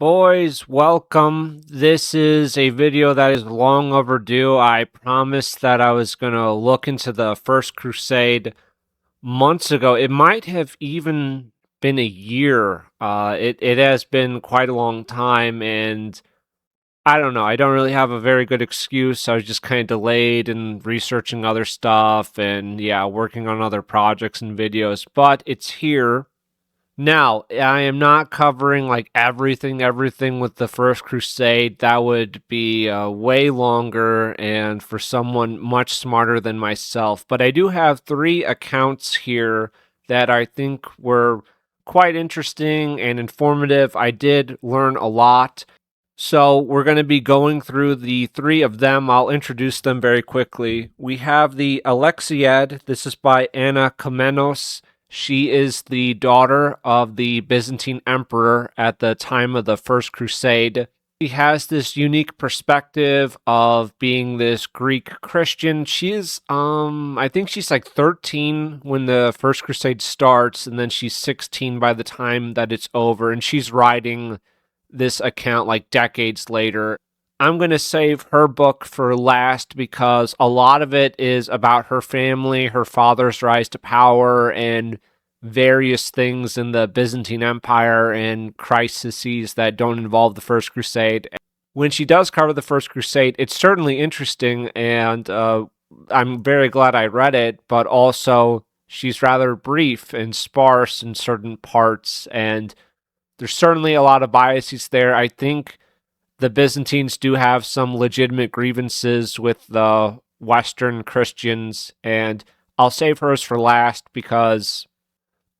Boys, welcome. This is a video that is long overdue. I promised that I was going to look into the First Crusade months ago. It might have even been a year. It has been quite a long time, and I don't know. I don't really have a very good excuse. I was just kind of delayed and researching other stuff and, yeah, working on other projects and videos, but it's here. Now, I am not covering like everything with the First Crusade. That would be way longer and for someone much smarter than myself. But I do have three accounts here that I think were quite interesting and informative. I did learn a lot. So we're going to be going through the three of them. I'll introduce them very quickly. We have the Alexiad. This is by Anna Komnene. She is the daughter of the Byzantine emperor at the time of the First Crusade. She has this unique perspective of being this Greek Christian. I think she's like 13 when the First Crusade starts, and then she's 16 by the time that it's over, and she's writing this account like decades later. I'm going to save her book for last because a lot of it is about her family, her father's rise to power, and various things in the Byzantine Empire and crises that don't involve the First Crusade. When she does cover the First Crusade, it's certainly interesting, and I'm very glad I read it, but also she's rather brief and sparse in certain parts, and there's certainly a lot of biases there. I think the Byzantines do have some legitimate grievances with the Western Christians, and I'll save hers for last because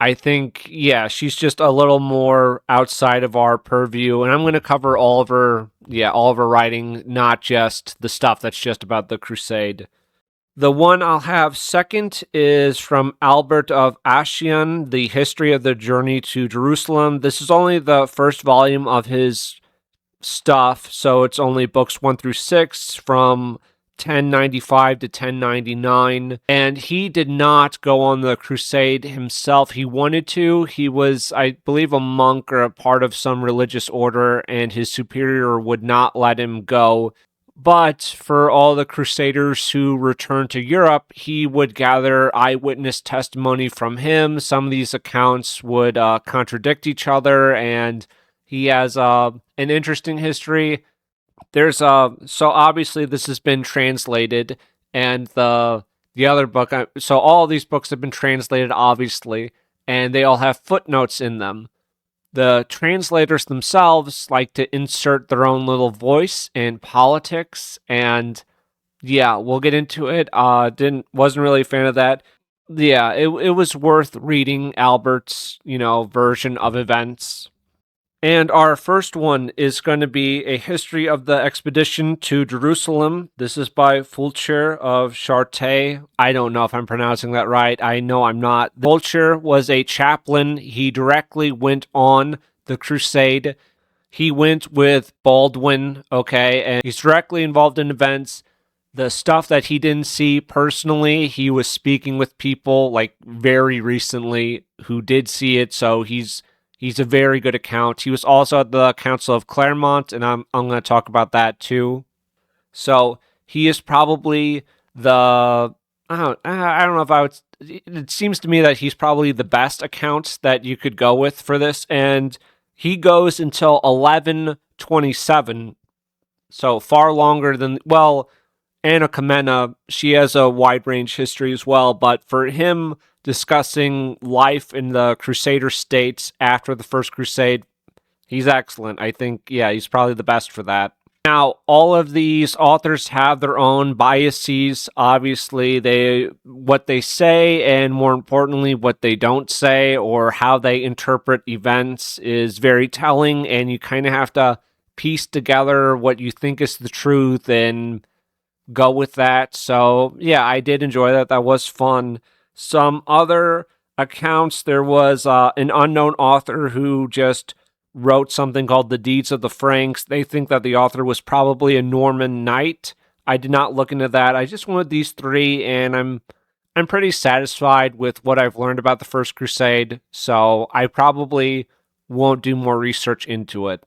I think, yeah, she's just a little more outside of our purview, and I'm going to cover all of her writing, not just the stuff that's just about the Crusade. The one I'll have second is from Albert of Aachen, The History of the Journey to Jerusalem. This is only the first volume of his stuff, so it's only books 1 through 6 from 1095 to 1099, and he did not go on the crusade himself. He wanted to. He was, I believe, a monk or a part of some religious order, and his superior would not let him go. But for all the crusaders who returned to Europe, he would gather eyewitness testimony from him. Some of these accounts would contradict each other, and he has an interesting history. So obviously this has been translated, and the other book, so all of these books have been translated, obviously, and they all have footnotes in them. The translators themselves like to insert their own little voice in politics, and yeah, we'll get into it. Wasn't really a fan of that. Yeah, it was worth reading Albert's, version of events. And our first one is going to be a history of the expedition to Jerusalem. This is by Fulcher of Chartres. I don't know if I'm pronouncing that right. I know I'm not. Fulcher was a chaplain. He directly went on the crusade. He went with Baldwin, okay, and he's directly involved in events. The stuff that he didn't see personally, he was speaking with people like very recently who did see it, so he's a very good account. He was also at the Council of Clermont, and I'm going to talk about that too. So he is probably I don't know if I would. It seems to me that he's probably the best account that you could go with for this, and he goes until 1127, so far longer than Anna Komnene. She has a wide range history as well, but for him discussing life in the Crusader states after the First Crusade, he's excellent. I think, yeah, he's probably the best for that. Now, all of these authors have their own biases. Obviously, what they say, and more importantly, what they don't say, or how they interpret events is very telling, and you kind of have to piece together what you think is the truth and go with that. So, yeah, I did enjoy that. That was fun. Some other accounts, there was an unknown author who just wrote something called The Deeds of the Franks. They think that the author was probably a Norman knight. I did not look into that. I just wanted these three, and I'm pretty satisfied with what I've learned about the First Crusade, so I probably won't do more research into it.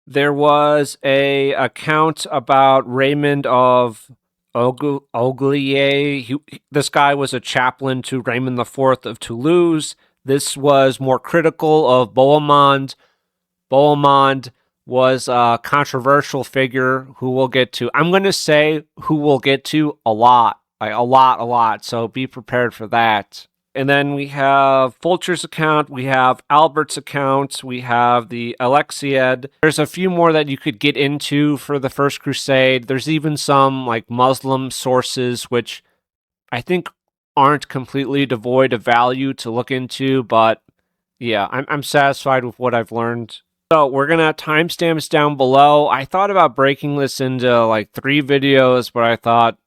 There was a account about Raymond of Oglier. This guy was a chaplain to Raymond IV of Toulouse. This was more critical of Bohemond. Bohemond was a controversial figure who we'll get to. I'm going to say who we'll get to a lot. Like a lot. So be prepared for that. And then we have Fulcher's account, we have Albert's account, we have the Alexiad. There's a few more that you could get into for the First Crusade. There's even some like Muslim sources, which I think aren't completely devoid of value to look into, but yeah, I'm satisfied with what I've learned. So we're going to have timestamps down below. I thought about breaking this into like 3 videos, but I thought,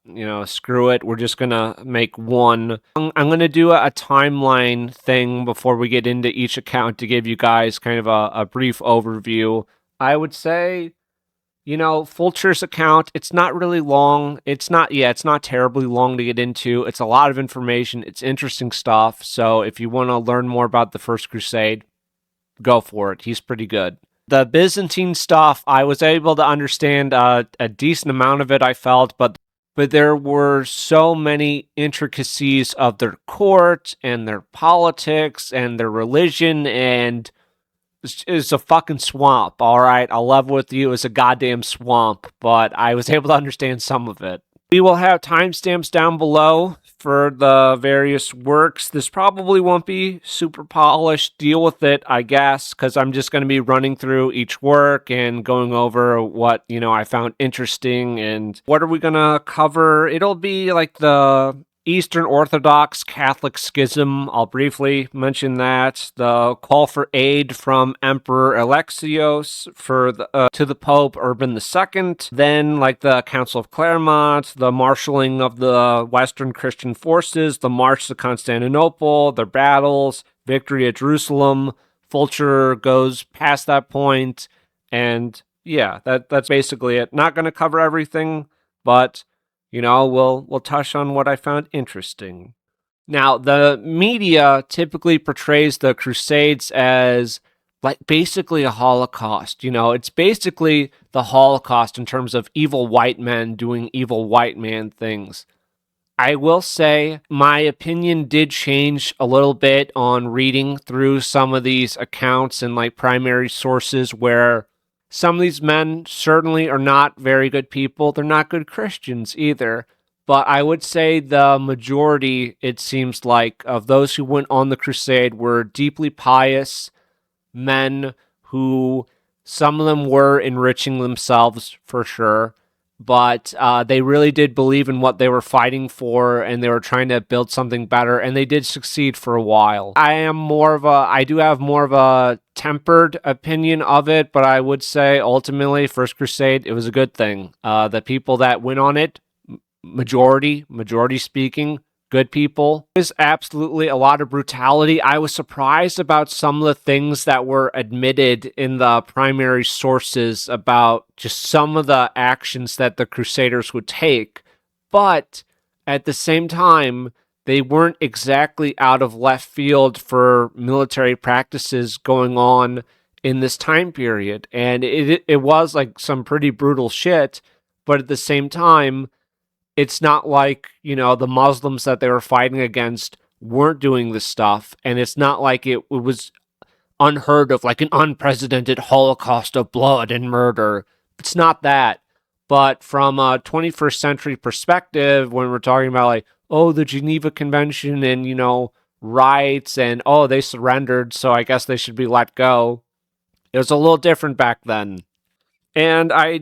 screw it. We're just going to make one. I'm going to do a timeline thing before we get into each account to give you guys kind of a brief overview. I would say, Fulcher's account, it's not really long. It's not terribly long to get into. It's a lot of information. It's interesting stuff. So if you want to learn more about the First Crusade, go for it. He's pretty good. The Byzantine stuff, I was able to understand a decent amount of it, I felt, but there were so many intricacies of their court and their politics and their religion, and it's a fucking swamp, all right? I'll level with you. It's a goddamn swamp, but I was able to understand some of it. We will have timestamps down below for the various works. This probably won't be super polished. Deal with it, I guess, because I'm just going to be running through each work and going over what, I found interesting. And what are we going to cover? It'll be like the Eastern Orthodox Catholic Schism. I'll briefly mention that. The call for aid from Emperor Alexios to the Pope Urban II. Then, like the Council of Clermont, the marshaling of the Western Christian forces, the march to Constantinople, their battles, victory at Jerusalem. Fulcher goes past that point, and yeah, that's basically it. Not going to cover everything, but we'll touch on what I found interesting. Now, the media typically portrays the Crusades as like basically a Holocaust. It's basically the Holocaust in terms of evil white men doing evil white man things. I will say my opinion did change a little bit on reading through some of these accounts and like primary sources where some of these men certainly are not very good people. They're not good Christians either. But I would say the majority, it seems like, of those who went on the crusade were deeply pious men who, some of them were enriching themselves for sure. But they really did believe in what they were fighting for, and they were trying to build something better, and they did succeed for a while. I do have more of a tempered opinion of it, but I would say ultimately, First Crusade, it was a good thing. The people that went on it, majority speaking, good people. There's absolutely a lot of brutality. I was surprised about some of the things that were admitted in the primary sources about just some of the actions that the Crusaders would take. But at the same time, they weren't exactly out of left field for military practices going on in this time period. And it was like some pretty brutal shit. But at the same time, it's not like, the Muslims that they were fighting against weren't doing this stuff. And it's not like it was unheard of, like an unprecedented holocaust of blood and murder. It's not that. But from a 21st century perspective, when we're talking about like, the Geneva Convention and, rights and, they surrendered, so I guess they should be let go. It was a little different back then. And I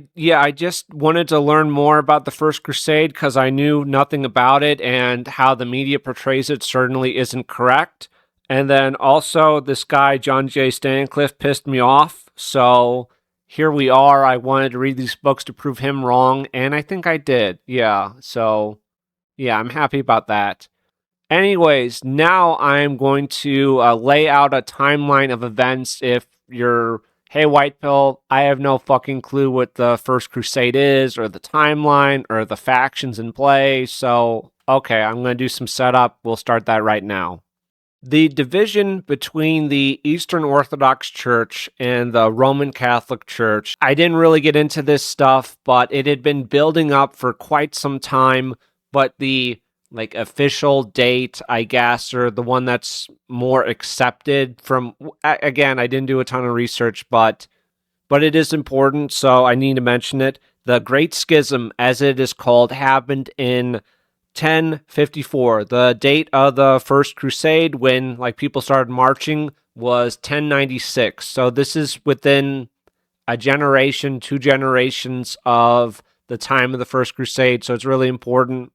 just wanted to learn more about the First Crusade because I knew nothing about it, and how the media portrays it certainly isn't correct. And then also this guy, John J. Stancliffe, pissed me off. So here we are. I wanted to read these books to prove him wrong, and I think I did. Yeah, so yeah, I'm happy about that. Anyways, now I'm going to lay out a timeline of events. If you're, hey, White Pill, I have no fucking clue what the First Crusade is, or the timeline, or the factions in play. So, okay, I'm going to do some setup. We'll start that right now. The division between the Eastern Orthodox Church and the Roman Catholic Church, I didn't really get into this stuff, but it had been building up for quite some time. But the official date, I guess, or the one that's more accepted from, again, I didn't do a ton of research, but it is important, so I need to mention it. The Great Schism, as it is called, happened in 1054. The date of the First Crusade, when people started marching, was 1096. So this is within a generation, 2 generations of the time of the First Crusade. So it's really important.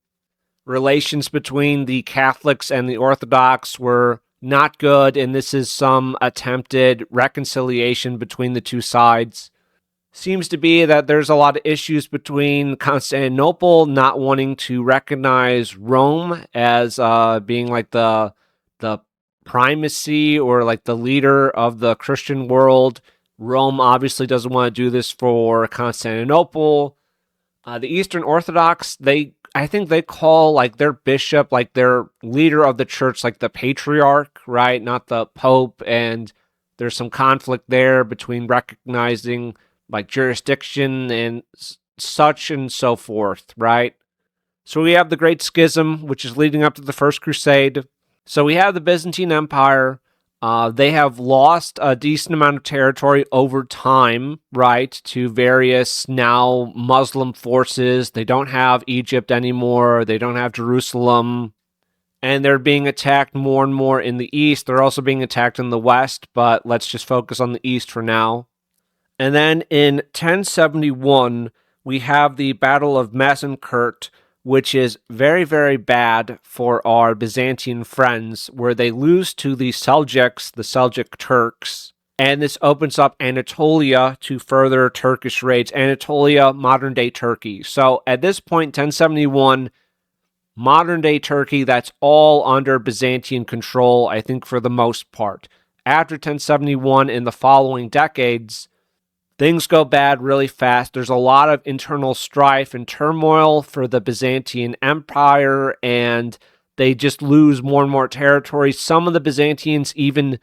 Relations between the Catholics and the Orthodox were not good, and this is some attempted reconciliation between the two sides. Seems to be that there's a lot of issues between Constantinople not wanting to recognize Rome as being the primacy or the leader of the Christian world. Rome obviously doesn't want to do this for Constantinople. The Eastern Orthodox, I think they call their bishop, their leader of the church, the patriarch, right? Not the pope. And there's some conflict there between recognizing jurisdiction and such and so forth, right? So we have the Great Schism, which is leading up to the First Crusade. So we have the Byzantine Empire. They have lost a decent amount of territory over time, right, to various now Muslim forces. They don't have Egypt anymore. They don't have Jerusalem. And they're being attacked more and more in the east. They're also being attacked in the west, but let's just focus on the east for now. And then in 1071, we have the Battle of Mazinkert, which is very, very bad for our Byzantine friends, where they lose to the Seljuks, the Seljuk Turks. And this opens up Anatolia to further Turkish raids. Anatolia, modern-day Turkey. So at this point, 1071, modern-day Turkey, that's all under Byzantine control, I think, for the most part. After 1071, in the following decades, things go bad really fast. There's a lot of internal strife and turmoil for the Byzantine Empire, and they just lose more and more territory. Some of the Byzantines even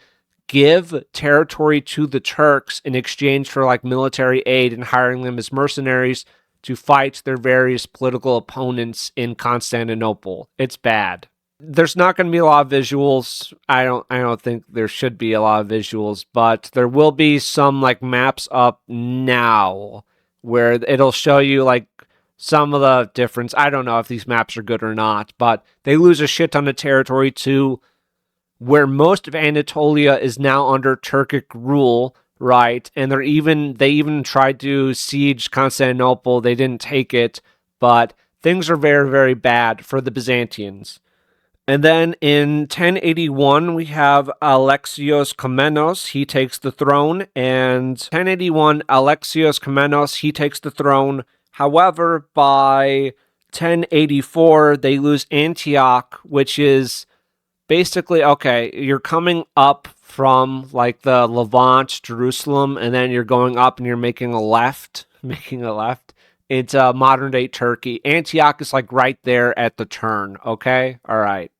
give territory to the Turks in exchange for military aid and hiring them as mercenaries to fight their various political opponents in Constantinople. It's bad. There's not going to be a lot of visuals. I don't think there should be a lot of visuals, but there will be some maps up now where it'll show you some of the difference. I don't know if these maps are good or not, but they lose a shit ton of territory to where most of Anatolia is now under Turkic rule, right? And they even tried to siege Constantinople. They didn't take it, but things are very, very bad for the Byzantines. And then in 1081, we have Alexios Komnenos. He takes the throne. And 1081, Alexios Komnenos, he takes the throne. However, by 1084, they lose Antioch, which is basically, okay, you're coming up from the Levant, Jerusalem, and then you're going up and you're making a left. It's modern-day Turkey. Antioch is right there at the turn, okay? All right.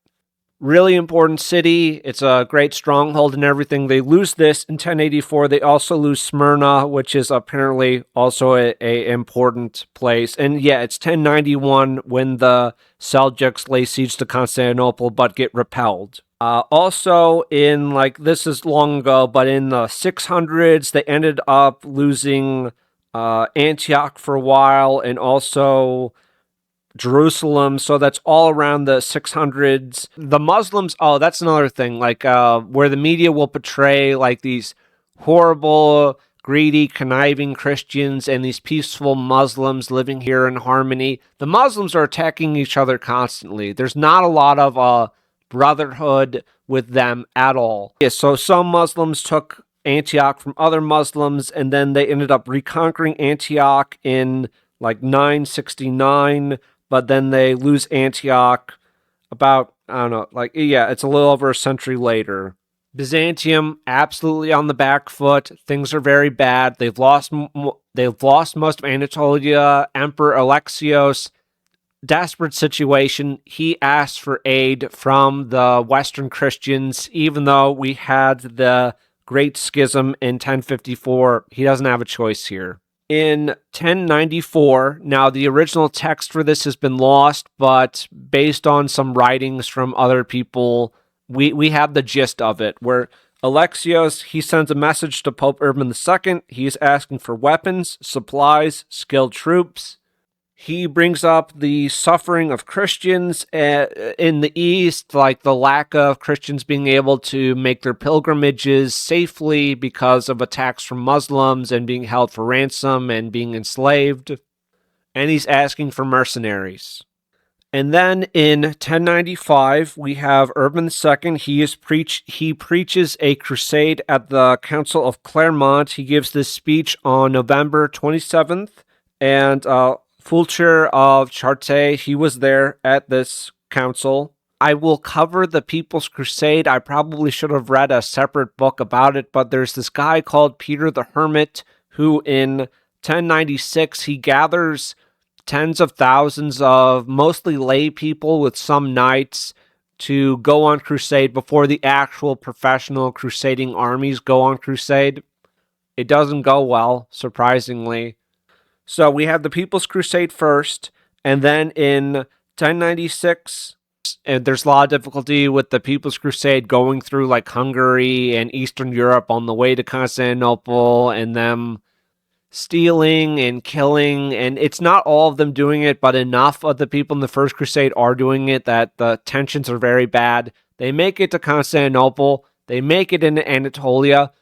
Really important city. It's a great stronghold and everything. They lose this in 1084. They also lose Smyrna, which is apparently also a important place. And yeah, it's 1091 when the Seljuks lay siege to Constantinople but get repelled. Also in this is long ago, but in the 600s, they ended up losing Antioch for a while and also Jerusalem, so that's all around the 600s. The Muslims, oh, that's another thing, where the media will portray these horrible, greedy, conniving Christians and these peaceful Muslims living here in harmony. The Muslims are attacking each other constantly. There's not a lot of brotherhood with them at all. Yeah, so some Muslims took Antioch from other Muslims, and then they ended up reconquering Antioch in 969, but then they lose Antioch about, I don't know, it's a little over a century later. Byzantium, absolutely on the back foot. Things are very bad. They've lost most of Anatolia. Emperor Alexios desperate situation, he asks for aid from the Western Christians, even though we had the Great Schism in 1054. He doesn't have a choice here. In 1094, now the original text for this has been lost, but based on some writings from other people, we have the gist of it, where Alexios, he sends a message to Pope Urban II. He's asking for weapons, supplies, skilled troops. He brings up the suffering of Christians in the East, like the lack of Christians being able to make their pilgrimages safely because of attacks from Muslims and being held for ransom and being enslaved. And he's asking for mercenaries. And then in 1095, we have Urban II. He preaches a crusade at the Council of Clermont. He gives this speech on November 27th, and Fulcher of Chartres, he was there at this council. I will cover the People's Crusade. I probably should have read a separate book about it, but there's this guy called Peter the Hermit who in 1096, he gathers tens of thousands of mostly lay people with some knights to go on crusade before the actual professional crusading armies go on crusade. It doesn't go well, surprisingly. So we have the People's Crusade first, and then in 1096, and there's a lot of difficulty with the People's Crusade going through like Hungary and Eastern Europe on the way to Constantinople, and them stealing and killing, and it's not all of them doing it, but enough of the people in the First Crusade are doing it that the tensions are very bad. They make it to Constantinople, they make it into Anatolia.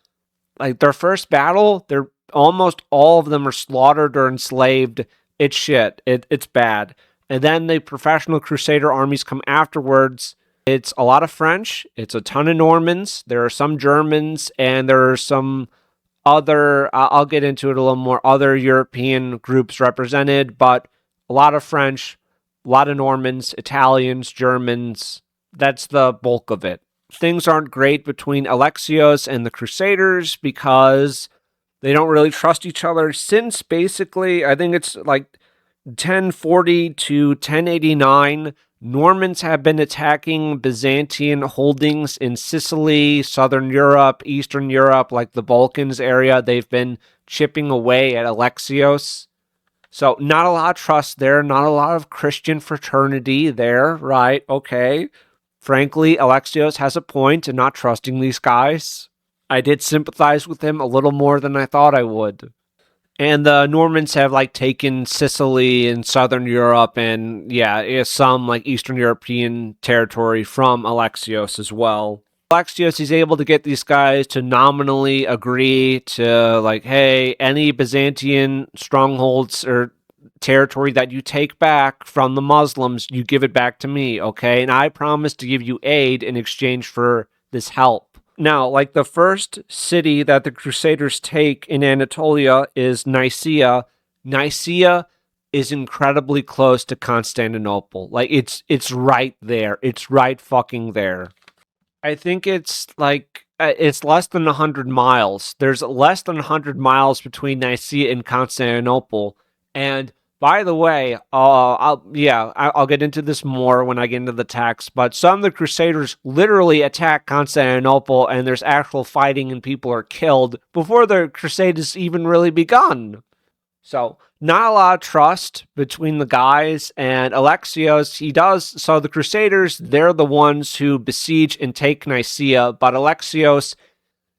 Like their first battle, they're almost all of them are slaughtered or enslaved. It's shit. It's bad. And then the professional crusader armies come afterwards. It's a lot of French. It's a ton of Normans. There are some Germans, and there are some other, I'll get into it a little more, other European groups represented, but a lot of French, a lot of Normans, Italians, Germans. That's the bulk of it. Things aren't great between Alexios and the Crusaders because they don't really trust each other since basically, I think it's like 1040 to 1089, Normans have been attacking Byzantine holdings in Sicily, Southern Europe, Eastern Europe, like the Balkans area. They've been chipping away at Alexios. So not a lot of trust there, not a lot of Christian fraternity there, right? Okay. Frankly, Alexios has a point in not trusting these guys. I did sympathize with him a little more than I thought I would. And the Normans have like taken Sicily and Southern Europe and some like Eastern European territory from Alexios as well. Alexios is able to get these guys to nominally agree to like, hey, any Byzantine strongholds or territory that you take back from the Muslims, you give it back to me, okay? And I promise to give you aid in exchange for this help. Now, like the first city that the Crusaders take in Anatolia is Nicaea. Nicaea is incredibly close to Constantinople. Like it's right there. It's right fucking there. I think it's like it's less than 100 miles. There's less than 100 miles between Nicaea and Constantinople. And by the way, I'll get into this more when I get into the text, but some of the Crusaders literally attack Constantinople, and there's actual fighting and people are killed before the crusade has even really begun. So, not a lot of trust between the guys, and Alexios, so the Crusaders, they're the ones who besiege and take Nicaea, but Alexios,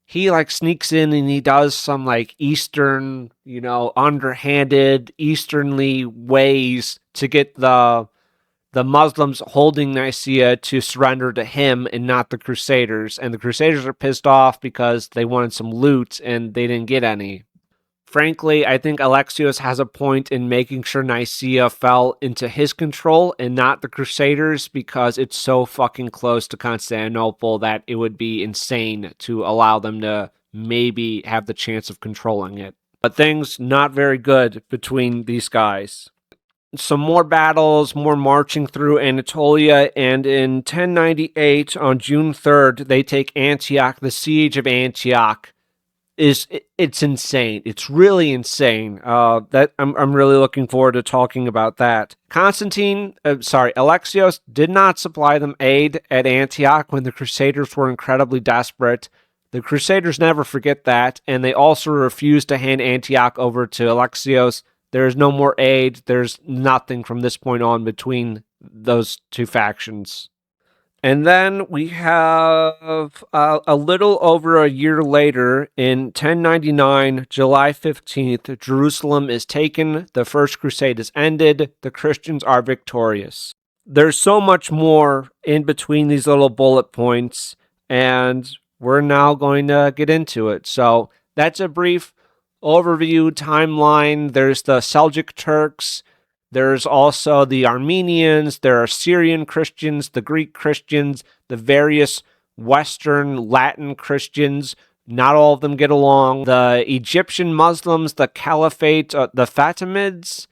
he like sneaks in and he does some like Eastern, underhanded, Easternly ways to get the Muslims holding Nicaea to surrender to him and not the Crusaders. And the Crusaders are pissed off because they wanted some loot and they didn't get any. Frankly, I think Alexios has a point in making sure Nicaea fell into his control and not the Crusaders because it's so fucking close to Constantinople that it would be insane to allow them to maybe have the chance of controlling it. But things not very good between these guys. Some more battles, more marching through Anatolia, and in 1098, on June 3rd, they take Antioch, the siege of Antioch. it's insane. It's really insane. That I'm really looking forward to talking about that. Alexios did not supply them aid at Antioch when the Crusaders were incredibly desperate. The Crusaders never forget that, and they also refused to hand Antioch over to Alexios. There is no more aid. There's nothing from this point on between those two factions. And then we have a little over a year later, in 1099, July 15th, Jerusalem is taken, the First Crusade is ended, the Christians are victorious. There's so much more in between these little bullet points, and we're now going to get into it. So that's a brief overview timeline. There's the Seljuk Turks. There's also the Armenians, there are Syrian Christians, the Greek Christians, the various Western Latin Christians. Not all of them get along. The Egyptian Muslims, the Caliphate, the Fatimids,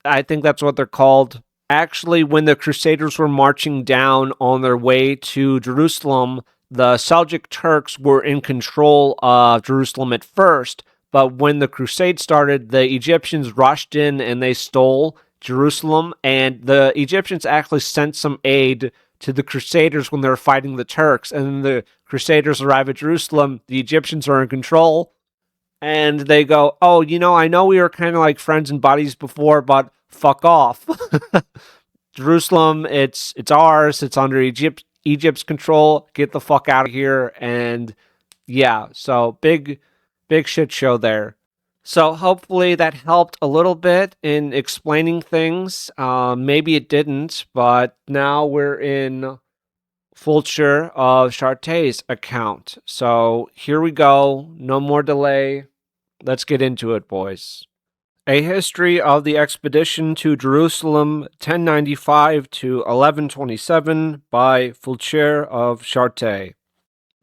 I think that's what they're called. Actually, when the Crusaders were marching down on their way to Jerusalem, the Seljuk Turks were in control of Jerusalem at first, but when the Crusade started, the Egyptians rushed in and they stole Jerusalem, and the Egyptians actually sent some aid to the Crusaders when they were fighting the Turks, and then the Crusaders arrive at Jerusalem, the Egyptians are in control, and they go, oh, I know we were kind of like friends and buddies before, but fuck off. Jerusalem, it's ours, it's under Egypt's control, get the fuck out of here, and yeah, so big shit show there. So hopefully that helped a little bit in explaining things. Maybe it didn't, but now we're in Fulcher of Chartres' account. So here we go. No more delay. Let's get into it, boys. A History of the Expedition to Jerusalem, 1095 to 1127 by Fulcher of Chartres.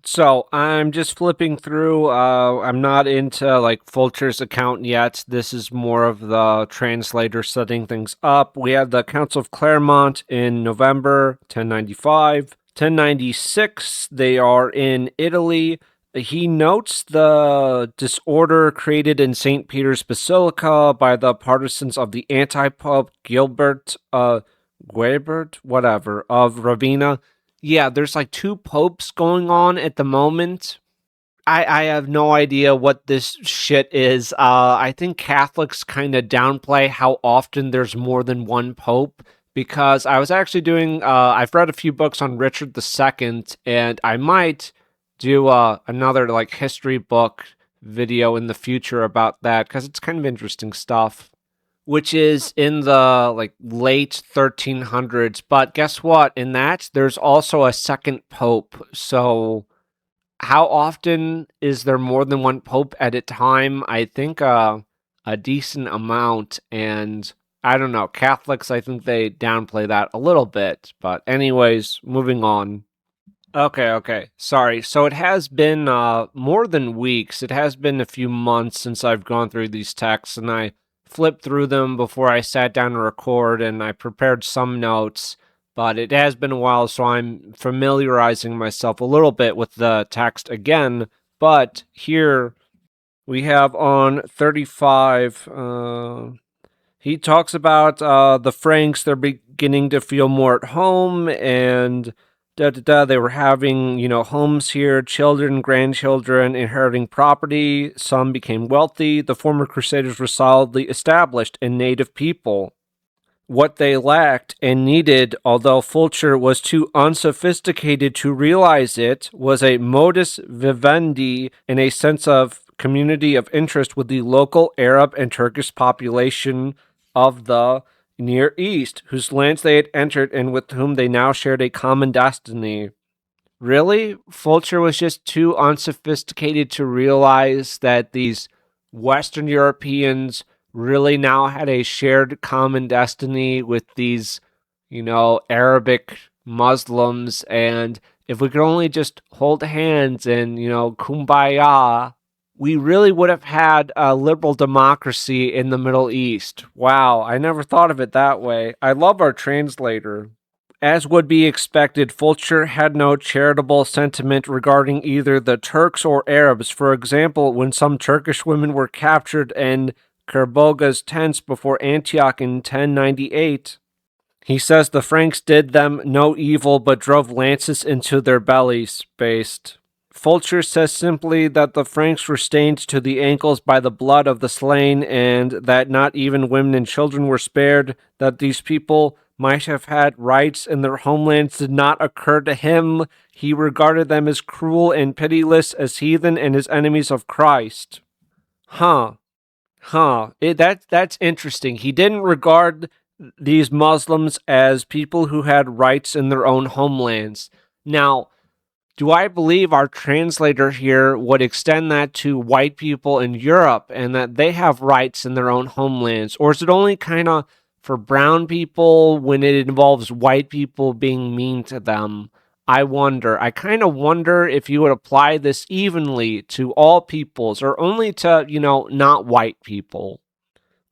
So I'm just flipping through. I'm not into like Fulcher's account yet. This is more of the translator setting things up. We had the Council of Clermont in November 1095. 1096, they are in Italy. He notes the disorder created in St. Peter's Basilica by the partisans of the anti-pope Guibert of Ravenna. Yeah, there's like two popes going on at the moment. I have no idea what this shit is. I think Catholics kind of downplay how often there's more than one pope, because I was actually doing, I've read a few books on Richard II, and I might do another like history book video in the future about that, because it's kind of interesting stuff. Which is in the like late 1300s. But guess what? In that, there's also a second pope. So how often is there more than one pope at a time? I think a decent amount. And I don't know, Catholics, I think they downplay that a little bit. But anyways, moving on. Okay. Sorry. So it has been more than weeks. It has been a few months since I've gone through these texts, and I flipped through them before I sat down to record, and I prepared some notes, but it has been a while, so I'm familiarizing myself a little bit with the text again. But here we have on 35, he talks about the Franks. They're beginning to feel more at home, and they were having, homes here, children, grandchildren, inheriting property. Some became wealthy. The former Crusaders were solidly established in native people. What they lacked and needed, although Fulcher was too unsophisticated to realize it, was a modus vivendi and a sense of community of interest with the local Arab and Turkish population of the Near East, whose lands they had entered and with whom they now shared a common destiny. Really? Fulcher was just too unsophisticated to realize that these Western Europeans really now had a shared common destiny with these, Arabic Muslims, and if we could only just hold hands and, kumbaya, we really would have had a liberal democracy in the Middle East. Wow, I never thought of it that way. I love our translator. As would be expected, Fulcher had no charitable sentiment regarding either the Turks or Arabs. For example, when some Turkish women were captured in Kerboga's tents before Antioch in 1098, he says the Franks did them no evil but drove lances into their bellies. Based. Fulcher says simply that the Franks were stained to the ankles by the blood of the slain and that not even women and children were spared, that these people might have had rights in their homelands did not occur to him. He regarded them as cruel and pitiless, as heathen and as enemies of Christ. That's interesting. He didn't regard these Muslims as people who had rights in their own homelands. Now, do I believe our translator here would extend that to white people in Europe and that they have rights in their own homelands? Or is it only kind of for brown people when it involves white people being mean to them? I wonder. I kind of wonder if you would apply this evenly to all peoples or only to, not white people.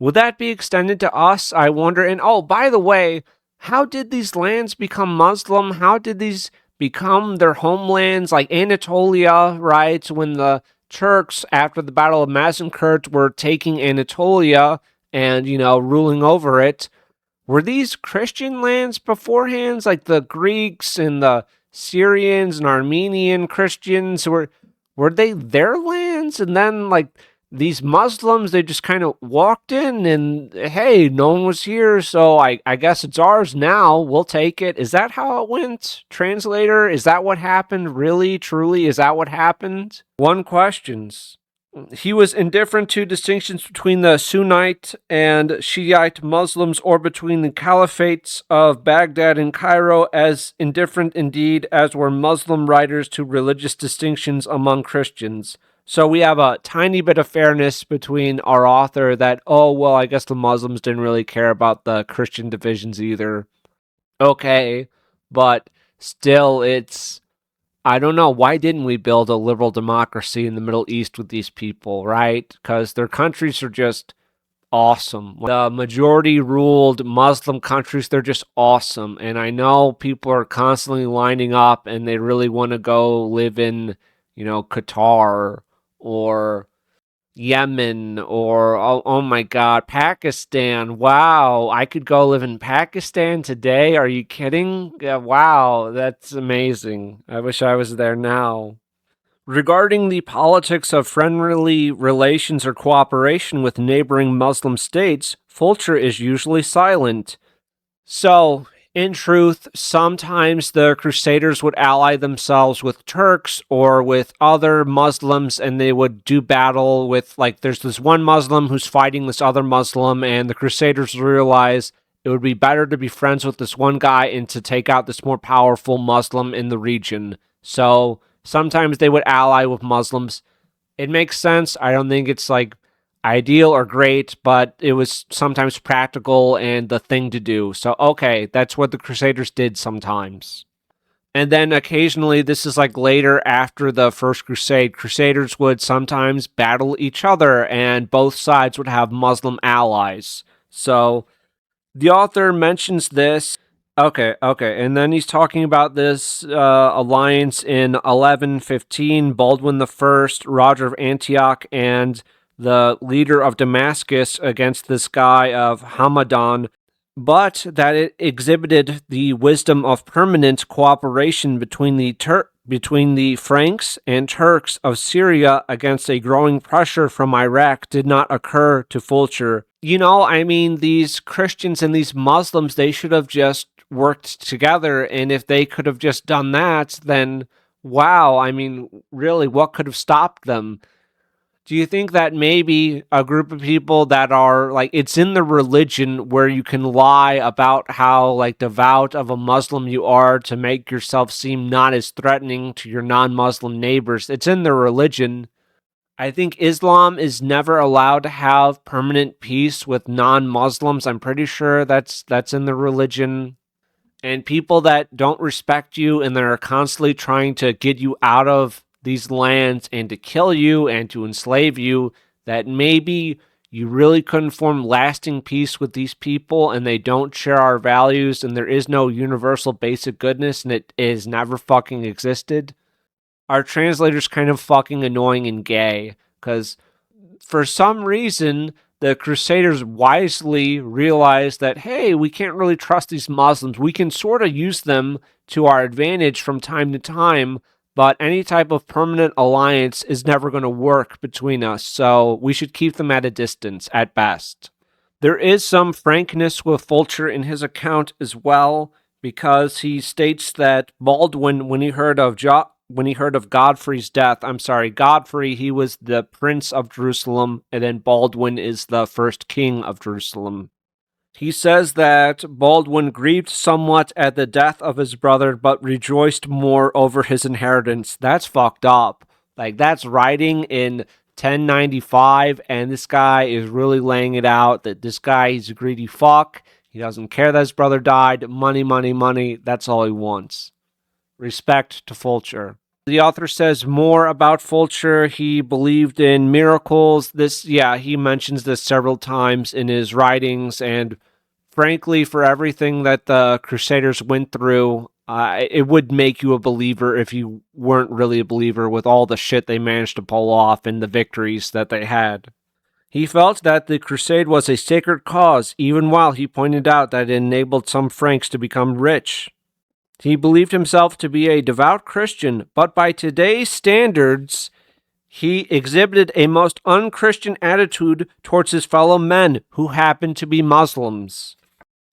Would that be extended to us? I wonder. And oh, by the way, how did these lands become Muslim? How did these become their homelands, like Anatolia, right? When the Turks, after the Battle of Mazinkert, were taking Anatolia and, ruling over it, were these Christian lands beforehand? Like the Greeks and the Syrians and Armenian Christians, were they their lands? And then, like, these Muslims, they just kind of walked in and, hey, no one was here, so I guess it's ours now. We'll take it. Is that how it went, translator? Is that what happened? Really, truly, is that what happened? One questions. He was indifferent to distinctions between the Sunnite and Shiite Muslims or between the caliphates of Baghdad and Cairo, as indifferent indeed as were Muslim writers to religious distinctions among Christians. So we have a tiny bit of fairness between our author that, I guess the Muslims didn't really care about the Christian divisions either. Okay, but still I don't know, why didn't we build a liberal democracy in the Middle East with these people, right? Because their countries are just awesome. The majority-ruled Muslim countries, they're just awesome. And I know people are constantly lining up and they really want to go live in, Qatar or Yemen or, oh my God, Pakistan. Wow, I could go live in Pakistan today. Are you kidding? Yeah, wow, that's amazing. I wish I was there now. Regarding the politics of friendly relations or cooperation with neighboring Muslim states, Fulcher is usually silent. So, in truth, sometimes the Crusaders would ally themselves with Turks or with other Muslims, and they would do battle with, there's this one Muslim who's fighting this other Muslim, and the Crusaders realize it would be better to be friends with this one guy and to take out this more powerful Muslim in the region. So, sometimes they would ally with Muslims. It makes sense. I don't think it's, ideal or great, but it was sometimes practical and the thing to do. So, okay, that's what the Crusaders did sometimes. And then occasionally, this is later after the First Crusade, Crusaders would sometimes battle each other and both sides would have Muslim allies. So, the author mentions this. Okay, and then he's talking about this alliance in 1115, Baldwin I, Roger of Antioch, and the leader of Damascus against this guy of Hamadan, but that it exhibited the wisdom of permanent cooperation between the Franks and Turks of Syria against a growing pressure from Iraq did not occur to Fulcher. These Christians and these Muslims, they should have just worked together, and if they could have just done that, then wow, really, what could have stopped them? Do you think that maybe a group of people that are, it's in the religion where you can lie about how, devout of a Muslim you are to make yourself seem not as threatening to your non-Muslim neighbors? It's in the religion. I think Islam is never allowed to have permanent peace with non-Muslims. I'm pretty sure that's in the religion. And people that don't respect you and that are constantly trying to get you out of these lands and to kill you and to enslave you, that maybe you really couldn't form lasting peace with these people, and they don't share our values, and there is no universal basic goodness, and it is never fucking existed. Our translator's kind of fucking annoying and gay, because for some reason, the Crusaders wisely realized that, hey, we can't really trust these Muslims. We can sort of use them to our advantage from time to time, but any type of permanent alliance is never going to work between us, so we should keep them at a distance at best. There is some frankness with Fulcher in his account as well, because he states that Baldwin, when he heard of Godfrey's death, Godfrey, he was the prince of Jerusalem, and then Baldwin is the first king of Jerusalem. He says that Baldwin grieved somewhat at the death of his brother, but rejoiced more over his inheritance. That's fucked up. Like, that's writing in 1095, and this guy is really laying it out that this guy, he's a greedy fuck. He doesn't care that his brother died. Money, money, money. That's all he wants. Respect to Fulcher. The author says more about Fulcher. He believed in miracles. He mentions this several times in his writings, and frankly, for everything that the Crusaders went through, it would make you a believer if you weren't really a believer with all the shit they managed to pull off and the victories that they had. He felt that the crusade was a sacred cause, even while he pointed out that it enabled some Franks to become rich. He believed himself to be a devout Christian, but by today's standards, he exhibited a most unchristian attitude towards his fellow men who happened to be Muslims.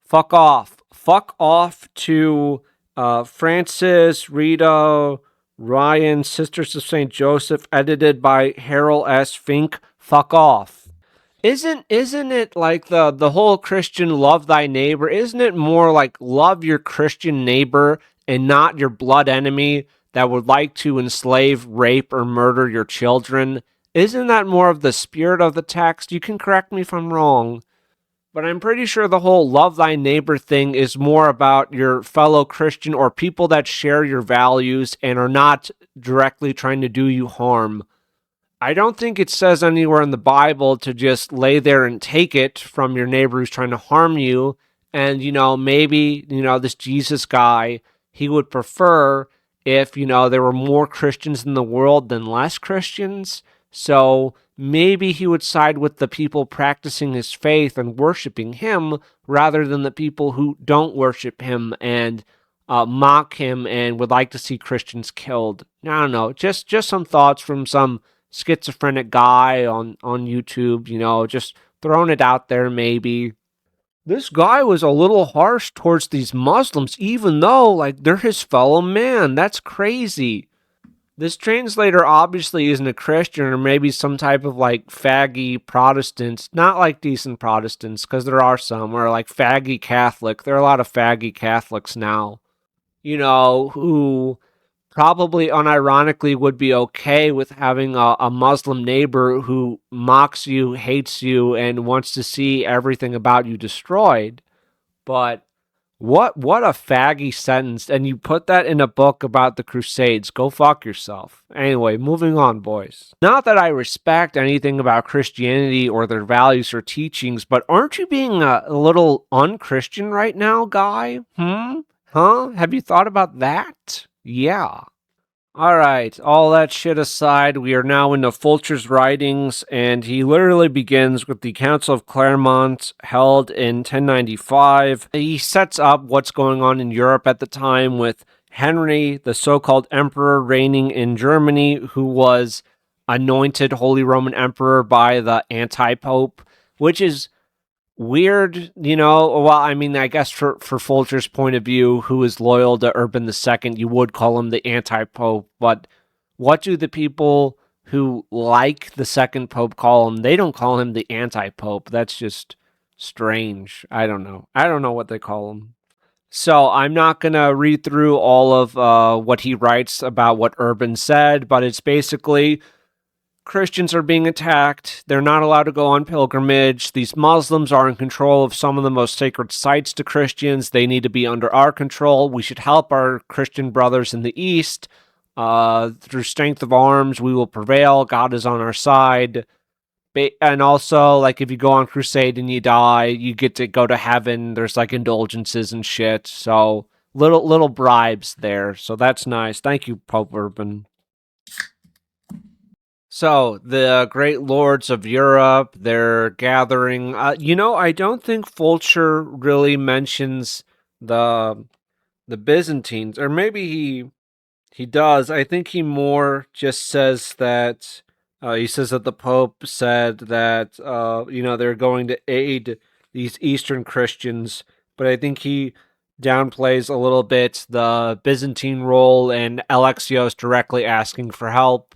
Fuck off. Fuck off to Francis, Rita, Ryan, Sisters of St. Joseph, edited by Harold S. Fink. Fuck off. Isn't it like the whole Christian love thy neighbor? Isn't it more like love your Christian neighbor and not your blood enemy that would like to enslave, rape, or murder your children? Isn't that more of the spirit of the text? You can correct me if I'm wrong, but I'm pretty sure the whole love thy neighbor thing is more about your fellow Christian or people that share your values and are not directly trying to do you harm. I don't think it says anywhere in the Bible to just lay there and take it from your neighbor who's trying to harm you. And, maybe, this Jesus guy, he would prefer if, there were more Christians in the world than less Christians. So maybe he would side with the people practicing his faith and worshiping him rather than the people who don't worship him and mock him and would like to see Christians killed. I don't know. Just some thoughts from some schizophrenic guy on YouTube, just throwing it out there maybe. This guy was a little harsh towards these Muslims, even though, they're his fellow man. That's crazy. This translator obviously isn't a Christian or maybe some type of, faggy Protestant. Not decent Protestants, because there are some, or faggy Catholic. There are a lot of faggy Catholics now, who probably unironically would be okay with having a Muslim neighbor who mocks you, hates you, and wants to see everything about you destroyed. But what a faggy sentence. And you put that in a book about the Crusades. Go fuck yourself. Anyway, moving on, boys. Not that I respect anything about Christianity or their values or teachings, but aren't you being a little unchristian right now, guy? Huh? Have you thought about that? Yeah. Alright, all that shit aside, we are now into Fulcher's writings, and he literally begins with the Council of Clermont held in 1095. He sets up what's going on in Europe at the time with Henry, the so-called emperor reigning in Germany, who was anointed Holy Roman Emperor by the anti-pope, which is weird, I guess for Fulcher's point of view, who is loyal to Urban II, you would call him the anti-pope, but what do the people who like the second pope call him? They don't call him the anti-pope. That's just strange. I don't know what they call him. So I'm not going to read through all of what he writes about what Urban said, but it's basically Christians are being attacked. They're not allowed to go on pilgrimage. These Muslims are in control of some of the most sacred sites to Christians. They need to be under our control. We should help our Christian brothers in the East. Through strength of arms, we will prevail. God is on our side. And also, like, if you go on crusade and you die, you get to go to heaven. There's like indulgences and shit. So little bribes there. So that's nice. Thank you, Pope Urban. So the great lords of Europe, they're gathering. I don't think Fulcher really mentions the the Byzantines, or maybe he does. I think he more just says that he says that the Pope said that they're going to aid these Eastern Christians, but I think he downplays a little bit the Byzantine role and Alexios directly asking for help.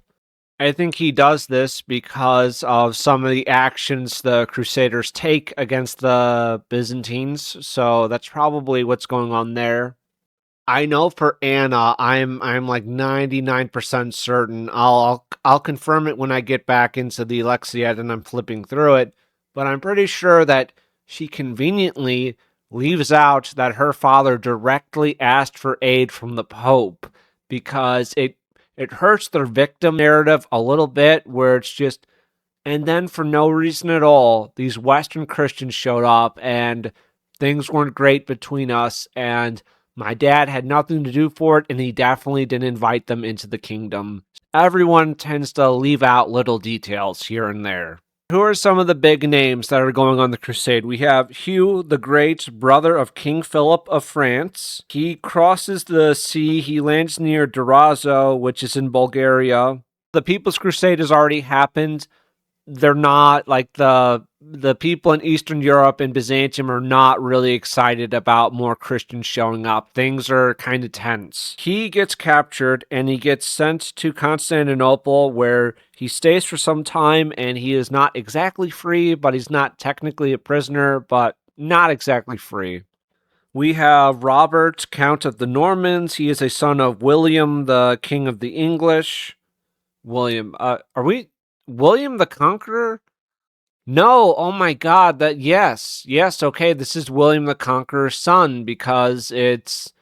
I think he does this because of some of the actions the Crusaders take against the Byzantines, so that's probably what's going on there. I know for Anna, I'm like 99% certain. I'll confirm it when I get back into the Alexiad and I'm flipping through it, but I'm pretty sure that she conveniently leaves out that her father directly asked for aid from the Pope because it hurts their victim narrative a little bit where it's just and then for no reason at all, these Western Christians showed up and things weren't great between us. And my dad had nothing to do for it, and he definitely didn't invite them into the kingdom. Everyone tends to leave out little details here and there. Who are some of the big names that are going on the crusade? We have Hugh the Great, brother of King Philip of France. He crosses the sea. He lands near Durazzo, which is in Bulgaria. The People's Crusade has already happened. They're not like the people in Eastern Europe and Byzantium are not really excited about more Christians showing up. Things are kind of tense. He gets captured and he gets sent to Constantinople where he stays for some time and he is not exactly free, but he's not technically a prisoner, but not exactly free. We have Robert, Count of the Normans. He is a son of William, the King of the English. William, are we William the Conqueror? No, oh my god, that yes, okay, this is William the Conqueror's son because it's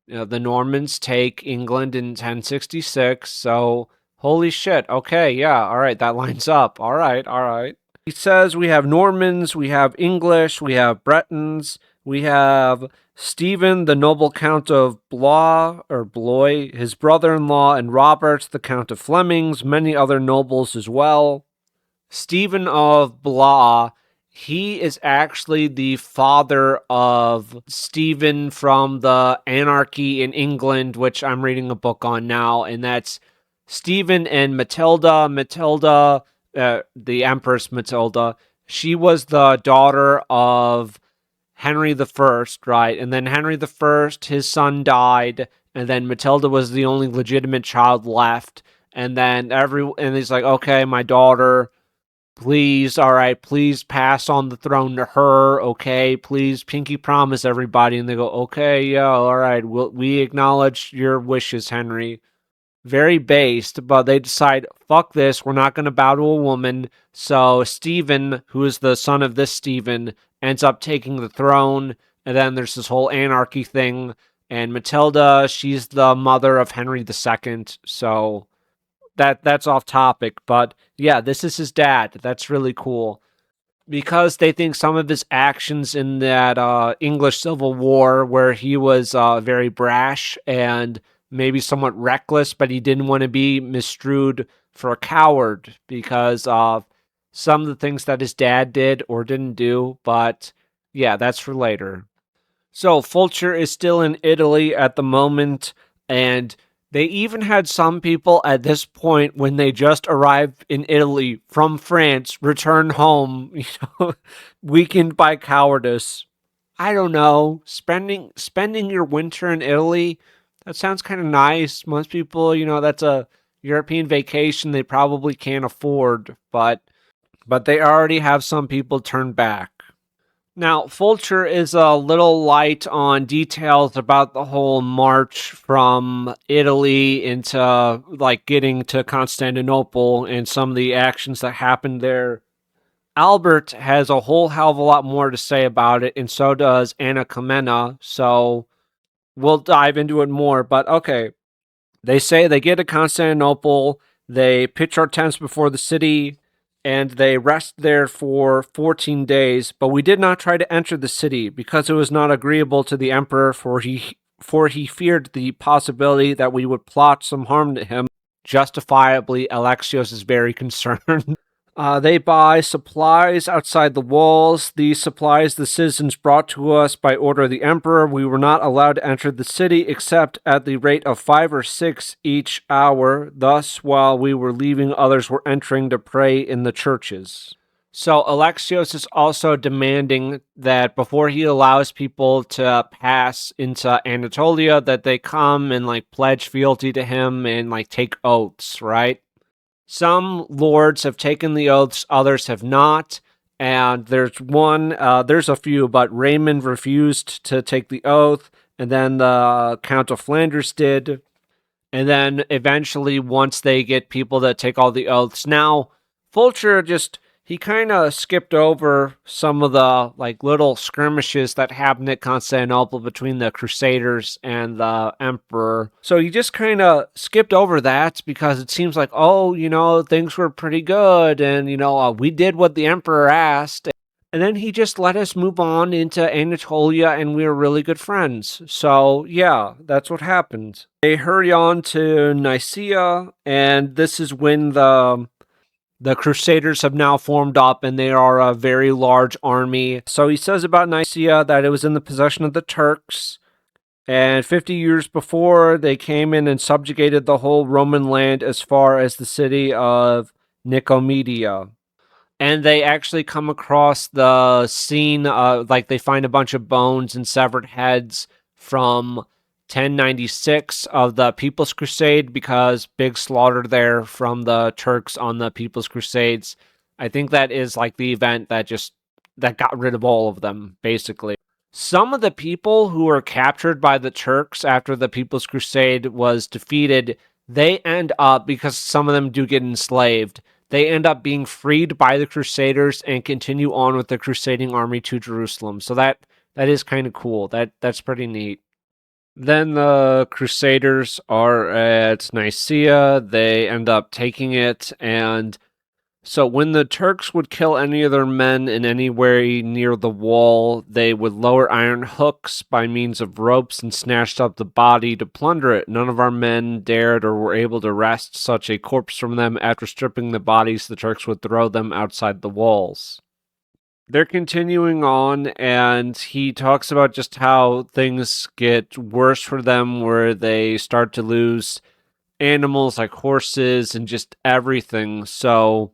the Normans take England in 1066, so holy shit, okay, yeah, alright, that lines up, alright. He says we have Normans, we have English, we have Bretons, we have Stephen, the noble Count of Blois, his brother-in-law, and Robert, the Count of Flemings, many other nobles as well. Stephen of Blois, he is actually the father of Stephen from the Anarchy in England, which I'm reading a book on now, and that's Stephen and Matilda. Matilda, the Empress Matilda, she was the daughter of Henry the First, right? And then Henry the First, his son died, and then Matilda was the only legitimate child left. And then and he's like, okay, my daughter, please, all right, please pass on the throne to her, okay? Please, pinky promise everybody. And they go, okay, yeah, all right, we acknowledge your wishes, Henry. Very based, but they decide, fuck this, we're not going to bow to a woman. So Stephen, who is the son of this Stephen, ends up taking the throne. And then there's this whole anarchy thing. And Matilda, she's the mother of Henry II. So that's off topic, but yeah, this is his dad. That's really cool because they think some of his actions in that English Civil War, where he was very brash and maybe somewhat reckless, but he didn't want to be misstrued for a coward because of some of the things that his dad did or didn't do. But yeah, that's for later. So Fulcher is still in Italy at the moment, and they even had some people at this point when they just arrived in Italy from France return home, weakened by cowardice. I don't know, spending your winter in Italy, that sounds kind of nice. Most people, that's a European vacation they probably can't afford, but they already have some people turn back. Now, Fulcher is a little light on details about the whole march from Italy into, like, getting to Constantinople and some of the actions that happened there. Albert has a whole hell of a lot more to say about it, and so does Anna Komnene, so we'll dive into it more, but okay. They say they get to Constantinople, they pitch our tents before the city, and they rested there for 14 days, but we did not try to enter the city, because it was not agreeable to the emperor, for he feared the possibility that we would plot some harm to him. Justifiably, Alexios is very concerned. They buy supplies outside the walls. These supplies the citizens brought to us by order of the emperor. We were not allowed to enter the city except at the rate of 5 or 6 each hour. Thus, while we were leaving, others were entering to pray in the churches. So Alexios is also demanding that before he allows people to pass into Anatolia, that they come and pledge fealty to him and take oaths, right? Some lords have taken the oaths, others have not. And there's a few, but Raymond refused to take the oath, and then the Count of Flanders did. And then eventually, once they get people that take all the oaths, now Fulcher he kind of skipped over some of the little skirmishes that happened at Constantinople between the Crusaders and the Emperor. So he just kind of skipped over that because it seems like, things were pretty good, and we did what the Emperor asked. And then he just let us move on into Anatolia, and we were really good friends. So, yeah, that's what happened. They hurry on to Nicaea, and this is when the Crusaders have now formed up, and they are a very large army. So he says about Nicaea that it was in the possession of the Turks, and 50 years before, they came in and subjugated the whole Roman land as far as the city of Nicomedia. And they actually come across the scene, they find a bunch of bones and severed heads from 1096 of the People's Crusade, because big slaughter there from the Turks on the People's Crusades. I think that is the event that got rid of all of them, basically. Some of the people who were captured by the Turks after the People's Crusade was defeated, they end up, because some of them do get enslaved, they end up being freed by the Crusaders and continue on with the crusading army to Jerusalem. So that is kind of cool. That's pretty neat. Then the Crusaders are at Nicaea. They end up taking it, and so when the Turks would kill any of their men in any way near the wall, they would lower iron hooks by means of ropes and snatched up the body to plunder it. None of our men dared or were able to wrest such a corpse from them. After stripping the bodies, the Turks would throw them outside the walls. They're continuing on, and he talks about just how things get worse for them, where they start to lose animals like horses and just everything. So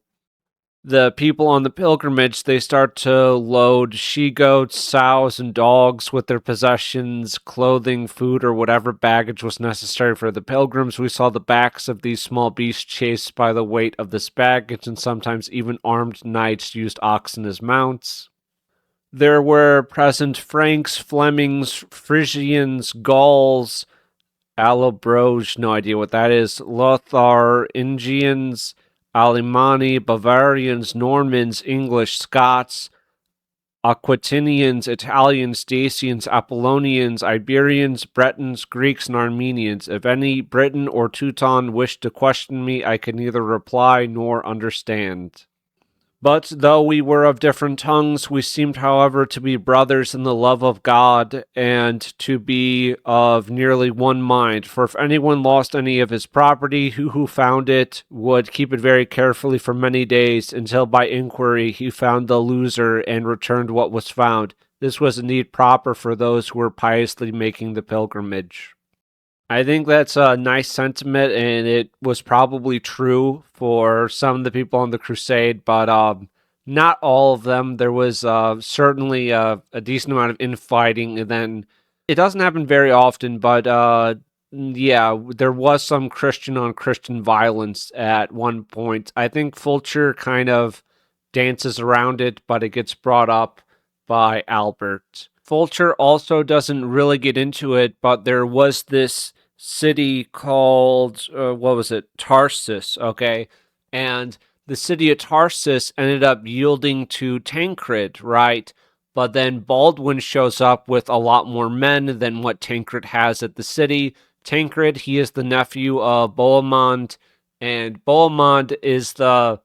the people on the pilgrimage, they start to load she-goats, sows, and dogs with their possessions, clothing, food, or whatever baggage was necessary for the pilgrims. We saw the backs of these small beasts chased by the weight of this baggage, and sometimes even armed knights used oxen as mounts. There were present Franks, Flemings, Frisians, Gauls, Allobroge, no idea what that is, Lotharingians, Alemanni, Bavarians, Normans, English, Scots, Aquitanians, Italians, Dacians, Apollonians, Iberians, Bretons, Greeks, and Armenians. If any Briton or Teuton wished to question me, I could neither reply nor understand. But though we were of different tongues, we seemed, however, to be brothers in the love of God, and to be of nearly one mind. For if anyone lost any of his property, who found it would keep it very carefully for many days, until by inquiry he found the loser and returned what was found. This was indeed proper for those who were piously making the pilgrimage. I think that's a nice sentiment, and it was probably true for some of the people on the crusade, but not all of them. There was certainly a decent amount of infighting, and then it doesn't happen very often, but yeah, there was some Christian-on-Christian violence at one point. I think Fulcher kind of dances around it, but it gets brought up by Albert. Fulcher also doesn't really get into it, but there was this city called, Tarsus, okay? And the city of Tarsus ended up yielding to Tancred, right? But then Baldwin shows up with a lot more men than what Tancred has at the city. Tancred, he is the nephew of Bohemond, and Bohemond is the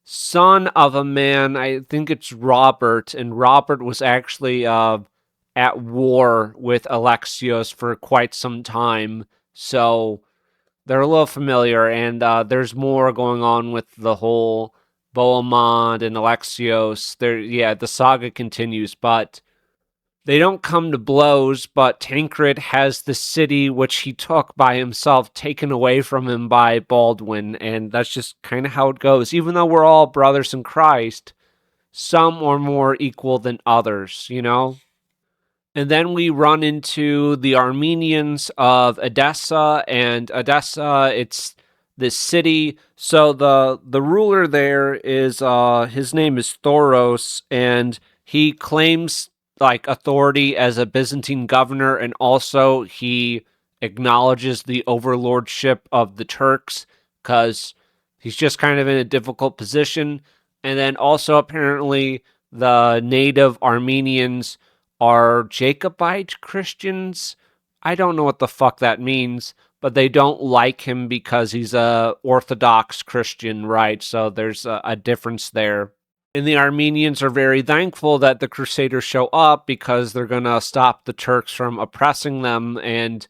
son of a man, I think it's Robert, and Robert was actually at war with Alexios for quite some time, so they're a little familiar, and there's more going on with the whole Bohemond and Alexios. Yeah, the saga continues, but they don't come to blows, but Tancred has the city which he took by himself taken away from him by Baldwin, and that's just kind of how it goes. Even though we're all brothers in Christ, some are more equal than others, you know? And then we run into the Armenians of Edessa, and Edessa, it's this city. So the ruler there is his name is Thoros, and he claims like authority as a Byzantine governor, and also he acknowledges the overlordship of the Turks because he's just kind of in a difficult position. And then also apparently the native Armenians are Jacobite Christians. I don't know what the fuck that means, but they don't like him because he's a Orthodox Christian, right? So there's a difference there. And the Armenians are very thankful that the Crusaders show up because they're going to stop the Turks from oppressing them. And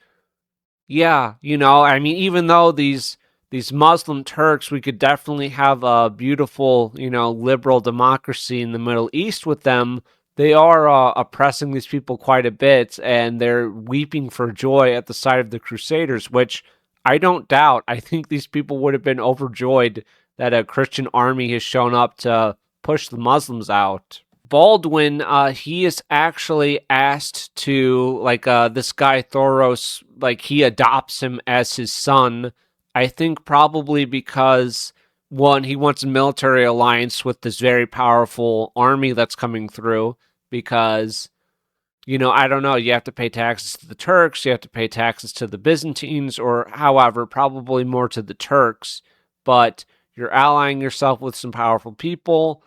yeah, I mean, even though these Muslim Turks, we could definitely have a beautiful, liberal democracy in the Middle East with them. They are oppressing these people quite a bit, and they're weeping for joy at the sight of the Crusaders, which I don't doubt. I think these people would have been overjoyed that a Christian army has shown up to push the Muslims out. Baldwin, he is actually asked to, like, this guy Thoros, like, he adopts him as his son. I think probably because, one, he wants a military alliance with this very powerful army that's coming through, because, I don't know, you have to pay taxes to the Turks, you have to pay taxes to the Byzantines, or however, probably more to the Turks, but you're allying yourself with some powerful people.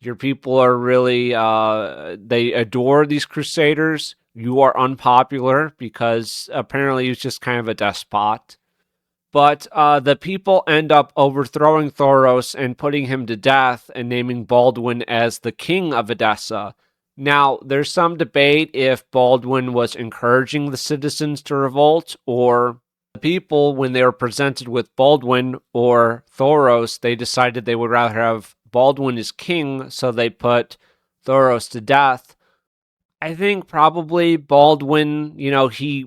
Your people are really, they adore these crusaders. You are unpopular because apparently he's just kind of a despot. But the people end up overthrowing Thoros and putting him to death and naming Baldwin as the king of Edessa. Now, there's some debate if Baldwin was encouraging the citizens to revolt, or the people, when they were presented with Baldwin or Thoros, they decided they would rather have Baldwin as king, so they put Thoros to death. I think probably Baldwin, he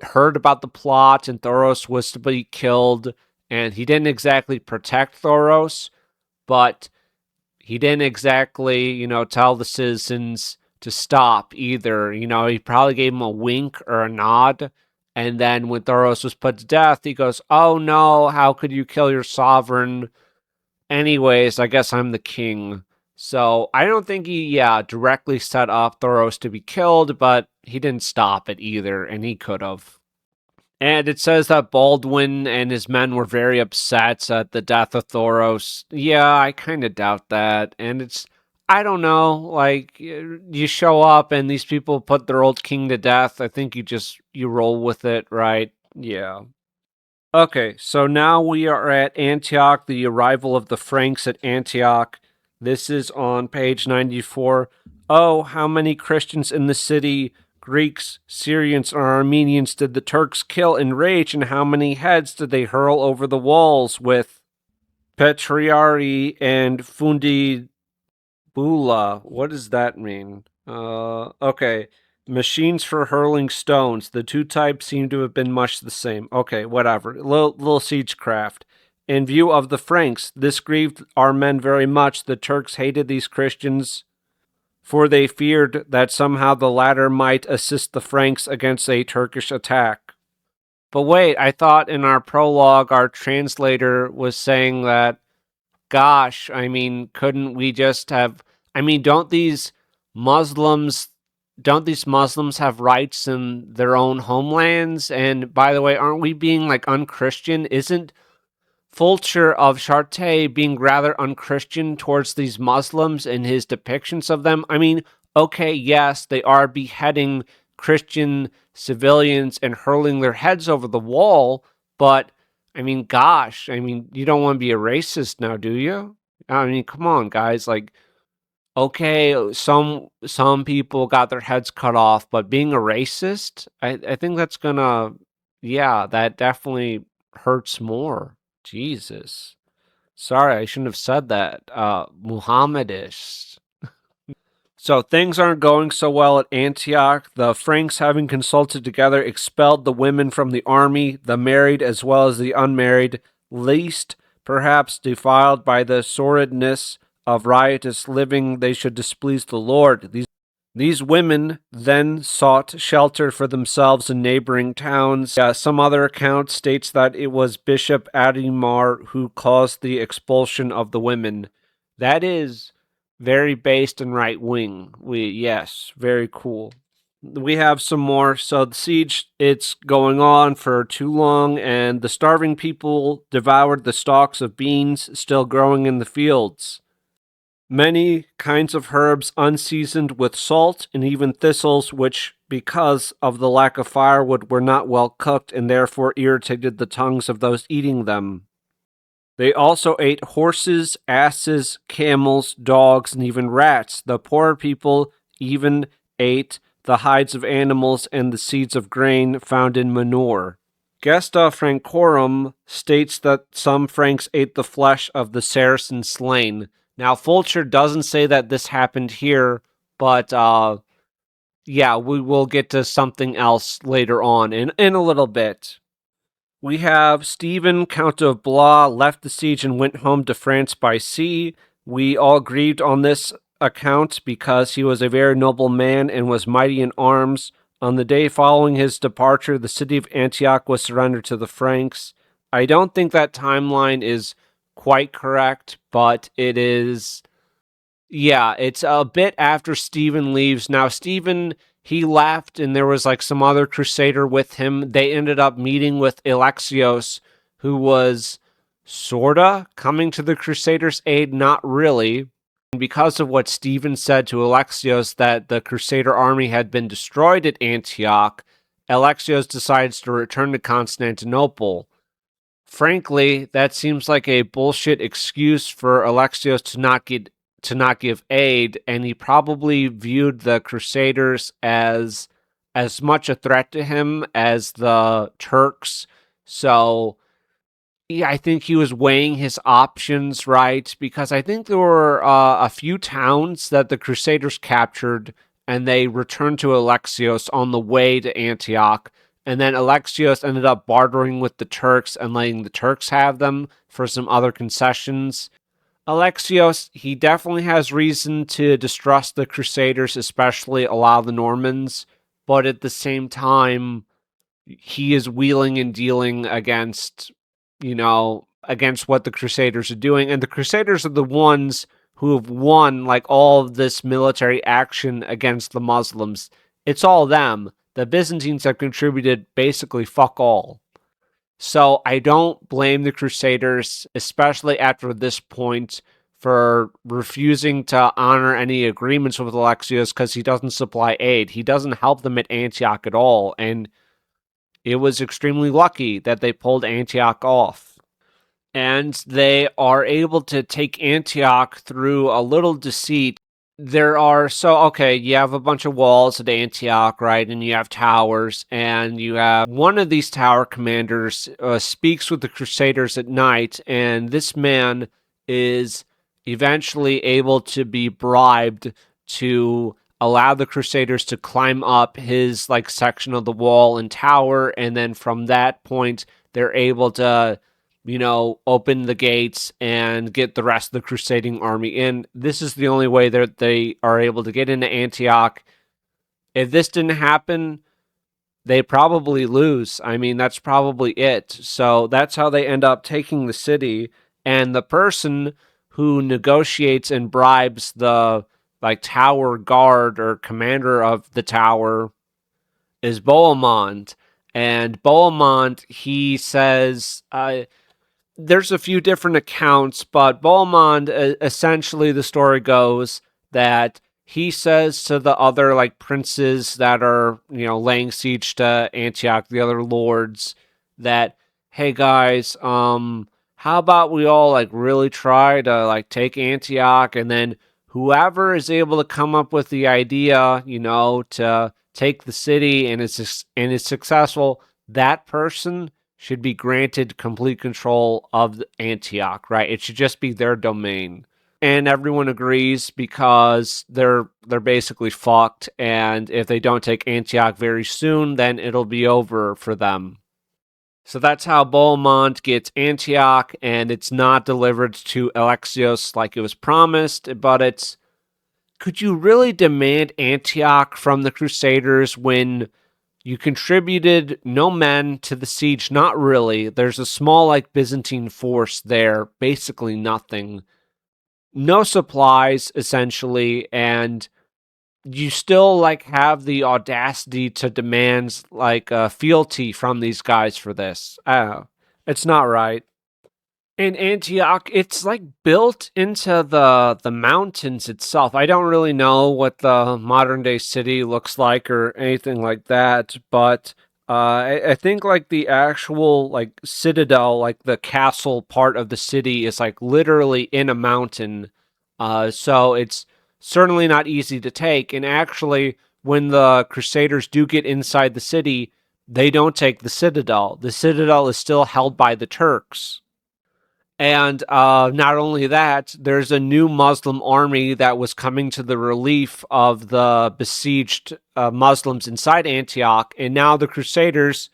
heard about the plot and Thoros was to be killed, and he didn't exactly protect Thoros, but he didn't exactly, tell the citizens to stop either. He probably gave him a wink or a nod. And then when Thoros was put to death, he goes, "Oh no, how could you kill your sovereign? Anyways, I guess I'm the king." So I don't think he, directly set up Thoros to be killed, but he didn't stop it either, and he could have. And it says that Baldwin and his men were very upset at the death of Thoros. Yeah, I kind of doubt that. And I don't know, like, you show up and these people put their old king to death. I think you roll with it, right? Yeah. Okay, so now we are at Antioch, the arrival of the Franks at Antioch. This is on page 94. Oh, how many Christians in the city, Greeks, Syrians, and Armenians did the Turks kill in rage, and how many heads did they hurl over the walls with Petriari and Fundibula? What does that mean? Okay. Machines for hurling stones. The two types seem to have been much the same. Okay, whatever. Little siegecraft. In view of the Franks, this grieved our men very much. The Turks hated these Christians, for they feared that somehow the latter might assist the Franks against a Turkish attack. But wait, I thought in our prologue our translator was saying that, gosh, I mean, couldn't we just have... I mean, Muslims don't these Muslims have rights in their own homelands? And by the way, aren't we being like unchristian? Isn't Fulcher of Chartres being rather unchristian towards these Muslims in his depictions of them? I mean, okay, yes, they are beheading Christian civilians and hurling their heads over the wall, but I mean, gosh, I mean, you don't want to be a racist now, do you? I mean, come on, guys. Like, okay, some people got their heads cut off, but being a racist, I think that's gonna, yeah, that definitely hurts more. Jesus. Sorry, I shouldn't have said that. Muhammadish. So things aren't going so well at Antioch. The Franks, having consulted together, expelled the women from the army, the married as well as the unmarried, lest, perhaps defiled by the sordidness of riotous living, they should displease the Lord. These women then sought shelter for themselves in neighboring towns. Some other account states that it was Bishop Adhemar who caused the expulsion of the women. That is very based and right wing. Yes, very cool. We have some more. So the siege, it's going on for too long, and the starving people devoured the stalks of beans still growing in the fields. Many kinds of herbs unseasoned with salt, and even thistles, which, because of the lack of firewood, were not well cooked and therefore irritated the tongues of those eating them. They also ate horses, asses, camels, dogs, and even rats. The poor people even ate the hides of animals and the seeds of grain found in manure. Gesta Francorum states that some Franks ate the flesh of the Saracen slain. Now, Fulcher doesn't say that this happened here, but yeah, we will get to something else later on in a little bit. We have Stephen, Count of Blois, left the siege and went home to France by sea. We all grieved on this account because he was a very noble man and was mighty in arms. On the day following his departure, the city of Antioch was surrendered to the Franks. I don't think that timeline is quite correct, but it is. Yeah, it's a bit after Stephen leaves. Now, Stephen, he left, and there was like some other crusader with him. They ended up meeting with Alexios, who was sorta coming to the crusaders' aid, not really. And because of what Stephen said to Alexios that the crusader army had been destroyed at Antioch, Alexios decides to return to Constantinople. Frankly, that seems like a bullshit excuse for Alexios to not give aid, and he probably viewed the Crusaders as much a threat to him as the Turks. So yeah, I think he was weighing his options right, because I think there were a few towns that the Crusaders captured, and they returned to Alexios on the way to Antioch. And then Alexios ended up bartering with the Turks and letting the Turks have them for some other concessions. Alexios, he definitely has reason to distrust the Crusaders, especially a lot of the Normans, but at the same time, he is wheeling and dealing against, against what the Crusaders are doing. And the Crusaders are the ones who have won, like, all of this military action against the Muslims. It's all them. The Byzantines have contributed basically fuck all. So I don't blame the Crusaders, especially after this point, for refusing to honor any agreements with Alexios because he doesn't supply aid. He doesn't help them at Antioch at all, and it was extremely lucky that they pulled Antioch off. And they are able to take Antioch through a little deceit. You have a bunch of walls at Antioch, right? And you have towers, and you have one of these tower commanders speaks with the Crusaders at night, and this man is eventually able to be bribed to allow the Crusaders to climb up his like section of the wall and tower, and then from that point, they're able to open the gates and get the rest of the crusading army in. This is the only way that they are able to get into Antioch. If this didn't happen, they probably lose. I mean, that's probably it. So that's how they end up taking the city. And the person who negotiates and bribes the tower guard or commander of the tower is Bohemond. And Bohemond, he says, there's a few different accounts, but Bohemond, essentially the story goes that he says to the other princes that are, laying siege to Antioch, the other lords, that, hey guys, how how about we all like really try to like take Antioch, and then whoever is able to come up with the idea, to take the city and is successful, that person should be granted complete control of Antioch, right? It should just be their domain. And everyone agrees because they're basically fucked, and if they don't take Antioch very soon, then it'll be over for them. So that's how Bohemond gets Antioch, and it's not delivered to Alexios like it was promised, but it's... Could you really demand Antioch from the Crusaders when you contributed no men to the siege? Not really. There's a small, like, Byzantine force there, basically nothing. No supplies, essentially, and you still, like, have the audacity to demand, like, fealty from these guys for this. I don't know. It's not right. In Antioch, it's like built into the mountains itself. I don't really know what the modern day city looks like or anything like that, but I think like the actual like citadel, like the castle part of the city, is like literally in a mountain. So it's certainly not easy to take. And actually, when the Crusaders do get inside the city, they don't take the citadel. The citadel is still held by the Turks. And not only that, there's a new Muslim army that was coming to the relief of the besieged Muslims inside Antioch. And now the Crusaders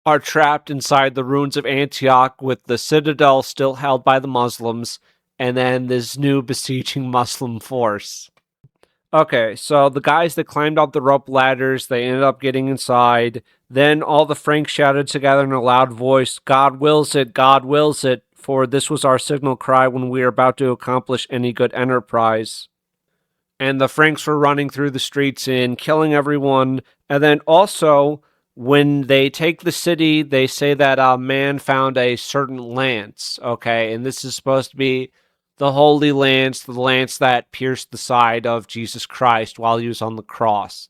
are trapped inside the ruins of Antioch with the citadel still held by the Muslims, and then this new besieging Muslim force. Okay, so the guys that climbed up the rope ladders, they ended up getting inside. Then all the Franks shouted together in a loud voice, "God wills it, God wills it, for this was our signal cry when we were about to accomplish any good enterprise." And the Franks were running through the streets and killing everyone. And then also, when they take the city, they say that a man found a certain lance, okay? And this is supposed to be the Holy Lance, the lance that pierced the side of Jesus Christ while he was on the cross.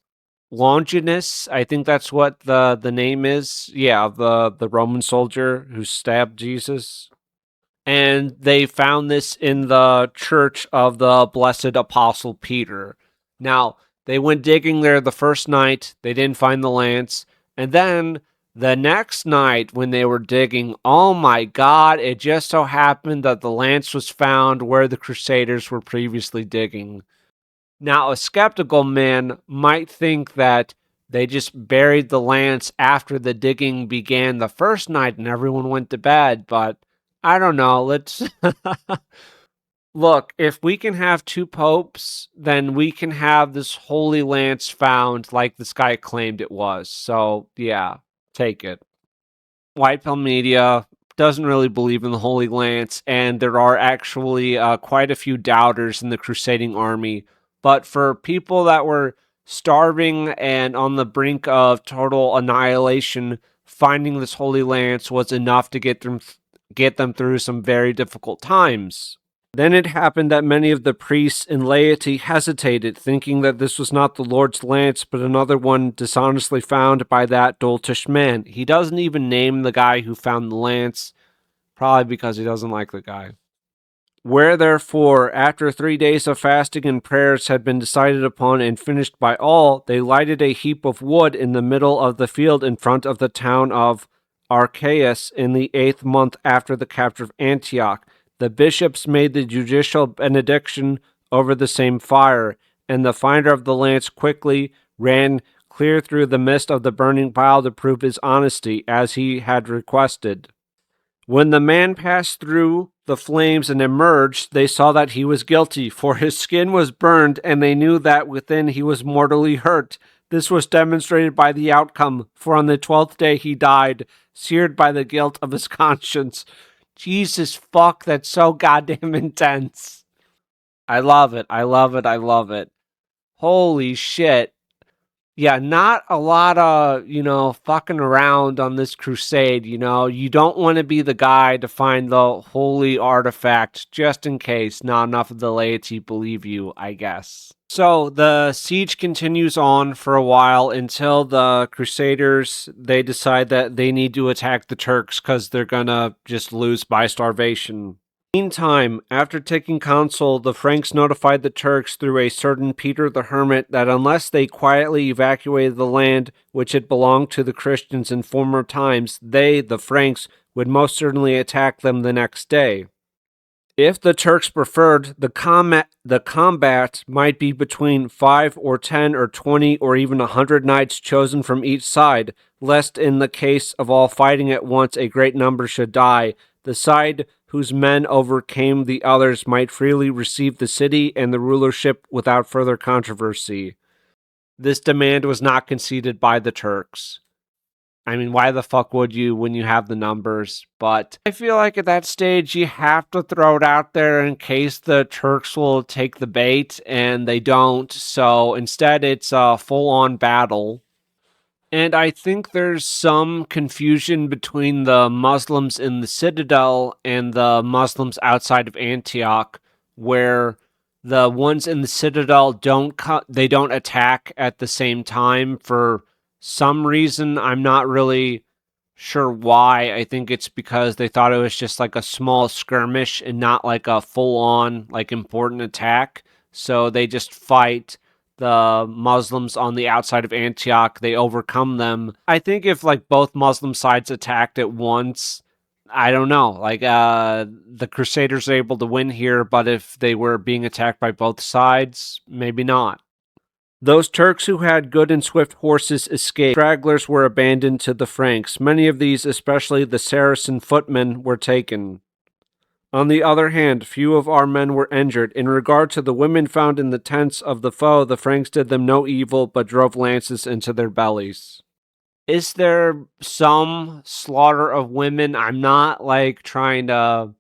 Longinus, I think that's what the name is. Yeah, the Roman soldier who stabbed Jesus. And they found this in the church of the blessed apostle Peter. Now, they went digging there the first night. They didn't find the lance. And then the next night when they were digging, oh my God, it just so happened that the lance was found where the Crusaders were previously digging. Now, a skeptical man might think that they just buried the lance after the digging began the first night and everyone went to bed, but I don't know. Let's look, if we can have two popes, then we can have this Holy Lance found like this guy claimed it was. So, yeah, take it. White Pill Media doesn't really believe in the Holy Lance, and there are actually quite a few doubters in the crusading army. But for people that were starving and on the brink of total annihilation, finding this Holy Lance was enough to get them through some very difficult times. Then it happened that many of the priests and laity hesitated, thinking that this was not the Lord's lance, but another one dishonestly found by that doltish man. He doesn't even name the guy who found the lance, probably because he doesn't like the guy. Where therefore, after 3 days of fasting and prayers had been decided upon and finished by all, they lighted a heap of wood in the middle of the field in front of the town of Archaeus in the 8th month after the capture of Antioch. The bishops made the judicial benediction over the same fire, and the finder of the lance quickly ran clear through the midst of the burning pile to prove his honesty, as he had requested. When the man passed through the flames and emerged, they saw that he was guilty, for his skin was burned, and they knew that within he was mortally hurt. This was demonstrated by the outcome, for on the 12th day he died, seared by the guilt of his conscience. Jesus fuck, that's so goddamn intense. I love it, I love it, I love it. Holy shit. Yeah, not a lot of, fucking around on this crusade, You don't want to be the guy to find the holy artifact just in case not enough of the laity believe you, I guess. So the siege continues on for a while until the Crusaders, they decide that they need to attack the Turks because they're gonna just lose by starvation. Meantime, after taking counsel, the Franks notified the Turks through a certain Peter the Hermit that unless they quietly evacuated the land which had belonged to the Christians in former times, they, the Franks, would most certainly attack them the next day. If the Turks preferred, the combat might be between 5 or 10 or 20 or even 100 knights chosen from each side, lest in the case of all fighting at once a great number should die. The side whose men overcame the others might freely receive the city and the rulership without further controversy. This demand was not conceded by the Turks. I mean, why the fuck would you when you have the numbers? But I feel like at that stage, you have to throw it out there in case the Turks will take the bait, and they don't. So instead, it's a full-on battle. And I think there's some confusion between the Muslims in the Citadel and the Muslims outside of Antioch, where the ones in the Citadel they don't attack at the same time for some reason. I'm not really sure why. I think it's because they thought it was just like a small skirmish and not like a full-on like important attack. So they just fight the Muslims on the outside of Antioch. They overcome them. I think if like both Muslim sides attacked at once, I don't know. Like the Crusaders are able to win here, but if they were being attacked by both sides, maybe not. Those Turks who had good and swift horses escaped. Stragglers were abandoned to the Franks. Many of these, especially the Saracen footmen, were taken. On the other hand, few of our men were injured. In regard to the women found in the tents of the foe, the Franks did them no evil, but drove lances into their bellies. Is there some slaughter of women? I'm not like trying to.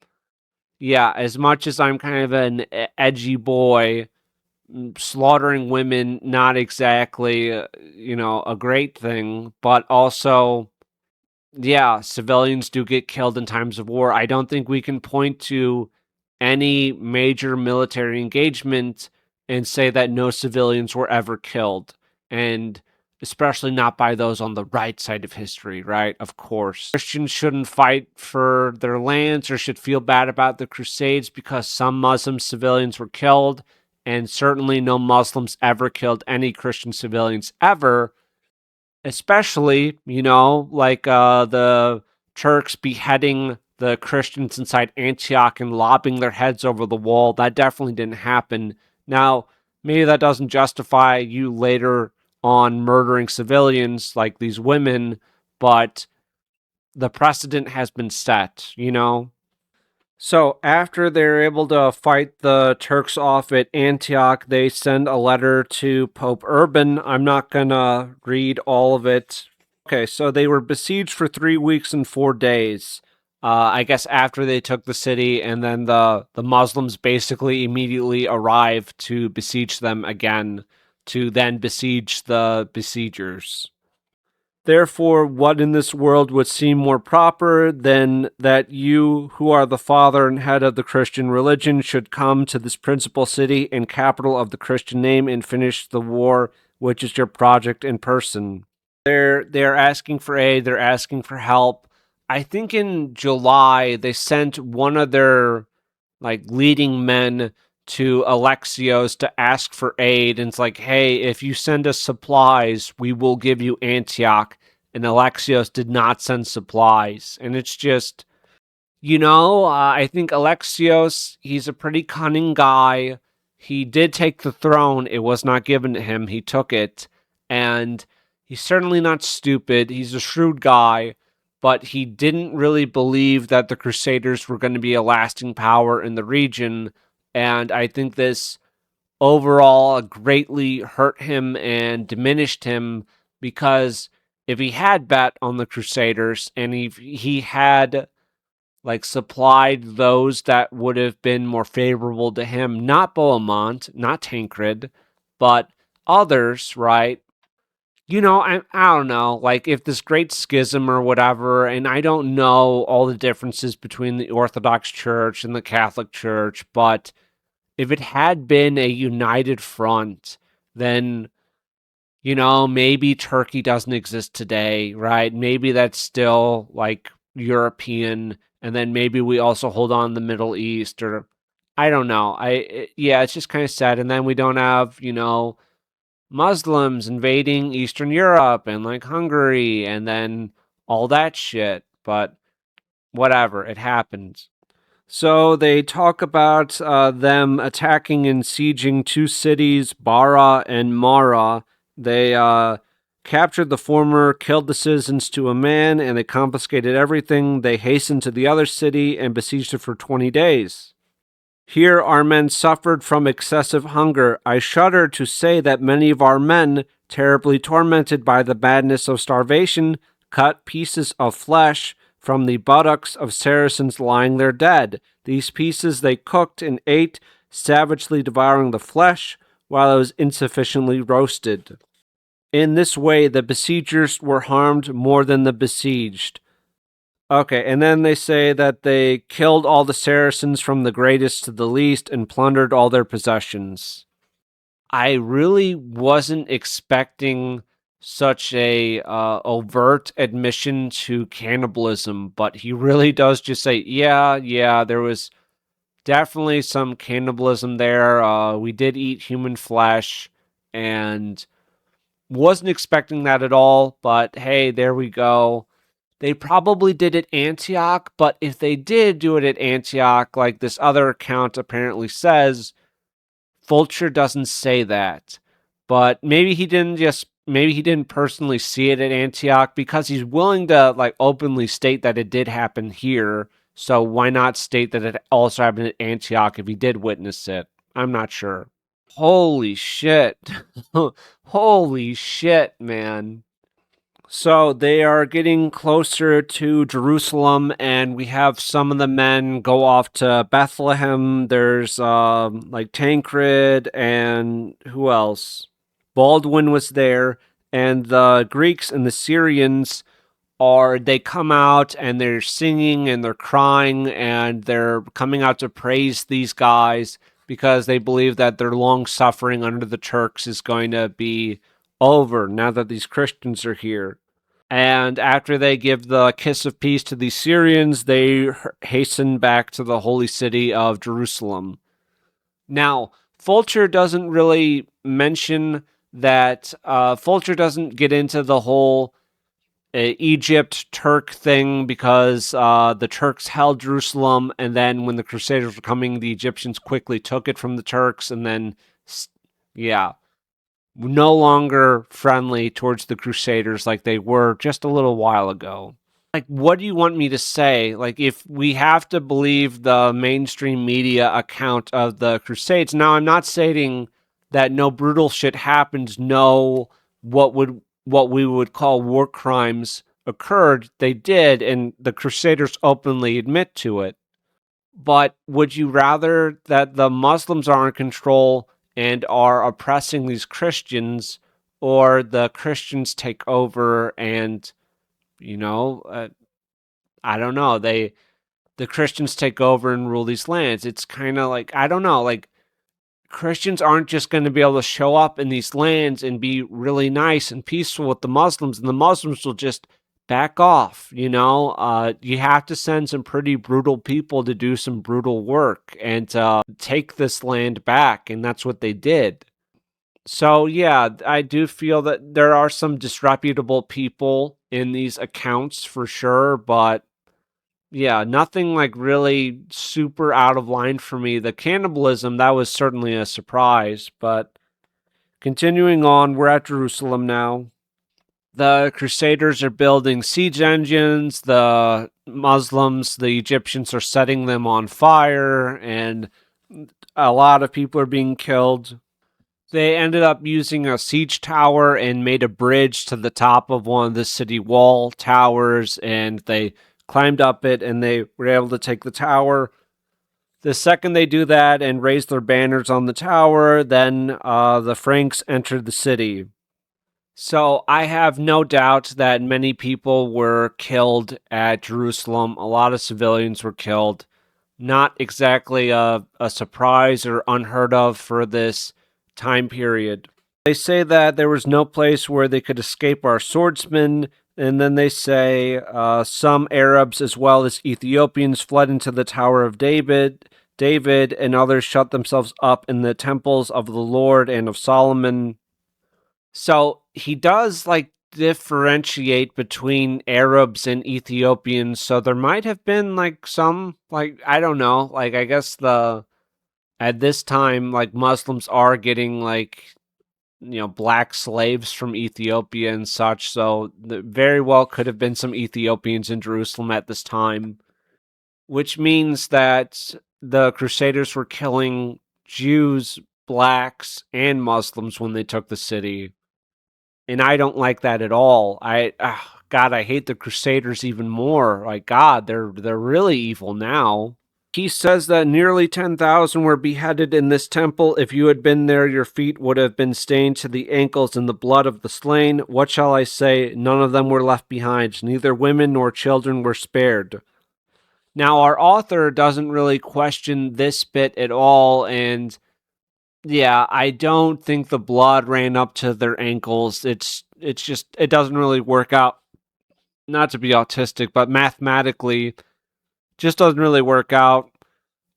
Yeah, as much as I'm kind of an edgy boy, slaughtering women, not exactly, a great thing, but also, yeah, civilians do get killed in times of war. I don't think we can point to any major military engagement and say that no civilians were ever killed. And especially not by those on the right side of history, right? Of course. Christians shouldn't fight for their lands or should feel bad about the Crusades because some Muslim civilians were killed, and certainly no Muslims ever killed any Christian civilians ever. Especially, like the Turks beheading the Christians inside Antioch and lobbing their heads over the wall. That definitely didn't happen. Now, maybe that doesn't justify you later on murdering civilians like these women, but the precedent has been set. So after they're able to fight the Turks off at Antioch, they send a letter to Pope Urban. I'm not going to read all of it. Okay, so they were besieged for 3 weeks and 4 days. I guess after they took the city, and then the Muslims basically immediately arrived to besiege them again, to then besiege the besiegers. Therefore, what in this world would seem more proper than that you, who are the father and head of the Christian religion, should come to this principal city and capital of the Christian name and finish the war, which is your project in person? They're asking for aid, they're asking for help. I think in July they sent one of their like leading men to Alexios to ask for aid, and it's like, hey, if you send us supplies, we will give you Antioch. And Alexios did not send supplies, and it's just, I think Alexios, he's a pretty cunning guy. He did take the throne. It was not given to him. He took it, and he's certainly not stupid. He's a shrewd guy, but he didn't really believe that the Crusaders were going to be a lasting power in the region, and I think this overall greatly hurt him and diminished him, because if he had bet on the Crusaders and he had like supplied those that would have been more favorable to him, not Bohemond, not Tancred, but others, right? I don't know, like if this great schism or whatever, and I don't know all the differences between the Orthodox Church and the Catholic Church, but if it had been a united front, then, maybe Turkey doesn't exist today, right? Maybe that's still like European, and then maybe we also hold on the Middle East, or I don't know. Yeah, it's just kind of sad. And then we don't have, Muslims invading Eastern Europe and like Hungary and then all that shit. But whatever, it happened. So they talk about them attacking and sieging two cities, Bara and Mara. They captured the former, killed the citizens to a man, and they confiscated everything. They hastened to the other city and besieged it for 20 days. Here our men suffered from excessive hunger. I shudder to say that many of our men, terribly tormented by the madness of starvation, cut pieces of flesh from the buttocks of Saracens lying there dead. These pieces they cooked and ate, savagely devouring the flesh while it was insufficiently roasted. In this way, the besiegers were harmed more than the besieged. Okay, and then they say that they killed all the Saracens from the greatest to the least and plundered all their possessions. I really wasn't expecting such a overt admission to cannibalism, but he really does just say, yeah, there was definitely some cannibalism there. We did eat human flesh, and wasn't expecting that at all, but hey, there we go. They probably did it Antioch, but if they did do it at Antioch, like this other account apparently says, Fulcher doesn't say that. But maybe he didn't personally see it at Antioch because he's willing to like openly state that it did happen here. So why not state that it also happened at Antioch if he did witness it? I'm not sure. Holy shit. Holy shit, man. So they are getting closer to Jerusalem, and we have some of the men go off to Bethlehem. There's like Tancred and who else? Baldwin was there, and the Greeks and the Syrians they come out and they're singing and they're crying and they're coming out to praise these guys because they believe that their long suffering under the Turks is going to be over now that these Christians are here. And after they give the kiss of peace to the Syrians, they hasten back to the holy city of Jerusalem. Now, Fulcher doesn't really mention that. Fulcher doesn't get into the whole Egypt Turk thing because the Turks held Jerusalem, and then when the Crusaders were coming, the Egyptians quickly took it from the Turks, and then, yeah, no longer friendly towards the Crusaders like they were just a little while ago. Like, what do you want me to say? Like, if we have to believe the mainstream media account of the Crusades, now I'm not stating that no brutal shit happened, no what we would call war crimes occurred. They did, and the Crusaders openly admit to it. But would you rather that the Muslims are in control and are oppressing these Christians, or the Christians take over and, you know, I don't know, the Christians take over and rule these lands? It's kind of like, I don't know, like Christians aren't just going to be able to show up in these lands and be really nice and peaceful with the Muslims, and the Muslims will just back off. You have to send some pretty brutal people to do some brutal work and take this land back, and that's what they did. So yeah, I do feel that there are some disreputable people in these accounts for sure, but yeah, nothing like really super out of line for me. The cannibalism, that was certainly a surprise, but continuing on, we're at Jerusalem now. The Crusaders are building siege engines. The Muslims, the Egyptians, are setting them on fire, and a lot of people are being killed. They ended up using a siege tower and made a bridge to the top of one of the city wall towers, and they climbed up it and they were able to take the tower. The second they do that and raise their banners on the tower, then the Franks entered the city. So I have no doubt that many people were killed at Jerusalem. A lot of civilians were killed. not exactly a surprise or unheard of for this time period. They say that there was no place where they could escape our swordsmen, and then they say some Arabs as well as Ethiopians fled into the Tower of David, and others shut themselves up in the temples of the Lord and of Solomon. So he does differentiate between Arabs and Ethiopians. So there might have been some I don't know, I guess the at this time Muslims are getting black slaves from Ethiopia and such. So there very well could have been some Ethiopians in Jerusalem at this time, which means that the Crusaders were killing Jews, blacks, and Muslims when they took the city. And I don't like that at all. God, I hate the Crusaders even more. God, they're really evil now. He says that nearly 10,000 were beheaded in this temple. If you had been there, your feet would have been stained to the ankles in the blood of the slain. What shall I say? None of them were left behind. Neither women nor children were spared. Now, our author doesn't really question this bit at all, and yeah, I don't think the blood ran up to their ankles. It's just it doesn't really work out. Not to be autistic, but mathematically just doesn't really work out.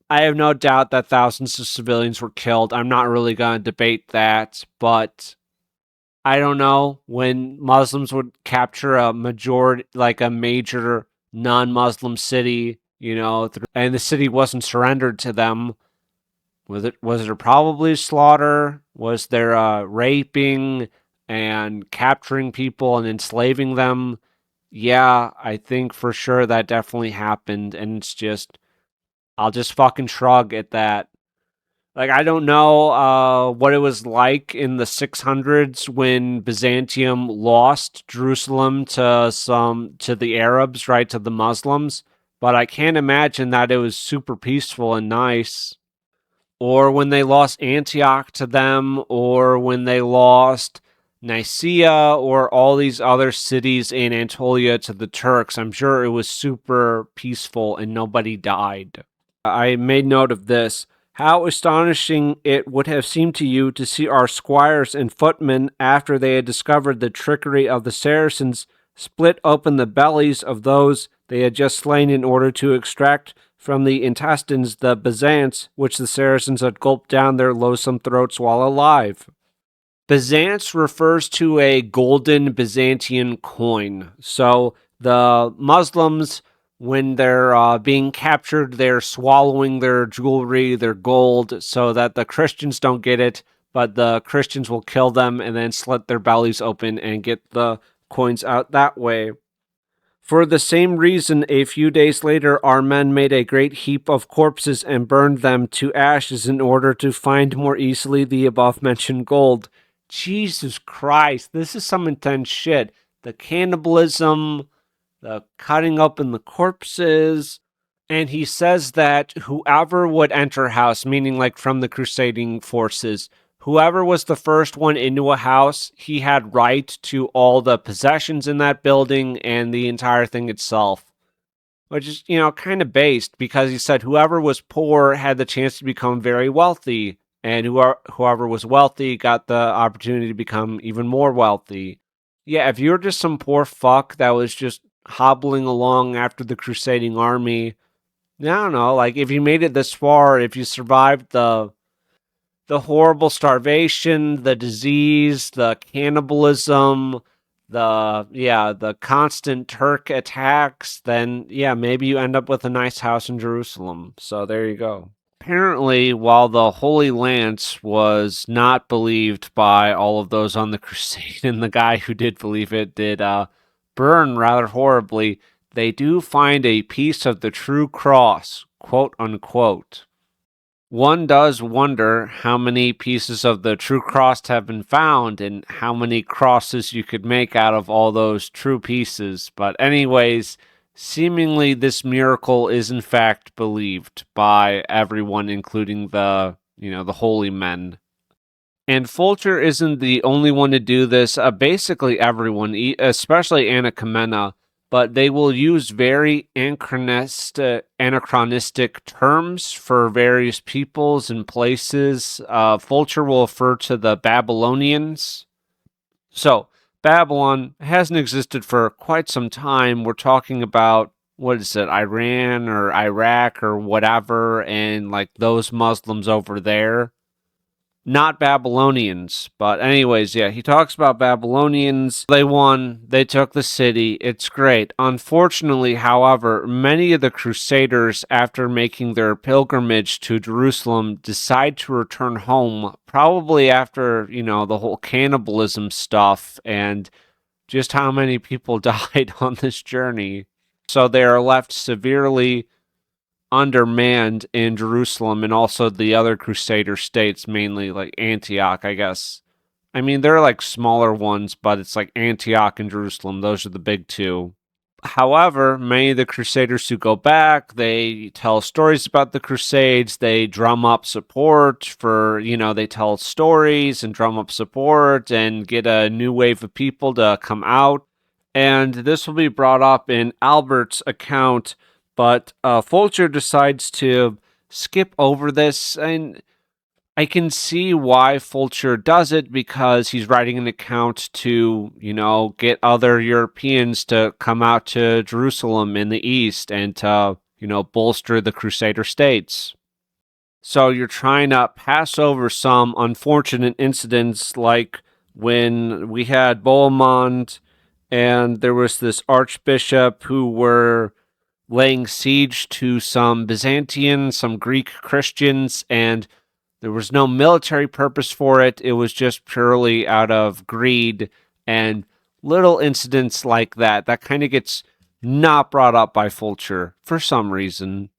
I have no doubt that thousands of civilians were killed. I'm not really going to debate that, but I don't know, when Muslims would capture a major non-Muslim city, and the city wasn't surrendered to them. Was there probably slaughter? Was there raping and capturing people and enslaving them? Yeah, I think for sure that definitely happened, and I'll just fucking shrug at that. I don't know what it was like in the 600s when Byzantium lost Jerusalem to the Arabs, right, to the Muslims, but I can't imagine that it was super peaceful and nice. Or when they lost Antioch to them, or when they lost Nicaea, or all these other cities in Anatolia to the Turks. I'm sure it was super peaceful and nobody died. I made note of this. How astonishing it would have seemed to you to see our squires and footmen, after they had discovered the trickery of the Saracens, split open the bellies of those they had just slain in order to extract from the intestines the Byzants, which the Saracens had gulped down their loathsome throats while alive. Byzance refers to a golden Byzantine coin. So the Muslims, when they're being captured, they're swallowing their jewelry, their gold, so that the Christians don't get it, but the Christians will kill them and then slit their bellies open and get the coins out that way. For the same reason, a few days later, our men made a great heap of corpses and burned them to ashes in order to find more easily the above-mentioned gold. Jesus Christ, this is some intense shit. The cannibalism, the cutting open the corpses. And he says that whoever would enter a house, meaning from the crusading forces, whoever was the first one into a house, he had right to all the possessions in that building and the entire thing itself. Which is, kind of based, because he said whoever was poor had the chance to become very wealthy, and whoever was wealthy got the opportunity to become even more wealthy. Yeah, if you're just some poor fuck that was just hobbling along after the crusading army, I don't know, if you made it this far, if you survived the horrible starvation, the disease, the cannibalism, the constant Turk attacks, then maybe you end up with a nice house in Jerusalem. So there you go. Apparently, while the Holy Lance was not believed by all of those on the crusade, and the guy who did believe it did burn rather horribly, they do find a piece of the true cross, quote unquote. One does wonder how many pieces of the true cross have been found and how many crosses you could make out of all those true pieces. But anyways, seemingly this miracle is in fact believed by everyone, including the holy men. And Fulcher isn't the only one to do this. Basically everyone, especially Anna Komnene, but they will use very anachronistic terms for various peoples and places. Fulcher will refer to the Babylonians. So, Babylon hasn't existed for quite some time. We're talking about, what is it, Iran or Iraq or whatever, and like those Muslims over there. Not Babylonians, but anyways, yeah, he talks about Babylonians. They won, they took the city, it's great. Unfortunately, however, many of the Crusaders, after making their pilgrimage to Jerusalem, decide to return home, probably after, the whole cannibalism stuff and just how many people died on this journey. So they are left severely undermanned in Jerusalem and also the other Crusader states, mainly like Antioch, I guess. I mean, there are like smaller ones, but it's like Antioch and Jerusalem. Those are the big two. However, many of the Crusaders who go back, they tell stories about the Crusades. They drum up support for, they tell stories and drum up support and get a new wave of people to come out. And this will be brought up in Albert's account, but Fulcher decides to skip over this. And I can see why Fulcher does it, because he's writing an account to, get other Europeans to come out to Jerusalem in the East and to, bolster the Crusader states. So you're trying to pass over some unfortunate incidents, like when we had Bohemond and there was this archbishop who were laying siege to some some Greek Christians, and there was no military purpose for it. It was just purely out of greed, and little incidents like that kind of gets not brought up by Fulcher for some reason.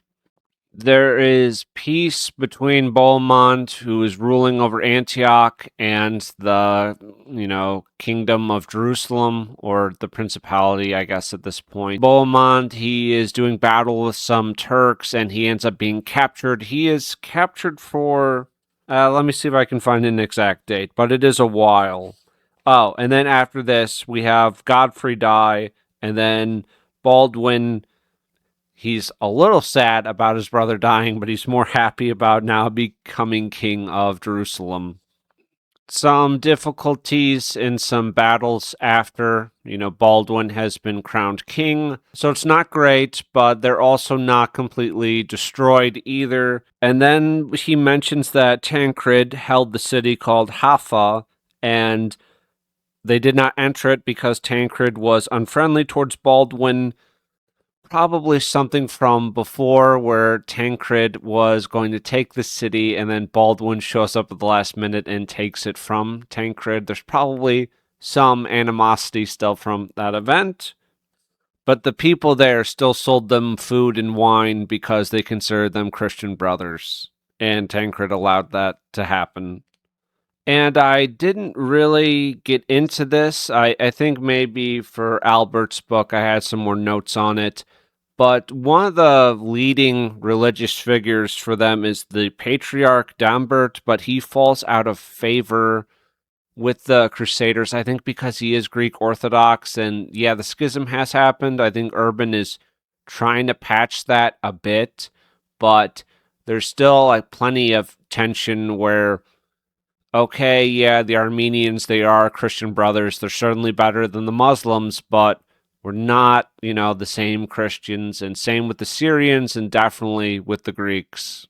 There is peace between Bohemond, who is ruling over Antioch, and the, kingdom of Jerusalem, or the principality, I guess, at this point. Bohemond, he is doing battle with some Turks, and he ends up being captured. He is captured for, let me see if I can find an exact date, but it is a while. Oh, and then after this, we have Godfrey die, and then Baldwin. He's a little sad about his brother dying, but he's more happy about now becoming king of Jerusalem. Some difficulties in some battles after, Baldwin has been crowned king. So it's not great, but they're also not completely destroyed either. And then he mentions that Tancred held the city called Haifa, and they did not enter it because Tancred was unfriendly towards Baldwin. Probably something from before, where Tancred was going to take the city and then Baldwin shows up at the last minute and takes it from Tancred. There's probably some animosity still from that event, but the people there still sold them food and wine because they considered them Christian brothers, and Tancred allowed that to happen. And I didn't really get into this. I think maybe for Albert's book I had some more notes on it. But one of the leading religious figures for them is the patriarch Dambert, but he falls out of favor with the Crusaders, I think because he is Greek Orthodox, and yeah, the schism has happened. I think Urban is trying to patch that a bit, but there's still like plenty of tension where, okay, yeah, the Armenians, they are Christian brothers. They're certainly better than the Muslims, but we're not, the same Christians, and same with the Syrians and definitely with the Greeks.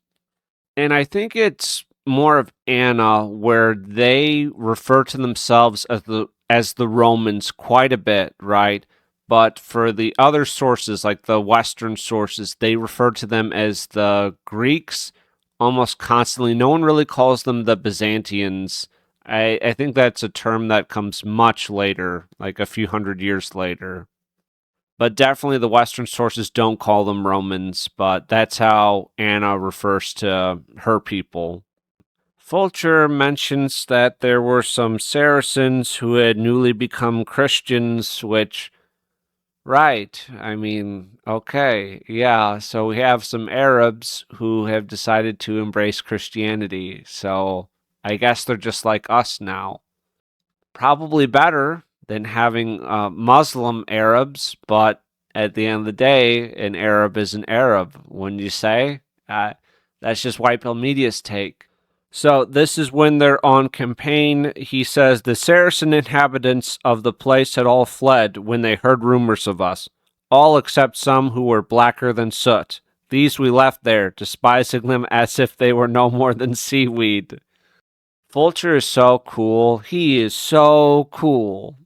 And I think it's more of Anna, where they refer to themselves as the Romans quite a bit, right? But for the other sources, like the Western sources, they refer to them as the Greeks almost constantly. No one really calls them the Byzantians. I think that's a term that comes much later, like a few hundred years later. But definitely the Western sources don't call them Romans, but that's how Anna refers to her people. Fulcher mentions that there were some Saracens who had newly become Christians, which, right, I mean, okay, yeah, so we have some Arabs who have decided to embrace Christianity, so I guess they're just like us now. Probably better than having Muslim Arabs, but at the end of the day, an Arab is an Arab, wouldn't you say? That's just White Pill Media's take. So this is when they're on campaign. He says, the Saracen inhabitants of the place had all fled when they heard rumors of us, all except some who were blacker than soot. These we left there, despising them as if they were no more than seaweed. Fulcher is so cool. He is so cool.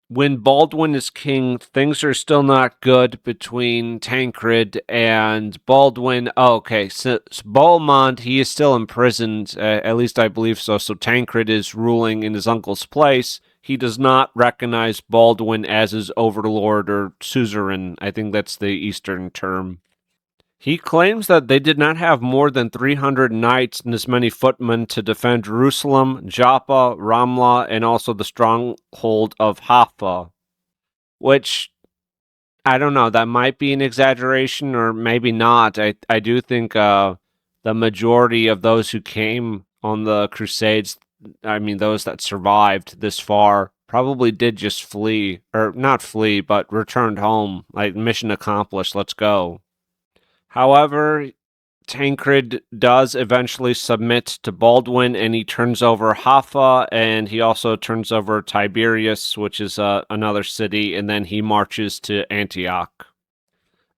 When Baldwin is king, things are still not good between Tancred and Baldwin. Oh, okay, so Bohemond, he is still imprisoned, at least I believe so. So Tancred is ruling in his uncle's place. He does not recognize Baldwin as his overlord or suzerain. I think that's the Eastern term. He claims that they did not have more than 300 knights and as many footmen to defend Jerusalem, Joppa, Ramla, and also the stronghold of Haifa, which, I don't know, that might be an exaggeration or maybe not. I do think the majority of those who came on the Crusades, I mean, those that survived this far, probably did just flee, or not flee, but returned home. Like, mission accomplished, let's go. However, Tancred does eventually submit to Baldwin, and he turns over Haifa, and he also turns over Tiberias, which is another city, and then he marches to Antioch.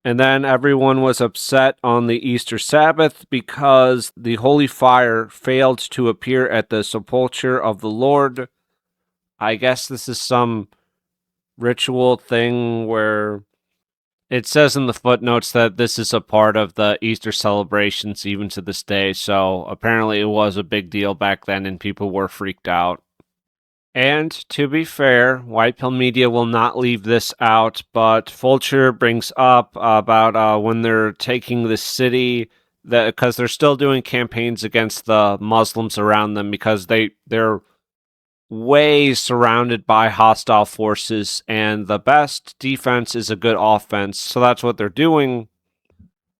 And then everyone was upset on the Easter Sabbath because the holy fire failed to appear at the sepulchre of the Lord. I guess this is some ritual thing where it says in the footnotes that this is a part of the Easter celebrations even to this day, so apparently it was a big deal back then and people were freaked out. And to be fair, White Pill Media will not leave this out, but Fulcher brings up about when they're taking the city, because they're still doing campaigns against the Muslims around them because they're way surrounded by hostile forces, and the best defense is a good offense. So that's what they're doing.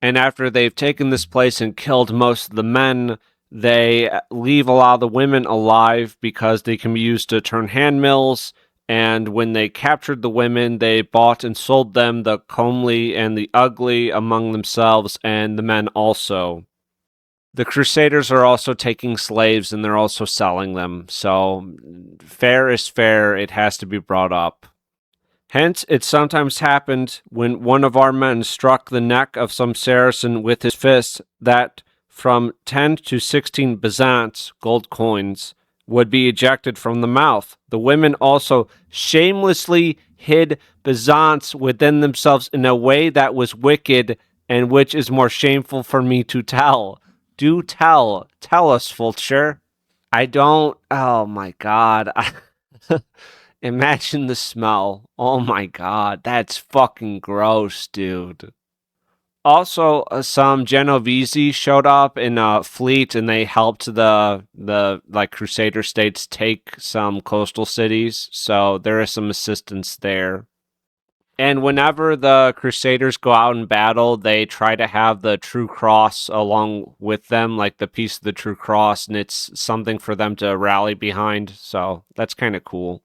And after they've taken this place and killed most of the men, they leave a lot of the women alive because they can be used to turn handmills. And when they captured the women, they bought and sold them, the comely and the ugly, among themselves, and the men also. The Crusaders are also taking slaves and they're also selling them. So, fair is fair, it has to be brought up. Hence, it sometimes happened when one of our men struck the neck of some Saracen with his fist that from 10 to 16 bezants, gold coins, would be ejected from the mouth. The women also shamelessly hid bezants within themselves in a way that was wicked and which is more shameful for me to tell. Do tell. Tell us, Fulcher. I don't. Oh my god. Imagine the smell. Oh my god. That's fucking gross, dude. Also, some Genovese showed up in a fleet and they helped the like Crusader states take some coastal cities. So there is some assistance there. And whenever the Crusaders go out in battle, they try to have the True Cross along with them, like the piece of the True Cross, and it's something for them to rally behind. So that's kind of cool.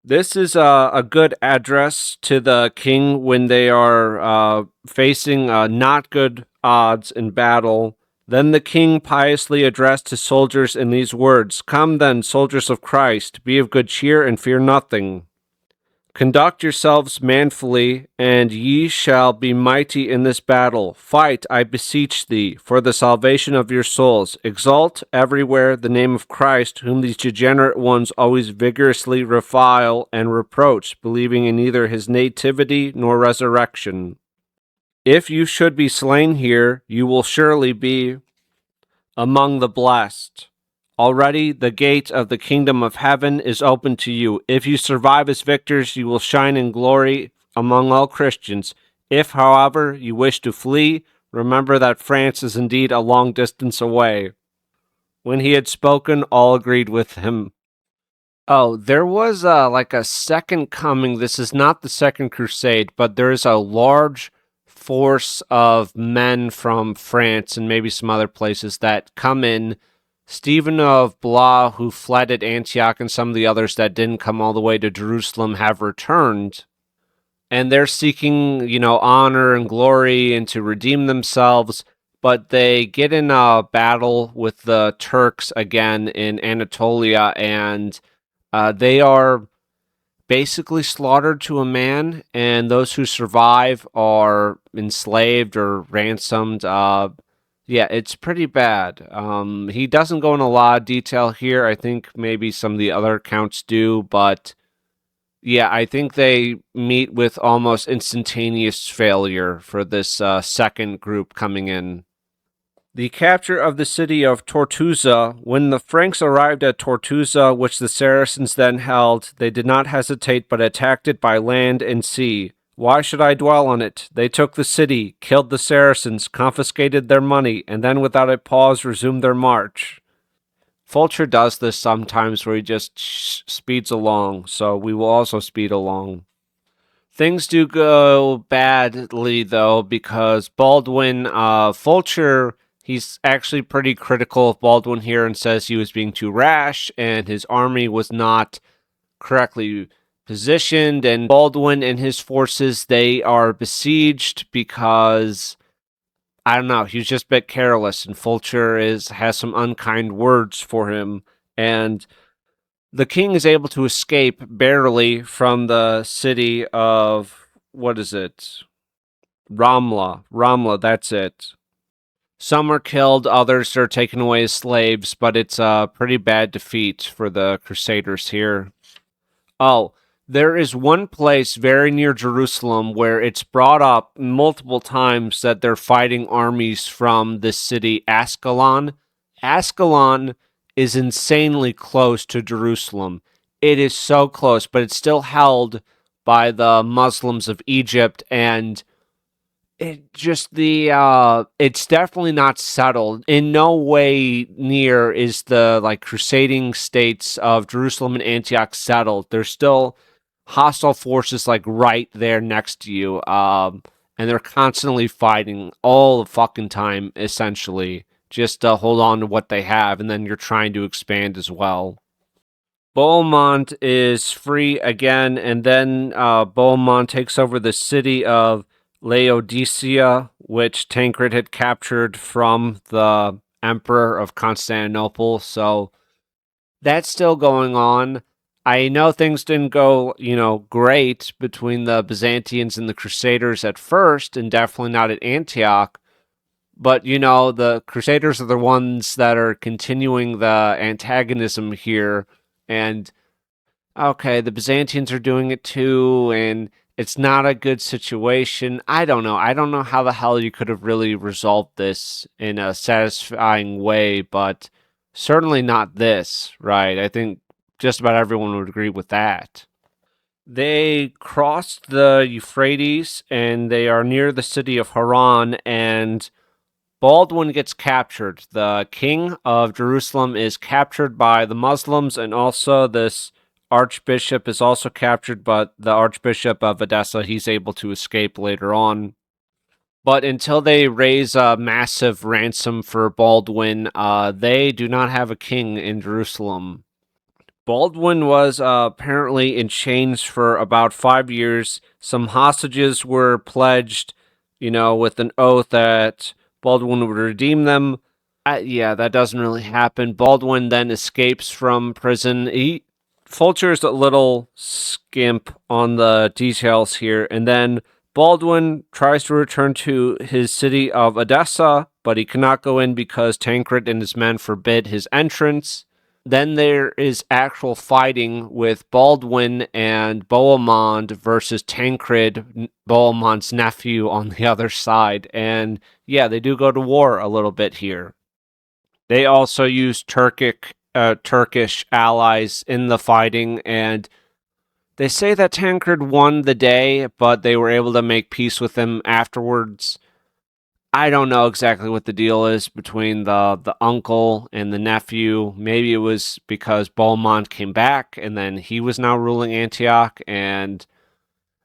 This is a good address to the king when they are facing not good odds in battle. Then the king piously addressed his soldiers in these words, "Come then, soldiers of Christ, be of good cheer and fear nothing. Conduct yourselves manfully, and ye shall be mighty in this battle. Fight, I beseech thee, for the salvation of your souls. Exalt everywhere the name of Christ, whom these degenerate ones always vigorously revile and reproach, believing in neither his nativity nor resurrection. If you should be slain here, you will surely be among the blessed. Already the gate of the kingdom of heaven is open to you. If you survive as victors, you will shine in glory among all Christians. If, however, you wish to flee, remember that France is indeed a long distance away." When he had spoken, all agreed with him. Oh, there was like a second coming. This is not the Second Crusade, but there is a large force of men from France and maybe some other places that come in. Stephen of Blois, who fled at Antioch, and some of the others that didn't come all the way to Jerusalem have returned. and they're seeking, honor and glory and to redeem themselves. But they get in a battle with the Turks again in Anatolia, and they are basically slaughtered to a man, and those who survive are enslaved or ransomed. Yeah, it's pretty bad. He doesn't go in a lot of detail here. I think maybe some of the other accounts do, but yeah, I think they meet with almost instantaneous failure for this second group coming in. The capture of the city of Tortusa. When the Franks arrived at Tortusa, which the Saracens then held, they did not hesitate but attacked it by land and sea. Why should I dwell on it? They took the city, killed the Saracens, confiscated their money, and then without a pause resumed their march. Fulcher does this sometimes where he just speeds along, so we will also speed along. Things do go badly, though, because Baldwin, Fulcher, he's actually pretty critical of Baldwin here and says he was being too rash and his army was not correctly positioned. And Baldwin and his forces, they are besieged because, I don't know, he's just a bit careless, and Fulcher has some unkind words for him. And the king is able to escape barely from the city of, what is it? Ramla. Ramla, that's it. Some are killed, others are taken away as slaves, but it's a pretty bad defeat for the Crusaders here. Oh, there is one place very near Jerusalem where it's brought up multiple times that they're fighting armies from this city, Ascalon. Ascalon is insanely close to Jerusalem. It is so close, but it's still held by the Muslims of Egypt, and it's definitely not settled. In no way near is the crusading states of Jerusalem and Antioch settled. There's still hostile forces right there next to you, and they're constantly fighting all the fucking time, essentially, just to hold on to what they have, and then you're trying to expand as well. Bohemond is free again, and then Bohemond takes over the city of Laodicea, which Tancred had captured from the Emperor of Constantinople. So that's still going on. I know things didn't go, great between the Byzantines and the Crusaders at first, and definitely not at Antioch. But, the Crusaders are the ones that are continuing the antagonism here. And, okay, the Byzantines are doing it too, and it's not a good situation. I don't know. I don't know how the hell you could have really resolved this in a satisfying way, but certainly not this, right? I think just about everyone would agree with that. They crossed the Euphrates, and they are near the city of Haran, and Baldwin gets captured. The king of Jerusalem is captured by the Muslims, and also this archbishop is also captured, but the archbishop of Edessa, he's able to escape later on. But until they raise a massive ransom for Baldwin, they do not have a king in Jerusalem. Baldwin was apparently in chains for about 5 years. Some hostages were pledged, with an oath that Baldwin would redeem them. Yeah, that doesn't really happen. Baldwin then escapes from prison. Fulcher's a little skimp on the details here, and then Baldwin tries to return to his city of Edessa, but he cannot go in because Tancred and his men forbid his entrance. Then there is actual fighting with Baldwin and Bohemond versus Tancred, Bohemond's nephew, on the other side. And yeah, they do go to war a little bit here. They also use Turkish allies in the fighting, and they say that Tancred won the day, but they were able to make peace with him afterwards. I don't know exactly what the deal is between the uncle and the nephew. Maybe it was because Bohemond came back and then he was now ruling Antioch, and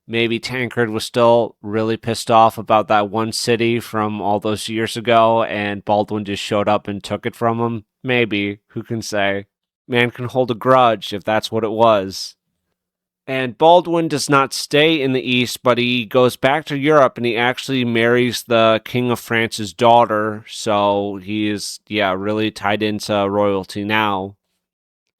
maybe Tancred was still really pissed off about that one city from all those years ago, and Baldwin just showed up and took it from him. Maybe. Who can say? Man can hold a grudge if that's what it was. And Baldwin does not stay in the East, but he goes back to Europe and he actually marries the King of France's daughter. So he is, really tied into royalty now.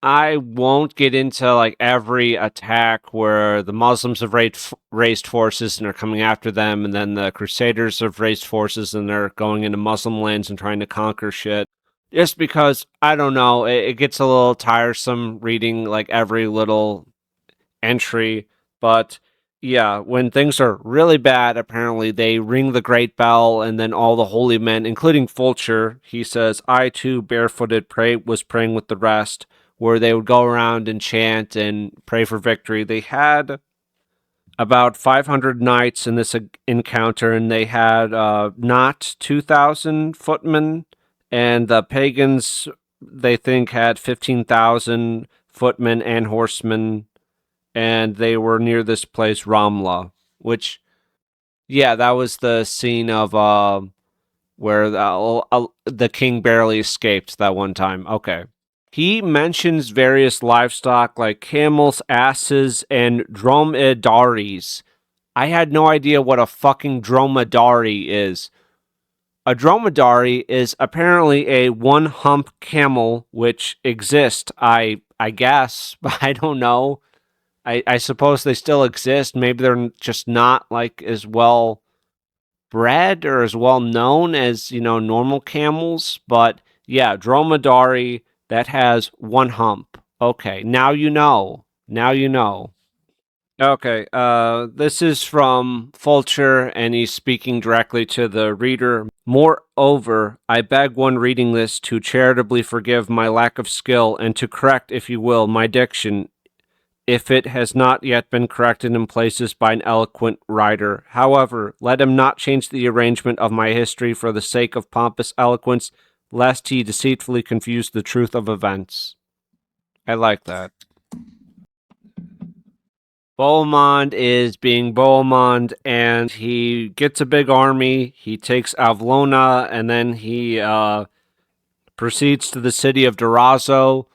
I won't get into like every attack where the Muslims have raised forces and are coming after them, and then the Crusaders have raised forces and they're going into Muslim lands and trying to conquer shit. Just because, I don't know, it gets a little tiresome reading like every little entry. But yeah, when things are really bad, apparently they ring the great bell, and then all the holy men, including Fulcher, he says, I too, barefooted, was praying with the rest, where they would go around and chant and pray for victory. They had about 500 knights in this encounter, and they had not 2,000 footmen, and the pagans, they think, had 15,000 footmen and horsemen, and they were near this place, Ramla, which, that was the scene of where the king barely escaped that one time. Okay. He mentions various livestock like camels, asses, and dromedaries. I had no idea what a fucking dromedary is. A dromedary is apparently a one-hump camel, which exists, I guess, but I don't know. I suppose they still exist. Maybe they're just not like as well bred or as well known as, normal camels. But yeah, dromedary that has one hump. Okay, now you know. Now you know. Okay, this is from Fulcher, and he's speaking directly to the reader. Moreover, I beg one reading this to charitably forgive my lack of skill and to correct, if you will, my diction, if it has not yet been corrected in places by an eloquent writer. However, let him not change the arrangement of my history for the sake of pompous eloquence, lest he deceitfully confuse the truth of events. I like that. Bohemond is being Bohemond, and he gets a big army. He takes Avlona, and then he proceeds to the city of Durazzo.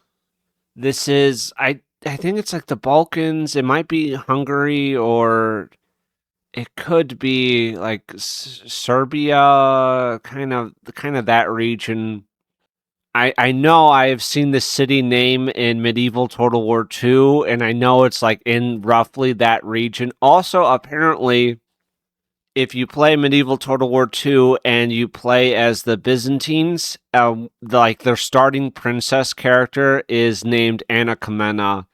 This is, I think it's like the Balkans. It might be Hungary, or it could be like Serbia, kind of that region. I know I have seen the city name in Medieval Total War II, and I know it's like in roughly that region. Also, apparently, if you play Medieval Total War II and you play as the Byzantines, like their starting princess character is named Anna Komnene.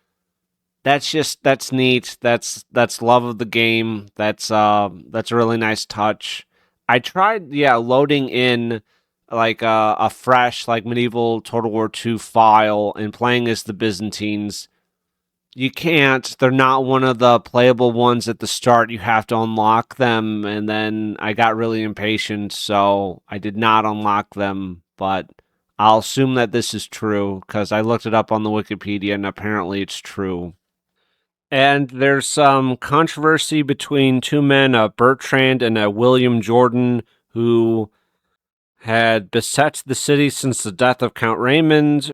That's neat. That's love of the game. That's a really nice touch. I tried loading in like a fresh like medieval Total War II file and playing as the Byzantines. You can't. They're not one of the playable ones at the start. You have to unlock them, and then I got really impatient, so I did not unlock them. But I'll assume that this is true because I looked it up on the Wikipedia, and apparently it's true. And there's some controversy between two men, a Bertrand and a William Jordan, who had beset the city since the death of Count Raymond,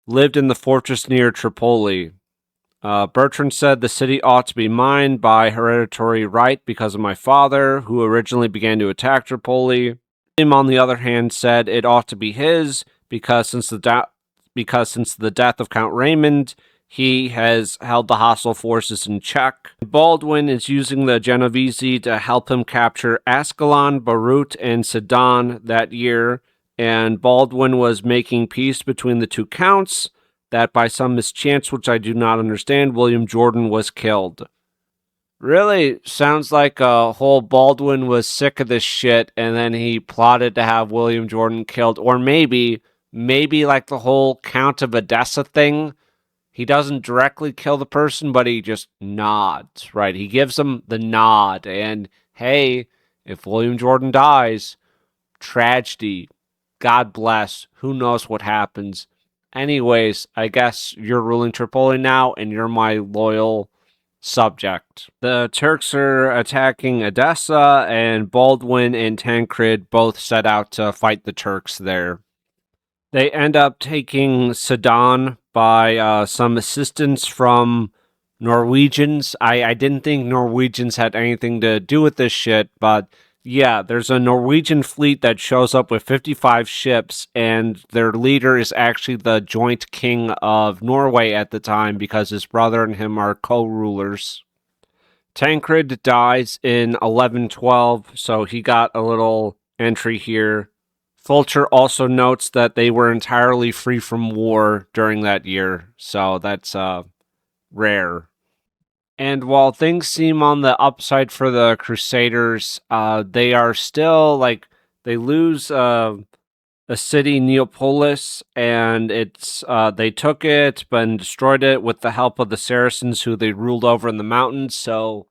lived in the fortress near Tripoli. Bertrand said the city ought to be mine by hereditary right because of my father, who originally began to attack Tripoli. William, on the other hand, said it ought to be his because since the death of Count Raymond, he has held the hostile forces in check. Baldwin is using the Genovese to help him capture Ascalon, Beirut, and Sedan that year, and Baldwin was making peace between the two counts, that by some mischance, which I do not understand, William Jordan was killed. Really sounds like a whole Baldwin was sick of this shit, and then he plotted to have William Jordan killed, or maybe like the whole Count of Edessa thing. He doesn't directly kill the person, but he just nods, right? He gives them the nod, and hey, if William Jordan dies, tragedy, God bless, who knows what happens. Anyways, I guess you're ruling Tripoli now, and you're my loyal subject. The Turks are attacking Edessa, and Baldwin and Tancred both set out to fight the Turks there. They end up taking Sedan by some assistance from Norwegians. I didn't think Norwegians had anything to do with this shit, but yeah, there's a Norwegian fleet that shows up with 55 ships, and their leader is actually the joint king of Norway at the time because his brother and him are co-rulers. Tancred dies in 1112, so he got a little entry here. Fulcher also notes that they were entirely free from war during that year, so that's rare. And while things seem on the upside for the Crusaders, they are still like they lose a city, Neapolis, and it's they took it but destroyed it with the help of the Saracens, who they ruled over in the mountains. So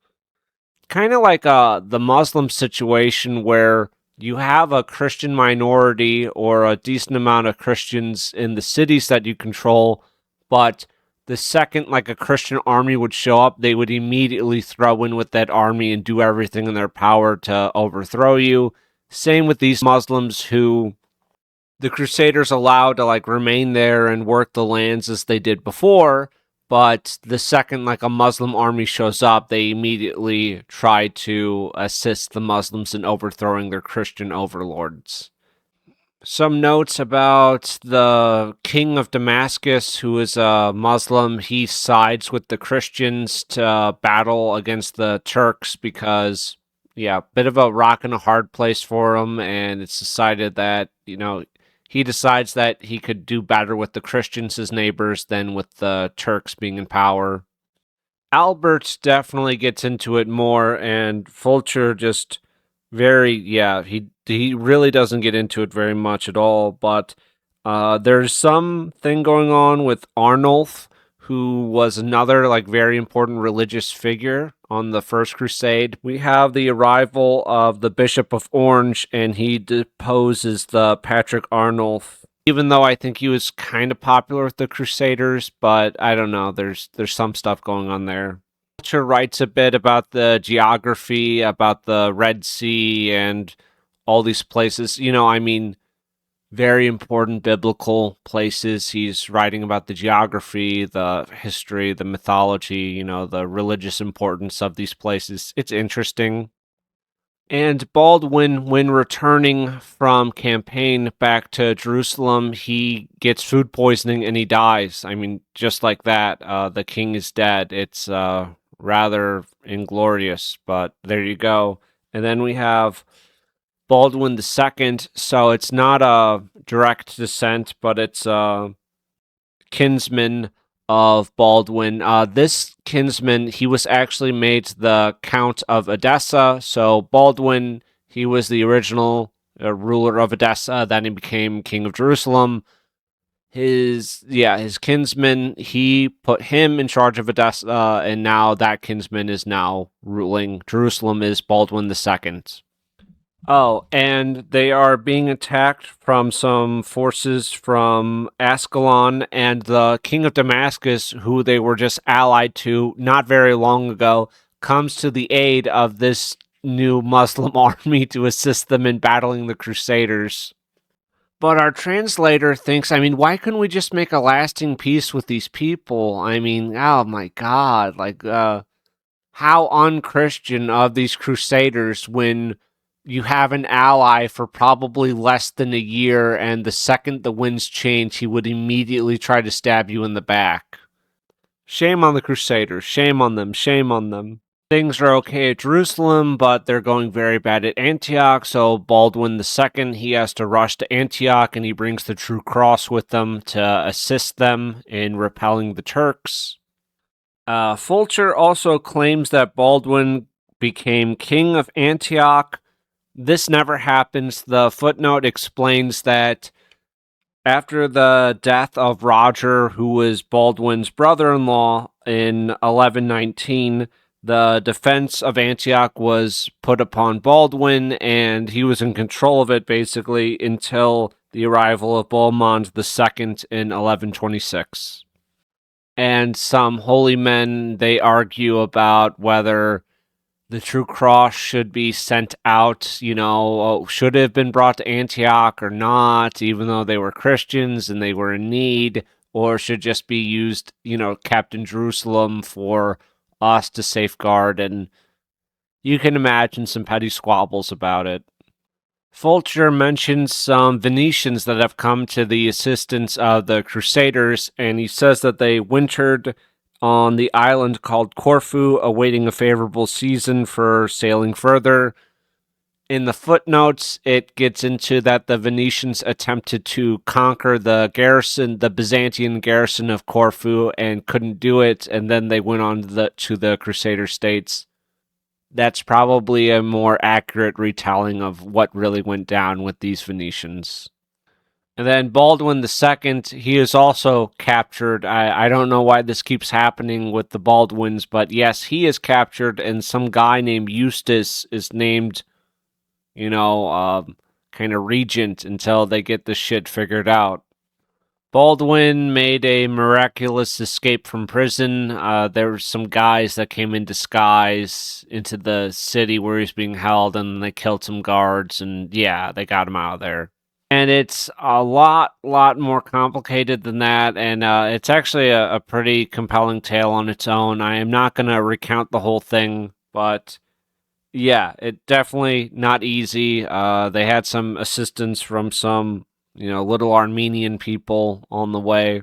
kind of like the Muslim situation where you have a Christian minority or a decent amount of Christians in the cities that you control, but the second like a Christian army would show up, they would immediately throw in with that army and do everything in their power to overthrow you. Same with these Muslims who the Crusaders allowed to like remain there and work the lands as they did before, but the second like a Muslim army shows up, they immediately try to assist the Muslims in overthrowing their Christian overlords. Some notes about the king of Damascus, who is a Muslim. He sides with the Christians to battle against the Turks because, yeah, bit of a rock and a hard place for him, and it's decided that, he decides that he could do better with the Christians as neighbors than with the Turks being in power. Albert definitely gets into it more, and Fulcher just he really doesn't get into it very much at all. But there's something going on with Arnulf, who was another like very important religious figure on the First Crusade. We have the arrival of the Bishop of Orange, and he deposes the Patrick Arnulf. Even though I think he was kind of popular with the Crusaders, but I don't know. There's some stuff going on there. Culture writes a bit about the geography, about the Red Sea, and all these places. Very important biblical places. He's writing about the geography, the history, the mythology, the religious importance of these places. It's interesting. And Baldwin, when returning from campaign back to Jerusalem, he gets food poisoning and he dies. Just like that, the king is dead. It's rather inglorious, but there you go. And then we have Baldwin II, so it's not a direct descent, but it's a kinsman of Baldwin. This kinsman, he was actually made the Count of Edessa. So Baldwin, he was the original ruler of Edessa. Then he became king of Jerusalem. His kinsman, he put him in charge of Edessa, and now that kinsman is now ruling Jerusalem. Is Baldwin II. Oh, and they are being attacked from some forces from Ascalon, and the king of Damascus, who they were just allied to not very long ago, comes to the aid of this new Muslim army to assist them in battling the Crusaders. But our translator thinks, why couldn't we just make a lasting peace with these people? Oh my God, how unchristian of these Crusaders when you have an ally for probably less than a year, and the second the winds change, he would immediately try to stab you in the back. Shame on the Crusaders. Shame on them. Shame on them. Things are okay at Jerusalem, but they're going very bad at Antioch, so Baldwin II, he has to rush to Antioch, and he brings the True Cross with them to assist them in repelling the Turks. Fulcher also claims that Baldwin became king of Antioch. This never happens. The footnote explains that after the death of Roger, who was Baldwin's brother-in-law, in 1119, the defense of Antioch was put upon Baldwin, and he was in control of it basically until the arrival of Bohemond II in 1126. And some holy men, they argue about whether the True Cross should be sent out, should have been brought to Antioch or not, even though they were Christians and they were in need. or should just be used, kept in Jerusalem for us to safeguard, and you can imagine some petty squabbles about it. Fulcher mentions some Venetians that have come to the assistance of the Crusaders, and he says that they wintered on the island called Corfu, awaiting a favorable season for sailing further. In the footnotes, it gets into that the Venetians attempted to conquer the Byzantine garrison of Corfu, and couldn't do it, and then they went on to the Crusader states. That's probably a more accurate retelling of what really went down with these Venetians. And then Baldwin II, he is also captured. I don't know why this keeps happening with the Baldwins, but yes, he is captured, and some guy named Eustace is named, kind of regent until they get this shit figured out. Baldwin made a miraculous escape from prison. There were some guys that came in disguise into the city where he was being held, and they killed some guards, and yeah, they got him out of there. And it's a lot more complicated than that, and it's actually a pretty compelling tale on its own. I am not going to recount the whole thing, but yeah, it definitely not easy. They had some assistance from some little Armenian people on the way.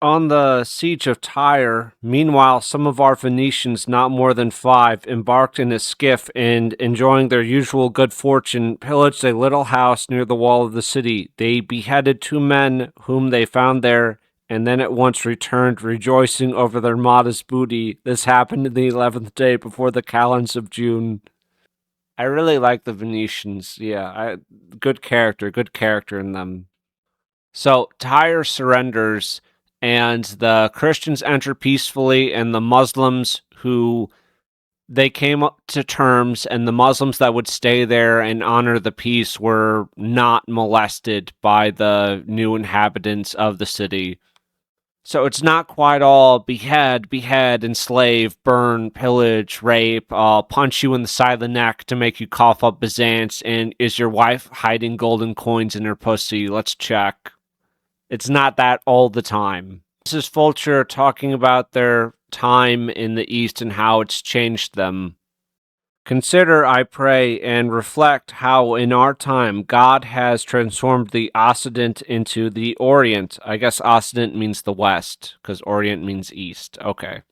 On the siege of Tyre, meanwhile, some of our Venetians, not more than 5, embarked in a skiff and, enjoying their usual good fortune, pillaged a little house near the wall of the city. They beheaded 2 men whom they found there, and then at once returned, rejoicing over their modest booty. This happened in the 11th day before the calends of June. I really like the Venetians. Yeah, good character in them. So Tyre surrenders, and the Christians enter peacefully, and the Muslims who they came up to terms, and the Muslims that would stay there and honor the peace were not molested by the new inhabitants of the city. So it's not quite all behead, enslave, burn, pillage, rape, punch you in the side of the neck to make you cough up Byzance, and is your wife hiding golden coins in her pussy? Let's check. It's not that all the time. This is Fulcher talking about their time in the East and how it's changed them. Consider, I pray, and reflect how in our time God has transformed the Occident into the Orient. I guess Occident means the West, because Orient means East. Okay.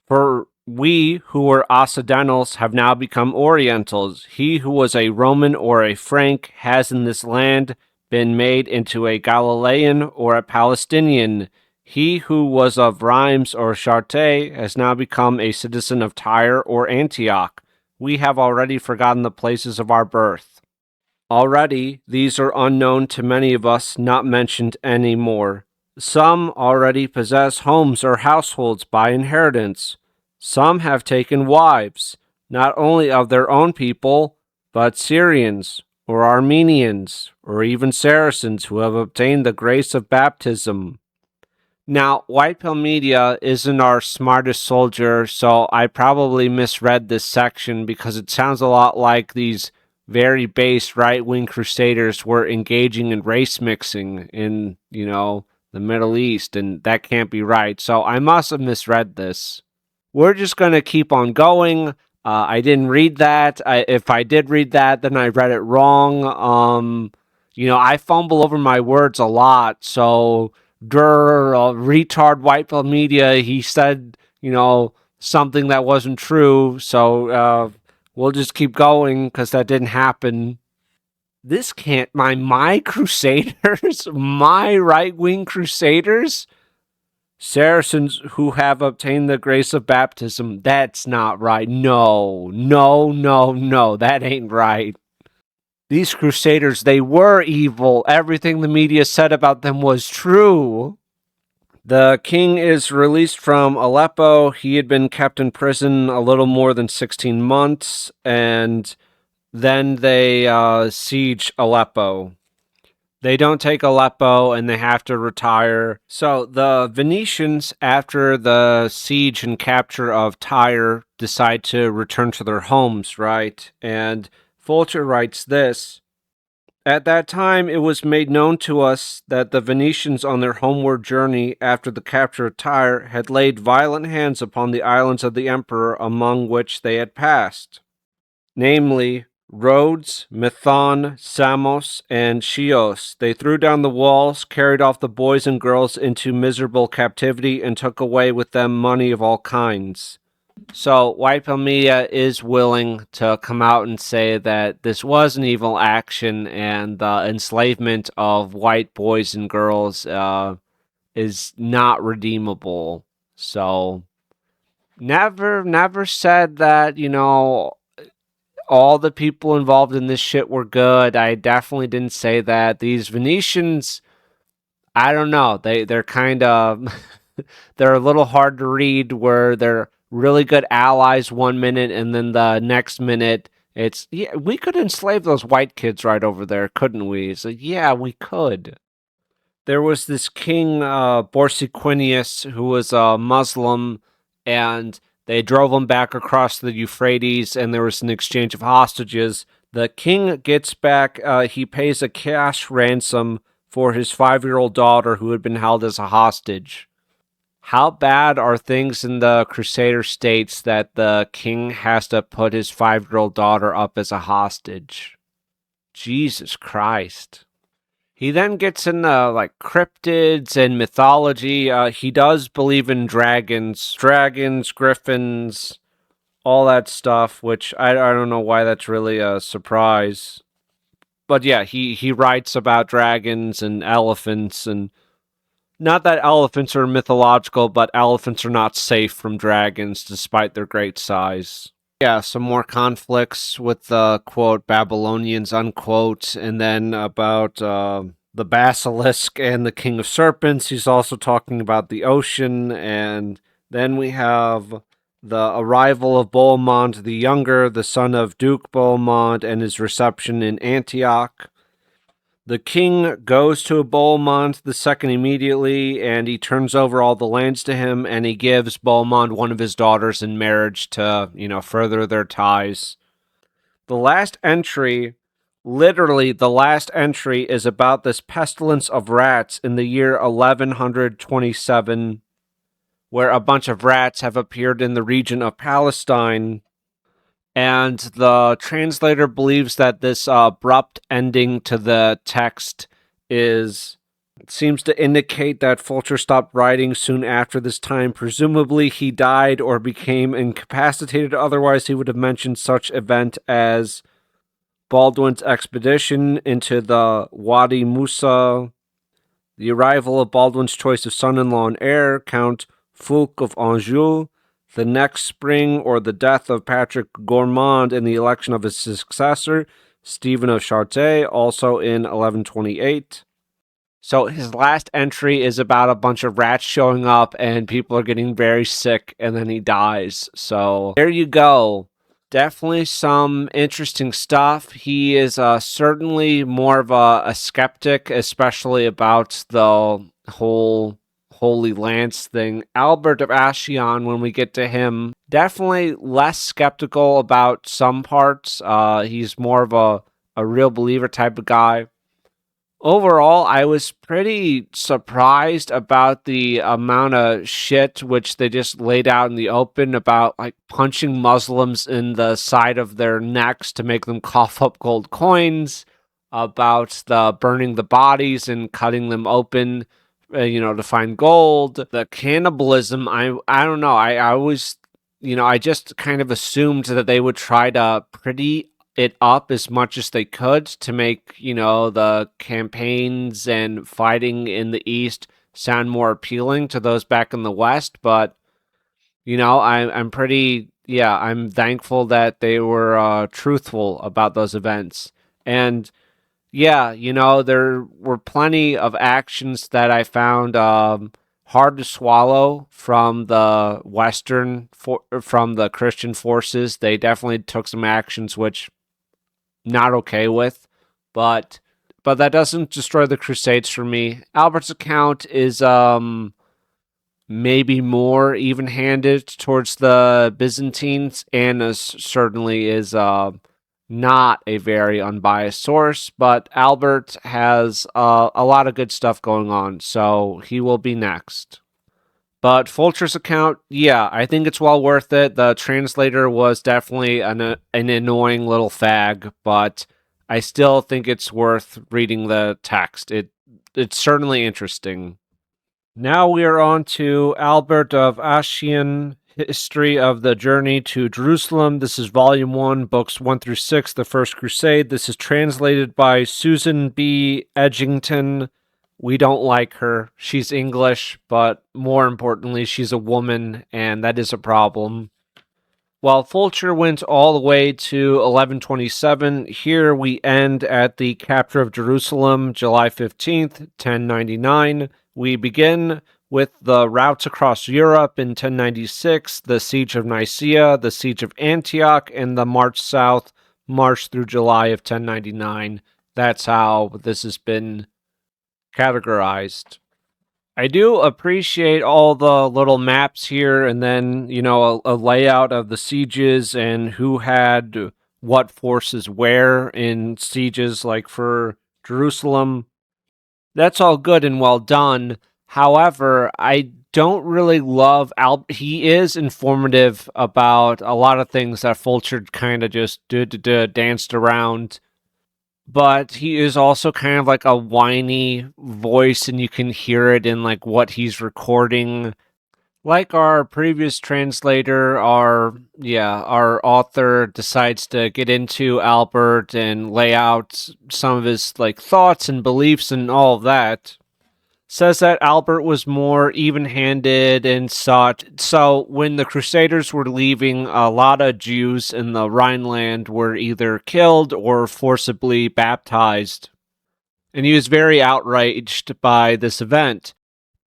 For we who were Occidentals have now become Orientals. He who was a Roman or a Frank has in this land been made into a Galilean or a Palestinian. He who was of Rheims or Chartres has now become a citizen of Tyre or Antioch. We have already forgotten the places of our birth. Already, these are unknown to many of us, not mentioned any more. Some already possess homes or households by inheritance. Some have taken wives, not only of their own people, but Syrians, or Armenians, or even Saracens who have obtained the grace of baptism. Now, White Pill Media isn't our smartest soldier, so I probably misread this section because it sounds a lot like these very base right-wing crusaders were engaging in race mixing in, the Middle East, and that can't be right. So I must have misread this. We're just going to keep on going. I didn't read that. If I did read that, then I read it wrong. I fumble over my words a lot, so retard White Pill Media, he said, something that wasn't true, so we'll just keep going, because that didn't happen. This can't, my crusaders, my right-wing crusaders, Saracens who have obtained the grace of baptism, that's not right. No, that ain't right. These crusaders, they were evil. Everything the media said about them was true. The king is released from Aleppo. He had been kept in prison a little more than 16 months, and then they siege Aleppo. They don't take Aleppo, and they have to retire. So the Venetians, after the siege and capture of Tyre, decide to return to their homes, right? And Fulcher writes this: At that time, it was made known to us that the Venetians on their homeward journey after the capture of Tyre had laid violent hands upon the islands of the emperor among which they had passed, namely Rhodes, Methon, Samos, and Chios. They threw down the walls, carried off the boys and girls into miserable captivity, and took away with them money of all kinds. So, White Pill Media is willing to come out and say that this was an evil action and the enslavement of white boys and girls is not redeemable. So, never said that, all the people involved in this shit were good. I definitely didn't say that. These Venetians, I don't know. They're kind of they're a little hard to read where they're really good allies one minute and then the next minute it's yeah, we could enslave those white kids right over there, couldn't we? So yeah, we could. There was this king Borsiquinius who was a Muslim, and they drove him back across the Euphrates, and there was an exchange of hostages. The king gets back, he pays a cash ransom for his 5-year-old daughter who had been held as a hostage. How bad are things in the Crusader states that the king has to put his 5-year-old daughter up as a hostage? Jesus Christ. He then gets into like cryptids and mythology. He does believe in dragons, griffins, all that stuff, which I don't know why that's really a surprise. But yeah, he writes about dragons and elephants, and not that elephants are mythological, but elephants are not safe from dragons despite their great size. Yeah, some more conflicts with the quote Babylonians unquote, and then about the basilisk and the king of serpents. He's also talking about the ocean, and then we have the arrival of Bohemond the Younger, the son of Duke Bohemond, and his reception in Antioch. The king goes to Bohemond II immediately, and he turns over all the lands to him, and he gives Bohemond one of his daughters in marriage to, further their ties. The last entry, literally the last entry, is about this pestilence of rats in the year 1127, where a bunch of rats have appeared in the region of Palestine. And the translator believes that this abrupt ending to the text seems to indicate that Fulcher stopped writing soon after this time. Presumably he died or became incapacitated, otherwise he would have mentioned such event as Baldwin's expedition into the Wadi Musa, the arrival of Baldwin's choice of son-in-law and heir, Count Fulk of Anjou, the next spring, or the death of Patrick Gourmand and the election of his successor, Stephen of Chartres, also in 1128. So his last entry is about a bunch of rats showing up and people are getting very sick and then he dies. So there you go. Definitely some interesting stuff. He is certainly more of a skeptic, especially about the whole Holy Lance thing. Albert of Ascian, when we get to him, definitely less skeptical about some parts. He's more of a real believer type of guy. Overall, I was pretty surprised about the amount of shit which they just laid out in the open about like punching Muslims in the side of their necks to make them cough up gold coins, about the burning the bodies and cutting them open, to find gold. The cannibalism, I don't know. I always, I just kind of assumed that they would try to pretty it up as much as they could to make, the campaigns and fighting in the East sound more appealing to those back in the West. But, I'm pretty, I'm thankful that they were truthful about those events. And yeah, there were plenty of actions that I found hard to swallow from the from the Christian forces. They definitely took some actions which not okay with, but that doesn't destroy the Crusades for me. Albert's account is maybe more even-handed towards the Byzantines. Anna's certainly is not a very unbiased source, but Albert has a lot of good stuff going on, so he will be next. But Fulcher's account, yeah, I think it's well worth it. The translator was definitely an annoying little fag, but I still think it's worth reading the text. It's certainly interesting. Now we are on to Albert of Aachen, History of the Journey to Jerusalem. This is Volume 1, Books 1 through 6, The First Crusade. This is translated by Susan B. Edgington. We don't like her. She's English, but more importantly, she's a woman, and that is a problem. While Fulcher went all the way to 1127, here we end at the capture of Jerusalem, July 15th, 1099. We begin with the routes across Europe in 1096, the Siege of Nicaea, the Siege of Antioch, and the march south, March through July of 1099. That's how this has been categorized. I do appreciate all the little maps here, and then, a layout of the sieges and who had what forces where in sieges, like for Jerusalem. That's all good and well done. However, I don't really love he is informative about a lot of things that Fulcher kind of just danced around, but he is also kind of like a whiny voice, and you can hear it in like what he's recording. Like our previous translator, our author decides to get into Albert and lay out some of his like thoughts and beliefs and all of that. Says that Albert was more even-handed and such. So when the Crusaders were leaving, a lot of Jews in the Rhineland were either killed or forcibly baptized. And he was very outraged by this event.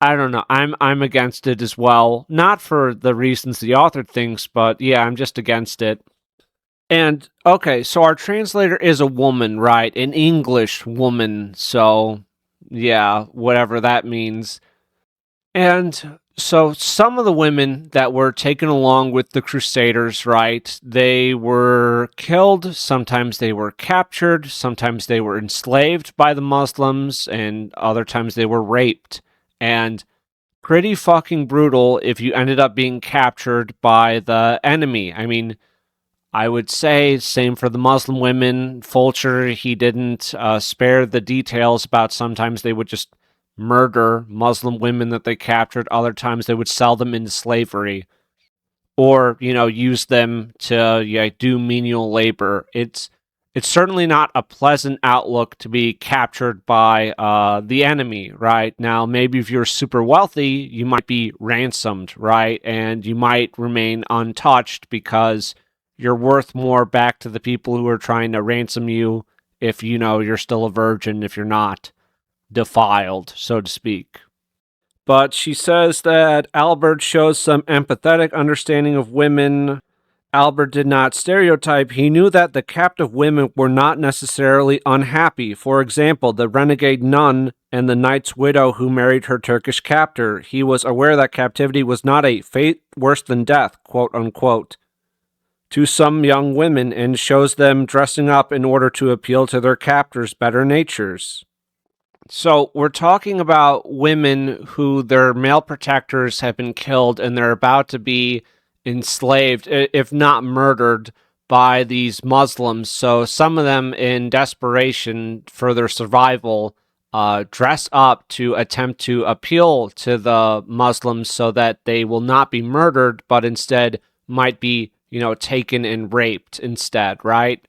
I don't know. I'm against it as well. Not for the reasons the author thinks, but yeah, I'm just against it. And okay, so our translator is a woman, right? An English woman. So yeah, whatever that means. And so some of the women that were taken along with the Crusaders, right, they were killed, sometimes they were captured, sometimes they were enslaved by the Muslims, and other times they were raped. And pretty fucking brutal if you ended up being captured by the enemy. I mean, I would say same for the Muslim women. Fulcher, he didn't spare the details about sometimes they would just murder Muslim women that they captured. Other times they would sell them into slavery or, use them to do menial labor. It's certainly not a pleasant outlook to be captured by the enemy, right? Now, maybe if you're super wealthy, you might be ransomed, right? And you might remain untouched because you're worth more back to the people who are trying to ransom you if you're still a virgin, if you're not defiled, so to speak. But she says that Albert shows some empathetic understanding of women. Albert did not stereotype. He knew that the captive women were not necessarily unhappy. For example, the renegade nun and the knight's widow who married her Turkish captor. He was aware that captivity was not a fate worse than death, quote unquote, to some young women, and shows them dressing up in order to appeal to their captors' better natures. So we're talking about women who their male protectors have been killed and they're about to be enslaved, if not murdered, by these Muslims. So some of them, in desperation for their survival, dress up to attempt to appeal to the Muslims so that they will not be murdered, but instead might be, taken and raped instead, right?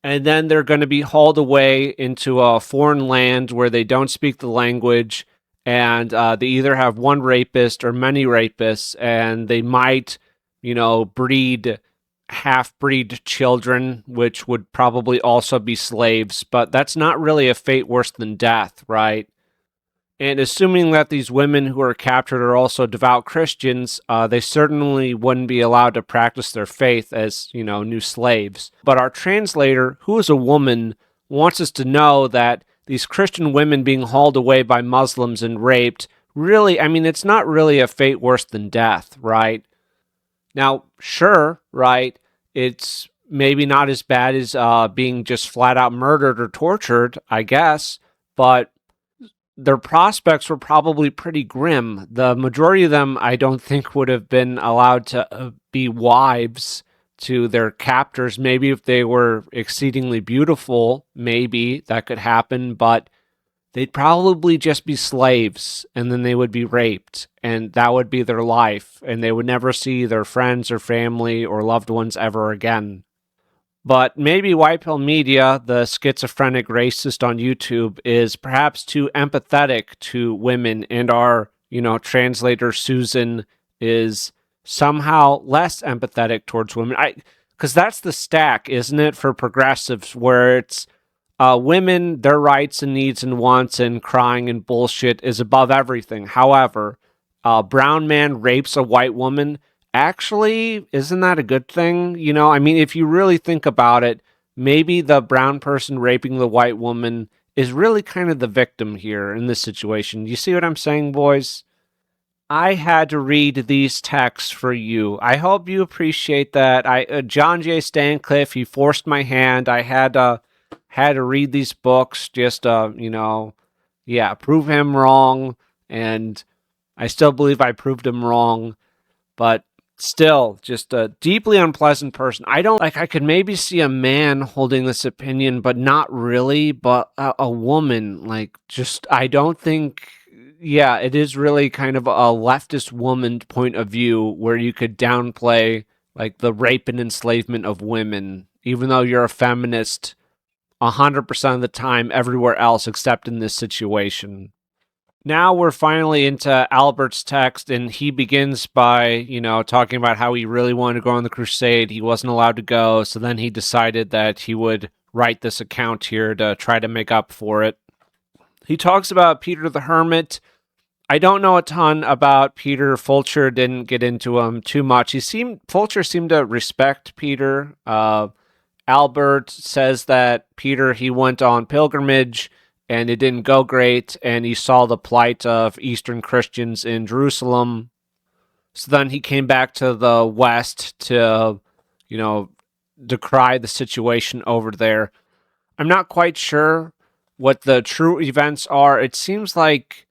And then they're going to be hauled away into a foreign land where they don't speak the language, and they either have one rapist or many rapists, and they might, breed half-breed children, which would probably also be slaves, but that's not really a fate worse than death, right? And assuming that these women who are captured are also devout Christians, they certainly wouldn't be allowed to practice their faith as, new slaves. But our translator, who is a woman, wants us to know that these Christian women being hauled away by Muslims and raped, really, it's not really a fate worse than death, right? Now, sure, right, it's maybe not as bad as being just flat out murdered or tortured, I guess, but their prospects were probably pretty grim. The majority of them, I don't think, would have been allowed to be wives to their captors. Maybe if they were exceedingly beautiful, maybe that could happen, but they'd probably just be slaves, and then they would be raped, and that would be their life, and they would never see their friends or family or loved ones ever again. But maybe White Pill Media, the schizophrenic racist on YouTube, is perhaps too empathetic to women, and our, translator Susan is somehow less empathetic towards women. Because that's the stack, isn't it, for progressives, where it's women, their rights and needs and wants and crying and bullshit is above everything. However, a brown man rapes a white woman. Actually, isn't that a good thing? If you really think about it, maybe the brown person raping the white woman is really kind of the victim here in this situation. You see what I'm saying, boys? I had to read these texts for you. I hope you appreciate that. John J. Stancliffe, he forced my hand. I had to read these books just, prove him wrong. And I still believe I proved him wrong. But still, just a deeply unpleasant person. I could maybe see a man holding this opinion, but not really. But a woman, I don't think, it is really kind of a leftist woman point of view where you could downplay, the rape and enslavement of women, even though you're a feminist 100% of the time everywhere else except in this situation. Now we're finally into Albert's text, and he begins by, talking about how he really wanted to go on the crusade. He wasn't allowed to go, so then he decided that he would write this account here to try to make up for it. He talks about Peter the Hermit. I don't know a ton about Peter. Fulcher didn't get into him too much. Fulcher seemed to respect Peter. Albert says that Peter, he went on pilgrimage and it didn't go great, and he saw the plight of Eastern Christians in Jerusalem. So then he came back to the West to, decry the situation over there. I'm not quite sure what the true events are. It seems like,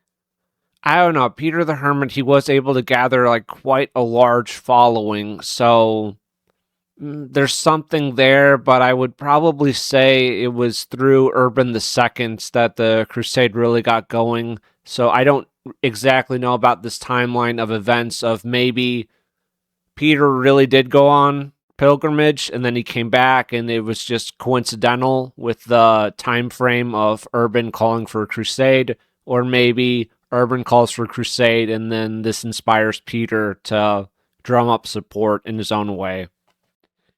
I don't know, Peter the Hermit, he was able to gather quite a large following, so there's something there, but I would probably say it was through Urban II that the crusade really got going. So I don't exactly know about this timeline of events of maybe Peter really did go on pilgrimage and then he came back and it was just coincidental with the time frame of Urban calling for a crusade, or maybe Urban calls for a crusade and then this inspires Peter to drum up support in his own way.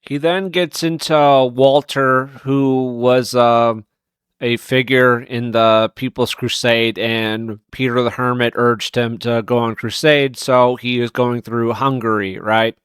He then gets into Walter, who was a figure in the People's Crusade, and Peter the Hermit urged him to go on crusade, so he is going through Hungary, right?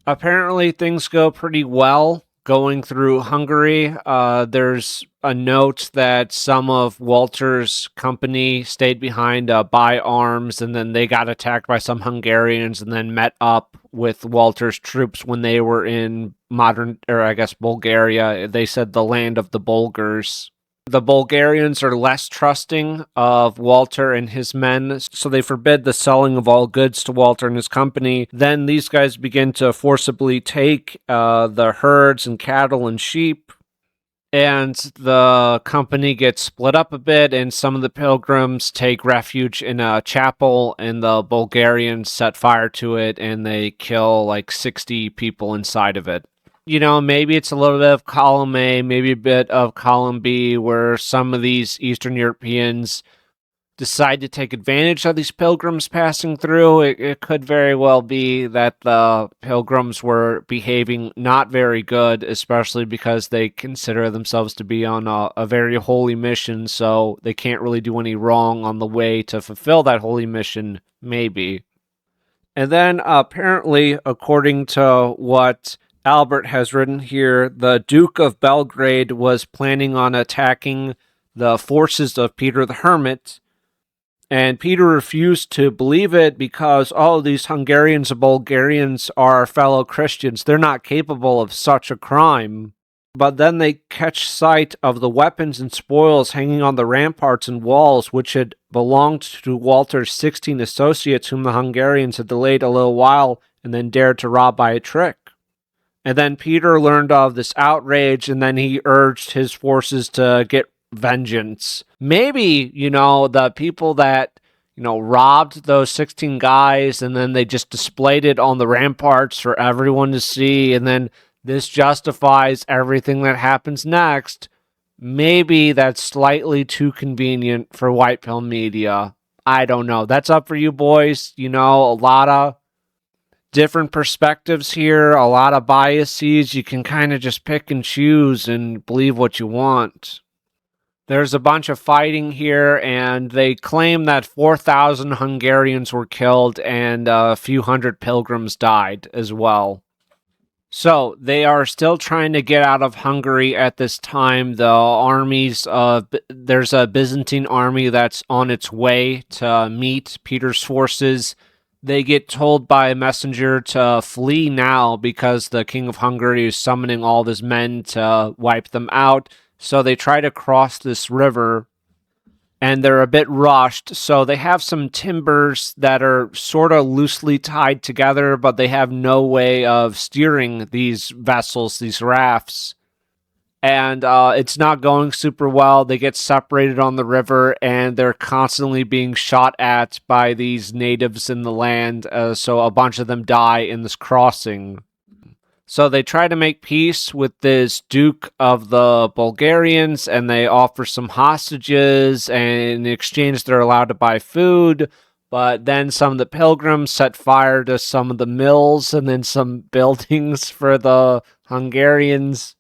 Apparently, things go pretty well going through Hungary. There's a note that some of Walter's company stayed behind to buy arms, and then they got attacked by some Hungarians and then met up with Walter's troops when they were in Bulgaria. They said the land of the Bulgars. The Bulgarians are less trusting of Walter and his men, so they forbid the selling of all goods to Walter and his company. Then these guys begin to forcibly take the herds and cattle and sheep, and the company gets split up a bit, and some of the pilgrims take refuge in a chapel, and the Bulgarians set fire to it, and they kill 60 people inside of it. Maybe it's a little bit of column A, maybe a bit of column B, where some of these Eastern Europeans decide to take advantage of these pilgrims passing through. It could very well be that the pilgrims were behaving not very good, especially because they consider themselves to be on a very holy mission, so they can't really do any wrong on the way to fulfill that holy mission, maybe. And then apparently, according to what Albert has written here, the Duke of Belgrade was planning on attacking the forces of Peter the Hermit, And Peter refused to believe it because all of these Hungarians and Bulgarians are fellow Christians. They're not capable of such a crime. But then they catch sight of the weapons and spoils hanging on the ramparts and walls, which had belonged to Walter's 16 associates, whom the Hungarians had delayed a little while and then dared to rob by a trick. And then Peter learned of this outrage, and then he urged his forces to get vengeance. Maybe, the people that, robbed those 16 guys, and then they just displayed it on the ramparts for everyone to see, and then this justifies everything that happens next. Maybe that's slightly too convenient for white pill media. I don't know. That's up for you boys. A lot of different perspectives here, a lot of biases. You can kind of just pick and choose and believe what you want. There's a bunch of fighting here, and they claim that 4,000 Hungarians were killed and a few hundred pilgrims died as well. So they are still trying to get out of Hungary at this time. The armies, there's a Byzantine army that's on its way to meet Peter's forces. They get told by a messenger to flee now because the king of Hungary is summoning all of his men to wipe them out. So they try to cross this river, and they're a bit rushed. So they have some timbers that are sort of loosely tied together, but they have no way of steering these vessels, these rafts. And it's not going super well. They get separated on the river, and they're constantly being shot at by these natives in the land. So a bunch of them die in this crossing. So they try to make peace with this Duke of the Bulgarians, and they offer some hostages, and in exchange they're allowed to buy food. But then some of the pilgrims set fire to some of the mills and then some buildings for the Hungarians.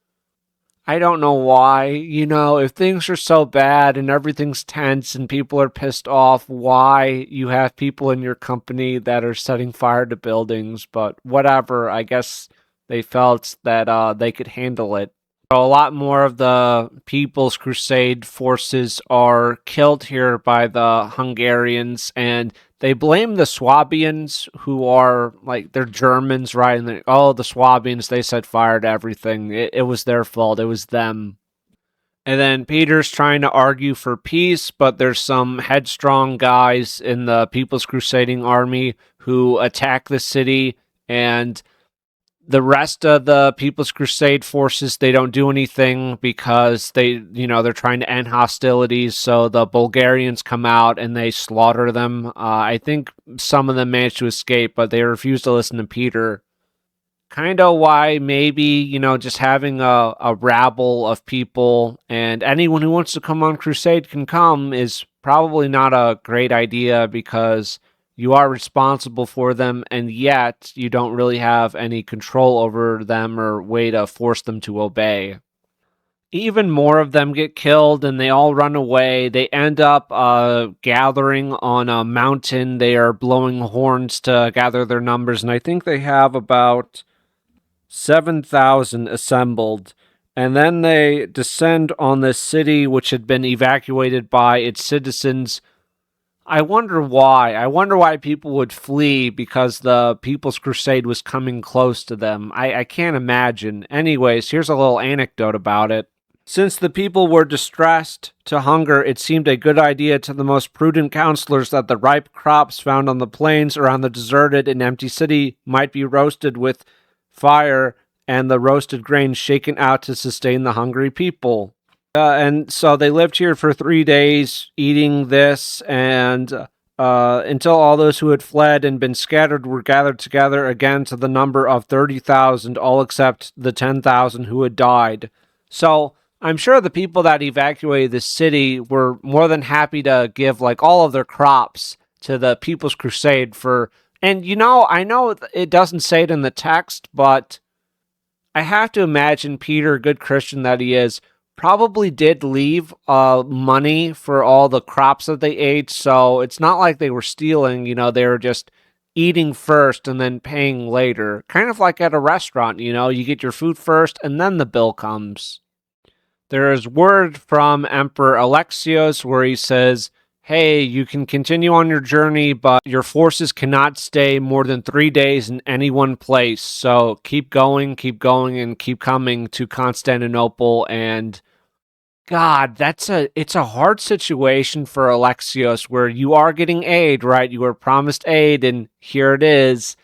I don't know why. If things are so bad and everything's tense and people are pissed off, why you have people in your company that are setting fire to buildings. But whatever, I guess they felt that they could handle it. So a lot more of the People's Crusade forces are killed here by the Hungarians, and they blame the Swabians, who are, they're Germans, right? And the Swabians, they set fire to everything. It was their fault. It was them. And then Peter's trying to argue for peace, but there's some headstrong guys in the People's Crusading Army who attack the city, and the rest of the People's Crusade forces, they don't do anything because they're trying to end hostilities. So the Bulgarians come out and they slaughter them. I think some of them managed to escape, but they refuse to listen to Peter. Kind of why maybe, just having a rabble of people and anyone who wants to come on crusade can come is probably not a great idea, because you are responsible for them, and yet you don't really have any control over them or way to force them to obey. Even more of them get killed, and they all run away. They end up gathering on a mountain. They are blowing horns to gather their numbers, and I think they have about 7,000 assembled. And then they descend on this city, which had been evacuated by its citizens. I wonder why. I wonder why people would flee, because the People's Crusade was coming close to them. I can't imagine. Anyways, here's a little anecdote about it. Since the people were distressed to hunger, it seemed a good idea to the most prudent counselors that the ripe crops found on the plains around the deserted and empty city might be roasted with fire, and the roasted grain shaken out to sustain the hungry people. And so they lived here for 3 days, eating this, and until all those who had fled and been scattered were gathered together again to the number of 30,000, all except the 10,000 who had died. So I'm sure the people that evacuated the city were more than happy to give all of their crops to the People's Crusade for. And I know it doesn't say it in the text, but I have to imagine Peter, good Christian that he is, probably did leave money for all the crops that they ate, so it's not like they were stealing, they were just eating first and then paying later. Kind of like at a restaurant, you get your food first and then the bill comes. There is word from Emperor Alexios where he says, hey, you can continue on your journey, but your forces cannot stay more than 3 days in any one place. So keep going, and keep coming to Constantinople. And God, it's a hard situation for Alexios where you are getting aid, right? You were promised aid, and here it is.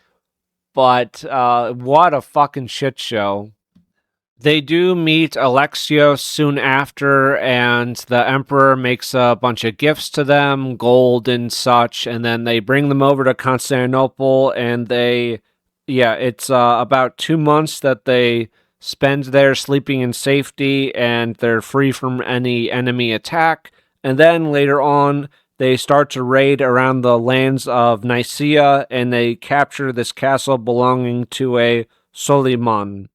But what a fucking shit show. They do meet Alexios soon after, and the Emperor makes a bunch of gifts to them, gold and such, and then they bring them over to Constantinople, and it's about 2 months that they spend there sleeping in safety, and they're free from any enemy attack. And then later on, they start to raid around the lands of Nicaea, and they capture this castle belonging to a Soliman.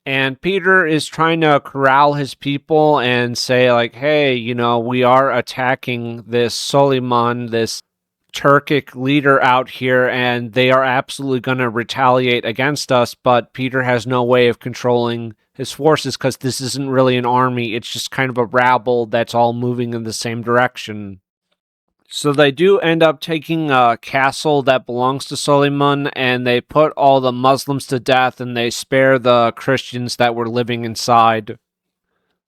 And Peter is trying to corral his people and say, like, hey, we are attacking this Soliman, this Turkic leader out here, and they are absolutely going to retaliate against us. But Peter has no way of controlling his forces because this isn't really an army. It's just kind of a rabble that's all moving in the same direction. So they do end up taking a castle that belongs to Suleiman, and they put all the Muslims to death, and they spare the Christians that were living inside.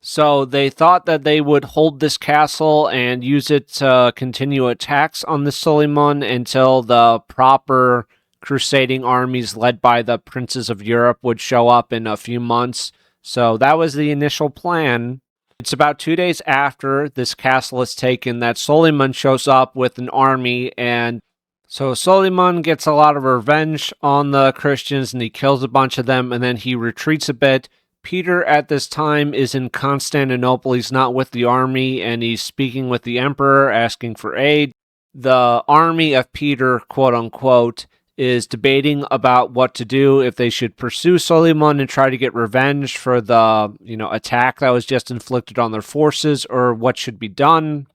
So they thought that they would hold this castle and use it to continue attacks on the Suleiman until the proper crusading armies led by the princes of Europe would show up in a few months. So that was the initial plan. It's about 2 days after this castle is taken that Suleiman shows up with an army, and so Suleiman gets a lot of revenge on the Christians, and he kills a bunch of them, and then he retreats a bit. Peter at this time is in Constantinople. He's not with the army, and he's speaking with the emperor, asking for aid. The army of Peter, quote unquote, is debating about what to do, if they should pursue Suleiman and try to get revenge for the, attack that was just inflicted on their forces, or what should be done.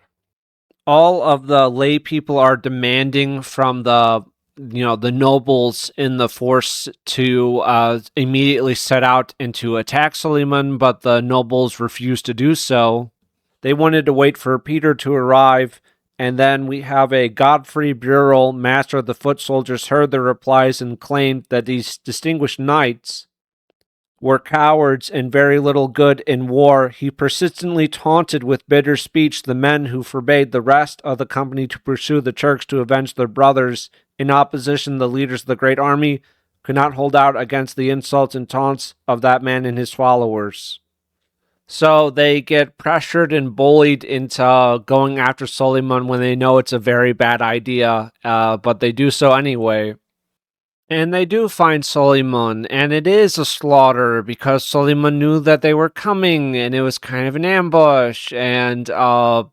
All of the lay people are demanding from the nobles in the force to immediately set out and to attack Suleiman, but the nobles refused to do so. They wanted to wait for Peter to arrive. And then we have a Godfrey Burrell, master of the foot soldiers, heard the replies and claimed that these distinguished knights were cowards and very little good in war. He persistently taunted with bitter speech the men who forbade the rest of the company to pursue the Turks to avenge their brothers. In opposition, the leaders of the great army could not hold out against the insults and taunts of that man and his followers. So they get pressured and bullied into going after Suleiman when they know it's a very bad idea, but they do so anyway. And they do find Suleiman, and it is a slaughter because Suleiman knew that they were coming, and it was kind of an ambush, and so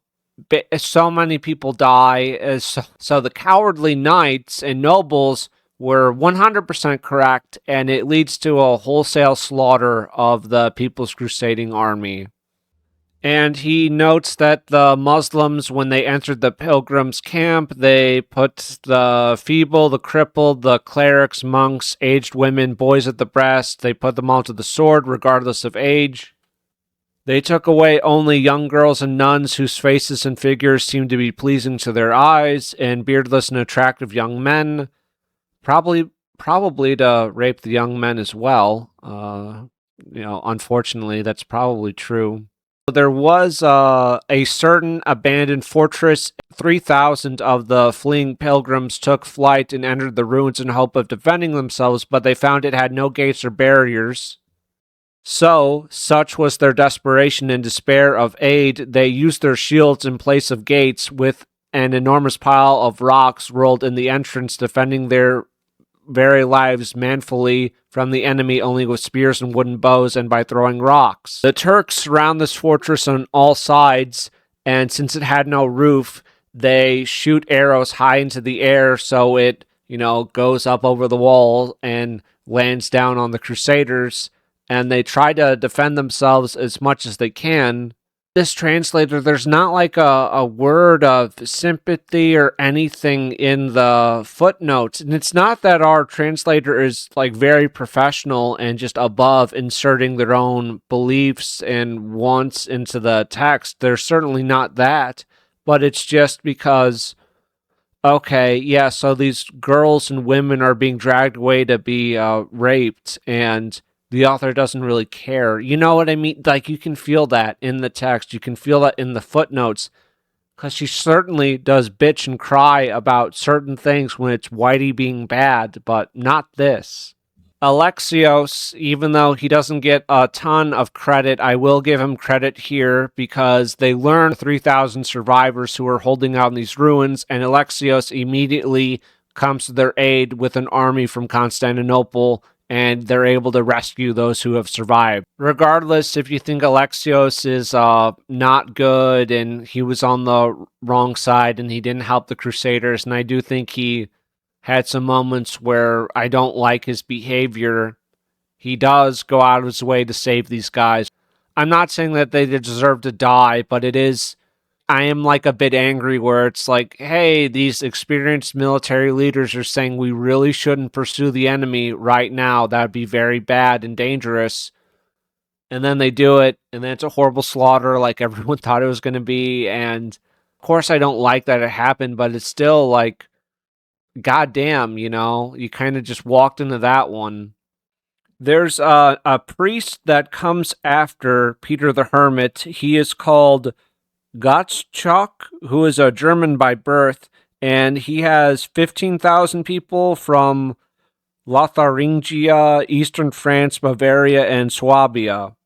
many people die. So the cowardly knights and nobles were 100% correct, and it leads to a wholesale slaughter of the People's Crusading Army. And he notes that the Muslims, when they entered the pilgrims' camp, they put the feeble, the crippled, the clerics, monks, aged women, boys at the breast, they put them all to the sword, regardless of age. They took away only young girls and nuns whose faces and figures seemed to be pleasing to their eyes, and beardless and attractive young men. Probably to rape the young men as well. Unfortunately, that's probably true. There was a certain abandoned fortress. 3,000 of the fleeing pilgrims took flight and entered the ruins in hope of defending themselves, but they found it had no gates or barriers. So, such was their desperation and despair of aid, they used their shields in place of gates, with an enormous pile of rocks rolled in the entrance, defending their very lives manfully from the enemy only with spears and wooden bows and by throwing rocks. The Turks surround this fortress on all sides, and since it had no roof, they shoot arrows high into the air so it, goes up over the wall and lands down on the Crusaders, and they try to defend themselves as much as they can. This translator, there's not like a word of sympathy or anything in the footnotes. And it's not that our translator is like very professional and just above inserting their own beliefs and wants into the text. They're certainly not that. but it's just because, okay, yeah, so these girls and women are being dragged away to be raped, and the author doesn't really care. You know what I mean? Like, you can feel that in the text. You can feel that in the footnotes, because she certainly does bitch and cry about certain things when it's Whitey being bad, but not this. Alexios, even though he doesn't get a ton of credit, I will give him credit here because they learn 3,000 survivors who are holding out in these ruins, and Alexios immediately comes to their aid with an army from Constantinople, and they're able to rescue those who have survived. Regardless, if you think Alexios is not good and he was on the wrong side and he didn't help the Crusaders, and I do think he had some moments where I don't like his behavior, he does go out of his way to save these guys. I'm not saying that they deserve to die, but I am like a bit angry where it's like, hey, these experienced military leaders are saying we really shouldn't pursue the enemy right now. That'd be very bad and dangerous. And then they do it, and then it's a horrible slaughter like everyone thought it was going to be. And of course, I don't like that it happened, but it's still like, goddamn, you kind of just walked into that one. There's a priest that comes after Peter the Hermit. He is called Gottschalk, who is a German by birth, and he has 15,000 people from Lotharingia, eastern France, Bavaria, and Swabia.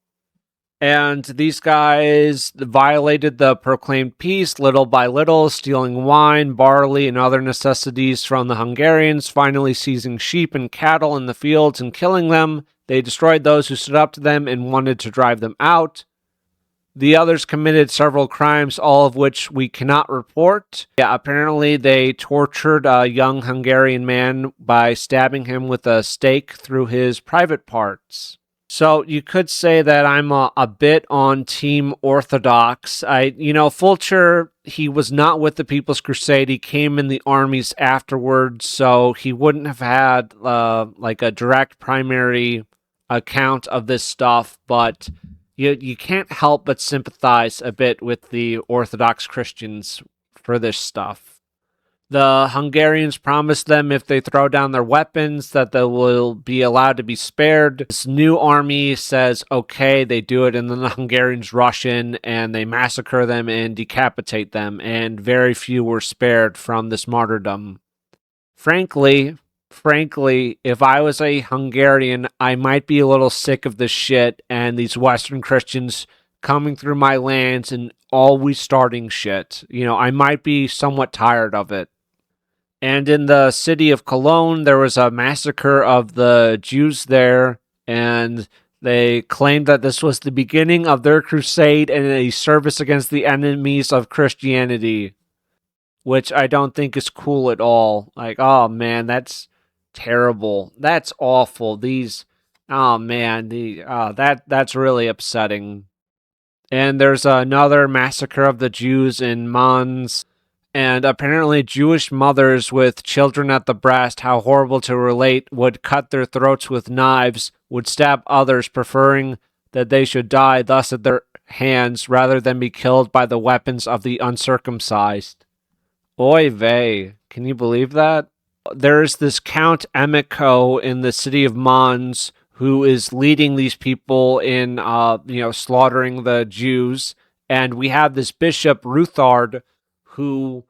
And these guys violated the proclaimed peace little by little, stealing wine, barley, and other necessities from the Hungarians, finally seizing sheep and cattle in the fields and killing them. They destroyed those who stood up to them and wanted to drive them out. The others committed several crimes, all of which we cannot report. Yeah, apparently they tortured a young Hungarian man by stabbing him with a stake through his private parts. So you could say that I'm a bit on Team Orthodox. Fulcher, he was not with the People's Crusade. He came in the armies afterwards, so he wouldn't have had like a direct primary account of this stuff, but you can't help but sympathize a bit with the Orthodox Christians for this stuff. The Hungarians promise them if they throw down their weapons that they will be allowed to be spared. This new army says, okay, they do it, and then the Hungarians rush in and they massacre them and decapitate them, and very few were spared from this martyrdom. Frankly, if I was a Hungarian, I might be a little sick of this shit and these Western Christians coming through my lands and always starting shit. I might be somewhat tired of it. And in the city of Cologne, there was a massacre of the Jews there, and they claimed that this was the beginning of their crusade and a service against the enemies of Christianity, which I don't think is cool at all. Like, oh man, that's terrible. That's awful. That's really upsetting. And there's another massacre of the Jews in Mons. And apparently Jewish mothers with children at the breast, how horrible to relate, would cut their throats with knives, would stab others, preferring that they should die thus at their hands rather than be killed by the weapons of the uncircumcised. Oy vey. Can you believe that? There's this Count Emico in the city of Mons who is leading these people in, slaughtering the Jews. And we have this Bishop Ruthard, who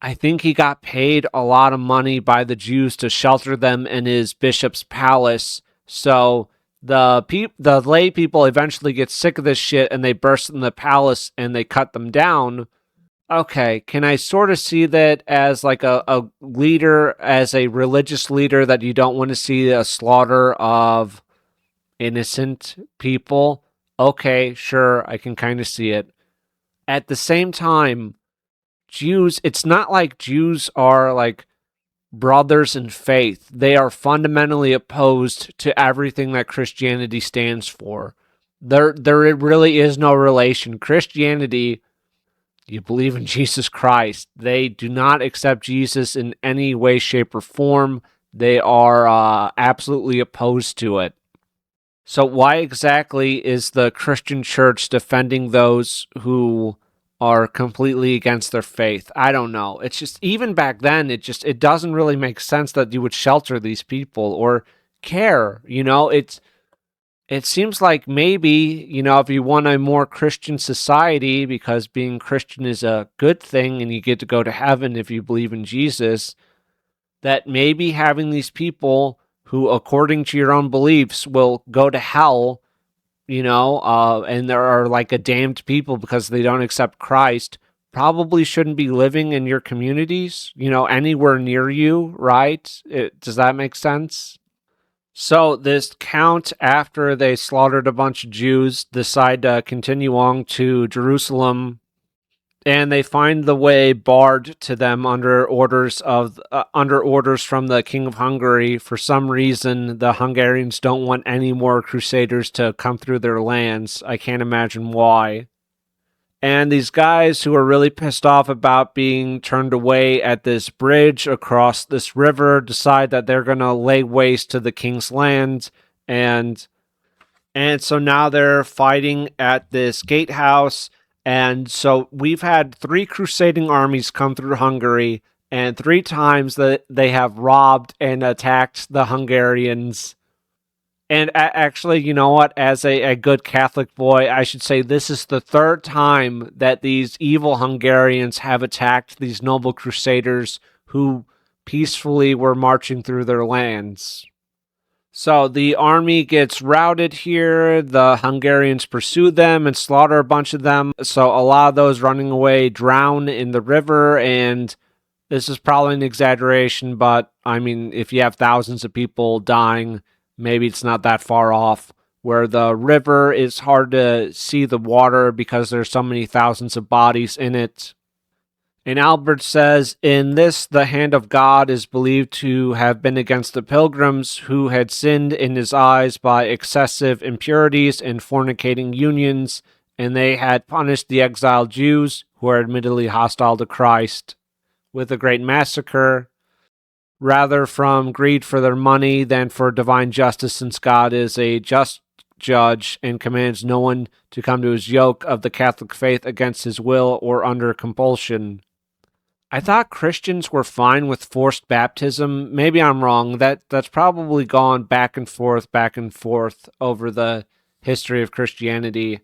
I think he got paid a lot of money by the Jews to shelter them in his bishop's palace. So the lay people eventually get sick of this shit and they burst in the palace and they cut them down. Okay, can I sort of see that as like a leader, as a religious leader, that you don't want to see a slaughter of innocent people? Okay, sure, I can kind of see it. At the same time, Jews, it's not like Jews are like brothers in faith. They are fundamentally opposed to everything that Christianity stands for. There really is no relation. Christianity, you believe in Jesus Christ. They do not accept Jesus in any way, shape, or form. They are absolutely opposed to it. So why exactly is the Christian church defending those who are completely against their faith. I don't know. It's just, even back then, it doesn't really make sense that you would shelter these people or care. It seems like maybe, if you want a more Christian society, because being Christian is a good thing and you get to go to heaven if you believe in Jesus, that maybe having these people who, according to your own beliefs, will go to hell, and there are like a damned people because they don't accept Christ, probably shouldn't be living in your communities, anywhere near you, right? Does that make sense? So this count, after they slaughtered a bunch of Jews, decide to continue on to Jerusalem, and they find the way barred to them under orders from the King of Hungary. For some reason, the Hungarians don't want any more crusaders to come through their lands. I can't imagine why. And these guys who are really pissed off about being turned away at this bridge across this river decide that they're going to lay waste to the king's land. And so now they're fighting at this gatehouse. And so we've had 3 crusading armies come through Hungary, and 3 times that they have robbed and attacked the Hungarians. And actually, you know what? As a good Catholic boy, I should say this is the 3rd time that these evil Hungarians have attacked these noble crusaders who peacefully were marching through their lands. So the army gets routed here. The Hungarians pursue them and slaughter a bunch of them. So a lot of those running away drown in the river, and this is probably an exaggeration, but I mean, if you have thousands of people dying, maybe it's not that far off. Where the river is hard to see the water because there's so many thousands of bodies in it. And Albert says, in this, the hand of God is believed to have been against the pilgrims who had sinned in his eyes by excessive impurities and fornicating unions, and they had punished the exiled Jews who are admittedly hostile to Christ with a great massacre, rather from greed for their money than for divine justice, since God is a just judge and commands no one to come to his yoke of the Catholic faith against his will or under compulsion. I thought Christians were fine with forced baptism. Maybe I'm wrong. That's probably gone back and forth over the history of Christianity.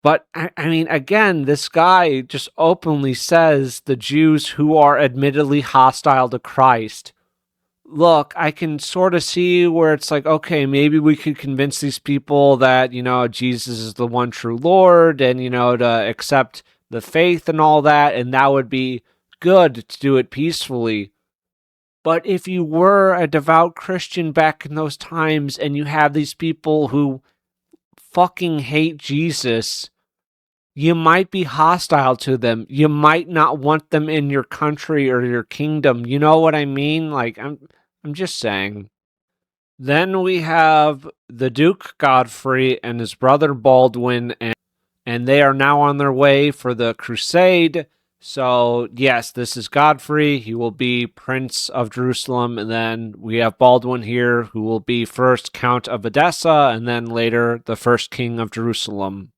But, I mean, again, this guy just openly says the Jews who are admittedly hostile to Christ. Look, I can sort of see where it's like, okay, maybe we could convince these people that, Jesus is the one true Lord and, to accept the faith and all that, and that would be good to do it peacefully. But if you were a devout Christian back in those times and you have these people who fucking hate Jesus, you might be hostile to them. You might not want them in your country or your kingdom. You know what I mean? Like, I'm just saying. Then we have the Duke Godfrey and his brother Baldwin, and they are now on their way for the crusade. So, yes, this is Godfrey. He will be Prince of Jerusalem. And then we have Baldwin here, who will be first Count of Edessa, and then later the first King of Jerusalem.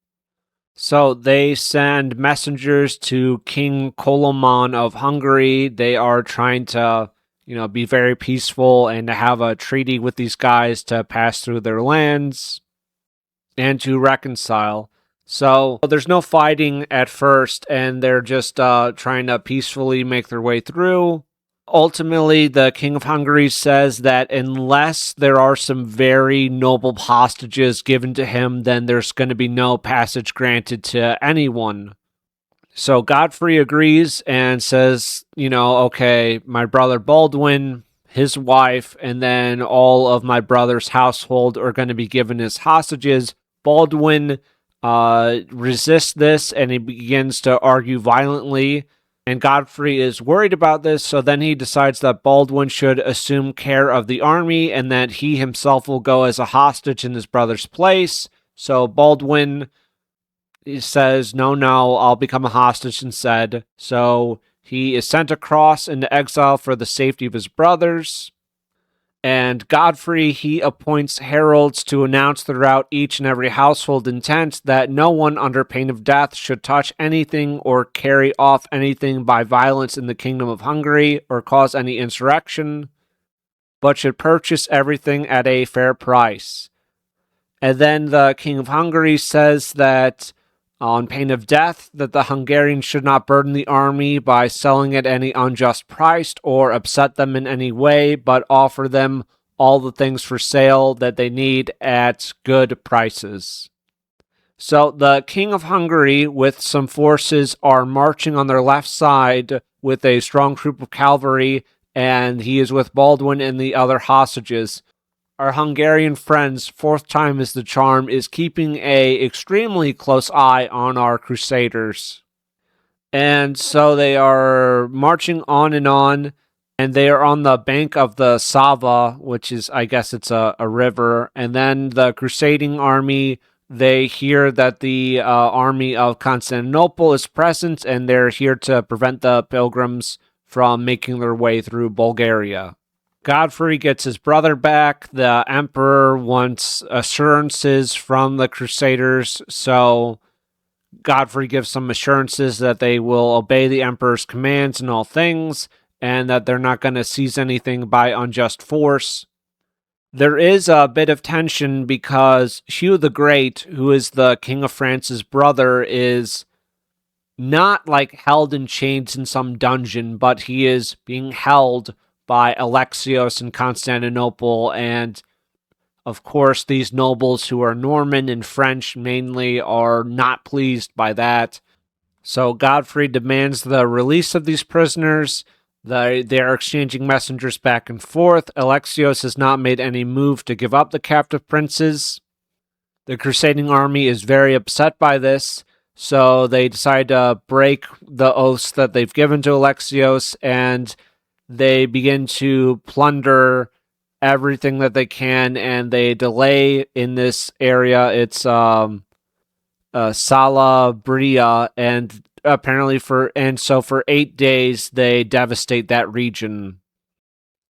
So they send messengers to King Koloman of Hungary. They are trying to, be very peaceful and to have a treaty with these guys to pass through their lands and to reconcile. So there's no fighting at first, and they're just trying to peacefully make their way through. Ultimately, the King of Hungary says that unless there are some very noble hostages given to him, then there's going to be no passage granted to anyone. So Godfrey agrees and says, okay, my brother Baldwin, his wife, and then all of my brother's household are going to be given as hostages. Baldwin resists this, and he begins to argue violently, and Godfrey is worried about this, so then he decides that Baldwin should assume care of the army and that he himself will go as a hostage in his brother's place. So Baldwin says, no, I'll become a hostage instead. So he is sent across into exile for the safety of his brothers. And Godfrey, he appoints heralds to announce throughout each and every household intent that no one under pain of death should touch anything or carry off anything by violence in the kingdom of Hungary or cause any insurrection, but should purchase everything at a fair price. And then the King of Hungary says that on pain of death, that the Hungarians should not burden the army by selling at any unjust price or upset them in any way, but offer them all the things for sale that they need at good prices. So the King of Hungary, with some forces, are marching on their left side with a strong troop of cavalry, and he is with Baldwin and the other hostages. Our Hungarian friends, fourth time is the charm, is keeping a extremely close eye on our crusaders. And so they are marching on, and they are on the bank of the Sava, which is, I guess it's a river. And then the crusading army, they hear that the army of Constantinople is present, and they're here to prevent the pilgrims from making their way through Bulgaria. Godfrey gets his brother back. The emperor wants assurances from the crusaders, so Godfrey gives some assurances that they will obey the emperor's commands in all things, and that they're not going to seize anything by unjust force. There is a bit of tension because Hugh the Great, who is the King of France's brother, is not like held in chains in some dungeon, but he is being held by Alexios in Constantinople, and of course these nobles who are Norman and French mainly are not pleased by that. So Godfrey demands the release of these prisoners. They are exchanging messengers back and forth. Alexios has not made any move to give up the captive princes. The crusading army is very upset by this, so they decide to break the oaths that they've given to Alexios, and they begin to plunder everything that they can, and they delay in this area. It's Salabria, and apparently for 8 days they devastate that region.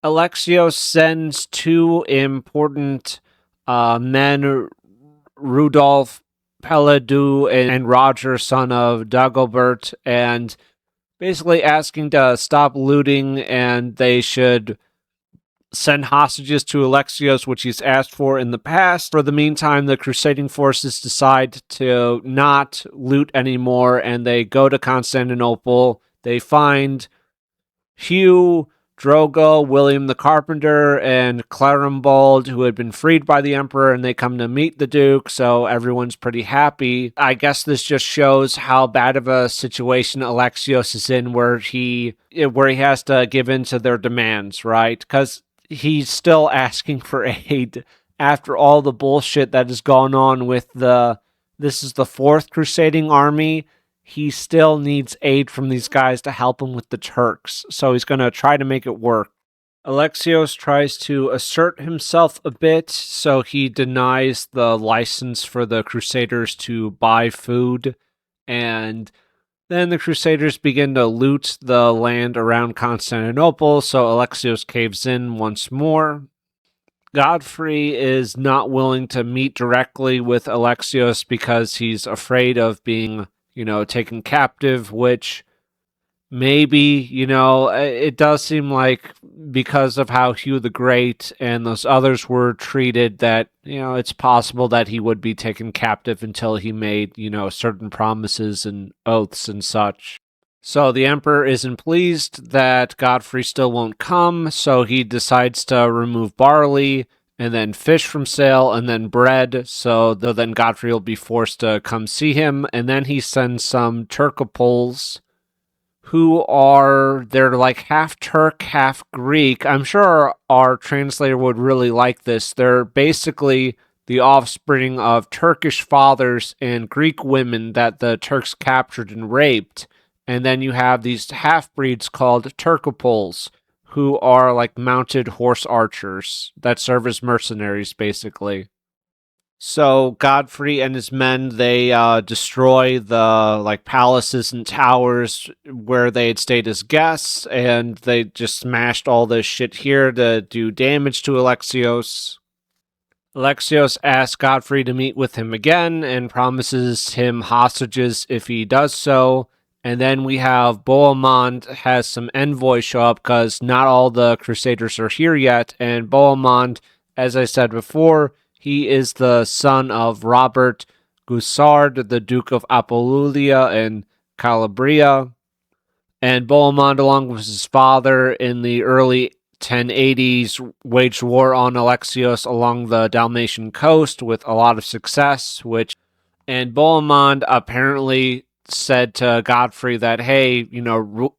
Alexios sends two important men, Rudolf Pelledu and Roger, son of Dagobert, and basically asking to stop looting, and they should send hostages to Alexios, which he's asked for in the past. For the meantime, the crusading forces decide to not loot anymore, and they go to Constantinople. They find Hugh, Drogo, William the Carpenter, and Clarembold, who had been freed by the Emperor, and they come to meet the Duke, so everyone's pretty happy. I guess this just shows how bad of a situation Alexios is in, where he has to give in to their demands, right? Because he's still asking for aid after all the bullshit that has gone on with this is the fourth crusading army. He still needs aid from these guys to help him with the Turks, so he's going to try to make it work. Alexios tries to assert himself a bit, so he denies the license for the Crusaders to buy food, and then the Crusaders begin to loot the land around Constantinople, so Alexios caves in once more. Godfrey is not willing to meet directly with Alexios because he's afraid of being taken captive, which maybe, it does seem like because of how Hugh the Great and those others were treated that, it's possible that he would be taken captive until he made, certain promises and oaths and such. So the Emperor isn't pleased that Godfrey still won't come, so he decides to remove barley, and then fish from sale, and then bread, so then Godfrey will be forced to come see him, and then he sends some Turcopoles, they're like half Turk, half Greek. I'm sure our translator would really like this. They're basically the offspring of Turkish fathers and Greek women that the Turks captured and raped, and then you have these half-breeds called Turcopoles, who are like mounted horse archers that serve as mercenaries, basically. So Godfrey and his men, they destroy the palaces and towers where they had stayed as guests, and they just smashed all this shit here to do damage to Alexios. Alexios asks Godfrey to meet with him again and promises him hostages if he does so. And then we have Bohemond has some envoys show up because not all the Crusaders are here yet. And Bohemond, as I said before, he is the son of Robert Guiscard, the Duke of Apulia and Calabria. And Bohemond, along with his father in the early 1080s, waged war on Alexios along the Dalmatian coast with a lot of success, and Bohemond apparently said to Godfrey that, hey,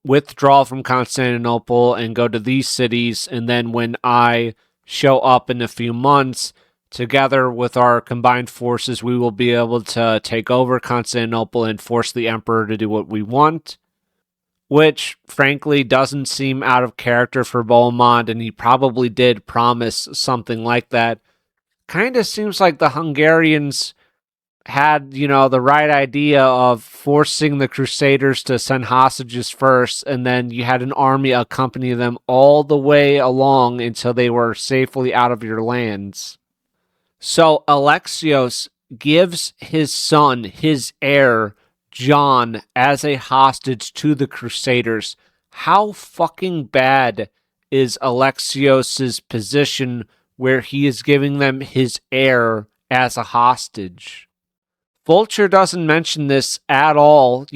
withdraw from Constantinople and go to these cities, and then when I show up in a few months, together with our combined forces, we will be able to take over Constantinople and force the emperor to do what we want. Which, frankly, doesn't seem out of character for Bohemond, and he probably did promise something like that. Kind of seems like the Hungarians had, the right idea of forcing the Crusaders to send hostages first, and then you had an army accompany them all the way along until they were safely out of your lands. So Alexios gives his son, his heir, John, as a hostage to the Crusaders. How fucking bad is Alexios' position where he is giving them his heir as a hostage? Fulcher doesn't mention this at all,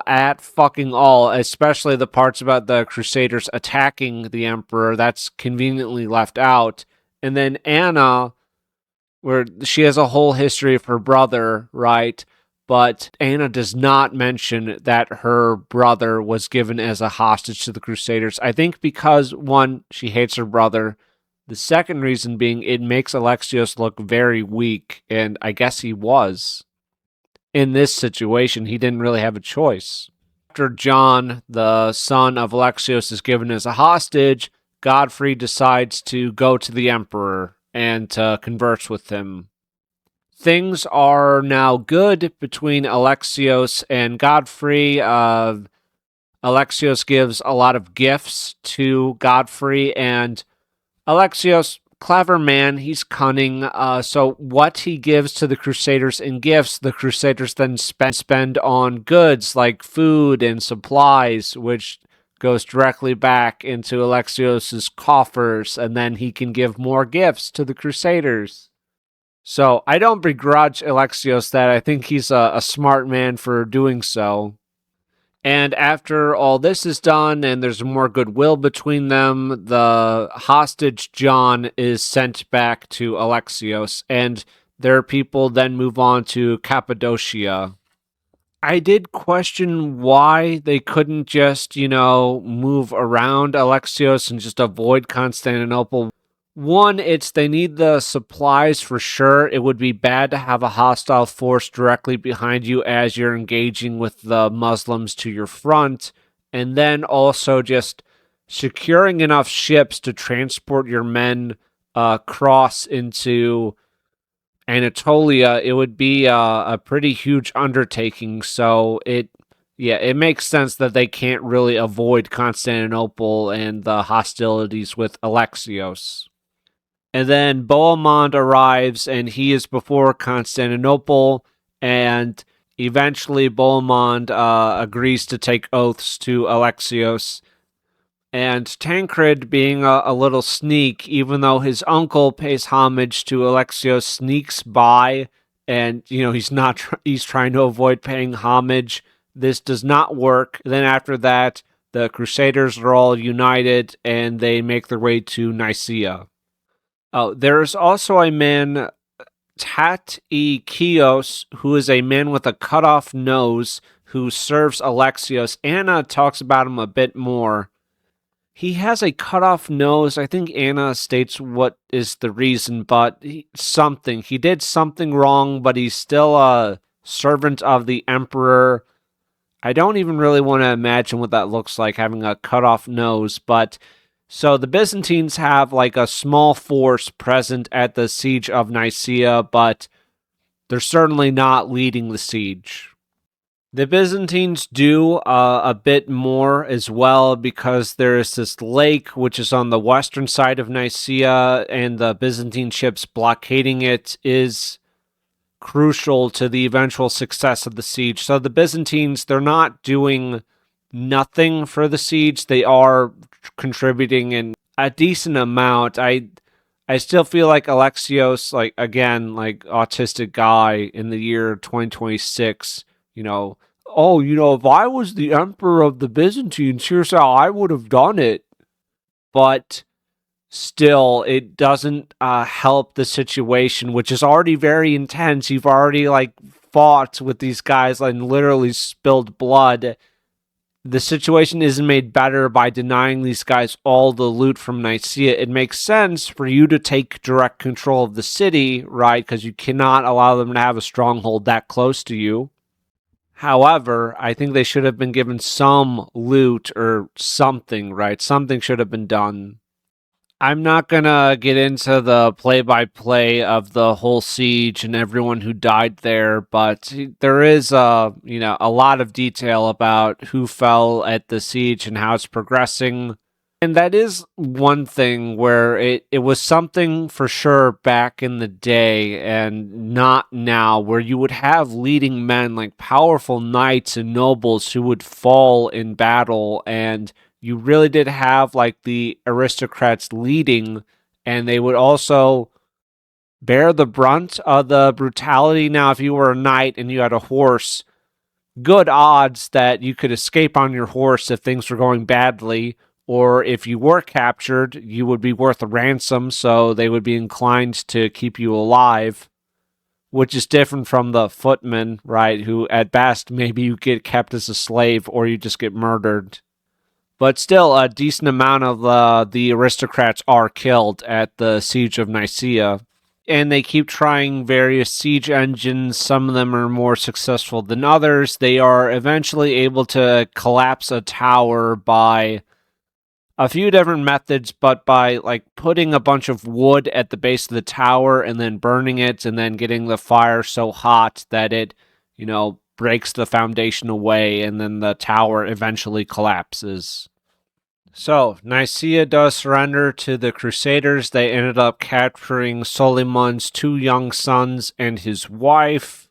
at fucking all, especially the parts about the Crusaders attacking the Emperor. That's conveniently left out. And then Anna, where she has a whole history of her brother, right? But Anna does not mention that her brother was given as a hostage to the Crusaders. I think because, one, she hates her brother. The second reason being it makes Alexios look very weak, and I guess he was. In this situation, he didn't really have a choice. After John, the son of Alexios, is given as a hostage, Godfrey decides to go to the Emperor and to converse with him. Things are now good between Alexios and Godfrey. Alexios gives a lot of gifts to Godfrey, and Alexios, clever man, he's cunning. So what he gives to the Crusaders in gifts, the Crusaders then spend on goods like food and supplies, which goes directly back into Alexios' coffers, and then he can give more gifts to the Crusaders. So I don't begrudge Alexios that. I think he's a smart man for doing so. And after all this is done and there's more goodwill between them, the hostage John is sent back to Alexios, and their people then move on to Cappadocia. I did question why they couldn't just, move around Alexios and just avoid Constantinople. One, it's they need the supplies for sure. It would be bad to have a hostile force directly behind you as you're engaging with the Muslims to your front. And then also just securing enough ships to transport your men across into Anatolia. It would be a pretty huge undertaking. So it makes sense that they can't really avoid Constantinople and the hostilities with Alexios. And then Bohemond arrives, and he is before Constantinople, and eventually Bohemond agrees to take oaths to Alexios. And Tancred, being a little sneak, even though his uncle pays homage to Alexios, sneaks by, and he's trying to avoid paying homage. This does not work. Then after that, the Crusaders are all united, and they make their way to Nicaea. Oh, there is also a man, Tat-e-Chios, who is a man with a cut-off nose who serves Alexios. Anna talks about him a bit more. He has a cut-off nose. I think Anna states what is the reason, but he did something wrong, but he's still a servant of the emperor. I don't even really want to imagine what that looks like, having a cut-off nose, but so the Byzantines have a small force present at the siege of Nicaea, but they're certainly not leading the siege. The Byzantines do a bit more as well, because there is this lake which is on the western side of Nicaea, and the Byzantine ships blockading it is crucial to the eventual success of the siege. So the Byzantines, they're not doing nothing for the siege. They are contributing in a decent amount. I still feel like Alexios, like, again, like, autistic guy in the year 2026, if I was the emperor of the Byzantines, here's how I would have done it. But still, it doesn't help the situation, which is already very intense. You've already, like, fought with these guys and literally spilled blood. The situation isn't made better by denying these guys all the loot from Nicaea. It makes sense for you to take direct control of the city, right? Because you cannot allow them to have a stronghold that close to you. However, I think they should have been given some loot or something, right? Something should have been done. I'm not gonna get into the play-by-play of the whole siege and everyone who died there, but there is a lot of detail about who fell at the siege and how it's progressing. And that is one thing where it was something for sure back in the day and not now, where you would have leading men like powerful knights and nobles who would fall in battle, and you really did have like the aristocrats leading, and they would also bear the brunt of the brutality. Now, if you were a knight and you had a horse, good odds that you could escape on your horse if things were going badly, or if you were captured, you would be worth a ransom, so they would be inclined to keep you alive, which is different from the footmen, right, who at best maybe you get kept as a slave or you just get murdered. But still, a decent amount of the aristocrats are killed at the Siege of Nicaea. And they keep trying various siege engines. Some of them are more successful than others. They are eventually able to collapse a tower by a few different methods, but by like putting a bunch of wood at the base of the tower and then burning it and then getting the fire so hot that it, breaks the foundation away, and then the tower eventually collapses. So, Nicaea does surrender to the Crusaders. They ended up capturing Suleiman's 2 young sons and his wife.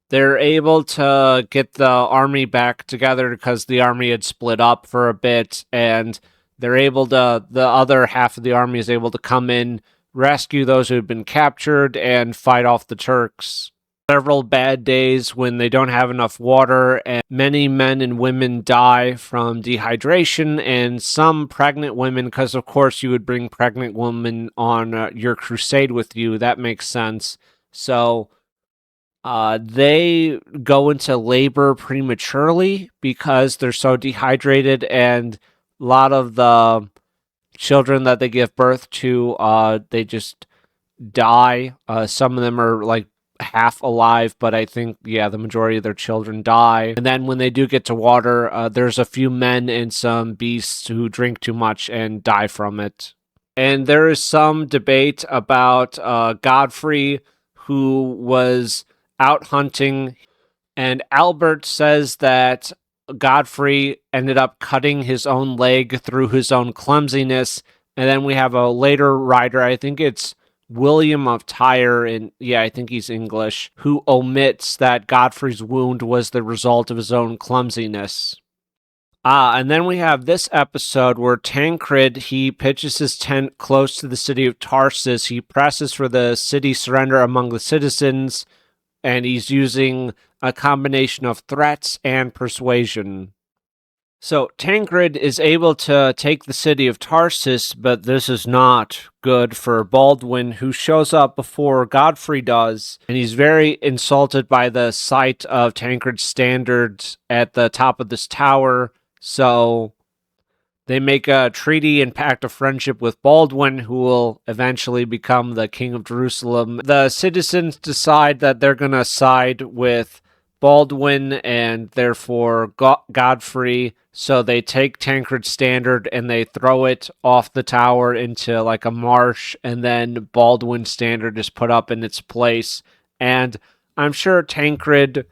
They're able to get the army back together because the army had split up for a bit, and the other half of the army is able to come in, rescue those who had been captured, and fight off the Turks. Several bad days when they don't have enough water, and many men and women die from dehydration, and some pregnant women, because of course you would bring pregnant women on your crusade with you. That makes sense. So they go into labor prematurely because they're so dehydrated, and a lot of the children that they give birth to, they just die. Some of them are like half alive, but I think, the majority of their children die. And then when they do get to water, there's a few men and some beasts who drink too much and die from it. And there is some debate about Godfrey, who was out hunting, and Albert says that Godfrey ended up cutting his own leg through his own clumsiness. And then we have a later writer, I think it's William of Tyre, and I think he's English, who omits that Godfrey's wound was the result of his own clumsiness. And then we have this episode where Tancred, he pitches his tent close to the city of Tarsus. He presses for the city surrender among the citizens, and he's using a combination of threats and persuasion. So Tancred is able to take the city of Tarsus, but this is not good for Baldwin, who shows up before Godfrey does, and he's very insulted by the sight of Tancred's standards at the top of this tower. So they make a treaty and pact of friendship with Baldwin, who will eventually become the king of Jerusalem. The citizens decide that they're going to side with Baldwin and therefore Godfrey, so they take Tancred's standard and they throw it off the tower into like a marsh, and then Baldwin's standard is put up in its place. And I'm sure Tancred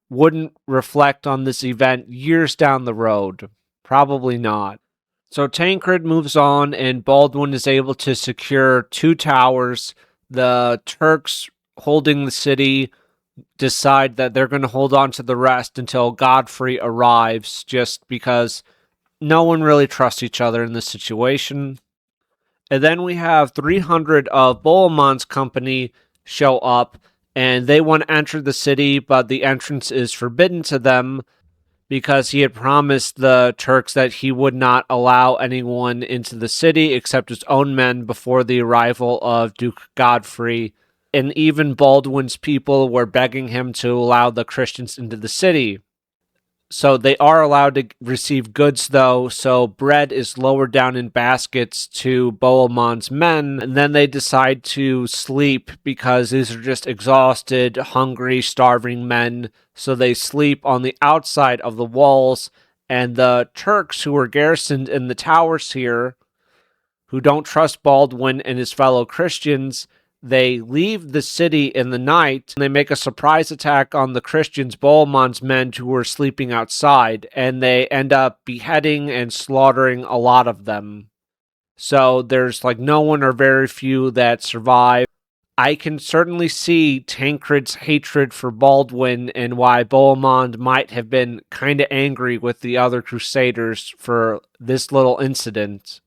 wouldn't reflect on this event years down the road. Probably not. So Tancred moves on, and Baldwin is able to secure 2 towers. The Turks holding the city decide that they're going to hold on to the rest until Godfrey arrives, just because no one really trusts each other in this situation. And then we have 300 of Bohemond's company show up, and they want to enter the city, but the entrance is forbidden to them because he had promised the Turks that he would not allow anyone into the city except his own men before the arrival of Duke Godfrey. And even Baldwin's people were begging him to allow the Christians into the city. So they are allowed to receive goods, though, so bread is lowered down in baskets to Bohemond's men, and then they decide to sleep because these are just exhausted, hungry, starving men, so they sleep on the outside of the walls, and the Turks who are garrisoned in the towers here, who don't trust Baldwin and his fellow Christians, they leave the city in the night, and they make a surprise attack on the Christians, Bohemond's men, who were sleeping outside, and they end up beheading and slaughtering a lot of them. So there's no one or very few that survive. I can certainly see Tancred's hatred for Baldwin and why Bohemond might have been kind of angry with the other Crusaders for this little incident.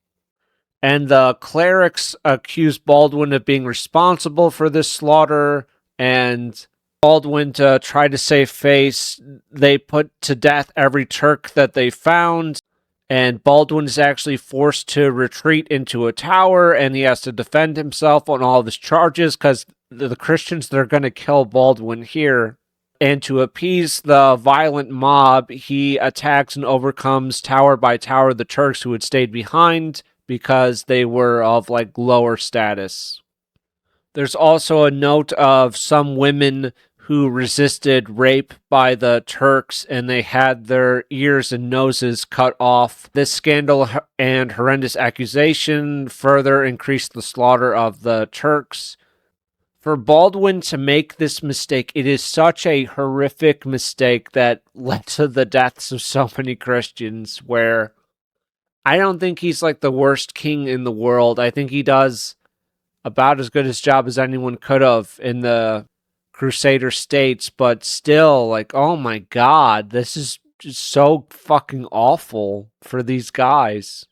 And the clerics accuse Baldwin of being responsible for this slaughter, and Baldwin, to try to save face, they put to death every Turk that they found, and Baldwin is actually forced to retreat into a tower, and he has to defend himself on all of his charges, because the Christians, they're going to kill Baldwin here. And to appease the violent mob, he attacks and overcomes tower by tower the Turks who had stayed behind, because they were of lower status. There's also a note of some women who resisted rape by the Turks, and they had their ears and noses cut off. This scandal and horrendous accusation further increased the slaughter of the Turks. For Baldwin to make this mistake, it is such a horrific mistake that led to the deaths of so many Christians, where I don't think he's the worst king in the world. I think he does about as good a job as anyone could have in the Crusader states, but still, oh my god, this is just so fucking awful for these guys.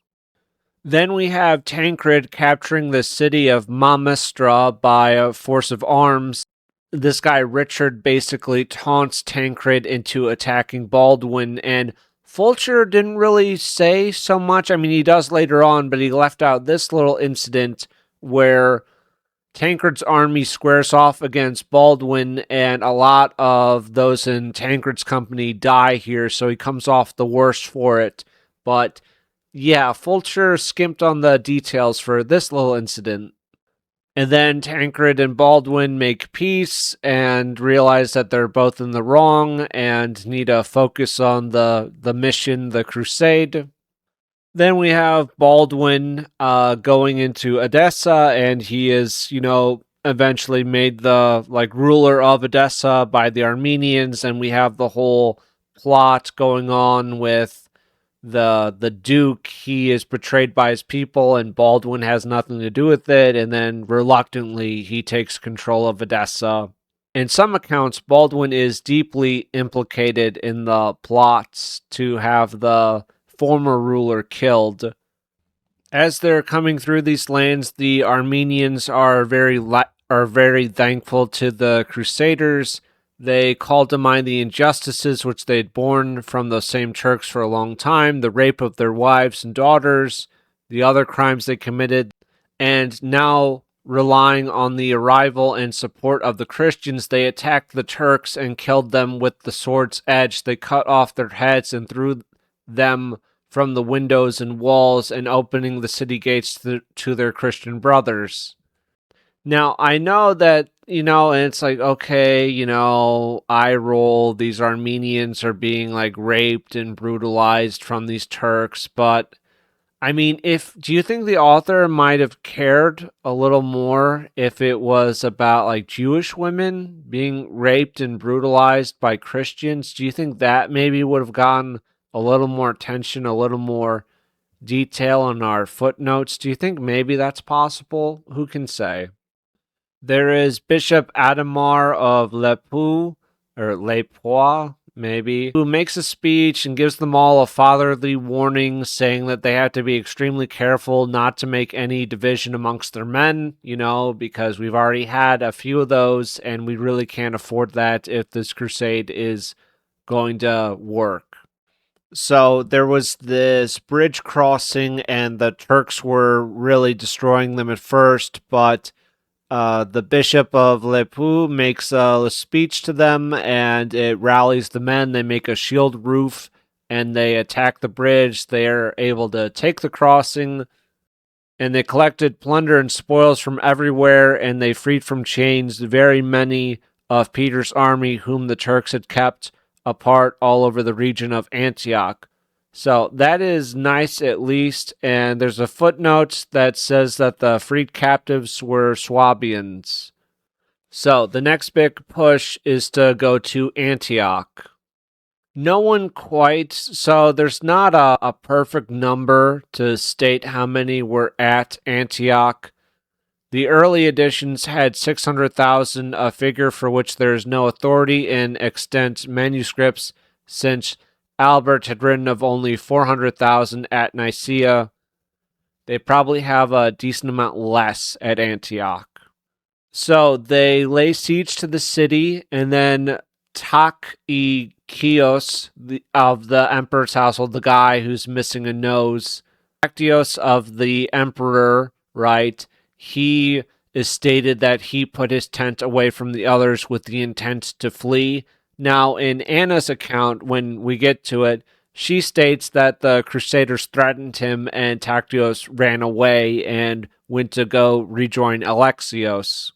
Then we have Tancred capturing the city of Mamastra by a force of arms. This guy Richard basically taunts Tancred into attacking Baldwin, and Fulcher didn't really say so much. I mean, he does later on, but he left out this little incident where Tancred's army squares off against Baldwin, and a lot of those in Tancred's company die here, so he comes off the worst for it. But yeah, Fulcher skimped on the details for this little incident. And then Tancred and Baldwin make peace and realize that they're both in the wrong and need to focus on the mission, the crusade. Then we have Baldwin going into Edessa, and he is, eventually made the ruler of Edessa by the Armenians, and we have the whole plot going on with the Duke. He is betrayed by his people, and Baldwin has nothing to do with it, and then reluctantly he takes control of Edessa. In some accounts, Baldwin is deeply implicated in the plots to have the former ruler killed. As they're coming through these lands, the Armenians are very thankful to the Crusaders. They call to mind the injustices which they had borne from those same Turks for a long time, the rape of their wives and daughters, the other crimes they committed, and now, relying on the arrival and support of the Christians, they attacked the Turks and killed them with the sword's edge. They cut off their heads and threw them from the windows and walls, and opening the city gates to their Christian brothers. Now, I know that, and it's okay, eye roll, these Armenians are being raped and brutalized from these Turks, but I mean, if do you think the author might have cared a little more if it was about like Jewish women being raped and brutalized by Christians? Do you think that maybe would have gotten a little more attention, a little more detail in our footnotes? Do you think maybe that's possible? Who can say? There is Bishop Adamar of Lepoux, or Lepoix, maybe, who makes a speech and gives them all a fatherly warning, saying that they have to be extremely careful not to make any division amongst their men, because we've already had a few of those, and we really can't afford that if this crusade is going to work. So there was this bridge crossing, and the Turks were really destroying them at first, but the Bishop of Lepoux makes a speech to them, and it rallies the men. They make a shield roof, and they attack the bridge. They are able to take the crossing, and they collected plunder and spoils from everywhere, and they freed from chains very many of Peter's army, whom the Turks had kept apart all over the region of Antioch. So that is nice, at least. And there's a footnote that says that the freed captives were Swabians. So the next big push is to go to Antioch. No one quite, so there's not a perfect number to state how many were at Antioch. The early editions had 600,000, a figure for which there is no authority in extant manuscripts, since Albert had written of only 400,000 at Nicaea. They probably have a decent amount less at Antioch. So they lay siege to the city, and then Tachychios of the emperor's household, the guy who's missing a nose, Tachychios of the emperor, right? He is stated that he put his tent away from the others with the intent to flee. Now, in Anna's account, when we get to it, she states that the Crusaders threatened him and Tachychios ran away and went to go rejoin Alexios.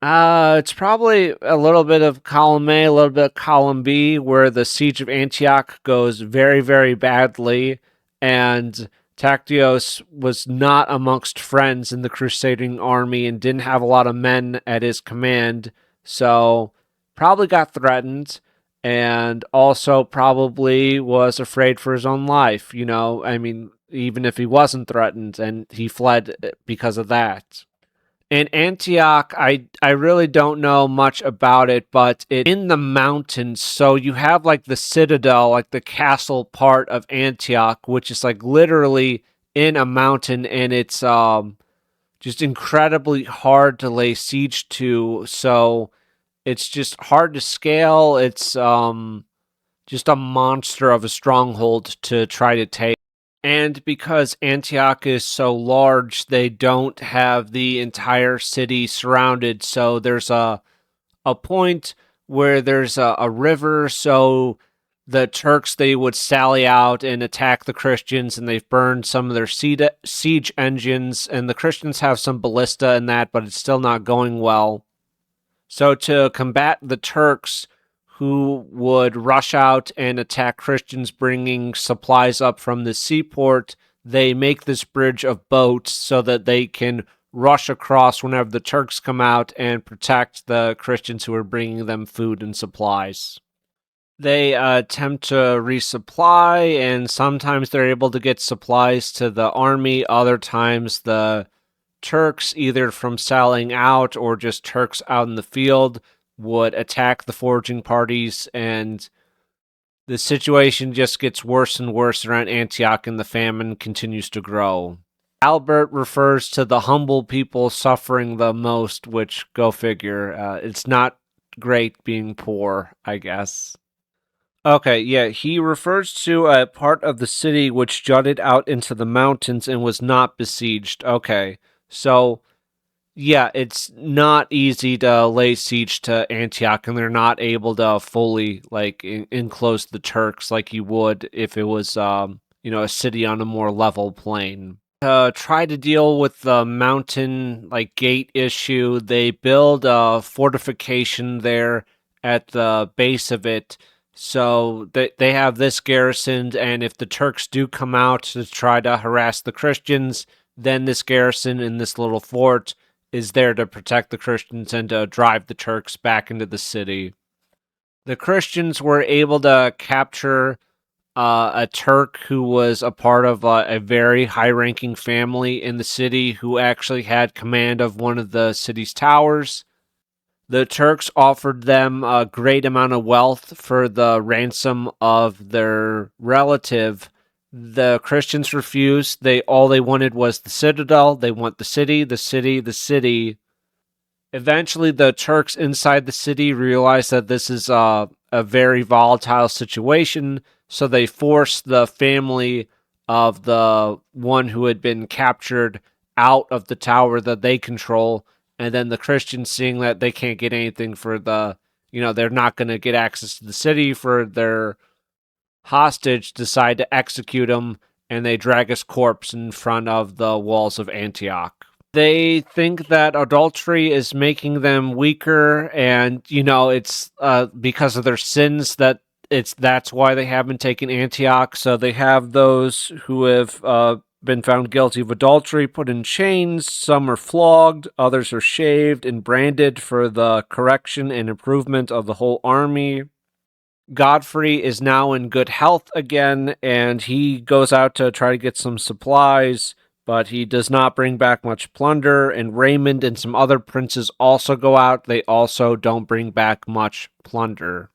It's probably a little bit of column A, a little bit of column B, where the siege of Antioch goes very, very badly, and Tactios was not amongst friends in the crusading army and didn't have a lot of men at his command, so probably got threatened, and also probably was afraid for his own life, even if he wasn't threatened, and he fled because of that. In Antioch, I really don't know much about it, but it's in the mountains. So you have like the citadel, like the castle part of Antioch, which is like literally in a mountain, and it's just incredibly hard to lay siege to. So it's just hard to scale. It's just a monster of a stronghold to try to take. And because Antioch is so large, they don't have the entire city surrounded. So there's a point where there's a river. So the Turks, they would sally out and attack the Christians, and they've burned some of their siege engines. And the Christians have some ballista in that, but it's still not going well. So to combat the Turks, who would rush out and attack Christians bringing supplies up from the seaport, they make this bridge of boats so that they can rush across whenever the Turks come out and protect the Christians who are bringing them food and supplies. They attempt to resupply, and sometimes they're able to get supplies to the army. Other times the Turks, either from sallying out or just Turks out in the field, would attack the foraging parties, and the situation just gets worse and worse around Antioch, and the famine continues to grow. Albert refers to the humble people suffering the most, which, go figure, it's not great being poor, I guess. Okay, yeah, he refers to a part of the city which jutted out into the mountains and was not besieged. Okay, so yeah, it's not easy to lay siege to Antioch, and they're not able to fully enclose the Turks like you would if it was a city on a more level plain. To try to deal with the mountain gate issue, they build a fortification there at the base of it So they have this garrisoned, and if the Turks do come out to try to harass the Christians, then this garrison in this little fort is there to protect the Christians and to drive the Turks back into the city. The Christians were able to capture a Turk who was a part of a very high-ranking family in the city who actually had command of one of the city's towers. The Turks offered them a great amount of wealth for the ransom of their relative. The Christians refused. All they wanted was the citadel. They want the city, the city, the city. Eventually, the Turks inside the city realized that this is a very volatile situation, so they forced the family of the one who had been captured out of the tower that they control. And then the Christians, seeing that they can't get anything for they're not going to get access to the city for their hostage, decide to execute him, and they drag his corpse in front of the walls of Antioch. They think that adultery is making them weaker, and it's because of their sins that's why they haven't taken Antioch. So they have those who have been found guilty of adultery put in chains. Some are flogged, others are shaved and branded for the correction and improvement of the whole army. Godfrey is now in good health again, and he goes out to try to get some supplies, but he does not bring back much plunder, and Raymond and some other princes also go out. They also don't bring back much plunder.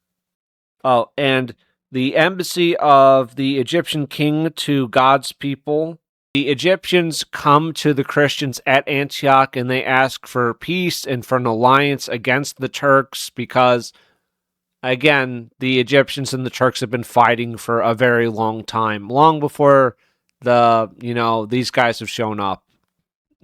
Oh, and the embassy of the Egyptian king to God's people. The Egyptians come to the Christians at Antioch, and they ask for peace and for an alliance against the Turks because, again, the Egyptians and the Turks have been fighting for a very long time, long before these guys have shown up.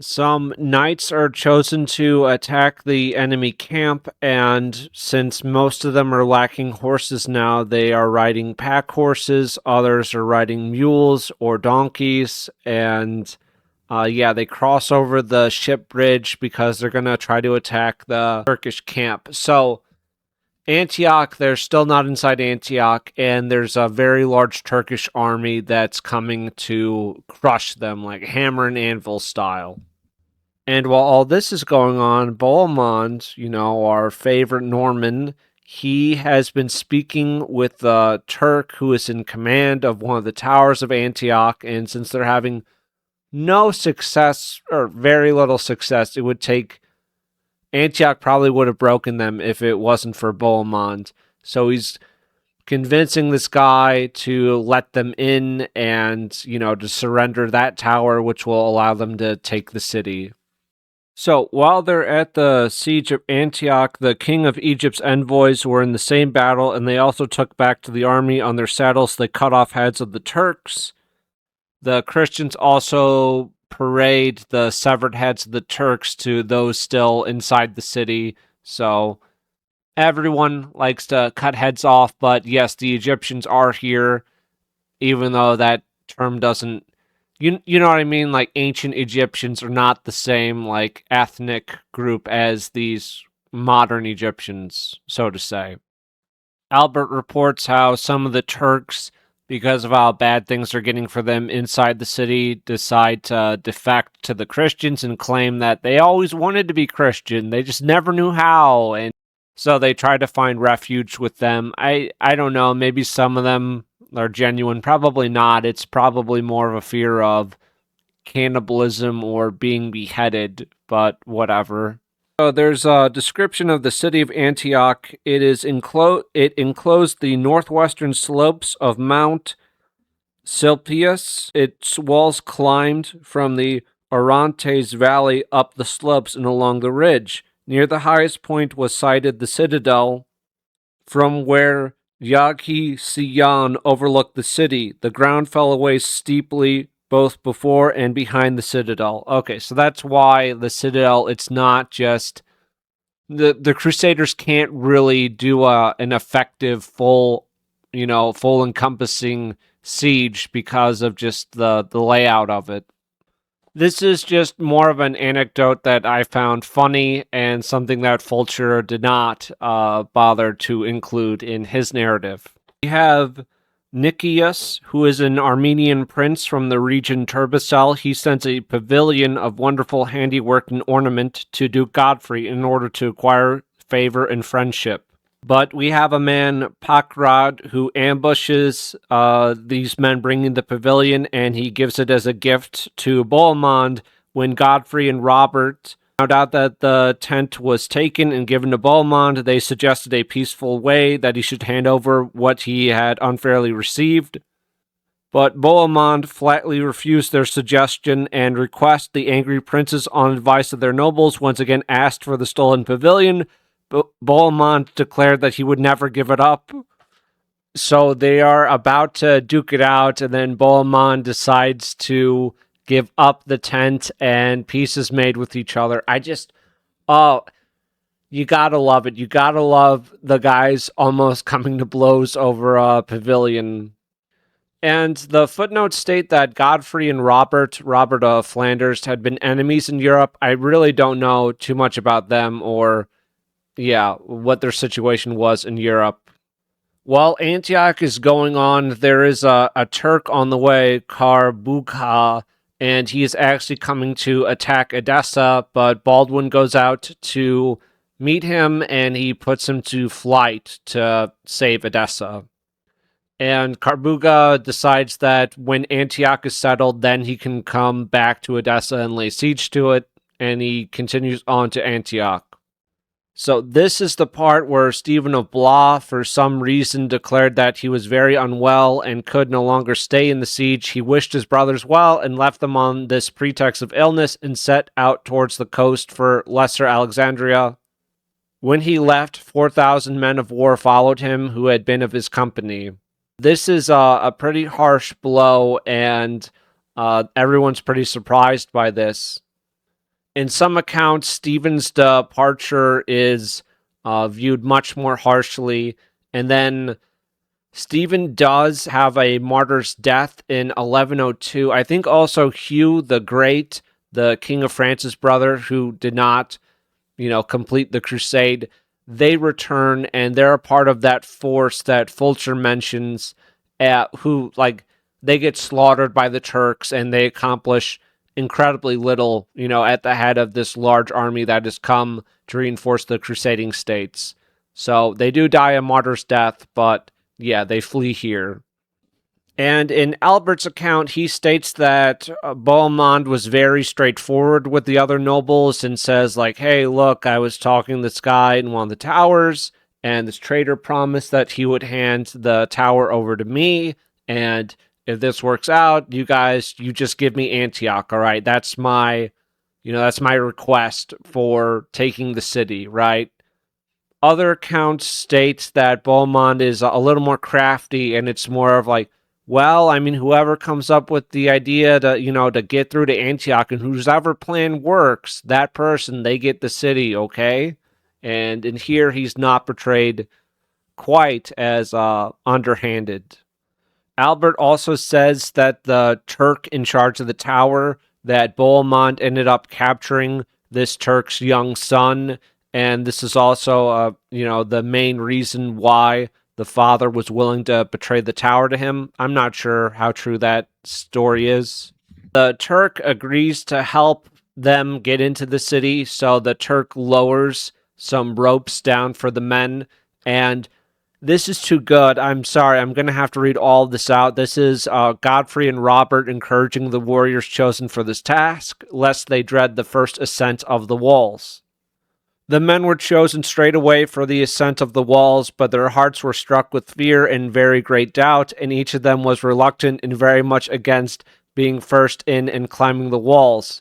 Some knights are chosen to attack the enemy camp, and since most of them are lacking horses now, they are riding pack horses. Others are riding mules or donkeys, and they cross over the ship bridge because they're going to try to attack the Turkish camp. So Antioch, they're still not inside Antioch, and there's a very large Turkish army that's coming to crush them, like hammer and anvil style. And while all this is going on, Bohemond, our favorite Norman, he has been speaking with the Turk who is in command of one of the towers of Antioch, and since they're having no success, or very little success, it would take Antioch probably would have broken them if it wasn't for Bohemond. So he's convincing this guy to let them in and, to surrender that tower, which will allow them to take the city. So while they're at the siege of Antioch, the king of Egypt's envoys were in the same battle, and they also took back to the army on their saddles. They cut off heads of the Turks. The Christians also parade the severed heads of the Turks to those still inside the city. So everyone likes to cut heads off, but yes, the Egyptians are here, even though that term doesn't, you know what I mean? Like, ancient Egyptians are not the same, like, ethnic group as these modern Egyptians, so to say. Albert reports how some of the Turks, because of how bad things are getting for them inside the city, decide to defect to the Christians and claim that they always wanted to be Christian. They just never knew how. And so they try to find refuge with them. I don't know. Maybe some of them are genuine. Probably not. It's probably more of a fear of cannibalism or being beheaded, but whatever. So there's a description of the city of Antioch. It enclosed the northwestern slopes of Mount Silpius. Its walls climbed from the Orontes Valley up the slopes and along the ridge. Near the highest point was sited the citadel, from where Yaghi Siyan overlooked the city. The ground fell away steeply both before and behind the citadel. Okay, so that's why the citadel, it's not just... The Crusaders can't really do an effective, full encompassing siege because of just the layout of it. This is just more of an anecdote that I found funny and something that Fulcher did not bother to include in his narrative. We have Nicias, who is an Armenian prince from the region Turbicel. He sends a pavilion of wonderful handiwork and ornament to Duke Godfrey in order to acquire favor and friendship. But we have a man, Pakrad, who ambushes these men bringing the pavilion, and he gives it as a gift to Bohemond. When Godfrey and Robert found out that the tent was taken and given to Bohemond, they suggested a peaceful way that he should hand over what he had unfairly received. But Bohemond flatly refused their suggestion and request. The angry princes, on advice of their nobles, once again asked for the stolen pavilion. Bohemond declared that he would never give it up. So they are about to duke it out, and then Bohemond decides to give up the tent, and peace is made with each other. You gotta love it. You gotta love the guys almost coming to blows over a pavilion. And the footnotes state that Godfrey and Robert of Flanders, had been enemies in Europe. I really don't know too much about them or what their situation was in Europe. While Antioch is going on, there is a Turk on the way, Karbukha, and he is actually coming to attack Edessa, but Baldwin goes out to meet him, and he puts him to flight to save Edessa. And Karbukha decides that when Antioch is settled, then he can come back to Edessa and lay siege to it, and he continues on to Antioch. So this is the part where Stephen of Blois, for some reason, declared that he was very unwell and could no longer stay in the siege. He wished his brothers well and left them on this pretext of illness and set out towards the coast for Lesser Alexandria. When he left, 4,000 men of war followed him who had been of his company. This is a pretty harsh blow, and everyone's pretty surprised by this. In some accounts, Stephen's departure is viewed much more harshly, and then Stephen does have a martyr's death in 1102. I think also Hugh the Great, the King of France's brother, who did not, complete the crusade, they return, and they're a part of that force that Fulcher mentions, who, they get slaughtered by the Turks, and they accomplish incredibly little, at the head of this large army that has come to reinforce the crusading states. So they do die a martyr's death, but they flee here. And in Albert's account, he states that Bohemond was very straightforward with the other nobles and says, hey, look, I was talking to this guy in one of the towers, and this traitor promised that he would hand the tower over to me, and if this works out, you just give me Antioch, all right? That's my request for taking the city, right? Other accounts state that Bohemond is a little more crafty, and it's more of whoever comes up with the idea to get through to Antioch, and whoever plan works, that person, they get the city, okay? And in here, he's not portrayed quite as underhanded. Albert also says that the Turk in charge of the tower, that Bohemond ended up capturing this Turk's young son, and this is also, the main reason why the father was willing to betray the tower to him. I'm not sure how true that story is. The Turk agrees to help them get into the city, so the Turk lowers some ropes down for the men, and this is too good. I'm sorry, I'm going to have to read all of this out. This is Godfrey and Robert encouraging the warriors chosen for this task, lest they dread the first ascent of the walls. The men were chosen straight away for the ascent of the walls, but their hearts were struck with fear and very great doubt, and each of them was reluctant and very much against being first in and climbing the walls.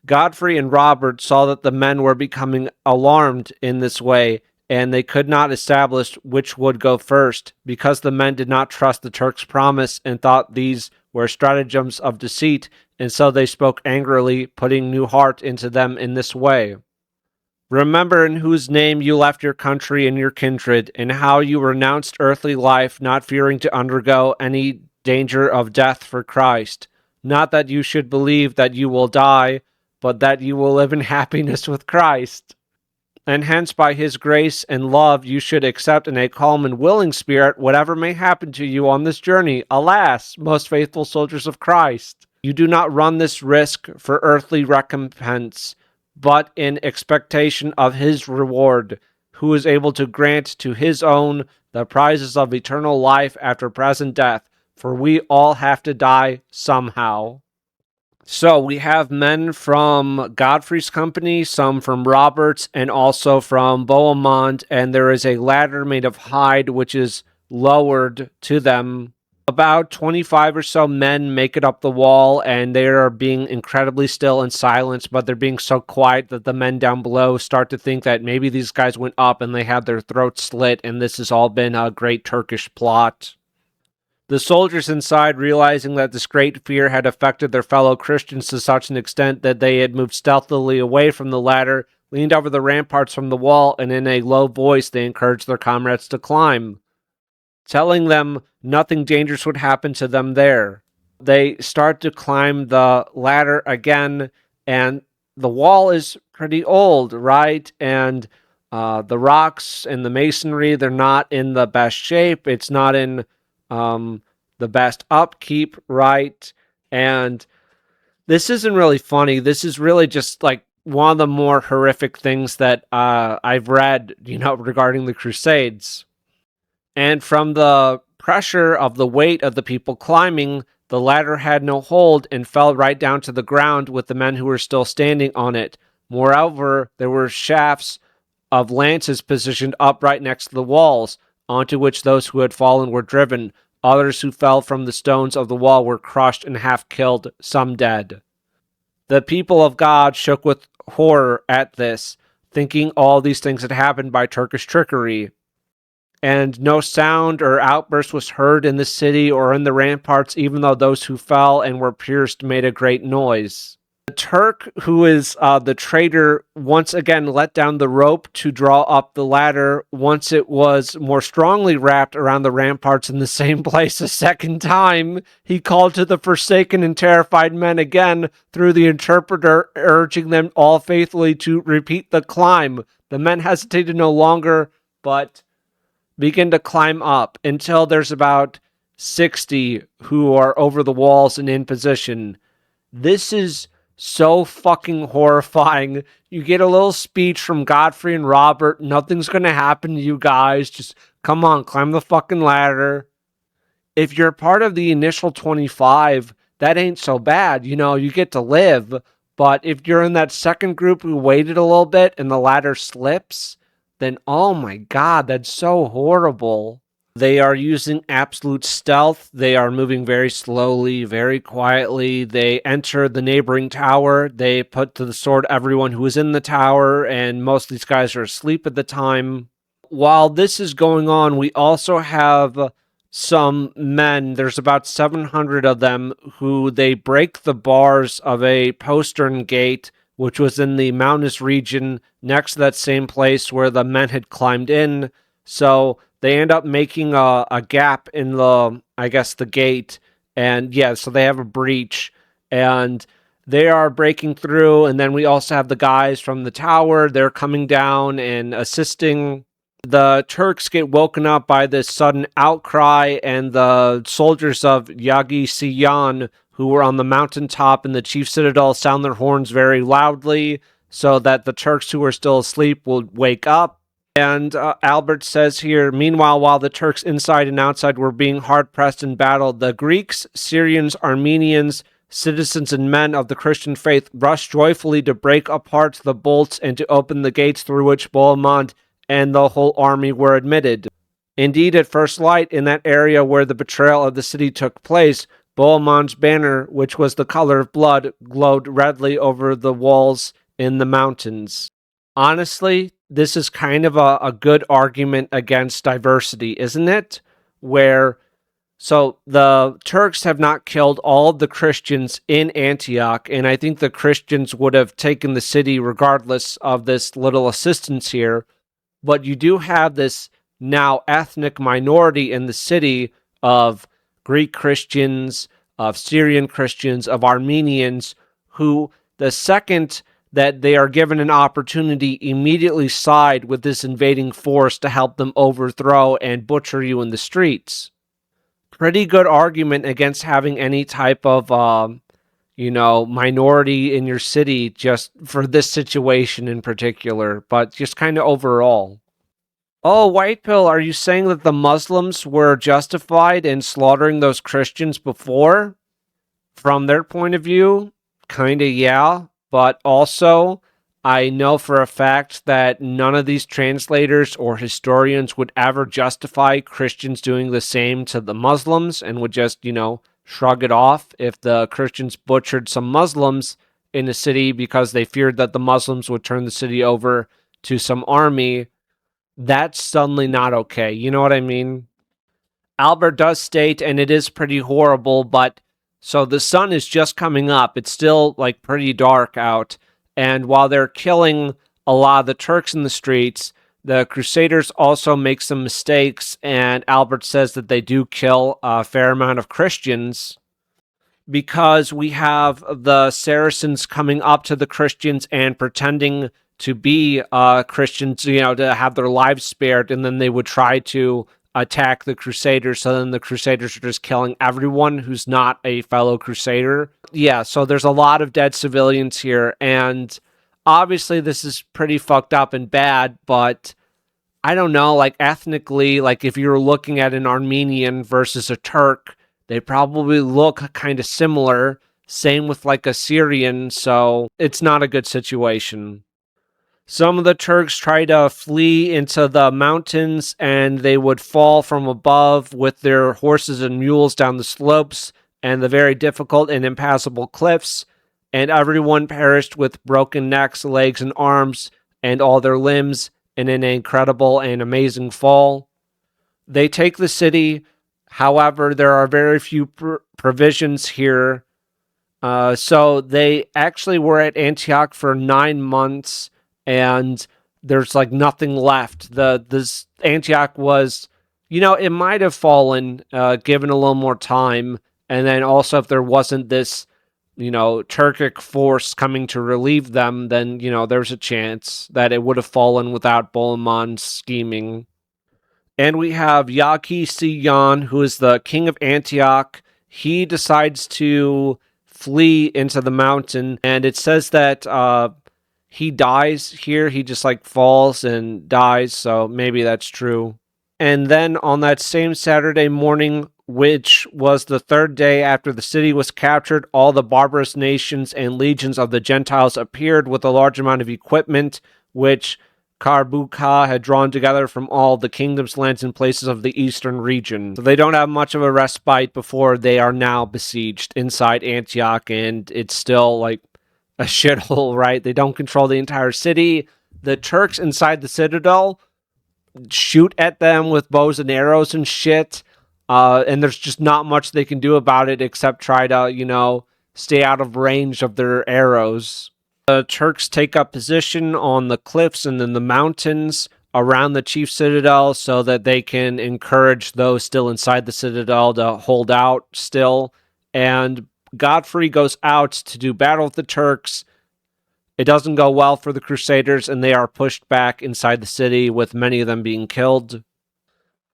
Godfrey and Robert saw that the men were becoming alarmed in this way, and they could not establish which would go first, because the men did not trust the Turk's promise and thought these were stratagems of deceit, and so they spoke angrily, putting new heart into them in this way. Remember in whose name you left your country and your kindred, and how you renounced earthly life, not fearing to undergo any danger of death for Christ. Not that you should believe that you will die, but that you will live in happiness with Christ. And hence by his grace and love you should accept in a calm and willing spirit whatever may happen to you on this journey. Alas, most faithful soldiers of Christ, you do not run this risk for earthly recompense, but in expectation of his reward, who is able to grant to his own the prizes of eternal life after present death, for we all have to die somehow. So we have men from Godfrey's company, some from Roberts, and also from Bohemond, and there is a ladder made of hide which is lowered to them. About 25 or so men make it up the wall, and they are being incredibly still and silent, but they're being so quiet that the men down below start to think that maybe these guys went up and they had their throats slit, and this has all been a great Turkish plot. The soldiers inside, realizing that this great fear had affected their fellow Christians to such an extent that they had moved stealthily away from the ladder, leaned over the ramparts from the wall, and in a low voice they encouraged their comrades to climb, telling them nothing dangerous would happen to them there. They start to climb the ladder again, and the wall is pretty old, right? And the rocks and the masonry, they're not in the best shape. It's not in the best upkeep, right? And this isn't really funny. This is really just like one of the more horrific things that I've read, regarding the Crusades. And from the pressure of the weight of the people climbing, the ladder had no hold and fell right down to the ground with the men who were still standing on it. Moreover, there were shafts of lances positioned upright next to the walls, onto which those who had fallen were driven. Others who fell from the stones of the wall were crushed and half killed, some dead. The people of God shook with horror at this, thinking all these things had happened by Turkish trickery. And no sound or outburst was heard in the city or in the ramparts, even though those who fell and were pierced made a great noise. The Turk, who is the traitor, once again let down the rope to draw up the ladder. Once it was more strongly wrapped around the ramparts in the same place a second time, he called to the forsaken and terrified men again through the interpreter, urging them all faithfully to repeat the climb. The men hesitated no longer, but begin to climb up until there's about 60 who are over the walls and in position. This is so fucking horrifying. You get a little speech from Godfrey and Robert. Nothing's gonna happen to you guys. Just come on, climb the fucking ladder. If you're part of the initial 25, that ain't so bad. You get to live. But if you're in that second group who waited a little bit and the ladder slips, then oh my god, that's so horrible. They are using absolute stealth. They are moving very slowly, very quietly. They enter the neighboring tower. They put to the sword everyone who is in the tower, and most of these guys are asleep at the time. While this is going on, we also have some men. There's about 700 of them who they break the bars of a postern gate, which was in the mountainous region next to that same place where the men had climbed in. So they end up making a gap in the gate. And so they have a breach. And they are breaking through. And then we also have the guys from the tower. They're coming down and assisting. The Turks get woken up by this sudden outcry. And the soldiers of Yagi Siyan, who were on the mountaintop in the chief citadel, sound their horns very loudly so that the Turks who are still asleep will wake up. And Albert says here, meanwhile, while the Turks inside and outside were being hard-pressed in battle, the Greeks, Syrians, Armenians, citizens and men of the Christian faith rushed joyfully to break apart the bolts and to open the gates through which Bohemond and the whole army were admitted. Indeed, at first light, in that area where the betrayal of the city took place, Bohemond's banner, which was the color of blood, glowed redly over the walls in the mountains. Honestly, this is kind of a good argument against diversity, isn't it? So the Turks have not killed all of the Christians in Antioch, and I think the Christians would have taken the city regardless of this little assistance here. But you do have this now ethnic minority in the city of Greek Christians, of Syrian Christians, of Armenians, who the second that they are given an opportunity, immediately side with this invading force to help them overthrow and butcher you in the streets. Pretty good argument against having any type of, minority in your city just for this situation in particular, but just kind of overall. Oh, White Pill, are you saying that the Muslims were justified in slaughtering those Christians before? From their point of view, kind of, yeah. But also, I know for a fact that none of these translators or historians would ever justify Christians doing the same to the Muslims and would just, shrug it off if the Christians butchered some Muslims in the city because they feared that the Muslims would turn the city over to some army. That's suddenly not okay. You know what I mean? Albert does state, and it is pretty horrible, but so the sun is just coming up. It's still like pretty dark out. And while they're killing a lot of the Turks in the streets, the Crusaders also make some mistakes. And Albert says that they do kill a fair amount of Christians because we have the Saracens coming up to the Christians and pretending to be Christians, to have their lives spared. And then they would try to attack the Crusaders, so then the Crusaders are just killing everyone who's not a fellow Crusader. Yeah, so there's a lot of dead civilians here, and obviously this is pretty fucked up and bad, but I don't know, like ethnically, like if you're looking at an Armenian versus a Turk, they probably look kind of similar. Same with like a Syrian, so it's not a good situation. Some of the Turks try to flee into the mountains, and they would fall from above with their horses and mules down the slopes and the very difficult and impassable cliffs, and everyone perished with broken necks, legs, and arms, and all their limbs in an incredible and amazing fall. They take the city. However, there are very few provisions here. So they actually were at Antioch for 9 months, and there's like nothing left. This Antioch was, it might have fallen given a little more time, and then also if there wasn't this, Turkic force coming to relieve them, then there's a chance that it would have fallen without Bohemond's scheming. And we have Yaki Siyan, who is the king of Antioch. He decides to flee into the mountain, and it says that he dies here. He just like falls and dies, so maybe that's true. And then on that same Saturday morning, which was the third day after the city was captured, all the barbarous nations and legions of the Gentiles appeared with a large amount of equipment, which Karbukha had drawn together from all the kingdoms, lands, and places of the eastern region. So they don't have much of a respite before they are now besieged inside Antioch, and it's still like a shithole, right? They don't control the entire city. The Turks inside the citadel shoot at them with bows and arrows and shit, and there's just not much they can do about it except try to, stay out of range of their arrows. The Turks take up position on the cliffs and in the mountains around the chief citadel so that they can encourage those still inside the citadel to hold out still. And Godfrey goes out to do battle with the Turks. It doesn't go well for the Crusaders, and they are pushed back inside the city, with many of them being killed.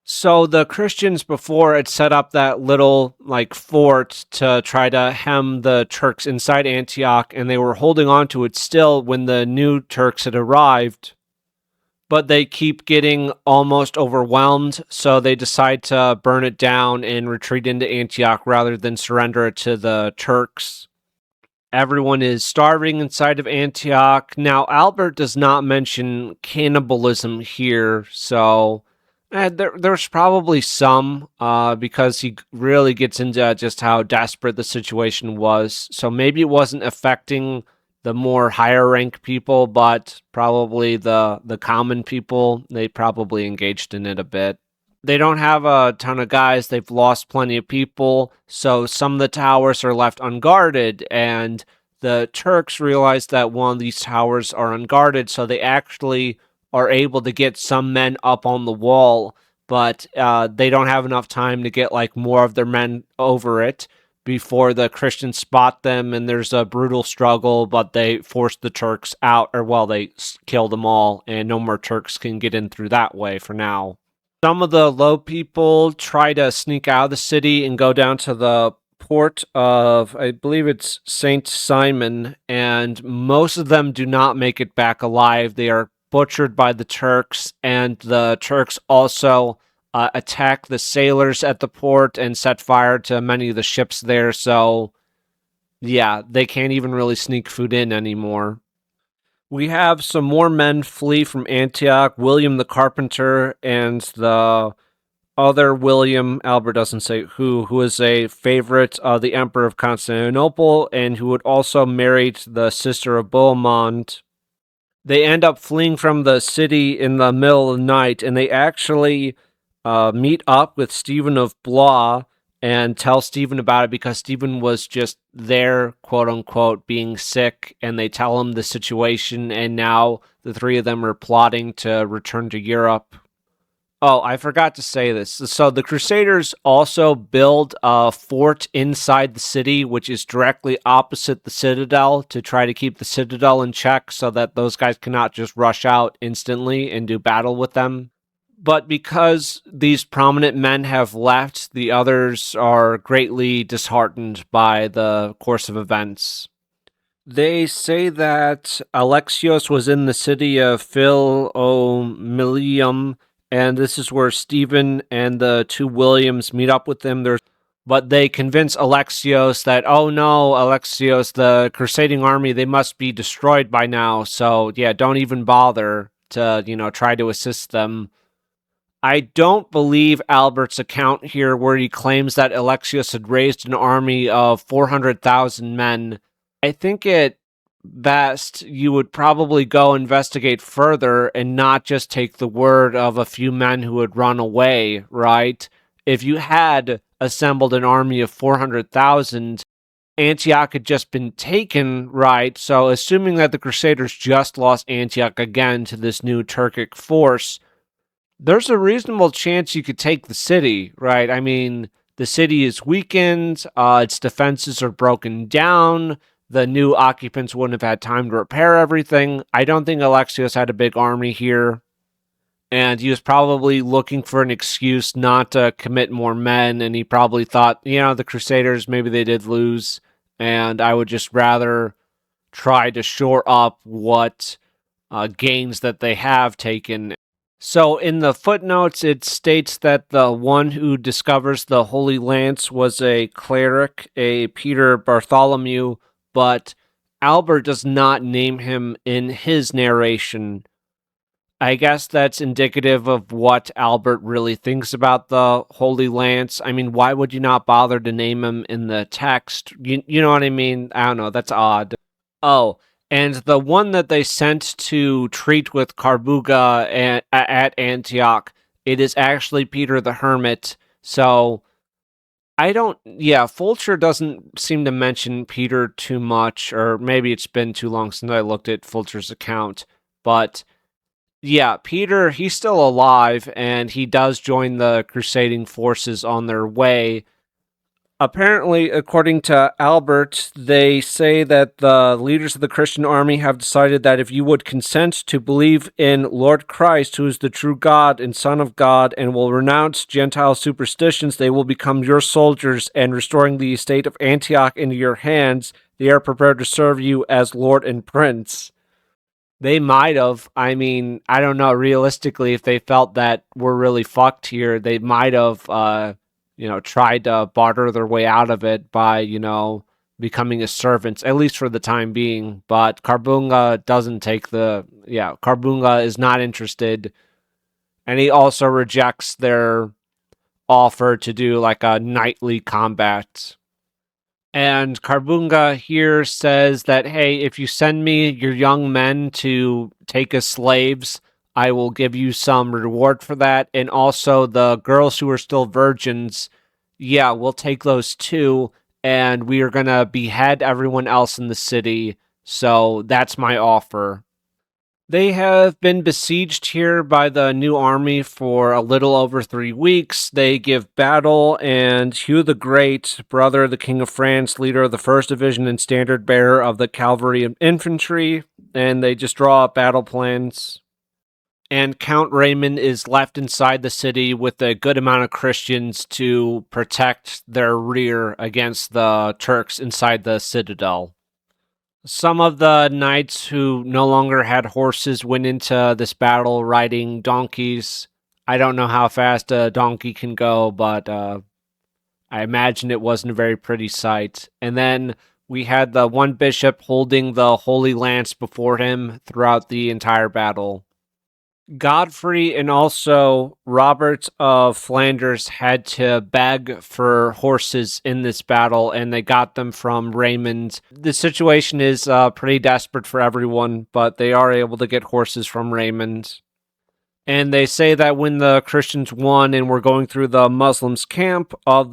So the Christians before had set up that little fort to try to hem the Turks inside Antioch, and they were holding on to it still when the new Turks had arrived. But they keep getting almost overwhelmed, so they decide to burn it down and retreat into Antioch rather than surrender it to the Turks. Everyone is starving inside of Antioch. Now, Albert does not mention cannibalism here, so there's probably some, because he really gets into just how desperate the situation was. So maybe it wasn't affecting the more higher rank people, but probably the common people, they probably engaged in it a bit. They don't have a ton of guys. They've lost plenty of people, so some of the towers are left unguarded, and the Turks realize that one of these towers are unguarded, so they actually are able to get some men up on the wall, but they don't have enough time to get more of their men over it. before the Christians spot them, and there's a brutal struggle, but they force the Turks out, or well, they kill them all, and no more Turks can get in through that way for now. Some of the low people try to sneak out of the city and go down to the port of, I believe it's Saint Simon, and most of them do not make it back alive. They are butchered by the Turks, and the Turks also attack the sailors at the port and set fire to many of the ships there. So, yeah, they can't even really sneak food in anymore. We have some more men flee from Antioch. William the Carpenter and the other William, Albert doesn't say who is a favorite of the Emperor of Constantinople and who would also marry the sister of Bohemond. They end up fleeing from the city in the middle of the night, and they actually meet up with Stephen of Blois and tell Stephen about it because Stephen was just there, quote unquote, being sick, and they tell him the situation, and now the three of them are plotting to return to Europe. Oh, I forgot to say this. So the Crusaders also build a fort inside the city, which is directly opposite the citadel to try to keep the citadel in check so that those guys cannot just rush out instantly and do battle with them. But because these prominent men have left, the others are greatly disheartened by the course of events. They say that Alexios was in the city of Philomelium, and this is where Stephen and the two Williams meet up with them. But they convince Alexios that, oh no, Alexios, the crusading army, they must be destroyed by now. So yeah, don't even bother to, try to assist them. I don't believe Albert's account here where he claims that Alexios had raised an army of 400,000 men. I think at best you would probably go investigate further and not just take the word of a few men who had run away, right? If you had assembled an army of 400,000, Antioch had just been taken, right? So assuming that the Crusaders just lost Antioch again to this new Turkic force, there's a reasonable chance you could take the city, right? I mean, the city is weakened, its defenses are broken down, the new occupants wouldn't have had time to repair everything. I don't think Alexios had a big army here, and he was probably looking for an excuse not to commit more men, and he probably thought, the Crusaders, maybe they did lose, and I would just rather try to shore up what gains that they have taken. So in the footnotes, it states that the one who discovers the Holy Lance was a cleric, a Peter Bartholomew, but Albert does not name him in his narration. I guess that's indicative of what Albert really thinks about the Holy Lance. I mean, why would you not bother to name him in the text? You know what I mean? I don't know, that's odd. Oh, and the one that they sent to treat with Carbuga at Antioch, it is actually Peter the Hermit. So Fulcher doesn't seem to mention Peter too much, or maybe it's been too long since I looked at Fulcher's account. But yeah, Peter, he's still alive, and he does join the crusading forces on their way. Apparently, according to Albert, they say that the leaders of the Christian army have decided that if you would consent to believe in Lord Christ, who is the true God and Son of God, and will renounce Gentile superstitions, they will become your soldiers, and restoring the estate of Antioch into your hands, they are prepared to serve you as Lord and Prince. They might have. I mean, I don't know. Realistically, if they felt that we're really fucked here, they might have tried to barter their way out of it by, becoming his servants, at least for the time being. But Carbunga doesn't Carbunga is not interested. And he also rejects their offer to do like a nightly combat. And Carbunga here says that, hey, if you send me your young men to take as slaves, I will give you some reward for that. And also the girls who are still virgins, yeah, we'll take those too. And we are going to behead everyone else in the city. So that's my offer. They have been besieged here by the new army for a little over 3 weeks. They give battle, and Hugh the Great, brother of the King of France, leader of the 1st Division and standard bearer of the cavalry and infantry, and they just draw up battle plans. And Count Raymond is left inside the city with a good amount of Christians to protect their rear against the Turks inside the citadel. Some of the knights who no longer had horses went into this battle riding donkeys. I don't know how fast a donkey can go, but I imagine it wasn't a very pretty sight. And then we had the one bishop holding the holy lance before him throughout the entire battle. Godfrey and also Robert of Flanders had to beg for horses in this battle, and they got them from Raymond. The situation is pretty desperate for everyone, but they are able to get horses from Raymond. And they say that when the Christians won and were going through the Muslims' camp, all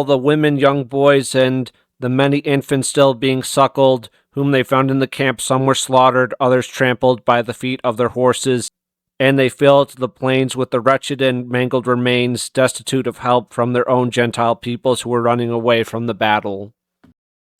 the women, young boys, and the many infants still being suckled, whom they found in the camp, some were slaughtered, others trampled by the feet of their horses, and they filled the plains with the wretched and mangled remains, destitute of help from their own Gentile peoples who were running away from the battle.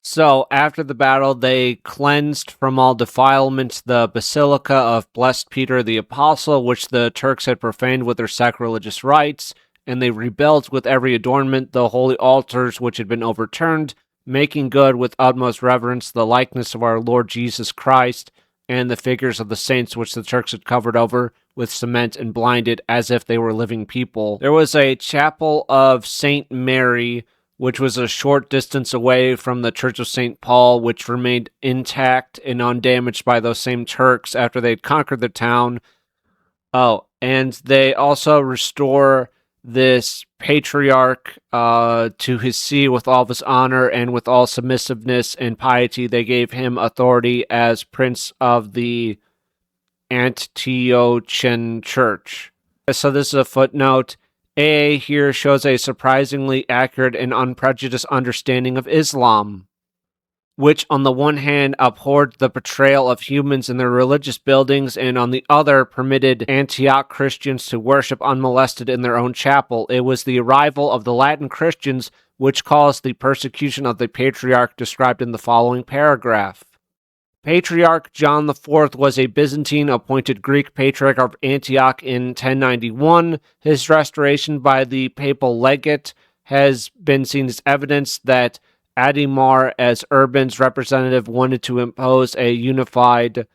So, after the battle, they cleansed from all defilement the basilica of Blessed Peter the Apostle, which the Turks had profaned with their sacrilegious rites, and they rebuilt with every adornment the holy altars which had been overturned, making good with utmost reverence the likeness of our Lord Jesus Christ, and the figures of the saints which the Turks had covered over with cement and blinded as if they were living people. There was a chapel of Saint Mary, which was a short distance away from the Church of St. Paul, which remained intact and undamaged by those same Turks after they'd conquered the town. Oh, and they also restore this patriarch to his see with all of his honor and with all submissiveness and piety. They gave him authority as prince of the Antiochian Church. So this is a footnote. AA here shows a surprisingly accurate and unprejudiced understanding of Islam, which on the one hand abhorred the portrayal of humans in their religious buildings, and on the other permitted Antioch Christians to worship unmolested in their own chapel. It was the arrival of the Latin Christians which caused the persecution of the patriarch described in the following paragraph. Patriarch John IV was a Byzantine-appointed Greek patriarch of Antioch in 1091. His restoration by the papal legate has been seen as evidence that Adhemar, as Urban's representative, wanted to impose a unified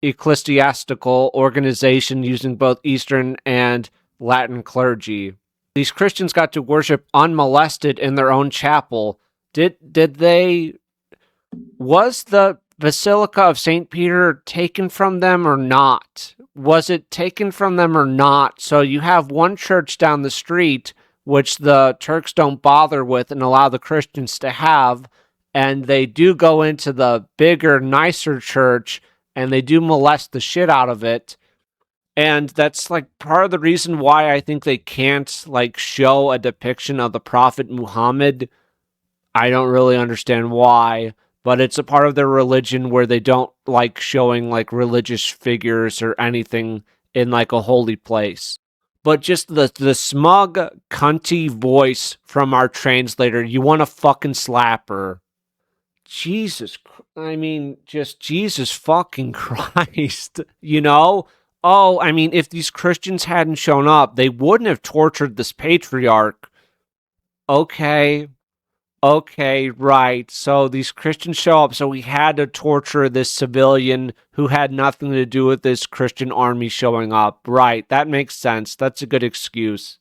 ecclesiastical organization using both Eastern and Latin clergy. These Christians got to worship unmolested in their own chapel. Did they... Was the Basilica of St. Peter taken from them or not? Was it taken from them or not? So you have one church down the street, which the Turks don't bother with and allow the Christians to have, and they do go into the bigger, nicer church, and they do molest the shit out of it. And that's like part of the reason why I think they can't like show a depiction of the Prophet Muhammad. I don't really understand why, but it's a part of their religion where they don't like showing like religious figures or anything in like a holy place. But just the smug, cunty voice from our translator, you want to fucking slap her. Jesus, I mean, just Jesus fucking Christ, you know? Oh, I mean, if these Christians hadn't shown up, they wouldn't have tortured this patriarch. Okay, right. So these Christians show up, so we had to torture this civilian who had nothing to do with this Christian army showing up. Right, that makes sense. That's a good excuse.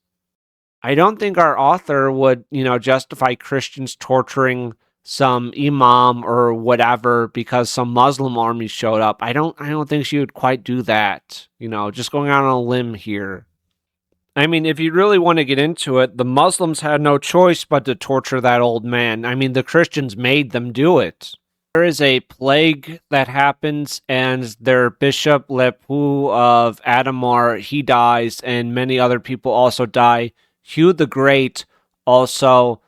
I don't think our author would, justify Christians torturing some imam or whatever because some Muslim army showed up. I don't think she would quite do that. Just going out on a limb here. I mean, if you really want to get into it, the Muslims had no choice but to torture that old man. I mean, the Christians made them do it. There is a plague that happens, and their bishop, Lepu of Adhemar, he dies, and many other people also die. Hugh the Great also,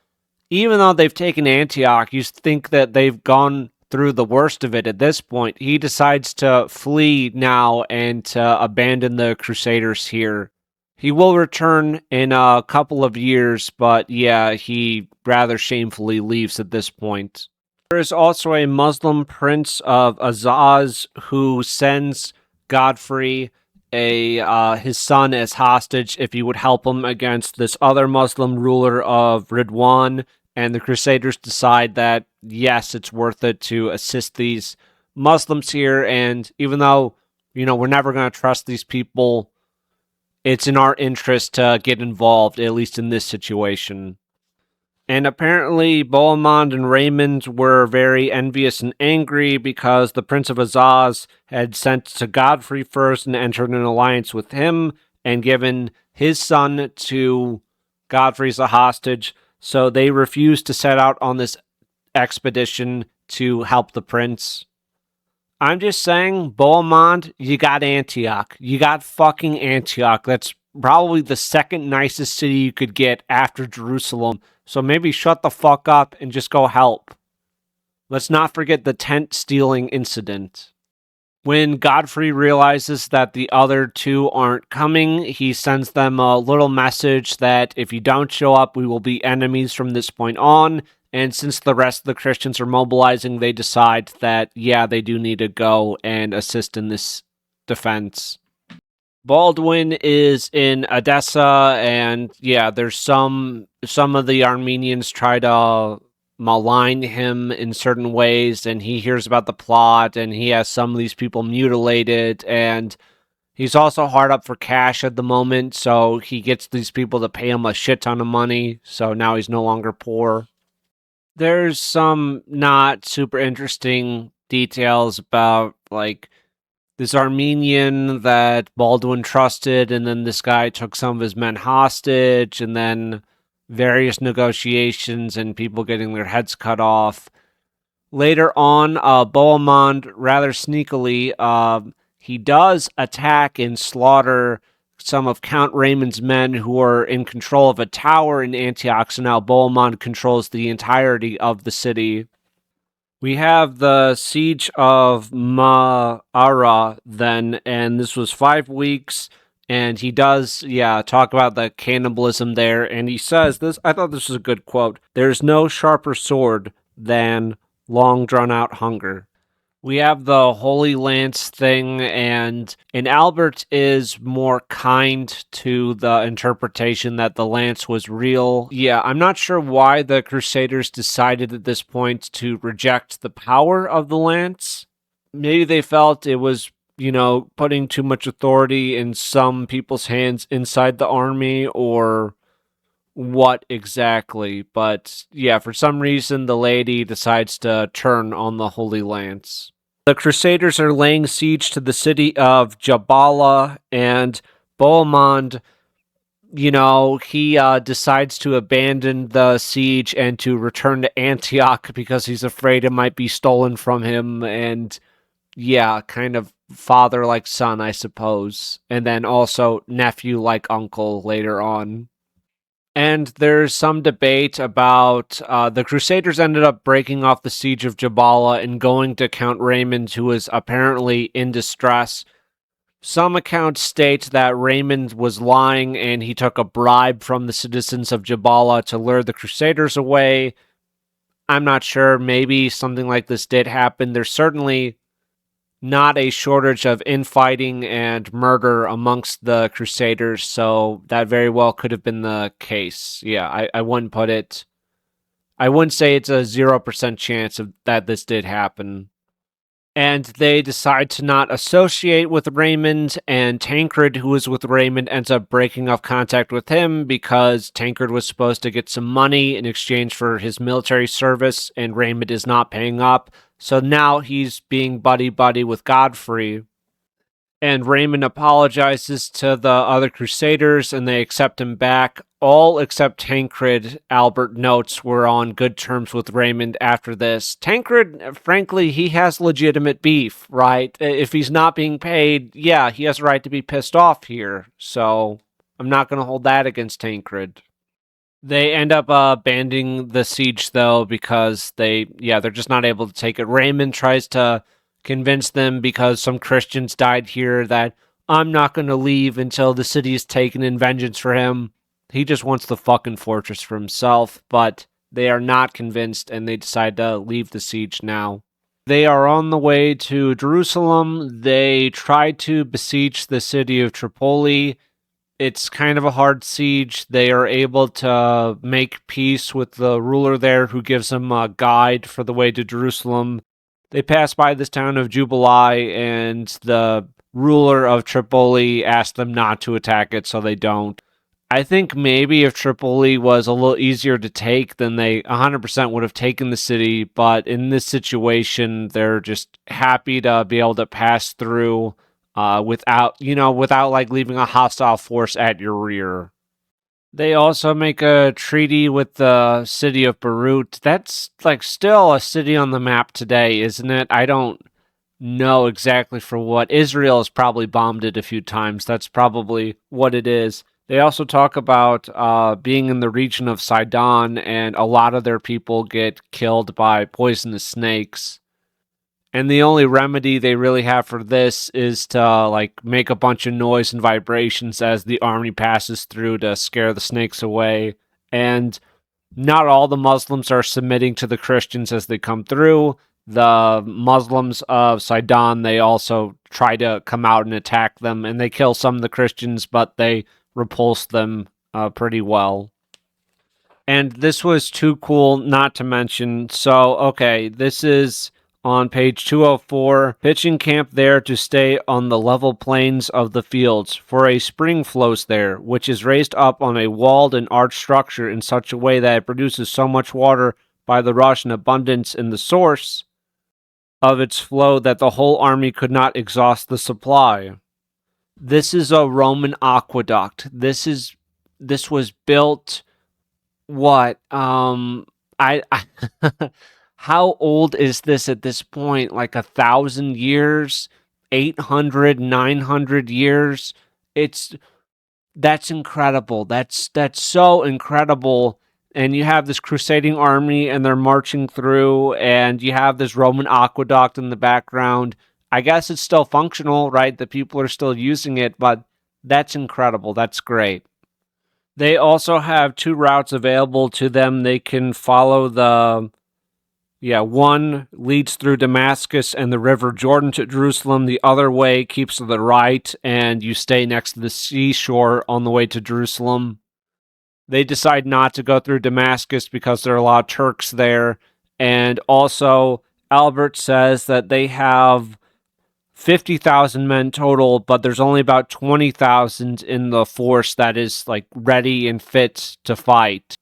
even though they've taken Antioch, you think that they've gone through the worst of it at this point. He decides to flee now and to abandon the Crusaders here. He will return in a couple of years, but yeah, he rather shamefully leaves at this point. There is also a Muslim prince of Azaz who sends Godfrey his son as hostage if he would help him against this other Muslim ruler of Ridwan, and the Crusaders decide that yes, it's worth it to assist these Muslims here, and even though, we're never going to trust these people, it's in our interest to get involved, at least in this situation. And apparently, Bohemond and Raymond were very envious and angry because the Prince of Azaz had sent to Godfrey first and entered an alliance with him and given his son to Godfrey as a hostage. So they refused to set out on this expedition to help the prince. I'm just saying, Bohemond, you got Antioch. You got fucking Antioch. That's probably the second nicest city you could get after Jerusalem. So maybe shut the fuck up and just go help. Let's not forget the tent stealing incident. When Godfrey realizes that the other two aren't coming, he sends them a little message that if you don't show up, we will be enemies from this point on. And since the rest of the Christians are mobilizing, they decide that, yeah, they do need to go and assist in this defense. Baldwin is in Edessa, and yeah, there's some of the Armenians try to malign him in certain ways, and he hears about the plot, and he has some of these people mutilated, and he's also hard up for cash at the moment, so he gets these people to pay him a shit ton of money, so now he's no longer poor. There's some not super interesting details about, like, this Armenian that Baldwin trusted, and then this guy took some of his men hostage, and then various negotiations and people getting their heads cut off. Later on, Bohemond, rather sneakily, he does attack and slaughter some of Count Raymond's men who are in control of a tower in Antioch, so now Bohemond controls the entirety of the city. We have the Siege of Ma'ara then, and this was 5 weeks, and he does, talk about the cannibalism there, and he says this, I thought this was a good quote, "There's no sharper sword than long drawn-out hunger." We have the Holy Lance thing, and Albert is more kind to the interpretation that the lance was real. Yeah, I'm not sure why the Crusaders decided at this point to reject the power of the lance. Maybe they felt it was, putting too much authority in some people's hands inside the army, or what exactly. But yeah, for some reason, the lady decides to turn on the Holy Lance. The Crusaders are laying siege to the city of Jabala, and Bohemond, he decides to abandon the siege and to return to Antioch because he's afraid it might be stolen from him, and yeah, kind of father like son, I suppose, and then also nephew like uncle later on. And there's some debate about the Crusaders ended up breaking off the siege of Jabala and going to Count Raymond, who was apparently in distress. Some accounts state that Raymond was lying and he took a bribe from the citizens of Jabala to lure the Crusaders away. I'm not sure. Maybe something like this did happen. There's certainly not a shortage of infighting and murder amongst the Crusaders, so that very well could have been the case. Yeah, I wouldn't say it's a 0% chance that this did happen. And they decide to not associate with Raymond, and Tancred, who was with Raymond, ends up breaking off contact with him because Tancred was supposed to get some money in exchange for his military service, and Raymond is not paying up. So now he's being buddy-buddy with Godfrey. And Raymond apologizes to the other Crusaders, and they accept him back. All except Tancred, Albert notes, were on good terms with Raymond after this. Tancred, frankly, he has legitimate beef, right? If he's not being paid, yeah, he has a right to be pissed off here. So I'm not going to hold that against Tancred. They end up abandoning the siege though because they're just not able to take it. Raymond tries to convince them because some Christians died here that I'm not going to leave until the city is taken in vengeance for him. He just wants the fucking fortress for himself, but they are not convinced and they decide to leave the siege now. They are on the way to Jerusalem. They try to besiege the city of Tripoli. It's kind of a hard siege. They are able to make peace with the ruler there who gives them a guide for the way to Jerusalem. They pass by this town of Jubilai, and the ruler of Tripoli asks them not to attack it, so they don't. I think maybe if Tripoli was a little easier to take, then they 100% would have taken the city. But in this situation, they're just happy to be able to pass through without like leaving a hostile force at your rear. They also make a treaty with the city of Beirut. That's like still a city on the map today, isn't it? I don't know exactly for what. Israel has probably bombed it a few times. That's probably what it is. They also talk about being in the region of Sidon, and a lot of their people get killed by poisonous snakes. And the only remedy they really have for this is to like make a bunch of noise and vibrations as the army passes through to scare the snakes away. And not all the Muslims are submitting to the Christians as they come through. The Muslims of Sidon, they also try to come out and attack them, and they kill some of the Christians, but they repulse them pretty well. And this was too cool not to mention. So, okay, this is on page 204. Pitching camp there to stay on the level plains of the fields, for a spring flows there, which is raised up on a walled and arched structure in such a way that it produces so much water by the rush and abundance in the source of its flow that the whole army could not exhaust the supply. This is a Roman aqueduct. This was built what? I how old is this at this point? Like 1,000 years, 800, 900 years. It's that's incredible. That's so incredible. And you have this crusading army, and they're marching through, and you have this Roman aqueduct in the background. I guess it's still functional, right? The people are still using it, but that's incredible. That's great. They also have two routes available to them. They can follow one leads through Damascus and the River Jordan to Jerusalem. The other way keeps to the right, and you stay next to the seashore on the way to Jerusalem. They decide not to go through Damascus because there are a lot of Turks there. And also, Albert says that they have 50,000 men total, but there's only about 20,000 in the force that is like ready and fit to fight.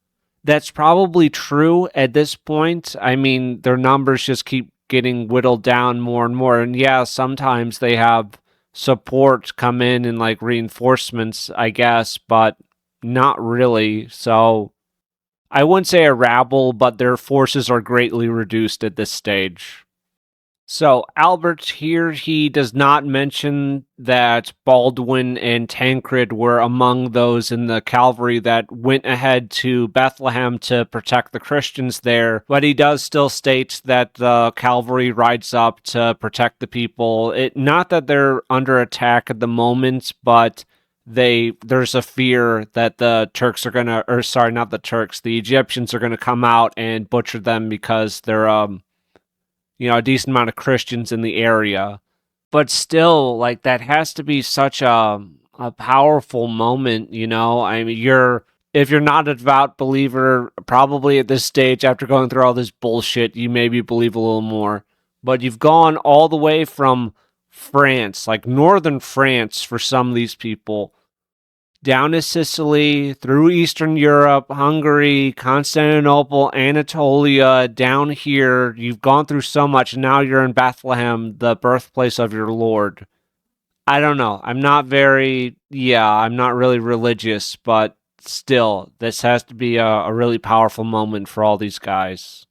That's probably true at this point. I mean, their numbers just keep getting whittled down more and more. And yeah, sometimes they have support come in and like reinforcements, I guess, but not really. So I wouldn't say a rabble, but their forces are greatly reduced at this stage. So Albert here, he does not mention that Baldwin and Tancred were among those in the cavalry that went ahead to Bethlehem to protect the Christians there, but he does still state that the cavalry rides up to protect the people. Not that they're under attack at the moment, but there's a fear that the Turks are gonna, or sorry, not the Turks, the Egyptians are gonna come out and butcher them because they're a decent amount of Christians in the area. But still, like, that has to be such a powerful moment, you know? I mean, if you're not a devout believer, probably at this stage, after going through all this bullshit, you maybe believe a little more. But you've gone all the way from France, like northern France for some of these people, down to Sicily, through Eastern Europe, Hungary, Constantinople, Anatolia, down here. You've gone through so much, and now you're in Bethlehem, the birthplace of your Lord. I don't know. I'm not really religious, but still, this has to be a really powerful moment for all these guys.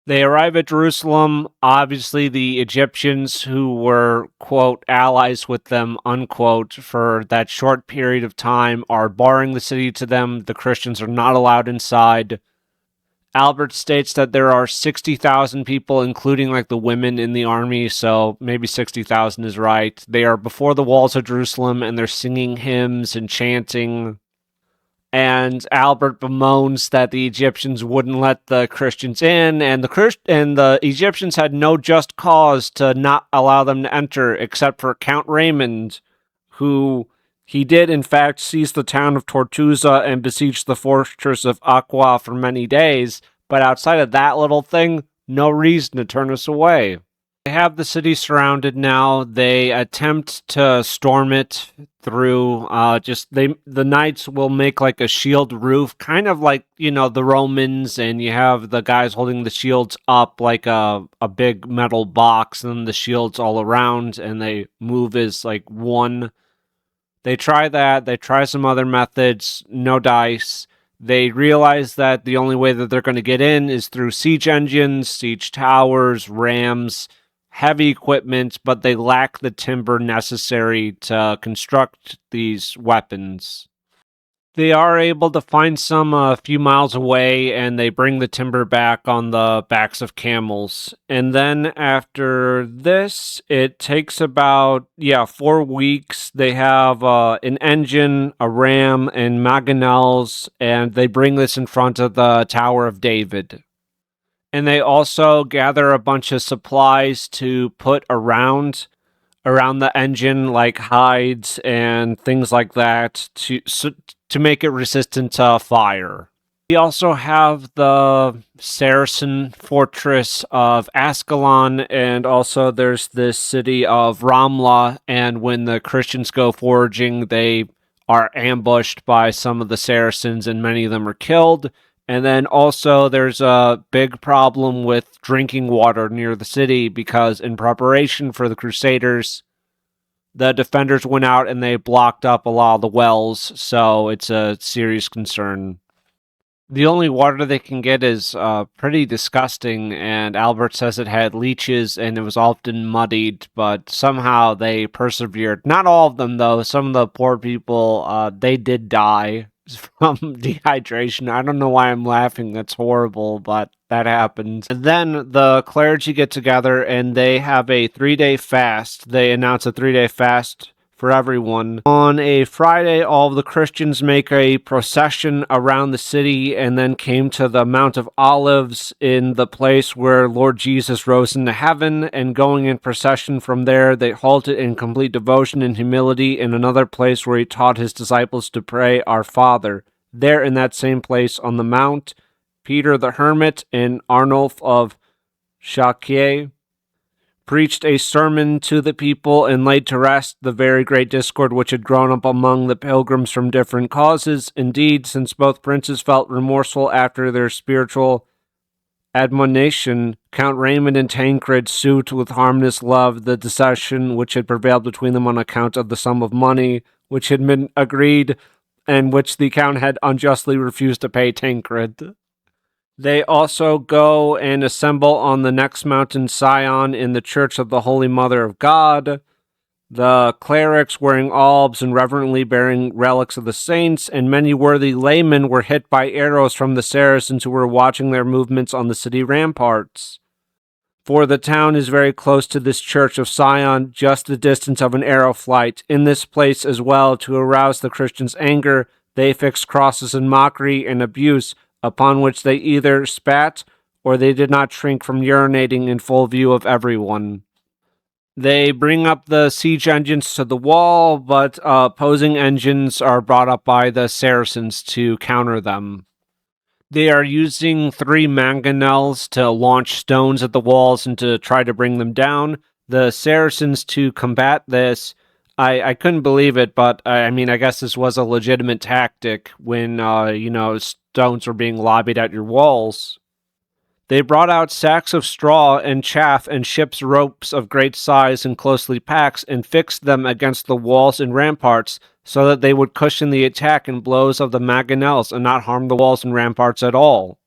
They arrive at Jerusalem. Obviously, the Egyptians, who were, quote, allies with them, unquote, for that short period of time, are barring the city to them. The Christians are not allowed inside. Albert states that there are 60,000 people, including like the women in the army, so maybe 60,000 is right. They are before the walls of Jerusalem and they're singing hymns and chanting. And Albert bemoans that the Egyptians wouldn't let the Christians in, and the Egyptians had no just cause to not allow them to enter, except for Count Raymond, who he did in fact seize the town of Tortusa and besiege the fortress of Aqua for many days. But outside of that little thing, no reason to turn us away. They have the city surrounded now. They attempt to storm it through the knights will make like a shield roof, kind of like, the Romans, and you have the guys holding the shields up like a big metal box, and then the shields all around, and they move as like one. They try that, they try some other methods, no dice. They realize that the only way that they're going to get in is through siege engines, siege towers, rams, heavy equipment, but they lack the timber necessary to construct these weapons. They are able to find some a few miles away, and they bring the timber back on the backs of camels. And then after this, it takes about 4 weeks. They have an engine, a ram, and mangonels, and they bring this in front of the Tower of David. And they also gather a bunch of supplies to put around the engine, like hides and things like that, to make it resistant to fire. We also have the Saracen fortress of Ascalon, and also there's this city of Ramla, and when the Christians go foraging, they are ambushed by some of the Saracens, and many of them are killed. And then also there's a big problem with drinking water near the city, because in preparation for the Crusaders, the defenders went out and they blocked up a lot of the wells, so it's a serious concern. The only water they can get is pretty disgusting, and Albert says it had leeches and it was often muddied, but somehow they persevered. Not all of them, though. Some of the poor people, they did die from dehydration. I don't know why I'm laughing. That's horrible, but that happened. And then the clergy get together and they have a 3-day fast. They announce a 3-day fast for everyone. On a Friday, all of the Christians make a procession around the city and then came to the Mount of Olives, in the place where Lord Jesus rose into heaven, and going in procession from there, they halted in complete devotion and humility in another place where he taught his disciples to pray, Our Father. There in that same place on the mount, Peter the Hermit and Arnulf of Chartres preached a sermon to the people and laid to rest the very great discord which had grown up among the pilgrims from different causes. Indeed, since both princes felt remorseful after their spiritual admonition, Count Raymond and Tancred sued with harmless love the dissension which had prevailed between them on account of the sum of money which had been agreed and which the Count had unjustly refused to pay Tancred. They also go and assemble on the next mountain, Sion, in the Church of the Holy Mother of God. The clerics, wearing albs and reverently bearing relics of the saints, and many worthy laymen were hit by arrows from the Saracens who were watching their movements on the city ramparts. For the town is very close to this Church of Sion, just the distance of an arrow flight. In this place as well, to arouse the Christians' anger, they fixed crosses in mockery and abuse, upon which they either spat or they did not shrink from urinating in full view of everyone. They bring up the siege engines to the wall, but opposing engines are brought up by the Saracens to counter them. They are using 3 mangonels to launch stones at the walls and to try to bring them down. The Saracens, to combat this, I couldn't believe it, but I guess this was a legitimate tactic when, stones were being lobbied at your walls. They brought out sacks of straw and chaff and ships' ropes of great size and closely packed, and fixed them against the walls and ramparts, so that they would cushion the attack and blows of the mangonels and not harm the walls and ramparts at all.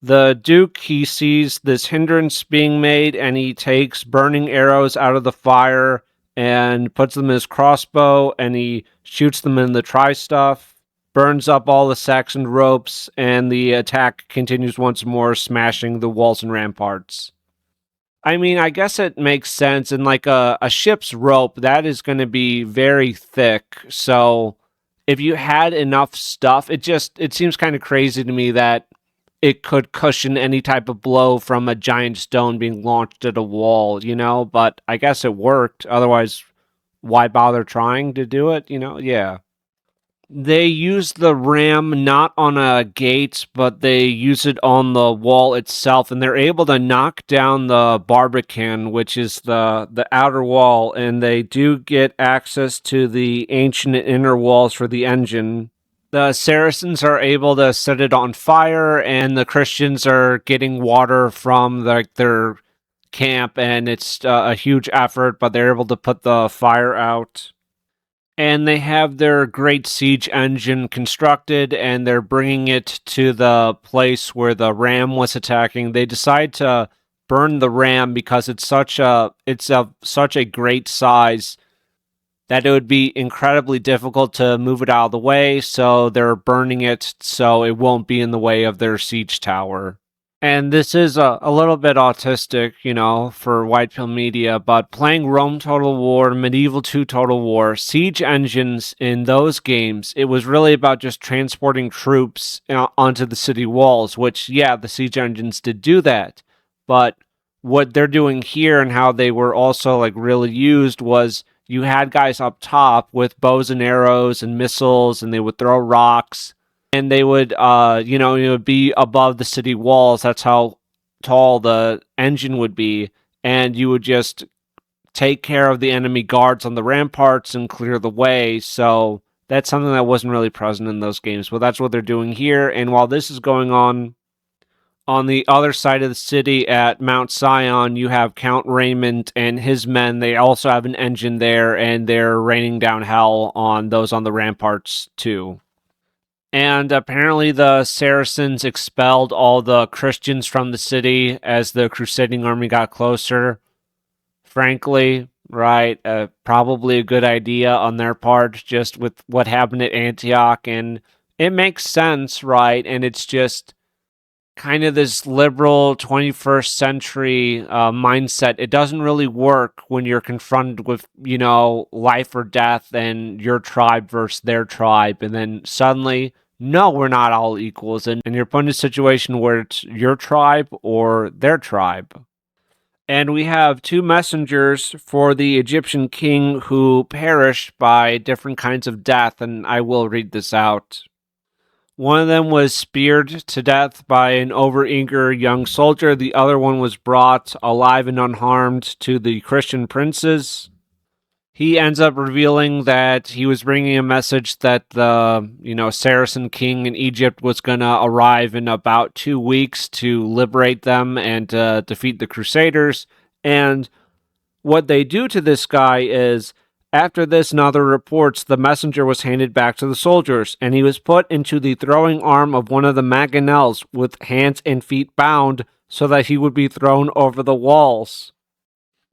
The Duke, he sees this hindrance being made, and he takes burning arrows out of the fire and puts them in his crossbow, and he shoots them in the tri-stuff, burns up all the Saxon ropes, and the attack continues once more, smashing the walls and ramparts. I mean, I guess it makes sense. In like a ship's rope, that is going to be very thick. So if you had enough stuff, it seems kind of crazy to me that it could cushion any type of blow from a giant stone being launched at a wall, but I guess it worked. Otherwise, why bother trying to do it, Yeah. They use the ram not on a gate, but they use it on the wall itself, and they're able to knock down the barbican, which is the outer wall, and they do get access to the ancient inner walls for the engine. The Saracens are able to set it on fire, and the Christians are getting water from their camp, and it's a huge effort, but they're able to put the fire out. And they have their great siege engine constructed, and they're bringing it to the place where the ram was attacking. They decide to burn the ram because it's such a great size that it would be incredibly difficult to move it out of the way, so they're burning it so it won't be in the way of their siege tower. And this is a little bit autistic, for White Pill Media, but playing Rome Total War, Medieval 2 Total War, siege engines in those games, it was really about just transporting troops onto the city walls, which, yeah, the siege engines did do that. But what they're doing here and how they were also really used was you had guys up top with bows and arrows and missiles, and they would throw rocks. And they would, it would be above the city walls. That's how tall the engine would be. And you would just take care of the enemy guards on the ramparts and clear the way. So that's something that wasn't really present in those games. But that's what they're doing here. And while this is going on the other side of the city at Mount Sion, you have Count Raymond and his men. They also have an engine there, and they're raining down hell on those on the ramparts too. And apparently the Saracens expelled all the Christians from the city as the crusading army got closer. Frankly, right, probably a good idea on their part, just with what happened at Antioch. And it makes sense, right? And it's just kind of this liberal 21st century mindset. It doesn't really work when you're confronted with, life or death and your tribe versus their tribe. And then suddenly, no, we're not all equals. And you're put in a situation where it's your tribe or their tribe. And we have two messengers for the Egyptian king who perished by different kinds of death. And I will read this out. One of them was speared to death by an overeager young soldier. The other one was brought alive and unharmed to the Christian princes. He ends up revealing that he was bringing a message that the, Saracen king in Egypt was going to arrive in about 2 weeks to liberate them and defeat the Crusaders. And what they do to this guy is, after this and other reports, the messenger was handed back to the soldiers, and he was put into the throwing arm of one of the mangonels with hands and feet bound so that he would be thrown over the walls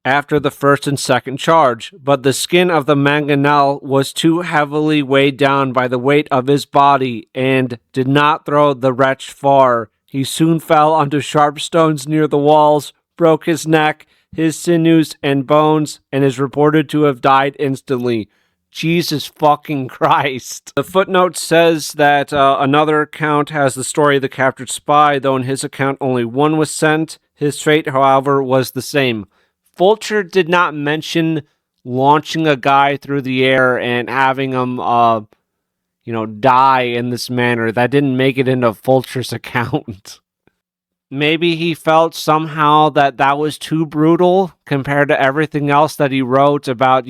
after the first and second charge. But the skin of the mangonel was too heavily weighed down by the weight of his body and did not throw the wretch far. He soon fell onto sharp stones near the walls, broke his neck, his sinews and bones, and is reported to have died instantly. Jesus fucking Christ. The footnote says that another account has the story of the captured spy, though in his account only one was sent. His fate, however, was the same. Fulcher did not mention launching a guy through the air and having him, die in this manner. That didn't make it into Fulcher's account. Maybe he felt somehow that was too brutal compared to everything else that he wrote about,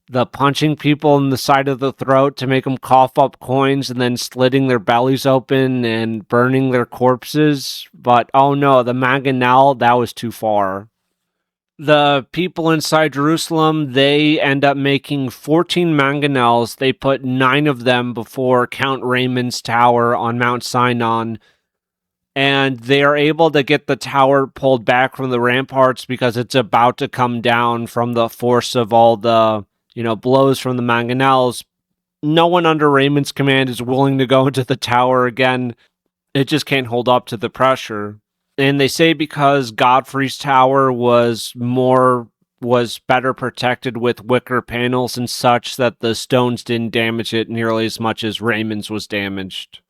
the punching people in the side of the throat to make them cough up coins and then slitting their bellies open and burning their corpses. But, oh no, the mangonel, that was too far. The people inside Jerusalem, they end up making 14 mangonels. They put 9 of them before Count Raymond's tower on Mount Sinai. and they are able to get the tower pulled back from the ramparts because it's about to come down from the force of all the, blows from the mangonels. No one under Raymond's command is willing to go into the tower again. It just can't hold up to the pressure. And they say because Godfrey's tower was better protected with wicker panels and such that the stones didn't damage it nearly as much as Raymond's was damaged.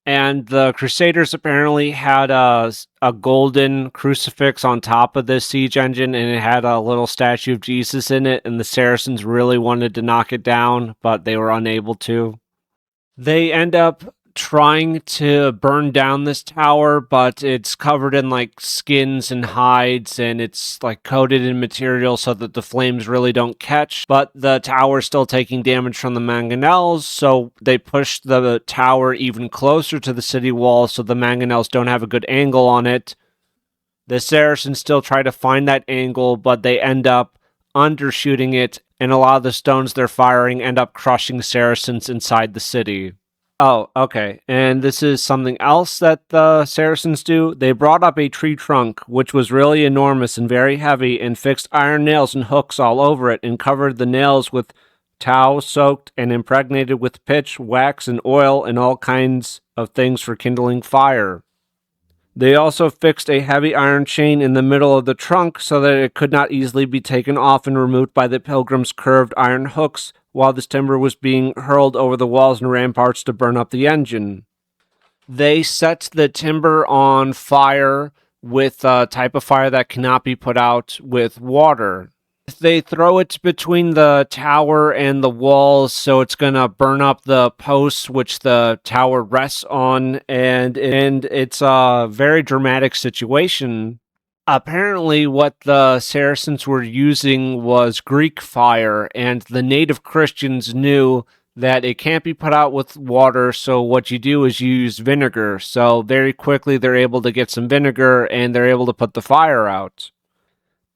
And the Crusaders apparently had a golden crucifix on top of this siege engine, and it had a little statue of Jesus in it, and the Saracens really wanted to knock it down, but they were unable to. They end up trying to burn down this tower, but it's covered in like skins and hides, and it's like coated in material so that the flames really don't catch. But the tower's still taking damage from the mangonels, so they push the tower even closer to the city wall so the mangonels don't have a good angle on it. The Saracens still try to find that angle, but they end up undershooting it, and a lot of the stones they're firing end up crushing Saracens inside the city. Oh, okay. And this is something else that the Saracens do. They brought up a tree trunk, which was really enormous and very heavy, and fixed iron nails and hooks all over it, and covered the nails with tow soaked and impregnated with pitch, wax, and oil, and all kinds of things for kindling fire. They also fixed a heavy iron chain in the middle of the trunk so that it could not easily be taken off and removed by the pilgrims' curved iron hooks while this timber was being hurled over the walls and ramparts to burn up the engine. They set the timber on fire with a type of fire that cannot be put out with water. They throw it between the tower and the walls, so it's going to burn up the posts which the tower rests on, and it's a very dramatic situation. Apparently, what the Saracens were using was Greek fire, and the native Christians knew that it can't be put out with water, so what you do is you use vinegar. So very quickly they're able to get some vinegar, and they're able to put the fire out.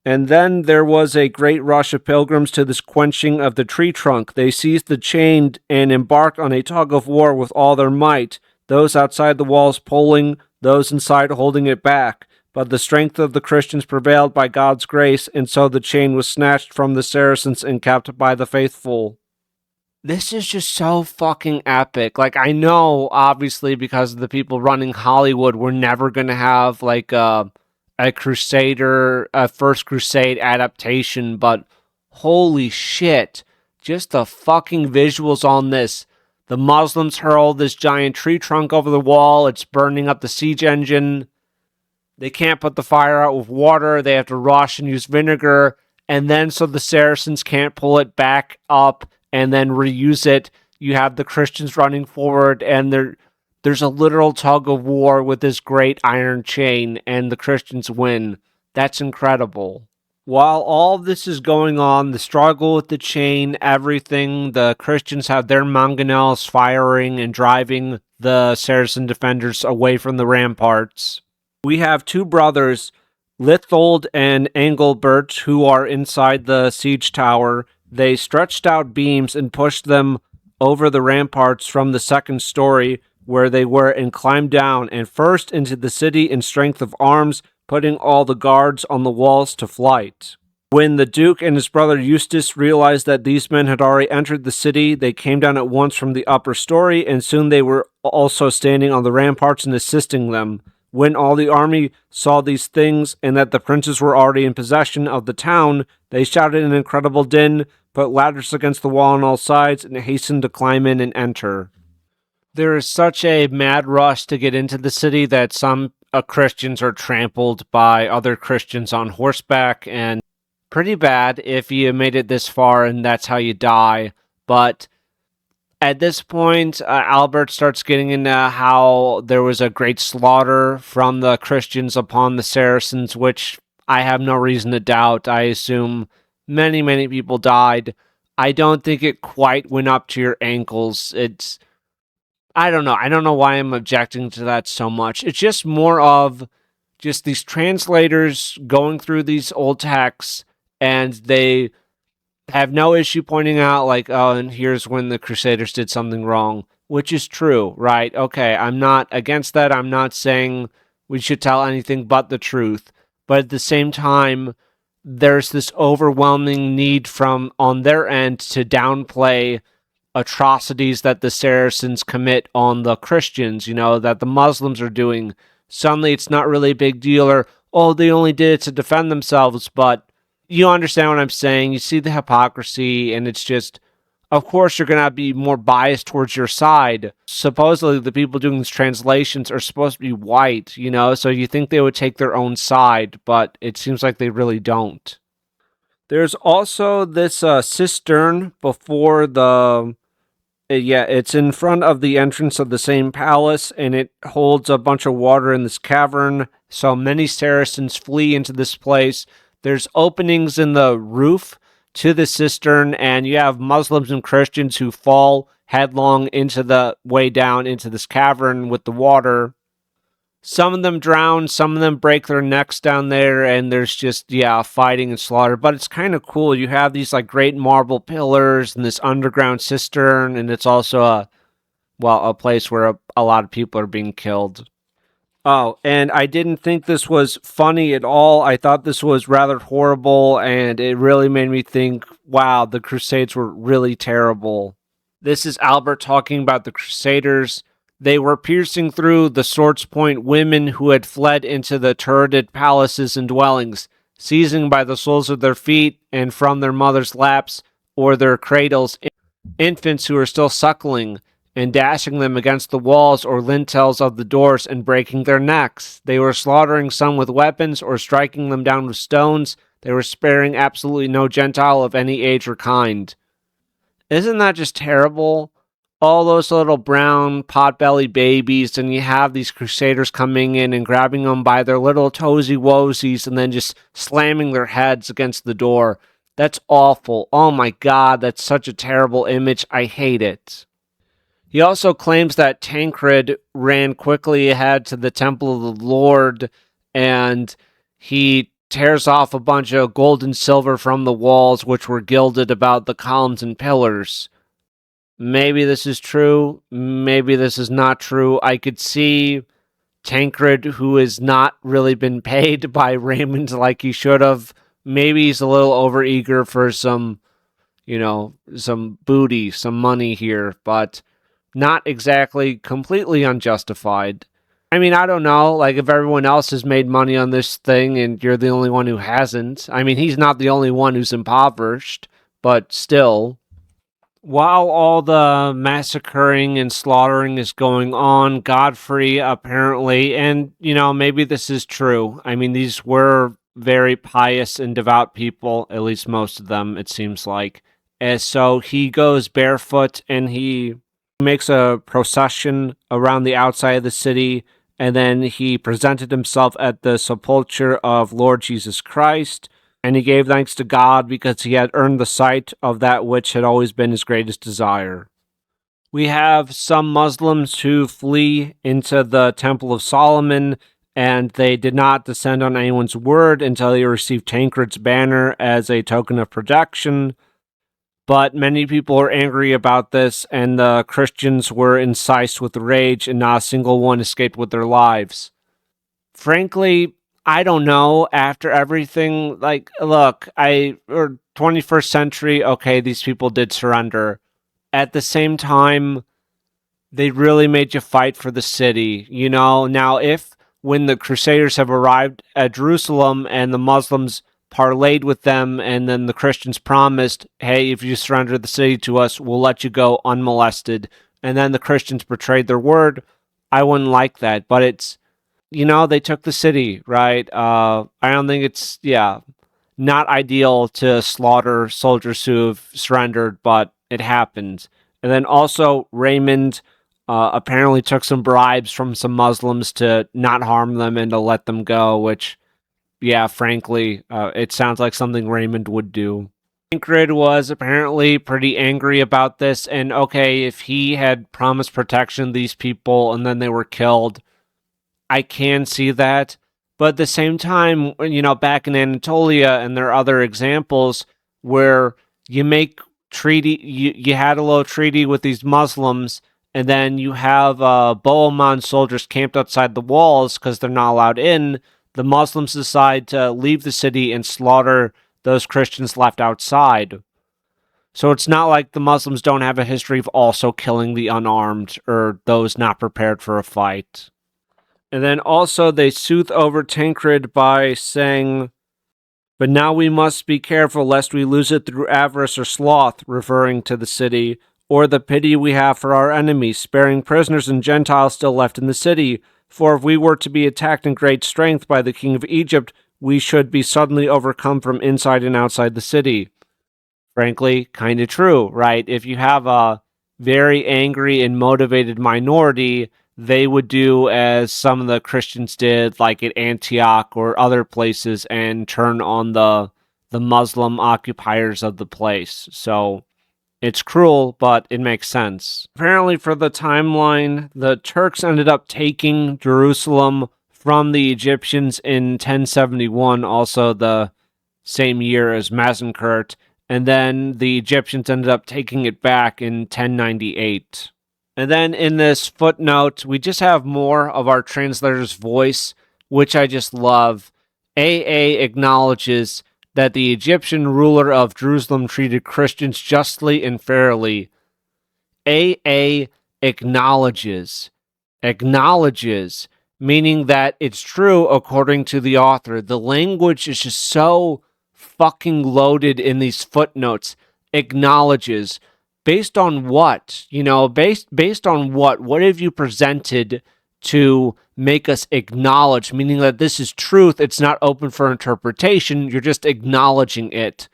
And then there was a great rush of pilgrims to this quenching of the tree trunk. They seized the chain and embarked on a tug of war with all their might, those outside the walls pulling, those inside holding it back. But the strength of the Christians prevailed by God's grace, and so the chain was snatched from the Saracens and kept by the faithful. This is just so fucking epic. Like, I know, obviously, because of the people running Hollywood, we're never going to have, like, a First Crusade adaptation, but holy shit, just the fucking visuals on this. The Muslims hurl this giant tree trunk over the wall, it's burning up the siege engine. They can't put the fire out with water, they have to rush and use vinegar, and then so the Saracens can't pull it back up and then reuse it, you have the Christians running forward, and there's a literal tug of war with this great iron chain, and the Christians win. That's incredible. While all this is going on, the struggle with the chain, everything, the Christians have their mangonels firing and driving the Saracen defenders away from the ramparts. We have two brothers, Lithold and Engelbert, who are inside the siege tower. They stretched out beams and pushed them over the ramparts from the second story where they were, and climbed down and first into the city in strength of arms, putting all the guards on the walls to flight. When the Duke and his brother Eustace realized that these men had already entered the city, they came down at once from the upper story, and soon they were also standing on the ramparts and assisting them. When all the army saw these things, and that the princes were already in possession of the town, they shouted an incredible din, put ladders against the wall on all sides, and hastened to climb in and enter. There is such a mad rush to get into the city that some Christians are trampled by other Christians on horseback, and pretty bad if you made it this far and that's how you die. But at this point, Albert starts getting into how there was a great slaughter from the Christians upon the Saracens, which I have no reason to doubt. I assume many, many people died. I don't think it quite went up to your ankles. I don't know. I don't know why I'm objecting to that so much. It's just more of just these translators going through these old texts, and they have no issue pointing out, like, oh, and here's when the Crusaders did something wrong. which is true, right? Okay, I'm not against that. I'm not saying we should tell anything but the truth. But at the same time, there's this overwhelming need from on their end to downplay atrocities that the Saracens commit on the Christians, that the Muslims are doing. Suddenly it's not really a big deal, or, oh, they only did it to defend themselves, but you understand what I'm saying. You see the hypocrisy, and it's just, of course, you're going to be more biased towards your side. Supposedly, the people doing these translations are supposed to be white, so you think they would take their own side, but it seems like they really don't. There's also this cistern before the yeah, it's in front of the entrance of the same palace, and it holds a bunch of water in this cavern. So many Saracens flee into this place. There's openings in the roof to the cistern, and you have Muslims and Christians who fall headlong into the way down into this cavern with the water. Some of them drown, some of them break their necks down there, and there's just, fighting and slaughter. But it's kind of cool. You have these, great marble pillars and this underground cistern, and it's also a place where a lot of people are being killed. Oh, and I didn't think this was funny at all. I thought this was rather horrible, and it really made me think, wow, the Crusades were really terrible. This is Albert talking about the Crusaders. They were piercing through the sword's point women who had fled into the turreted palaces and dwellings, seizing by the soles of their feet and from their mothers' laps or their cradles infants who were still suckling, and dashing them against the walls or lintels of the doors and breaking their necks. They were slaughtering some with weapons or striking them down with stones. They were sparing absolutely no Gentile of any age or kind. Isn't that just terrible? All those little brown pot-bellied babies, and you have these crusaders coming in and grabbing them by their little toesy-woesies and then just slamming their heads against the door. That's awful. Oh my God, that's such a terrible image. I hate it. He also claims that Tancred ran quickly ahead to the temple of the Lord, and he tears off a bunch of gold and silver from the walls, which were gilded about the columns and pillars. Maybe this is true. Maybe this is not true. I could see Tancred, who has not really been paid by Raymond like he should have. Maybe he's a little overeager for some booty, some money here, but not exactly completely unjustified. I mean, I don't know, if everyone else has made money on this thing and you're the only one who hasn't. I mean, he's not the only one who's impoverished, but still. While all the massacring and slaughtering is going on, Godfrey apparently, and, maybe this is true. I mean, these were very pious and devout people, at least most of them, it seems like. And so he goes barefoot and he makes a procession around the outside of the city, and then he presented himself at the sepulchre of Lord Jesus Christ, and he gave thanks to God because he had earned the sight of that which had always been his greatest desire. We have some Muslims who flee into the Temple of Solomon, and they did not descend on anyone's word until they received Tancred's banner as a token of protection. But many people are angry about this, and the Christians were incensed with rage, and not a single one escaped with their lives. Frankly, I don't know. After everything, look, 21st century, okay, these people did surrender. At the same time, they really made you fight for the city, Now, when the Crusaders have arrived at Jerusalem and the Muslims parlayed with them, and then the Christians promised, hey, if you surrender the city to us, we'll let you go unmolested, and then the Christians betrayed their word, I wouldn't like that. But it's, they took the city, right? I don't think it's, not ideal to slaughter soldiers who have surrendered, but it happened. And then also Raymond apparently took some bribes from some Muslims to not harm them and to let them go, which, frankly, it sounds like something Raymond would do. Tancred was apparently pretty angry about this, and okay, if he had promised protection to these people and then they were killed, I can see that. But at the same time, back in Anatolia, and there are other examples where you make treaty, you had a little treaty with these Muslims, And then you have Bohemond soldiers camped outside the walls because they're not allowed in. The Muslims decide to leave the city and slaughter those Christians left outside. So it's not like the Muslims don't have a history of also killing the unarmed or those not prepared for a fight. And then also they soothe over Tancred by saying, "But now we must be careful lest we lose it through avarice or sloth," referring to the city, "or the pity we have for our enemies, sparing prisoners and Gentiles still left in the city. For if we were to be attacked in great strength by the king of Egypt, we should be suddenly overcome from inside and outside the city." Frankly, kind of true, right? If you have a very angry and motivated minority, they would do as some of the Christians did, like at Antioch or other places, and turn on the Muslim occupiers of the place. So it's cruel, but it makes sense. Apparently, for the timeline, the Turks ended up taking Jerusalem from the Egyptians in 1071, also the same year as Mazinkert, and then the Egyptians ended up taking it back in 1098. And then in this footnote, we just have more of our translator's voice, which I just love. AA acknowledges that the Egyptian ruler of Jerusalem treated Christians justly and fairly. AA acknowledges, meaning that it's true according to the author. The language is just so fucking loaded in these footnotes. Acknowledges. Based on what? Based on what? What have you presented to make us acknowledge, meaning that this is truth, it's not open for interpretation, you're just acknowledging it.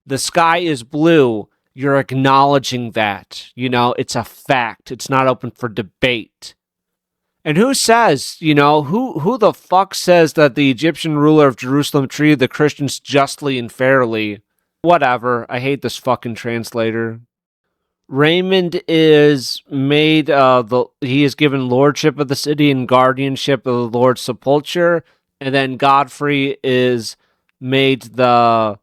The sky is blue, you're acknowledging that. It's a fact, it's not open for debate. And who says, who the fuck says that the Egyptian ruler of Jerusalem treated the Christians justly and fairly? Whatever, I hate this fucking translator. Raymond is made, he is given lordship of the city and guardianship of the Lord Sepulchre, and then Godfrey is made the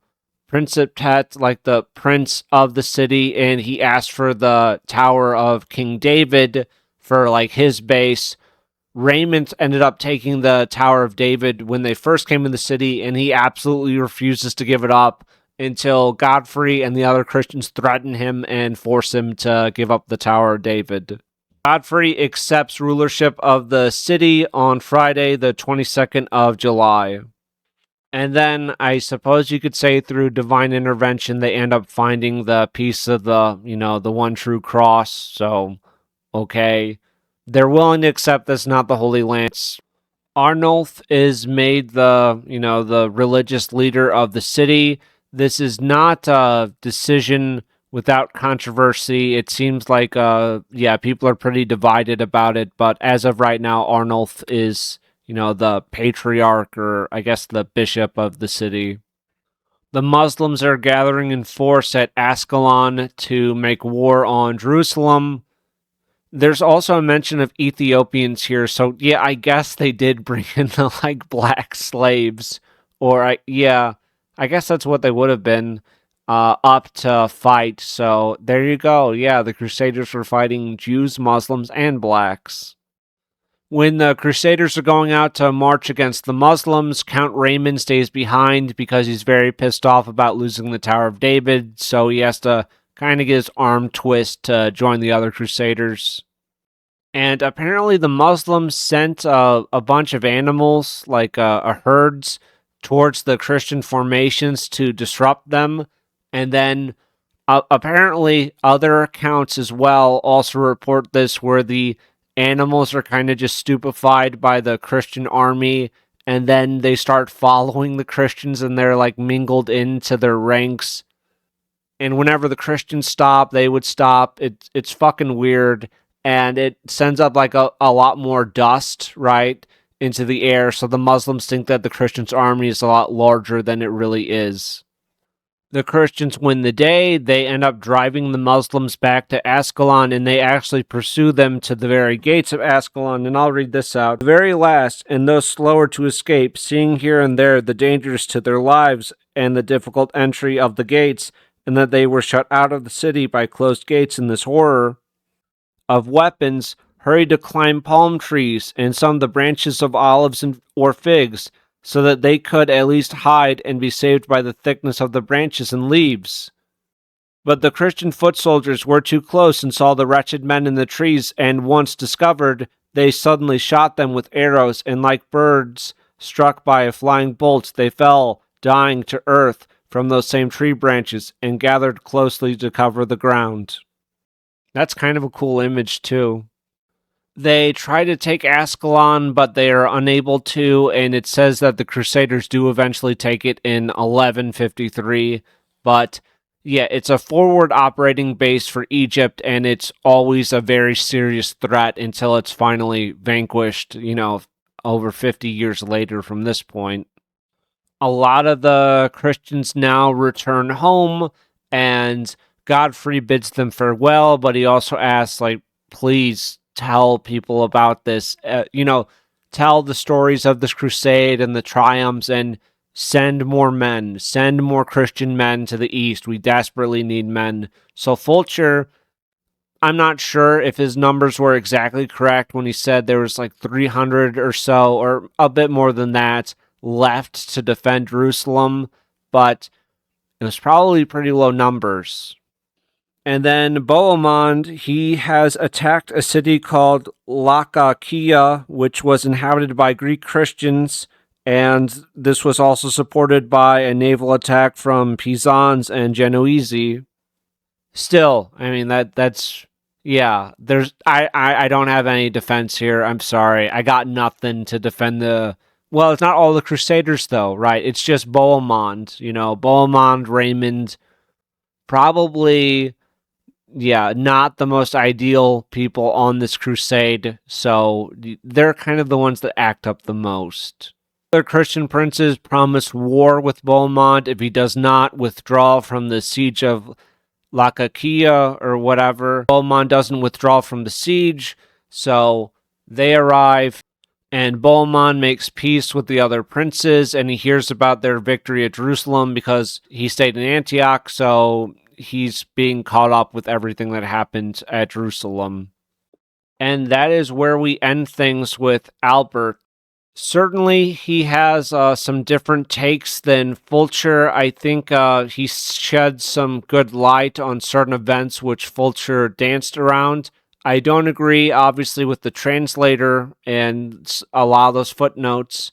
Principate, like the prince of the city, and he asked for the Tower of King David for, like, his base. Raymond ended up taking the Tower of David when they first came in the city, and he absolutely refuses to give it up until Godfrey and the other Christians threaten him and force him to give up the Tower of David. Godfrey accepts rulership of the city on Friday, the 22nd of July. And then I suppose you could say through divine intervention, they end up finding the piece of the one true cross. So, okay. They're willing to accept this, not the Holy Lance. Arnulf is made the religious leader of the city. This is not a decision without controversy. It seems like, people are pretty divided about it, but as of right now, Arnulf is, the patriarch, or I guess the bishop of the city. The Muslims are gathering in force at Ascalon to make war on Jerusalem. There's also a mention of Ethiopians here, so yeah, I guess they did bring in the, black slaves, or I guess that's what they would have been, up to fight, so there you go, yeah, the Crusaders were fighting Jews, Muslims, and blacks. When the Crusaders are going out to march against the Muslims, Count Raymond stays behind because he's very pissed off about losing the Tower of David, so he has to kind of get his arm twist to join the other Crusaders. And apparently the Muslims sent a bunch of animals, like a herds, towards the Christian formations to disrupt them. And then apparently other accounts as well also report this, where the animals are kind of just stupefied by the Christian army, and then they start following the Christians, and they're mingled into their ranks. And whenever the Christians stop, they would stop. It's fucking weird, and it sends up a lot more dust, right, into the air, so the Muslims think that the Christians' army is a lot larger than it really is. The Christians win the day. They end up driving the Muslims back to Ascalon, and they actually pursue them to the very gates of Ascalon. And I'll read this out. The very last, and those slower to escape, seeing here and there the dangers to their lives and the difficult entry of the gates, and that they were shut out of the city by closed gates in this horror, of weapons hurried to climb palm trees and some of the branches of olives or figs, so that they could at least hide and be saved by the thickness of the branches and leaves. But the Christian foot soldiers were too close and saw the wretched men in the trees, and once discovered, they suddenly shot them with arrows, and like birds struck by a flying bolt, they fell, dying to earth from those same tree branches, and gathered closely to cover the ground. That's kind of a cool image, too. They try to take Ascalon, but they are unable to, and it says that the Crusaders do eventually take it in 1153, but yeah, it's a forward operating base for Egypt, and it's always a very serious threat until it's finally vanquished, over 50 years later from this point. A lot of the Christians now return home, and Godfrey bids them farewell, but he also asks, please tell people about this, tell the stories of this crusade and the triumphs, and send more Christian men to the east. We desperately need men. So Fulcher, I'm not sure if his numbers were exactly correct when he said there was 300 or so, or a bit more than that, left to defend Jerusalem, but it was probably pretty low numbers. And then Bohemond, he has attacked a city called Latakia, which was inhabited by Greek Christians, and this was also supported by a naval attack from Pisans and Genoese. Still, I mean, that's yeah, I don't have any defense here. I'm sorry. I got nothing to defend well, it's not all the Crusaders though, right? It's just Bohemond, Bohemond, Raymond, probably, yeah, not the most ideal people on this crusade, so they're kind of the ones that act up the most. Other Christian princes promise war with Bohemond if he does not withdraw from the siege of Latakia or whatever. Bohemond doesn't withdraw from the siege, so they arrive, and Bohemond makes peace with the other princes, and he hears about their victory at Jerusalem because he stayed in Antioch, so he's being caught up with everything that happened at Jerusalem. And that is where we end things with Albert. Certainly, he has some different takes than Fulcher. I think he sheds some good light on certain events which Fulcher danced around. I don't agree, obviously, with the translator and a lot of those footnotes,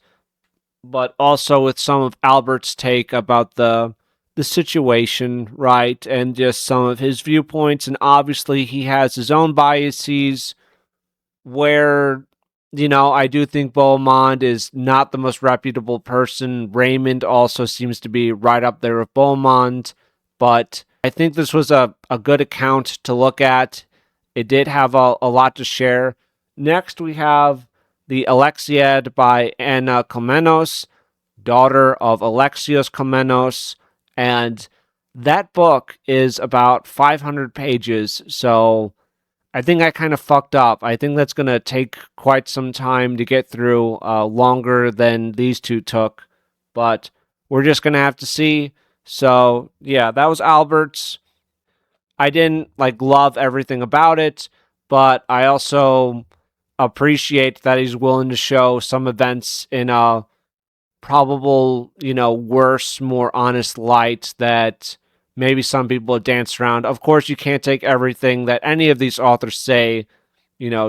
but also with some of Albert's take about the situation, right, and just some of his viewpoints. And obviously, he has his own biases where, I do think Bohemond is not the most reputable person. Raymond also seems to be right up there with Bohemond, but I think this was a good account to look at. It did have a lot to share. Next, we have the Alexiad by Anna Komnene, daughter of Alexios Komnenos, and that book is about 500 pages, so I think I kind of fucked up. I think that's going to take quite some time to get through, longer than these two took, but we're just going to have to see. So, yeah, that was Albert's. I didn't, love everything about it, but I also appreciate that he's willing to show some events in a probable, worse, more honest light that maybe some people have danced around. Of course, you can't take everything that any of these authors say,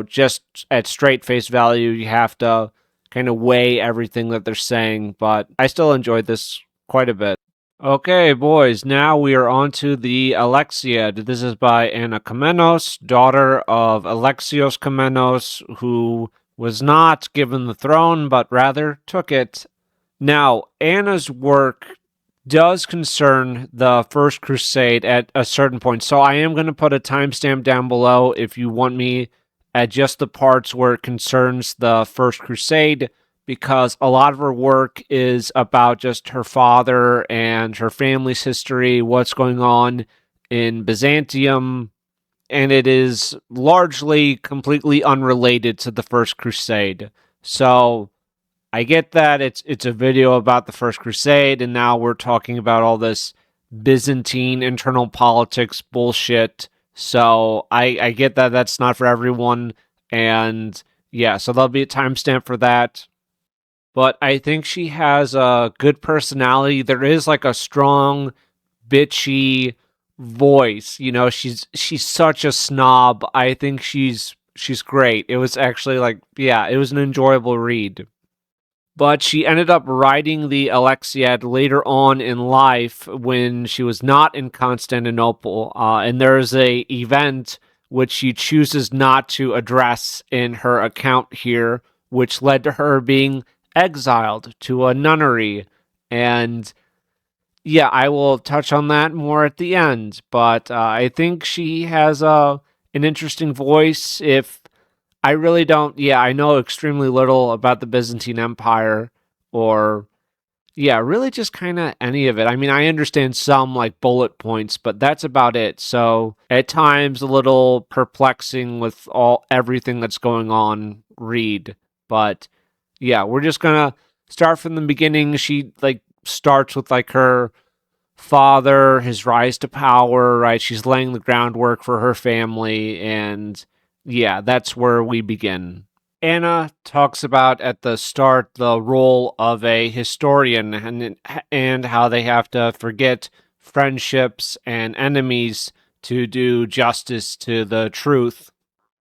just at straight face value. You have to kind of weigh everything that they're saying, but I still enjoyed this quite a bit. Okay, boys, now we are on to the Alexiad. This is by Anna Komnene, daughter of Alexios Komnenos, who was not given the throne, but rather took it. Now, Anna's work does concern the First Crusade at a certain point, so I am going to put a timestamp down below if you want me at just the parts where it concerns the First Crusade, because a lot of her work is about just her father and her family's history, what's going on in Byzantium, and it is largely completely unrelated to the First Crusade. So I get that it's a video about the First Crusade, and now we're talking about all this Byzantine internal politics bullshit. So I get that that's not for everyone. And yeah, so there'll be a timestamp for that. But I think she has a good personality. There is like a strong, bitchy voice. You know, she's such a snob. I think she's great. It was actually like, yeah, it was an enjoyable read. But she ended up writing the Alexiad later on in life when she was not in Constantinople. And there's a event which she chooses not to address in her account here, which led to her being exiled to a nunnery. And yeah, I will touch on that more at the end. But I think she has an interesting voice. If I really don't. Yeah, I know extremely little about the Byzantine Empire or, yeah, really just kind of any of it. I mean, I understand some like bullet points, but that's about it. So at times a little perplexing with everything that's going on, read. But yeah, we're just going to start from the beginning. She like starts with like her father, his rise to power, right? She's laying the groundwork for her family, and yeah, that's where we begin. Anna talks about at the start the role of a historian and how they have to forget friendships and enemies to do justice to the truth.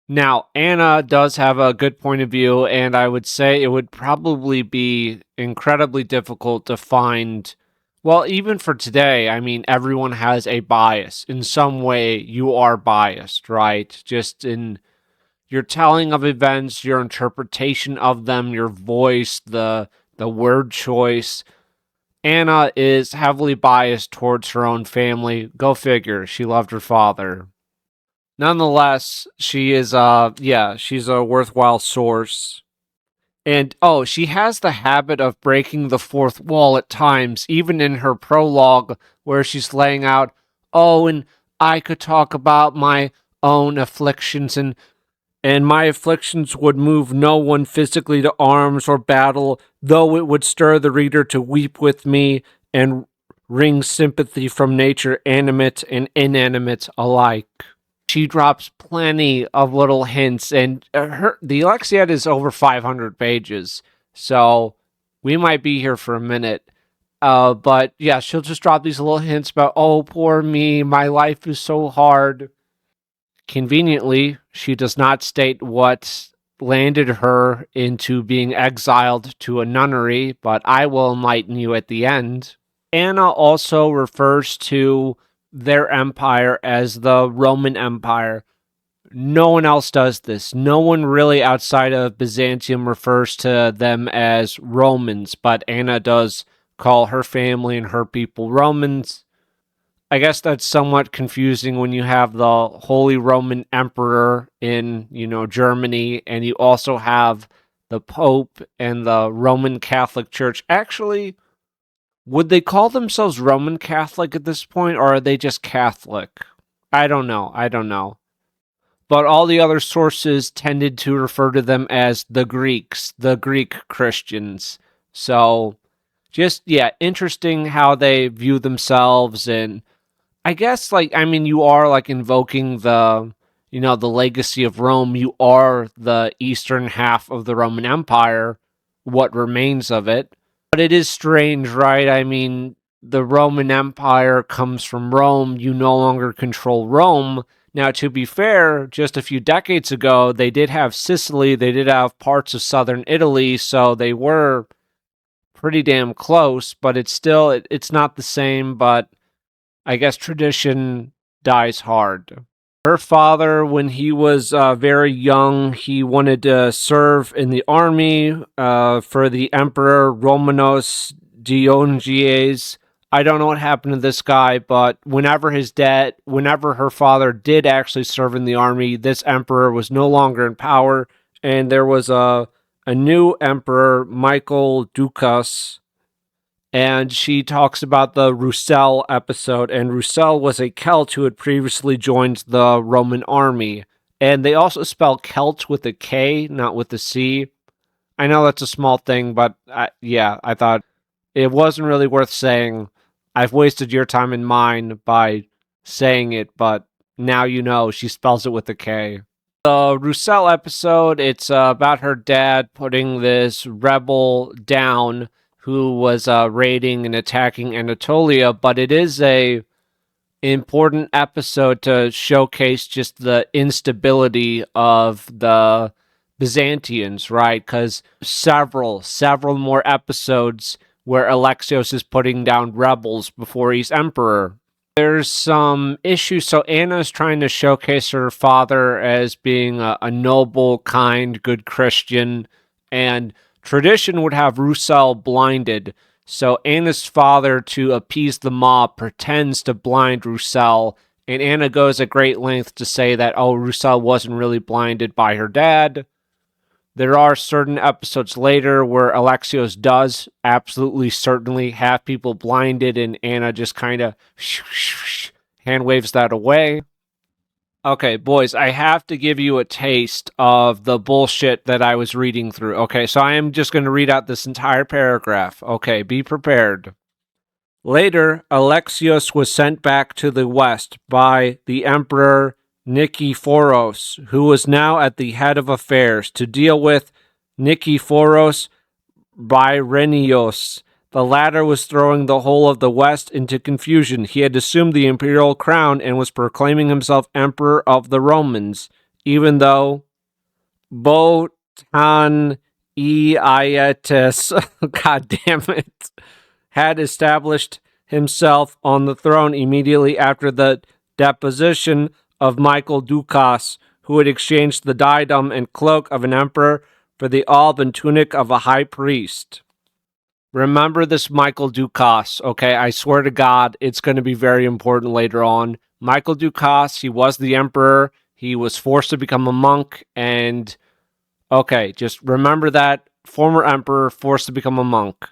Now, Anna does have a good point of view, and I would say it would probably be incredibly difficult to find. Well, even for today, I mean, everyone has a bias. In some way, you are biased, right? Just in your telling of events, your interpretation of them, your voice, the word choice. Anna is heavily biased towards her own family. Go figure. She loved her father. Nonetheless, she is yeah, she's a worthwhile source. And oh, she has the habit of breaking the fourth wall at times, even in her prologue where she's laying out, oh, and I could talk about my own afflictions and my afflictions would move no one physically to arms or battle, though it would stir the reader to weep with me and wring sympathy from nature, animate and inanimate alike. She drops plenty of little hints, and the Alexiad is over 500 pages, so we might be here for a minute. But yeah, she'll just drop these little hints about, oh, poor me, my life is so hard. Conveniently, she does not state what landed her into being exiled to a nunnery, but I will enlighten you at the end. Anna also refers to their empire as the Roman Empire. No one else does this. No one really outside of Byzantium refers to them as Romans, but Anna does call her family and her people Romans. I guess that's somewhat confusing when you have the Holy Roman Emperor in, Germany, and you also have the Pope and the Roman Catholic Church. Actually, would they call themselves Roman Catholic at this point, or are they just Catholic? I don't know. I don't know. But all the other sources tended to refer to them as the Greeks, the Greek Christians. So, just, yeah, interesting how they view themselves. And I guess, like, I mean, you are like invoking the legacy of Rome. You are the eastern half of the Roman Empire, what remains of it. But it is strange, right? I mean, the Roman Empire comes from Rome. You no longer control Rome. Now, to be fair, just a few decades ago, they did have Sicily, they did have parts of southern Italy, so they were pretty damn close, but it's not the same, but I guess tradition dies hard. Her father, when he was very young, he wanted to serve in the army for the Emperor Romanos Diongies. I don't know what happened to this guy, but whenever her father did actually serve in the army, this emperor was no longer in power, and there was a new emperor, Michael Ducas, and she talks about the Roussel episode, and Roussel was a Celt who had previously joined the Roman army. And they also spell Celt with a K, not with a C. I know that's a small thing, but yeah, I thought it wasn't really worth saying. I've wasted your time and mine by saying it, but Now you know, she spells it with a K. The Roussel episode, it's about her dad putting this rebel down who was raiding and attacking Anatolia, but it is a important episode to showcase just the instability of the Byzantians, right? Because several more episodes where Alexios is putting down rebels before he's emperor. There's some issues. So Anna's trying to showcase her father as being a noble, kind, good Christian, and tradition would have Roussel blinded. So Anna's father, to appease the mob, pretends to blind Roussel, and Anna goes a great length to say that, oh, Roussel wasn't really blinded by her dad. There are certain episodes later where Alexios does absolutely certainly have people blinded, and Anna just kind of hand waves that away. Okay, boys, I have to give you a taste of the bullshit that I was reading through. Okay, so I am just going to read out this entire paragraph. Okay, be prepared. Later, Alexios was sent back to the west by the Emperor Nikephoros, who was now at the head of affairs, to deal with Nikephoros Byrenios. The latter was throwing the whole of the West into confusion. He had assumed the imperial crown and was proclaiming himself emperor of the Romans, even though Botan Ietis, god damn it, had established himself on the throne immediately after the deposition of Michael Doukas, who had exchanged the diadem and cloak of an emperor for the alb and tunic of a high priest. Remember this Michael Doukas, okay? I swear to God, it's going to be very important later on. Michael Doukas, he was the emperor. He was forced to become a monk, and okay, just remember that. Former emperor forced to become a monk.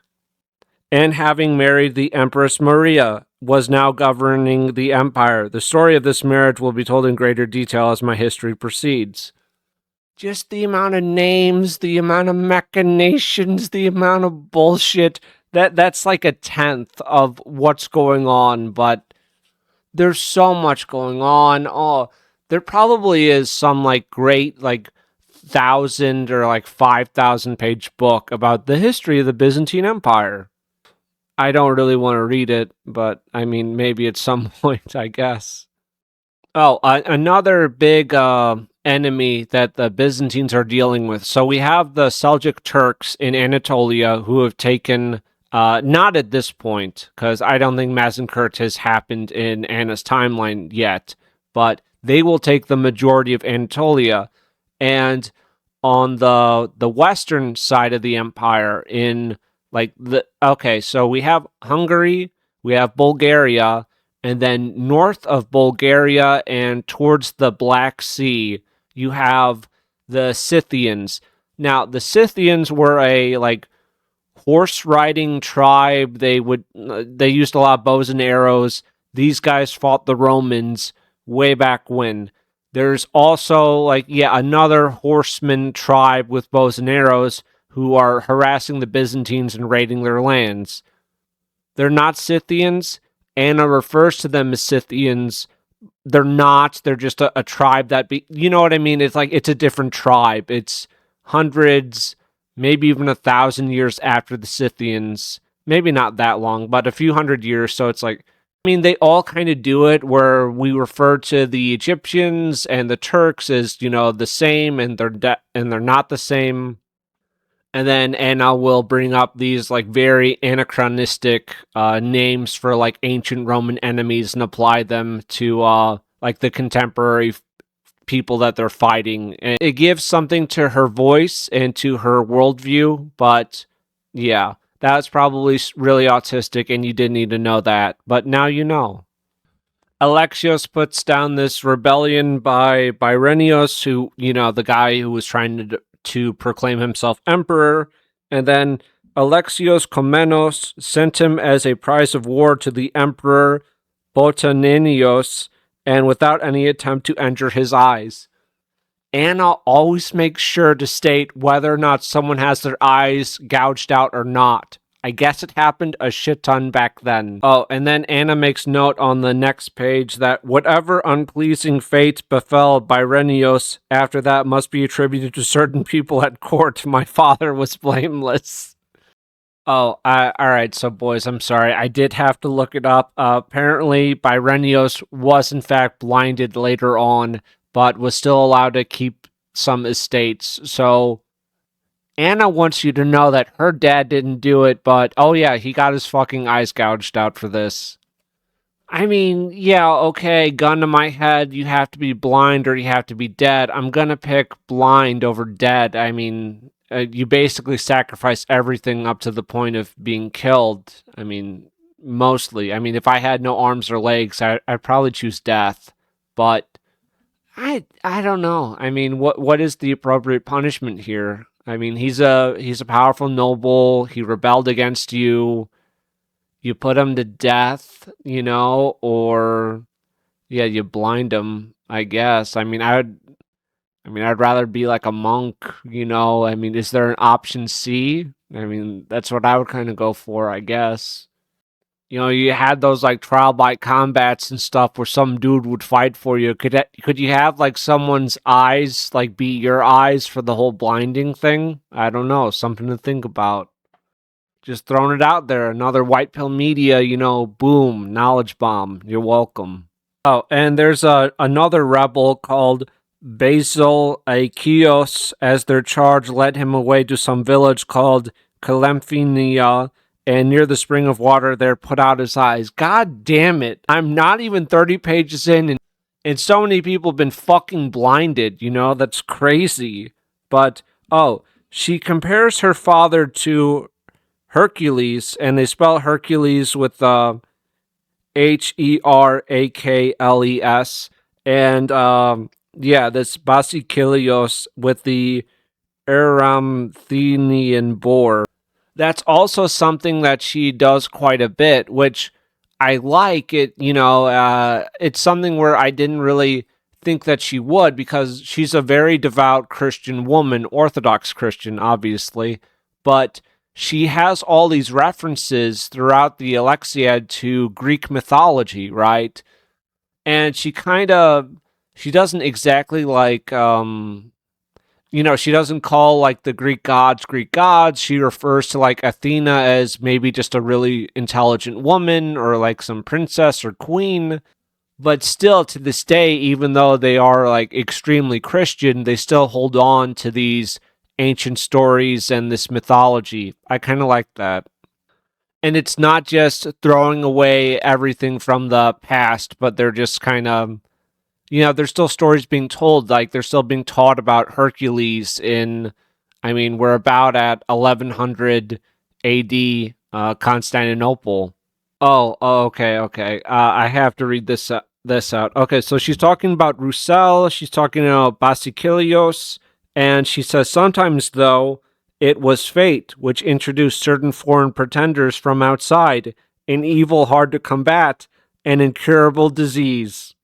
And having married the Empress Maria, was now governing the empire. The story of this marriage will be told in greater detail as my history proceeds. Just the amount of names, the amount of machinations, the amount of bullshit, that's like a tenth of what's going on, but there's so much going on. Oh, there probably is some like great like 1,000 or like 5,000 page book about the history of the Byzantine Empire. I don't really want to read it, but I mean, maybe at some point, I guess. Oh, another big enemy that the Byzantines are dealing with. So we have the Seljuk Turks in Anatolia who have taken, not at this point, because I don't think Mazinkert has happened in Anna's timeline yet, but they will take the majority of Anatolia. And on the western side of the empire, in so we have Hungary, we have Bulgaria, and then north of Bulgaria and towards the Black Sea, you have the Scythians. Now, the Scythians were a like horse riding tribe. They used a lot of bows and arrows. These guys fought the Romans way back when. There's also another horseman tribe with bows and arrows who are harassing the Byzantines and raiding their lands. They're not Scythians. Anna refers to them as Scythians. They're not. They're just a tribe you know what I mean? It's like, it's a different tribe. It's hundreds, maybe even 1,000 years after the Scythians. Maybe not that long, but a few hundred years. So it's like, I mean, they all kind of do it where we refer to the Egyptians and the Turks as, the same, and they're not the same. And then Anna will bring up these like very anachronistic names for like ancient Roman enemies and apply them to like the contemporary people that they're fighting. And it gives something to her voice and to her worldview, but yeah, that's probably really autistic and you didn't need to know that, but now you know. Alexios puts down this rebellion by Byrenios, who, the guy who was trying to proclaim himself emperor, and then Alexios Komnenos sent him as a prize of war to the emperor Botaninios, and without any attempt to enter his eyes. Anna always makes sure to state whether or not someone has their eyes gouged out or not. I guess it happened a shit ton back then. Oh, and then Anna makes note on the next page that whatever unpleasing fate befell Byrenios after that must be attributed to certain people at court. My father was blameless. Oh, alright, so boys, I'm sorry. I did have to look it up. Apparently, Byrenios was in fact blinded later on, but was still allowed to keep some estates. So, Anna wants you to know that her dad didn't do it, but oh yeah, he got his fucking eyes gouged out for this. I mean, yeah, okay, gun to my head, you have to be blind or you have to be dead. I'm gonna pick blind over dead. I mean, you basically sacrifice everything up to the point of being killed. I mean, mostly. I mean, if I had no arms or legs, I'd probably choose death. But I don't know. I mean, what is the appropriate punishment here? I mean, he's a powerful noble. He rebelled against you. You put him to death, or yeah, you blind him, I guess. I'd rather be like a monk. I mean, is there an option C? I mean, that's what I would kind of go for, I guess. You had those like trial by combats and stuff where some dude would fight for you. Could you have like someone's eyes like be your eyes for the whole blinding thing? I don't know, something to think about. Just throwing it out there. Another white pill media, boom, knowledge bomb. You're welcome. Oh, and there's another rebel called Basil Aekios, as their charge led him away to some village called Kalemphenia, and near the spring of water there put out his eyes. God damn it. I'm not even 30 pages in, and so many people have been fucking blinded, That's crazy. But, she compares her father to Hercules, and they spell Hercules with Herakles, and this Basikilios with the Eramthenian boar. That's also something that she does quite a bit, which I like. It's something where I didn't really think that she would, because she's a very devout Christian woman, Orthodox Christian, obviously, but she has all these references throughout the Alexiad to Greek mythology, right? And she doesn't exactly like, she doesn't call like the Greek gods Greek gods. She refers to like Athena as maybe just a really intelligent woman or like some princess or queen. But still, to this day, even though they are like extremely Christian, they still hold on to these ancient stories and this mythology. I kind of like that. And it's not just throwing away everything from the past, but they're just kind of, there's still stories being told. Like, they're still being taught about Hercules we're about at 1100 AD, Constantinople. Oh, okay. I have to read this out. Okay, so she's talking about Roussel, she's talking about Basikilios, and she says, sometimes, though, it was fate which introduced certain foreign pretenders from outside, an evil hard to combat, an incurable disease.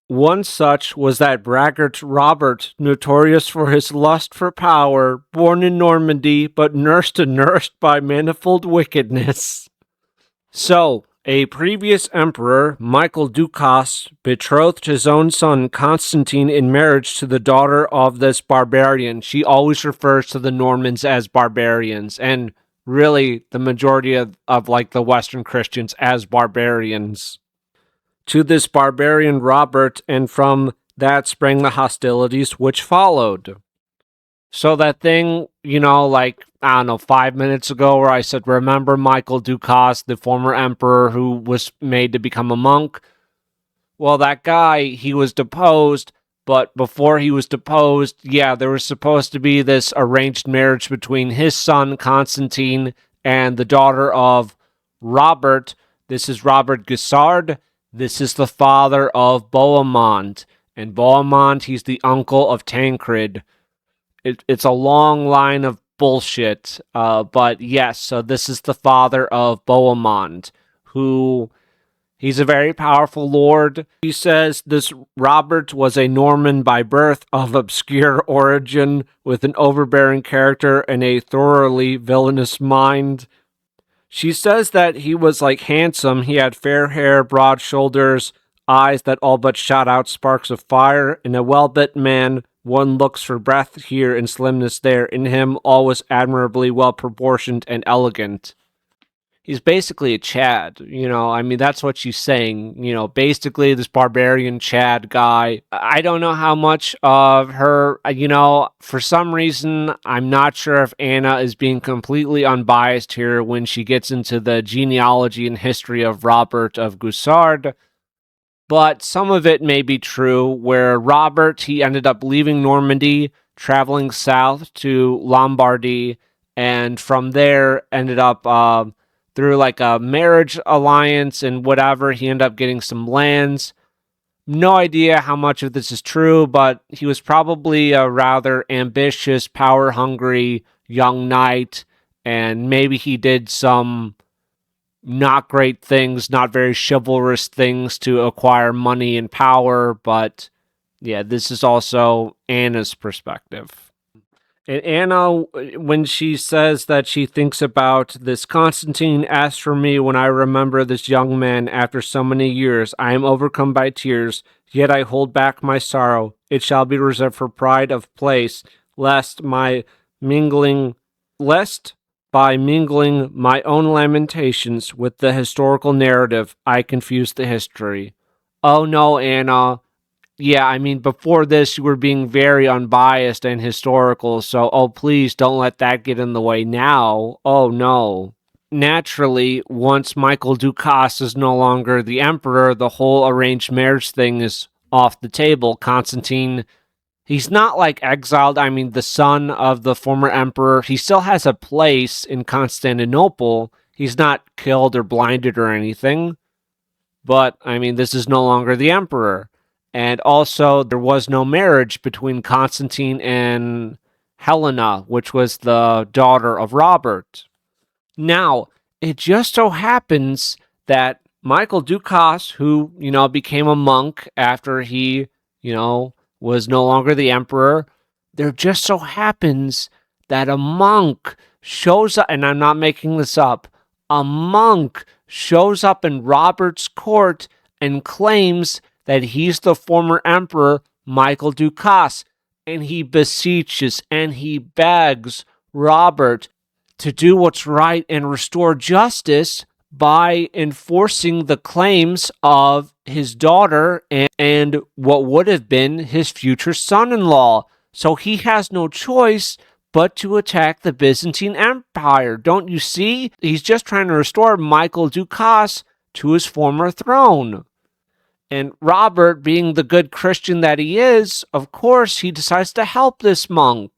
One such was that braggart Robert, notorious for his lust for power, born in Normandy, but nursed and nourished by manifold wickedness. So, a previous emperor, Michael Ducas, betrothed his own son Constantine in marriage to the daughter of this barbarian. She always refers to the Normans as barbarians, and really the majority of like the Western Christians as barbarians. To this barbarian Robert, and from that sprang the hostilities which followed. So that thing, like, I don't know, 5 minutes ago where I said, remember Michael Ducas, the former emperor who was made to become a monk? Well, that guy, he was deposed, but before he was deposed, there was supposed to be this arranged marriage between his son, Constantine, and the daughter of Robert. This is Robert Guiscard. This is the father of Bohemond. And Bohemond, he's the uncle of Tancred. It's a long line of bullshit, but yes, so this is the father of Bohemond, who, he's a very powerful lord. He says this Robert was a Norman by birth, of obscure origin, with an overbearing character and a thoroughly villainous mind. She says that he was like handsome. He had fair hair, broad shoulders, eyes that all but shot out sparks of fire, and a well-built man. One looks for breadth here and slimness there. In him, all was admirably well proportioned and elegant. He's basically a Chad, I mean, that's what she's saying. Basically this barbarian Chad guy. I don't know how much of her, for some reason, I'm not sure if Anna is being completely unbiased here when she gets into the genealogy and history of Robert of Guiscard. But some of it may be true, where Robert, he ended up leaving Normandy, traveling south to Lombardy, and from there ended up through like a marriage alliance and whatever, he ended up getting some lands. No idea how much of this is true, but he was probably a rather ambitious, power-hungry young knight, and maybe he did some not great things, not very chivalrous things to acquire money and power, but yeah, this is also Anna's perspective. And Anna, when she says that she thinks about this, Constantine, as for me, when I remember this young man after so many years, I am overcome by tears, yet I hold back my sorrow. It shall be reserved for pride of place, lest by mingling my own lamentations with the historical narrative, I confuse the history. Oh no, Anna. Yeah, I mean, before this, you were being very unbiased and historical, so, please don't let that get in the way now. Oh, no. Naturally, once Michael Ducasse is no longer the emperor, the whole arranged marriage thing is off the table. Constantine, he's not, like, exiled. I mean, the son of the former emperor, he still has a place in Constantinople. He's not killed or blinded or anything. But, I mean, this is no longer the emperor. And also, there was no marriage between Constantine and Helena, which was the daughter of Robert. Now, it just so happens that Michael Ducasse, who, became a monk after he, was no longer the emperor, there just so happens that a monk shows up, and I'm not making this up, a monk shows up in Robert's court and claims that he's the former emperor, Michael Ducasse, and he beseeches and he begs Robert to do what's right and restore justice by enforcing the claims of his daughter and what would have been his future son-in-law. So he has no choice but to attack the Byzantine Empire. Don't you see? He's just trying to restore Michael Ducasse to his former throne. And Robert, being the good Christian that he is, of course, he decides to help this monk.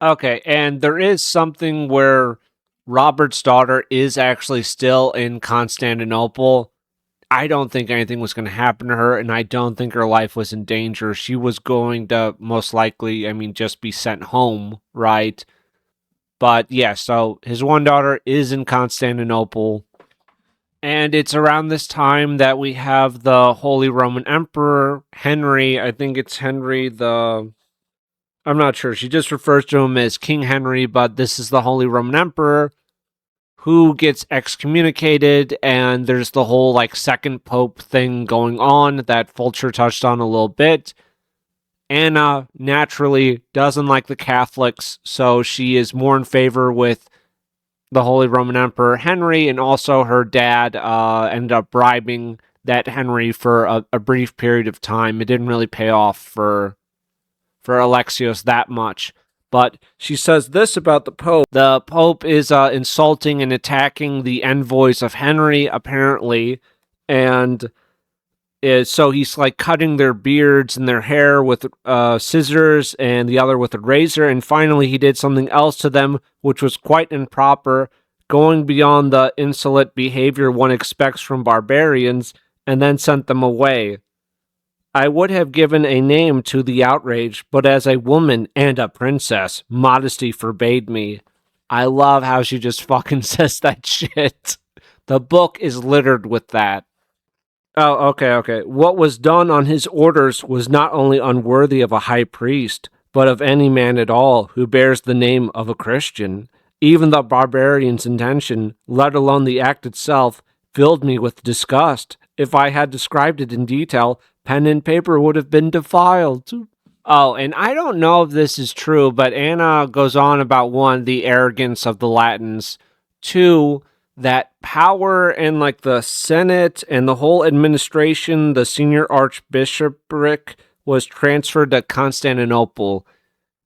Okay, and there is something where Robert's daughter is actually still in Constantinople. I don't think anything was going to happen to her, and I don't think her life was in danger. She was going to most likely, just be sent home, right? But yeah, so his one daughter is in Constantinople. And it's around this time that we have the Holy Roman Emperor, Henry. I think it's Henry I'm not sure. She just refers to him as King Henry, but this is the Holy Roman Emperor who gets excommunicated, and there's the whole, second pope thing going on that Fulcher touched on a little bit. Anna, naturally, doesn't like the Catholics, so she is more in favor with the Holy Roman Emperor Henry, and also her dad ended up bribing that Henry for a brief period of time. It didn't really pay off for Alexios that much. But she says this about the Pope. The Pope is insulting and attacking the envoys of Henry, apparently, and so he's cutting their beards and their hair with scissors, and the other with a razor. And finally, he did something else to them, which was quite improper, going beyond the insolent behavior one expects from barbarians, and then sent them away. I would have given a name to the outrage, but as a woman and a princess, modesty forbade me. I love how she just fucking says that shit. The book is littered with that. Oh, okay. What was done on his orders was not only unworthy of a high priest, but of any man at all who bears the name of a Christian. Even the barbarian's intention, let alone the act itself, filled me with disgust. If I had described it in detail, pen and paper would have been defiled. Oh, and I don't know if this is true, but Anna goes on about one, the arrogance of the Latins, two, that power in like the Senate and the whole administration, the senior archbishopric, was transferred to Constantinople.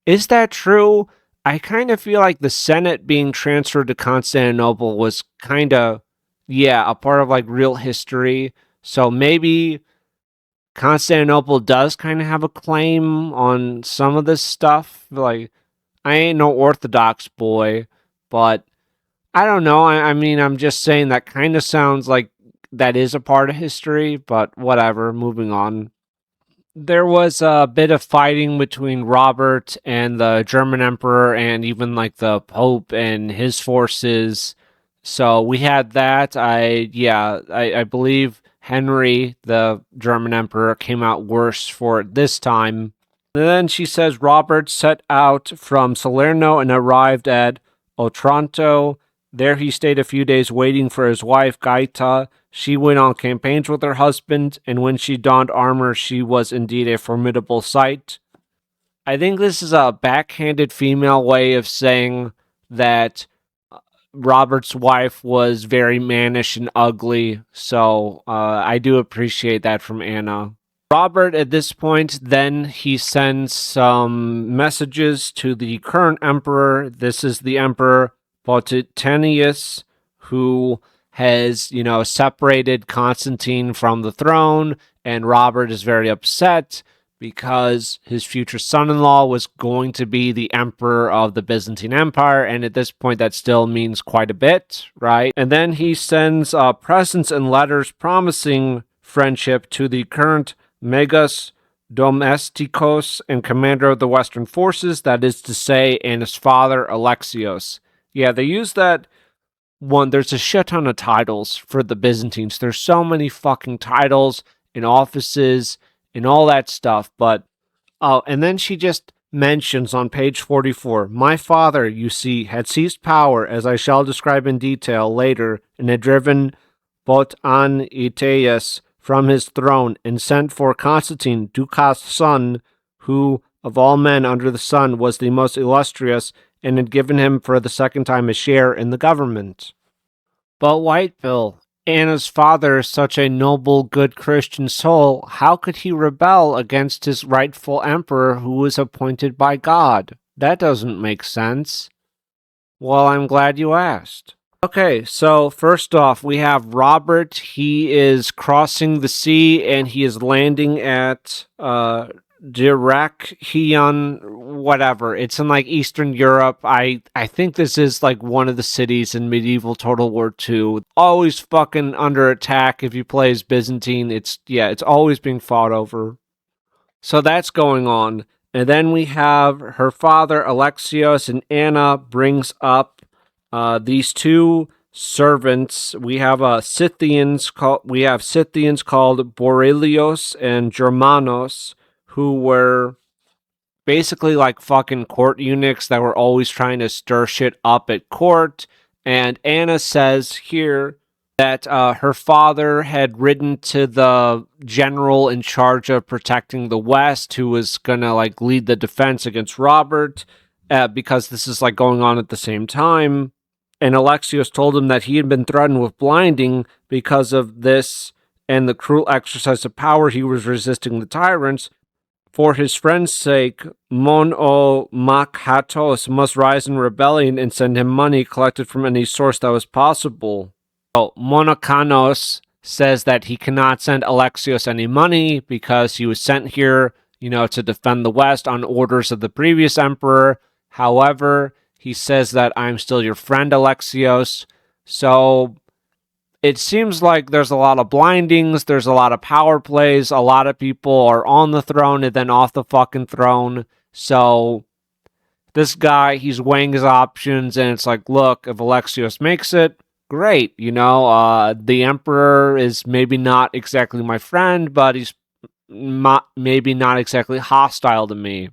Is that true? I kind of feel like the Senate being transferred to Constantinople was kind of, yeah, a part of like real history. So maybe Constantinople does kind of have a claim on some of this stuff. Like, I ain't no Orthodox boy, but I don't know. I mean, I'm just saying that kind of sounds like that is a part of history, but whatever, moving on. There was a bit of fighting between Robert and the German Emperor and even like the Pope and his forces. So we had that. I believe Henry, the German Emperor, came out worse for it this time. And then she says Robert set out from Salerno and arrived at Otranto. There he stayed a few days waiting for his wife, Gaeta. She went on campaigns with her husband, and when she donned armor, she was indeed a formidable sight. I think this is a backhanded female way of saying that Robert's wife was very mannish and ugly, so I do appreciate that from Anna. Robert, at this point, then he sends some messages to the current emperor. This is the Emperor Potitanius, who has, separated Constantine from the throne, and Robert is very upset because his future son-in-law was going to be the emperor of the Byzantine Empire, and at this point that still means quite a bit, right? And then he sends presents and letters promising friendship to the current Megas Domestikos and commander of the Western forces, that is to say, and his father Alexios. Yeah, they use that one. There's a shit ton of titles for the Byzantines. There's so many fucking titles and offices and all that stuff, but and then she just mentions on page 44, my father, you see, had seized power, as I shall describe in detail later, and had driven Botanites from his throne, and sent for Constantine, Ducas' son, who, of all men under the sun, was the most illustrious, and had given him for the second time a share in the government. But Whitebill, Anna's father, such a noble, good Christian soul, how could he rebel against his rightful emperor who was appointed by God? That doesn't make sense. Well, I'm glad you asked. Okay, so first off, we have Robert. He is crossing the sea and he is landing at Dverghold, whatever. It's in like Eastern Europe. I think this is like one of the cities in medieval Total War II. Always fucking under attack if you play as Byzantine. It's always being fought over. So that's going on. And then we have her father, Alexios, and Anna brings up these two servants. We have Scythians called Borelios and Germanos, who were basically like fucking court eunuchs that were always trying to stir shit up at court. And Anna says here that her father had written to the general in charge of protecting the West, who was gonna like lead the defense against Robert, because this is like going on at the same time. And Alexios told him that he had been threatened with blinding because of this and the cruel exercise of power he was resisting the tyrants. For his friend's sake, Monomachos must rise in rebellion and send him money collected from any source that was possible. So Monokanos says that he cannot send Alexios any money because he was sent here, to defend the West on orders of the previous emperor. However, he says that I'm still your friend, Alexios. So it seems like there's a lot of blindings, there's a lot of power plays, a lot of people are on the throne and then off the fucking throne. So this guy, he's weighing his options, and it's like, look, if Alexios makes it, great. The emperor is maybe not exactly my friend, but he's maybe not exactly hostile to me.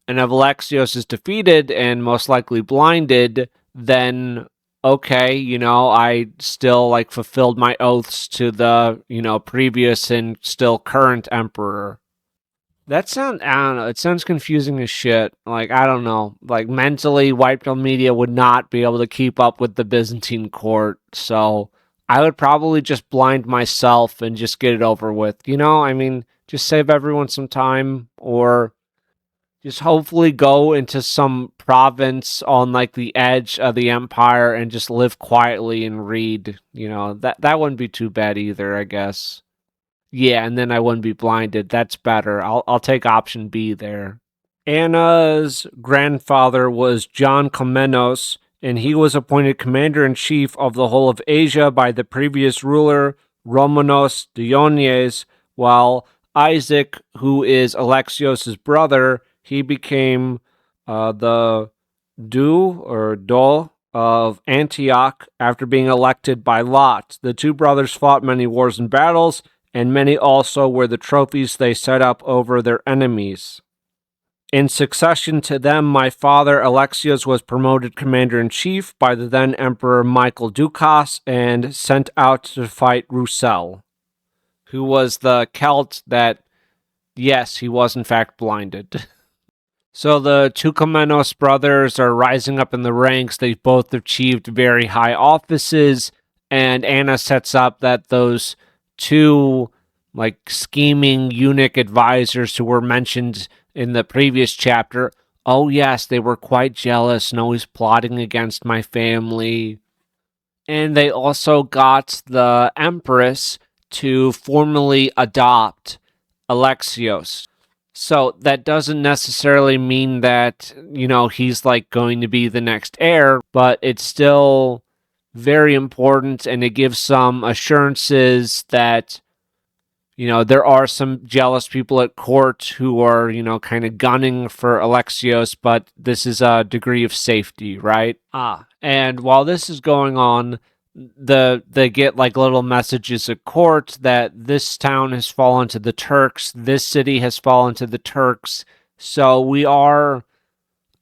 And if Alexios is defeated and most likely blinded, then okay, I still like fulfilled my oaths to the, previous and still current emperor. I don't know, it sounds confusing as shit. Like, I don't know. Like, mentally, White Pill Media would not be able to keep up with the Byzantine court, so I would probably just blind myself and just get it over with. I mean, just save everyone some time, or just hopefully go into some province on like the edge of the empire and just live quietly and read. That wouldn't be too bad either, I guess. Yeah, and then I wouldn't be blinded. That's better. I'll take option B there. Anna's grandfather was John Komnenos, and he was appointed commander in chief of the whole of Asia by the previous ruler Romanos Dionys, while Isaac, who is Alexios' brother, he became the do of Antioch after being elected by lot. The two brothers fought many wars and battles, and many also were the trophies they set up over their enemies. In succession to them, my father Alexios was promoted commander-in-chief by the then Emperor Michael Dukas and sent out to fight Roussel, who was the Celt that, yes, he was in fact blinded. So the two Komnenos brothers are rising up in the ranks. They've both achieved very high offices, and Anna sets up that those two like scheming eunuch advisors who were mentioned in the previous chapter, oh yes, they were quite jealous and always plotting against my family. And they also got the Empress to formally adopt Alexios. So that doesn't necessarily mean that, he's like going to be the next heir, but it's still very important, and it gives some assurances that, there are some jealous people at court who are, kind of gunning for Alexios, but this is a degree of safety, right? And while this is going on, they get like little messages at court that this town has fallen to the Turks, this city has fallen to the Turks. So we are,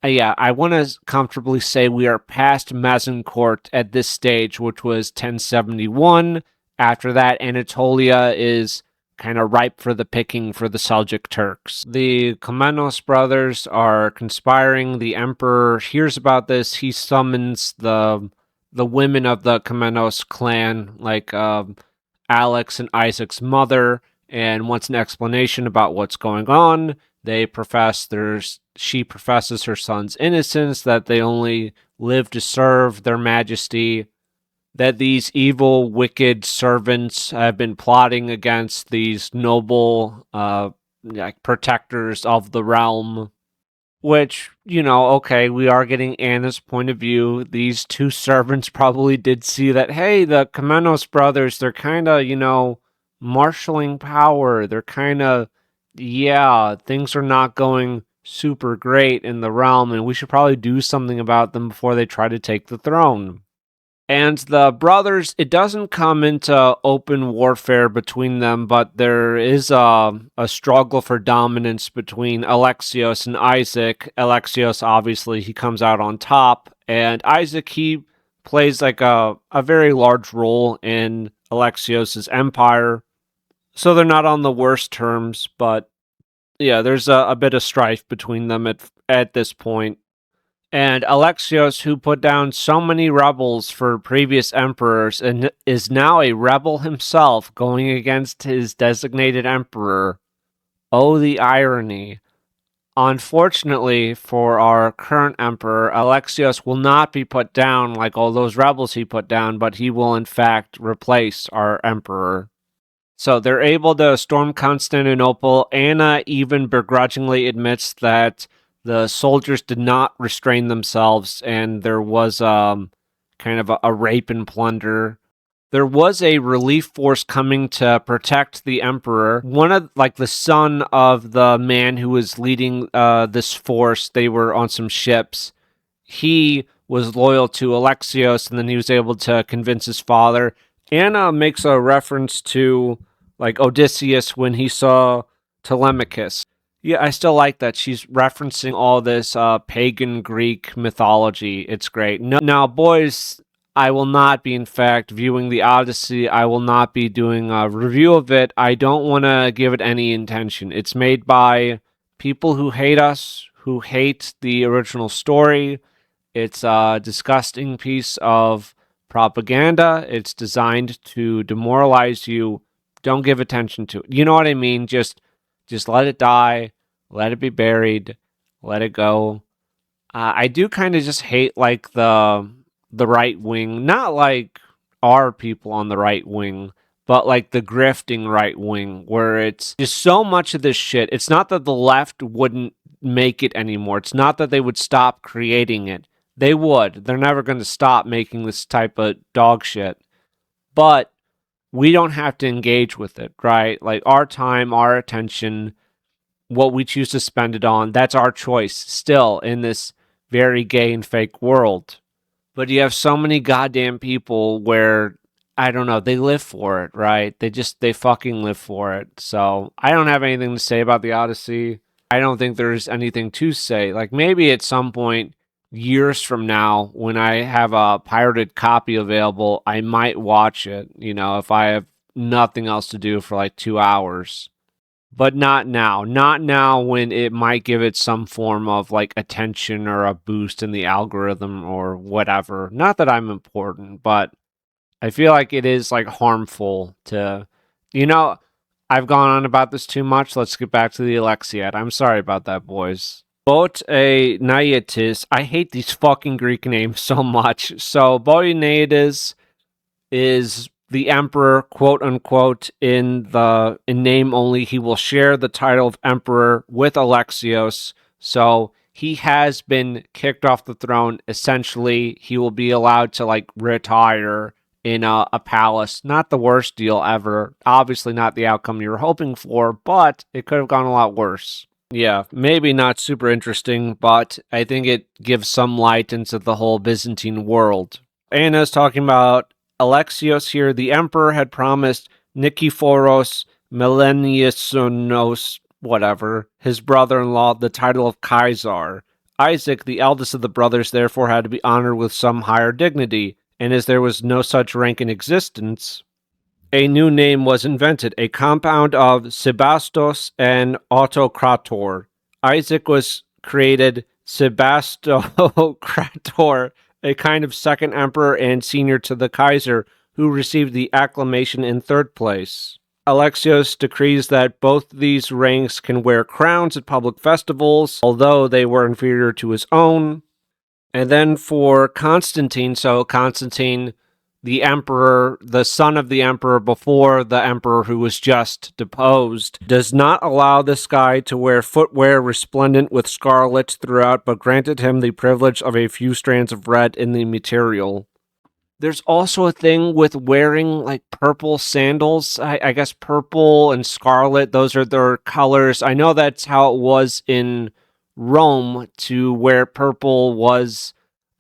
yeah, I want to comfortably say we are past Mazincourt at this stage, which was 1071. After that, Anatolia is kind of ripe for the picking for the Seljuk Turks. The Komnenos brothers are conspiring. The emperor hears about this. He summons the women of the Komnenos clan, like Alex and Isaac's mother, and wants an explanation about what's going on. She professes her son's innocence, that they only live to serve their majesty, that these evil, wicked servants have been plotting against these noble protectors of the realm. Which, okay, we are getting Anna's point of view. These two servants probably did see that, hey, the Komnenos brothers, they're kind of, marshaling power. They're kind of, yeah, things are not going super great in the realm, and we should probably do something about them before they try to take the throne. And the brothers, it doesn't come into open warfare between them, but there is a struggle for dominance between Alexios and Isaac. Alexios, obviously, he comes out on top, and Isaac, he plays like a very large role in Alexios' empire. So they're not on the worst terms, but yeah, there's a bit of strife between them at this point. And Alexios, who put down so many rebels for previous emperors and is now a rebel himself going against his designated emperor. Oh, the irony. Unfortunately for our current emperor, Alexios will not be put down like all those rebels he put down, but he will in fact replace our emperor. So they're able to storm Constantinople. Anna even begrudgingly admits that the soldiers did not restrain themselves, and there was kind of a rape and plunder. There was a relief force coming to protect the emperor. One of the son of the man who was leading this force, they were on some ships. He was loyal to Alexios, and then he was able to convince his father. Anna makes a reference to Odysseus when he saw Telemachus. Yeah, I still like that she's referencing all this pagan Greek mythology. It's great. No, now, boys, I will not be, in fact, viewing the Odyssey. I will not be doing a review of it. I don't want to give it any intention. It's made by people who hate us, who hate the original story. It's a disgusting piece of propaganda. It's designed to demoralize you. Don't give attention to it. You know what I mean? Just let it die, let it be buried, let it go. I do kind of just hate like the right wing, not like our people on the right wing, but like the grifting right wing, where it's just so much of this shit. It's not that the left wouldn't make it anymore. It's not that they would stop creating it. They would. They're never going to stop making this type of dog shit. But we don't have to engage with it, right? Like our time, our attention, what we choose to spend it on, that's our choice still in this very gay and fake world. But you have so many goddamn people where I don't know, they live for it, right? They fucking live for it. So I don't have anything to say about the Odyssey. I don't think there's anything to say. Like maybe at some point, years from now, when I have a pirated copy available, I might watch it, if I have nothing else to do for like 2 hours. But not now. Not now when it might give it some form of like attention or a boost in the algorithm or whatever. Not that I'm important, but I feel like it is like harmful to, you know, I've gone on about this too much. Let's get back to the Alexiad. I'm sorry about that, boys. Boeoneaitis. I hate these fucking Greek names so much. So Boeoneaitis is the emperor, quote unquote, in name only. He will share the title of emperor with Alexios. So he has been kicked off the throne. Essentially, he will be allowed to like retire in a palace. Not the worst deal ever. Obviously, not the outcome you were hoping for, but it could have gone a lot worse. Yeah, maybe not super interesting, but I think it gives some light into the whole Byzantine world. Anna's talking about Alexios here. The emperor had promised Nikephoros Melanisonos, whatever, his brother-in-law, the title of Caesar. Isaac, the eldest of the brothers, therefore had to be honored with some higher dignity, and as there was no such rank in existence, a new name was invented, a compound of Sebastos and Autocrator. Isaac was created Sebastocrator, a kind of second emperor and senior to the Kaiser, who received the acclamation in third place. Alexios decrees that both these ranks can wear crowns at public festivals, although they were inferior to his own. And then for Constantine, so Constantine, the emperor, the son of the emperor before the emperor who was just deposed, does not allow this guy to wear footwear resplendent with scarlet throughout, but granted him the privilege of a few strands of red in the material. There's also a thing with wearing like purple sandals. I guess purple and scarlet, those are their colors. I know that's how it was in Rome, to wear purple was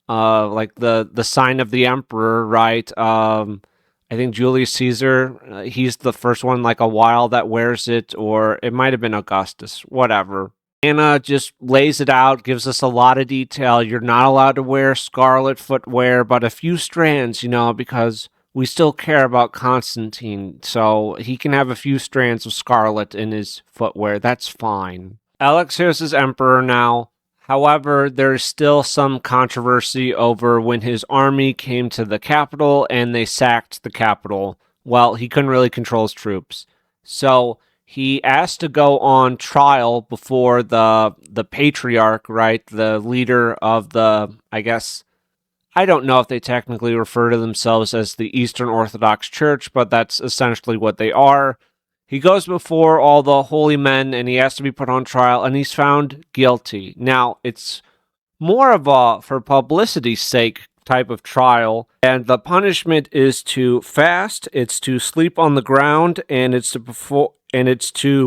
like the sign of the emperor, right? I think Julius Caesar, he's the first one like a while that wears it, or it might have been Augustus, whatever. Anna just lays it out, gives us a lot of detail. You're not allowed to wear scarlet footwear, but a few strands, because we still care about Constantine, so he can have a few strands of scarlet in his footwear. That's fine. Alexios is emperor now. However, there's still some controversy over when his army came to the capital and they sacked the capital. Well, he couldn't really control his troops. So he asked to go on trial before the patriarch, right? The leader of I guess, I don't know if they technically refer to themselves as the Eastern Orthodox Church, but that's essentially what they are. He goes before all the holy men and he has to be put on trial and he's found guilty. Now, it's more of a for publicity's sake type of trial, and the punishment is to fast, it's to sleep on the ground, and it's to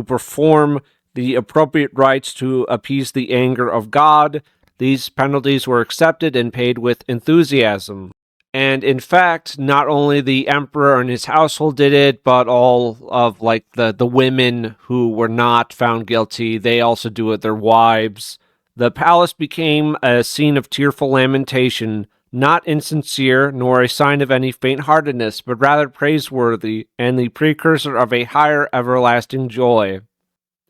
perform the appropriate rites to appease the anger of God. These penalties were accepted and paid with enthusiasm. And in fact, not only the emperor and his household did it, but all of like the women who were not found guilty, they also do it, their wives. The palace became a scene of tearful lamentation, not insincere nor a sign of any faint-heartedness, but rather praiseworthy and the precursor of a higher everlasting joy.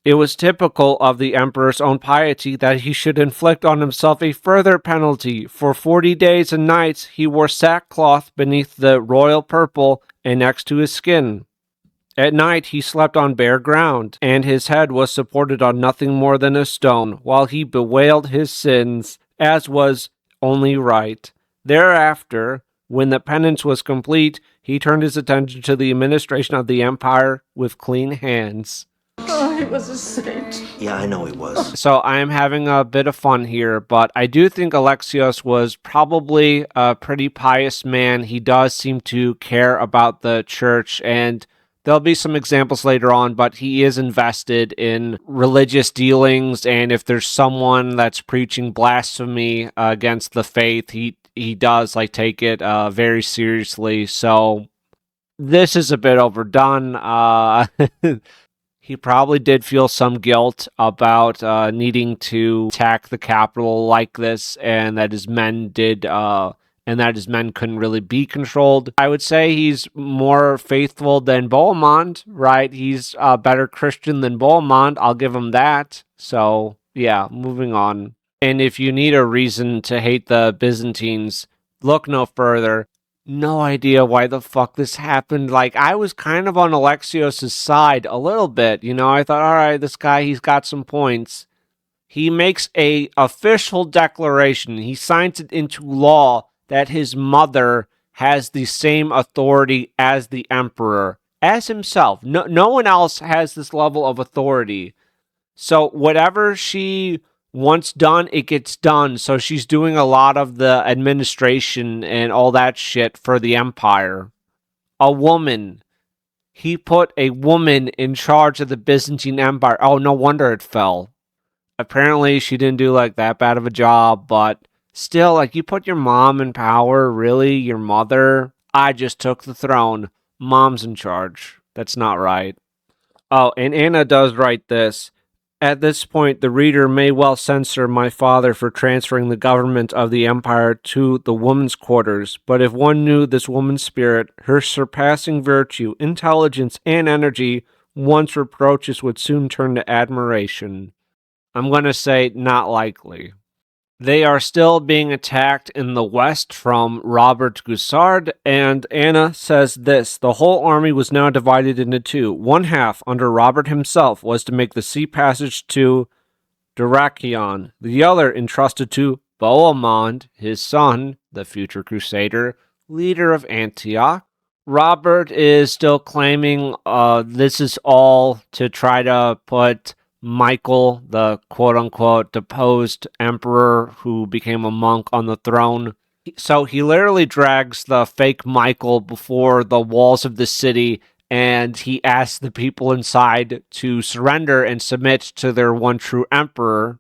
It was typical of the emperor's own piety that he should inflict on himself a further penalty. For 40 days and nights he wore sackcloth beneath the royal purple and next to his skin. At night he slept on bare ground, and his head was supported on nothing more than a stone, while he bewailed his sins, as was only right. Thereafter, when the penance was complete, he turned his attention to the administration of the empire with clean hands. Oh, he was a saint. Yeah, I know he was. So I am having a bit of fun here, but I do think Alexios was probably a pretty pious man. He does seem to care about the church, and there'll be some examples later on, but he is invested in religious dealings, and if there's someone that's preaching blasphemy against the faith, he does like take it very seriously. So this is a bit overdone. He probably did feel some guilt about needing to attack the capital like this, and that his men couldn't really be controlled. I would say he's more faithful than Bohemond, right? He's a better Christian than Bohemond. I'll give him that. So, yeah, moving on. And if you need a reason to hate the Byzantines, look no further. No idea why the fuck this happened. Like, I was kind of on Alexios' side a little bit. You know, I thought, all right, this guy, he's got some points. He makes a official declaration. He signs it into law that his mother has the same authority as the emperor, as himself. No one else has this level of authority. So whatever she wants done, it gets done. So she's doing a lot of the administration and all that shit for the empire. A woman. He put a woman in charge of the Byzantine Empire. Oh, no wonder it fell. Apparently she didn't do like that bad of a job, but still, like, you put your mom in power, really? Your mother? I just took the throne. Mom's in charge. That's not right. Oh, and Anna does write this. At this point, the reader may well censure my father for transferring the government of the empire to the woman's quarters, but if one knew this woman's spirit, her surpassing virtue, intelligence, and energy, one's reproaches would soon turn to admiration. I'm going to say not likely. They are still being attacked in the west from Robert Guiscard, and Anna says this: the whole army was now divided into two. One half, under Robert himself, was to make the sea passage to Dyrrhachion. The other entrusted to Bohemond, his son, the future crusader, leader of Antioch. Robert is still claiming this is all to try to put Michael, the quote-unquote deposed emperor who became a monk, on the throne. So he literally drags the fake Michael before the walls of the city, and he asks the people inside to surrender and submit to their one true emperor.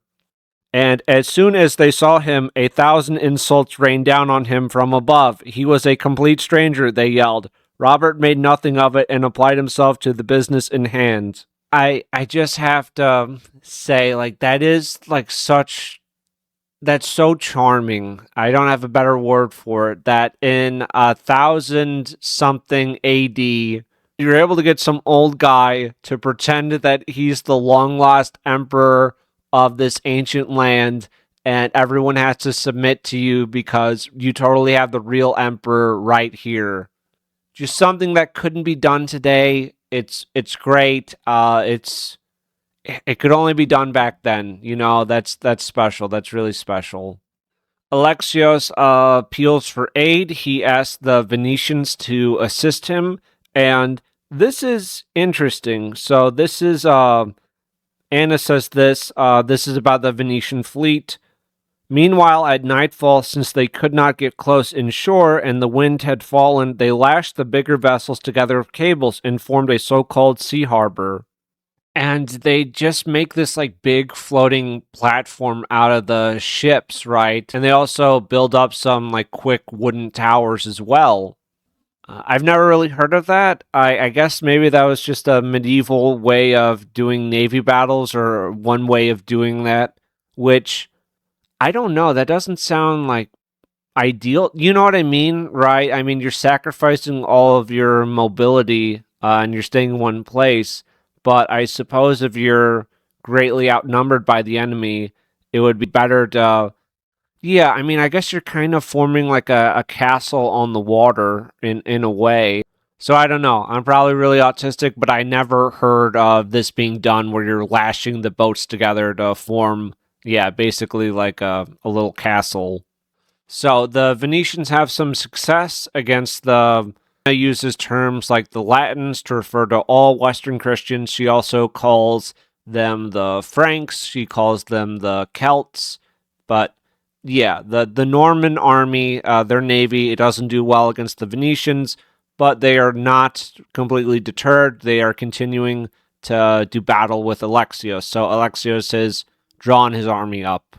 And as soon as they saw him, 1,000 insults rained down on him from above. He was a complete stranger, they yelled. Robert made nothing of it and applied himself to the business in hand. I just have to say, like, that's so charming. I don't have a better word for it. That in 1000-something AD, you're able to get some old guy to pretend that he's the long-lost emperor of this ancient land, and everyone has to submit to you because you totally have the real emperor right here. Just something that couldn't be done today. It's great. It could only be done back then. You know, that's special. That's really special. Alexios appeals for aid. He asks the Venetians to assist him, and this is interesting. So this is Anna says this. This is about the Venetian fleet. Meanwhile, at nightfall, since they could not get close inshore and the wind had fallen, they lashed the bigger vessels together with cables and formed a so-called sea harbor. And they just make this like big floating platform out of the ships, right? And they also build up some like quick wooden towers as well. I've never really heard of that. I guess maybe that was just a medieval way of doing navy battles, or one way of doing that, which I don't know. That doesn't sound like ideal. You know what I mean, right? I mean, you're sacrificing all of your mobility and you're staying in one place. But I suppose if you're greatly outnumbered by the enemy, it would be better to. Yeah, I mean, I guess you're kind of forming like a castle on the water in a way. So I don't know. I'm probably really autistic, but I never heard of this being done where you're lashing the boats together to form, yeah, basically like a little castle. So the Venetians have some success against the. Uses terms like the Latins to refer to all Western Christians. She also calls them the Franks. She calls them the Celts. But yeah, the Norman army, their navy, it doesn't do well against the Venetians, but they are not completely deterred. They are continuing to do battle with Alexios. So Alexios has drawn his army up.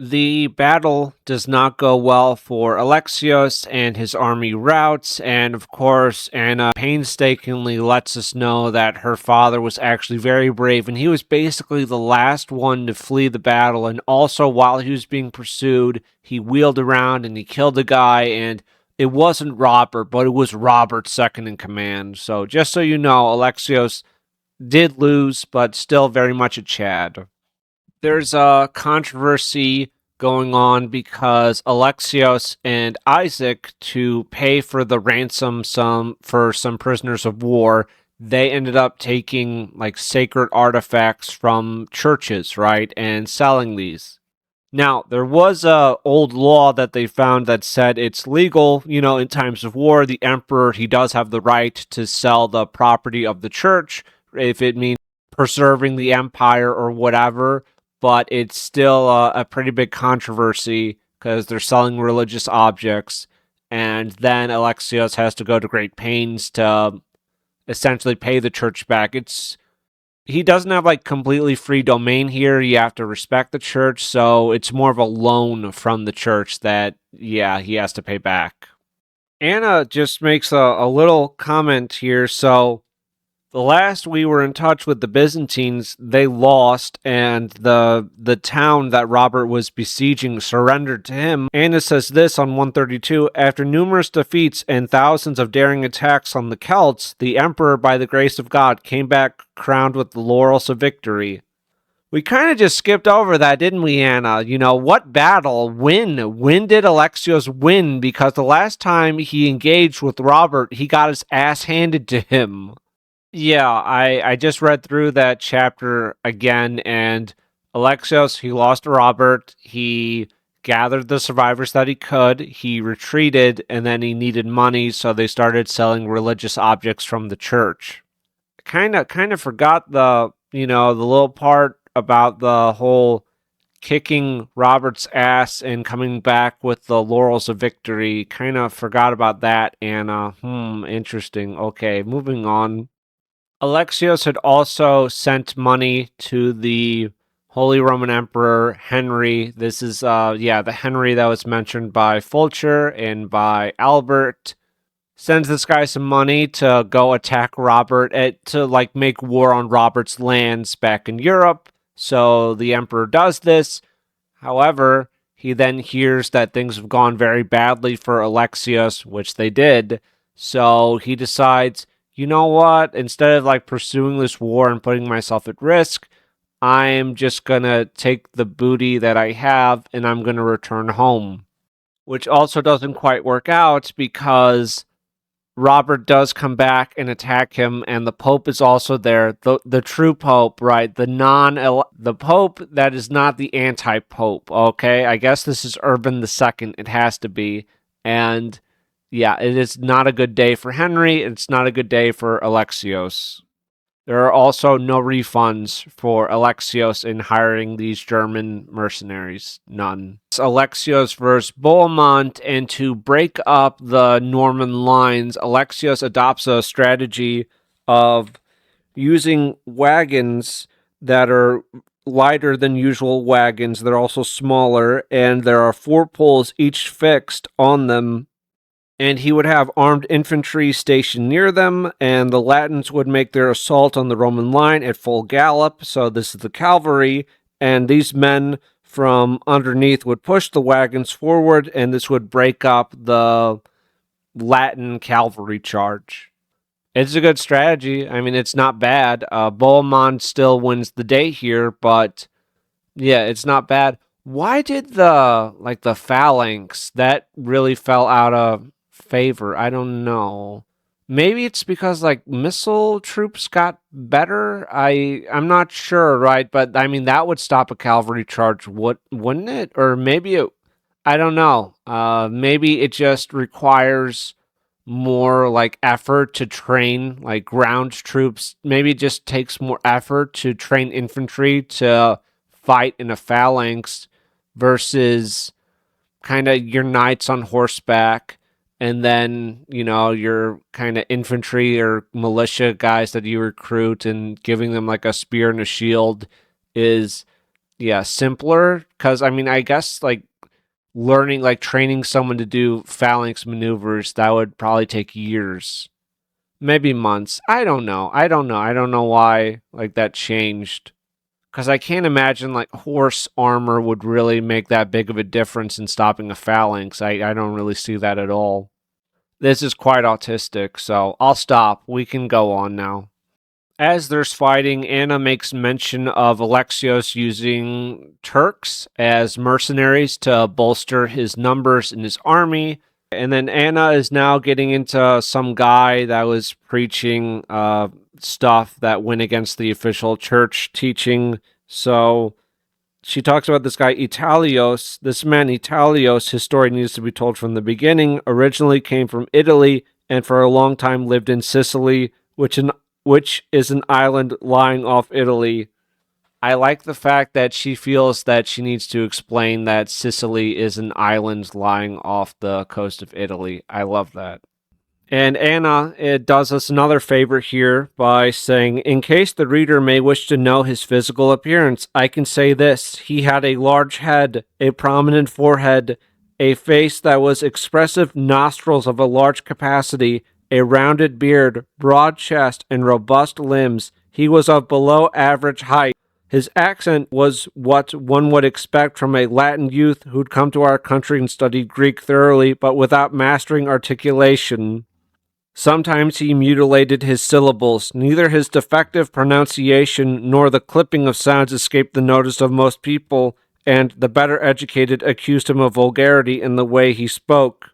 The battle does not go well for Alexios, and his army routs, and of course, Anna painstakingly lets us know that her father was actually very brave, and he was basically the last one to flee the battle, and also while he was being pursued, he wheeled around and he killed a guy, and it wasn't Robert, but it was Robert's second in command. So just so you know, Alexios did lose, but still very much a Chad. There's a controversy going on because Alexios and Isaac, to pay for the ransom for some prisoners of war, they ended up taking like sacred artifacts from churches, right, and selling these. Now, there was a old law that they found that said it's legal, in times of war, the emperor, he does have the right to sell the property of the church if it means preserving the empire or whatever, but it's still a pretty big controversy because they're selling religious objects, and then Alexios has to go to great pains to essentially pay the church back. He doesn't have like completely free domain here. You have to respect the church, so it's more of a loan from the church that, yeah, he has to pay back. Anna just makes a little comment here. So the last we were in touch with the Byzantines, they lost, and the town that Robert was besieging surrendered to him. Anna says this on 132: after numerous defeats and thousands of daring attacks on the Celts, the emperor, by the grace of God, came back crowned with the laurels of victory. We kind of just skipped over that, didn't we, Anna? What battle? When did Alexios win? Because the last time he engaged with Robert, he got his ass handed to him. Yeah, I just read through that chapter again, and Alexios, he lost to Robert. He gathered the survivors that he could. He retreated, and then he needed money, so they started selling religious objects from the church. Kind of forgot the little part about the whole kicking Robert's ass and coming back with the laurels of victory. Kind of forgot about that, Anna. Interesting. Okay, moving on. Alexios had also sent money to the Holy Roman Emperor Henry. This is, the Henry that was mentioned by Fulcher and by Albert. Sends this guy some money to go attack Robert, to like make war on Robert's lands back in Europe. So the Emperor does this. However, he then hears that things have gone very badly for Alexios, which they did. So he decides, you know what? Instead of like pursuing this war and putting myself at risk, I'm just gonna take the booty that I have and I'm gonna return home. Which also doesn't quite work out because Robert does come back and attack him, and the Pope is also there. The true Pope, right? The Pope that is not the anti-Pope. Okay, I guess this is Urban II. It has to be, and yeah, it is not a good day for Henry. It's not a good day for Alexios. There are also no refunds for Alexios in hiring these German mercenaries. None. It's Alexios versus Bohemond, and to break up the Norman lines, Alexios adopts a strategy of using wagons that are lighter than usual wagons. They're also smaller, and there are 4 poles each fixed on them. And he would have armed infantry stationed near them, and the Latins would make their assault on the Roman line at full gallop. So this is the cavalry, and these men from underneath would push the wagons forward, and this would break up the Latin cavalry charge. It's a good strategy. I mean, it's not bad. Bohemond still wins the day here, but yeah, it's not bad. Why did the phalanx that really fell out of favor? I don't know. Maybe it's because like missile troops got better. I'm not sure, right? But I mean that would stop a cavalry charge, wouldn't it? Or maybe it. I don't know. Maybe it just requires more like effort to train like ground troops. Maybe it just takes more effort to train infantry to fight in a phalanx versus kind of your knights on horseback, and then your kind of infantry or militia guys that you recruit and giving them like a spear and a shield is simpler. Because I mean, I guess like learning, like training someone to do phalanx maneuvers, that would probably take years, maybe months. I don't know why like that changed, because I can't imagine like horse armor would really make that big of a difference in stopping a phalanx. I don't really see that at all. This is quite autistic, so I'll stop. We can go on now. As there's fighting, Anna makes mention of Alexios using Turks as mercenaries to bolster his numbers in his army. And then Anna is now getting into some guy that was preaching stuff that went against the official church teaching. So she talks about this guy Italios. This man Italios, his story needs to be told from the beginning, originally came from Italy and for a long time lived in Sicily, which is an island lying off Italy. I like the fact that she feels that she needs to explain that Sicily is an island lying off the coast of Italy. I love that. And Anna, it does us another favor here by saying, in case the reader may wish to know his physical appearance, I can say this. He had a large head, a prominent forehead, a face that was expressive, nostrils of a large capacity, a rounded beard, broad chest, and robust limbs. He was of below average height. His accent was what one would expect from a Latin youth who'd come to our country and studied Greek thoroughly, but without mastering articulation. Sometimes he mutilated his syllables. Neither his defective pronunciation nor the clipping of sounds escaped the notice of most people, and the better educated accused him of vulgarity in the way he spoke.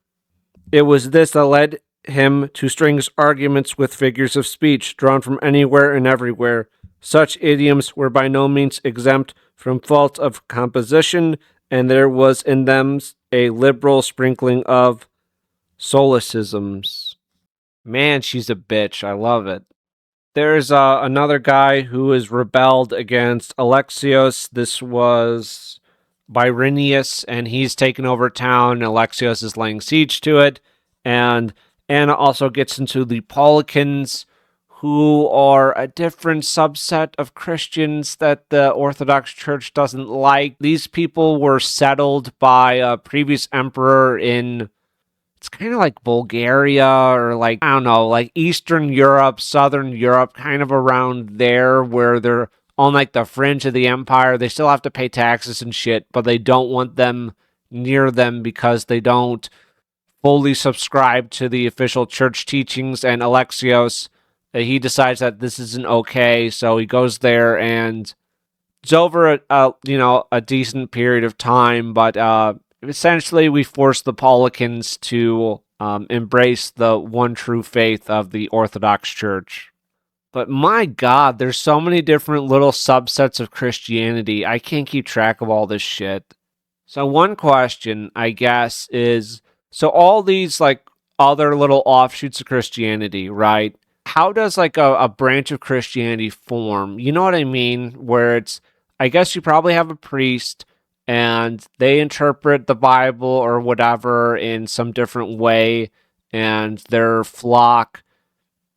It was this that led him to string his arguments with figures of speech drawn from anywhere and everywhere. Such idioms were by no means exempt from faults of composition, and there was in them a liberal sprinkling of solecisms. Man, she's a bitch. I love it. There's another guy who has rebelled against Alexios. This was Byrinius, and he's taken over town. Alexios is laying siege to it. And Anna also gets into the Paulicans, who are a different subset of Christians that the Orthodox Church doesn't like. These people were settled by a previous emperor in, it's kind of like Bulgaria or like, I don't know, like Eastern Europe, Southern Europe, kind of around there where they're on like the fringe of the empire. They still have to pay taxes and shit, but they don't want them near them because they don't fully subscribe to the official church teachings. And Alexios, he decides that this isn't okay, so he goes there, and it's over a decent period of time, but essentially we force the Paulicans to embrace the one true faith of the Orthodox Church. But my God, there's so many different little subsets of Christianity. I can't keep track of all this shit. So one question, I guess, is, so all these like other little offshoots of Christianity, right? How does like a branch of Christianity form? You know what I mean? Where it's, I guess you probably have a priest and they interpret the Bible or whatever in some different way, and their flock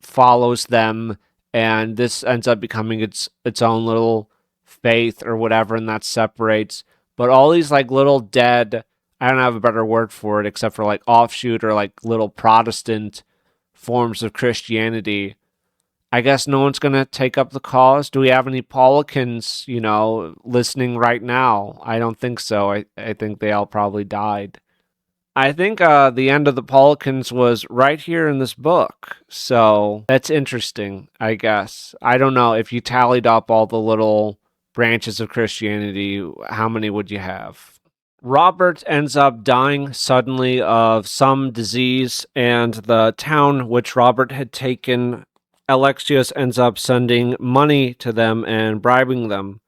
follows them, and this ends up becoming its own little faith or whatever, and that separates. But all these like little dead, I don't have a better word for it except for like offshoot or like little Protestant forms of Christianity. I guess no one's going to take up the cause. Do we have any Paulicans, listening right now? I don't think so. I think they all probably died. I think the end of the Paulicans was right here in this book. So that's interesting, I guess. I don't know. If you tallied up all the little branches of Christianity, how many would you have? Robert ends up dying suddenly of some disease, and the town which Robert had taken, Alexios ends up sending money to them and bribing them.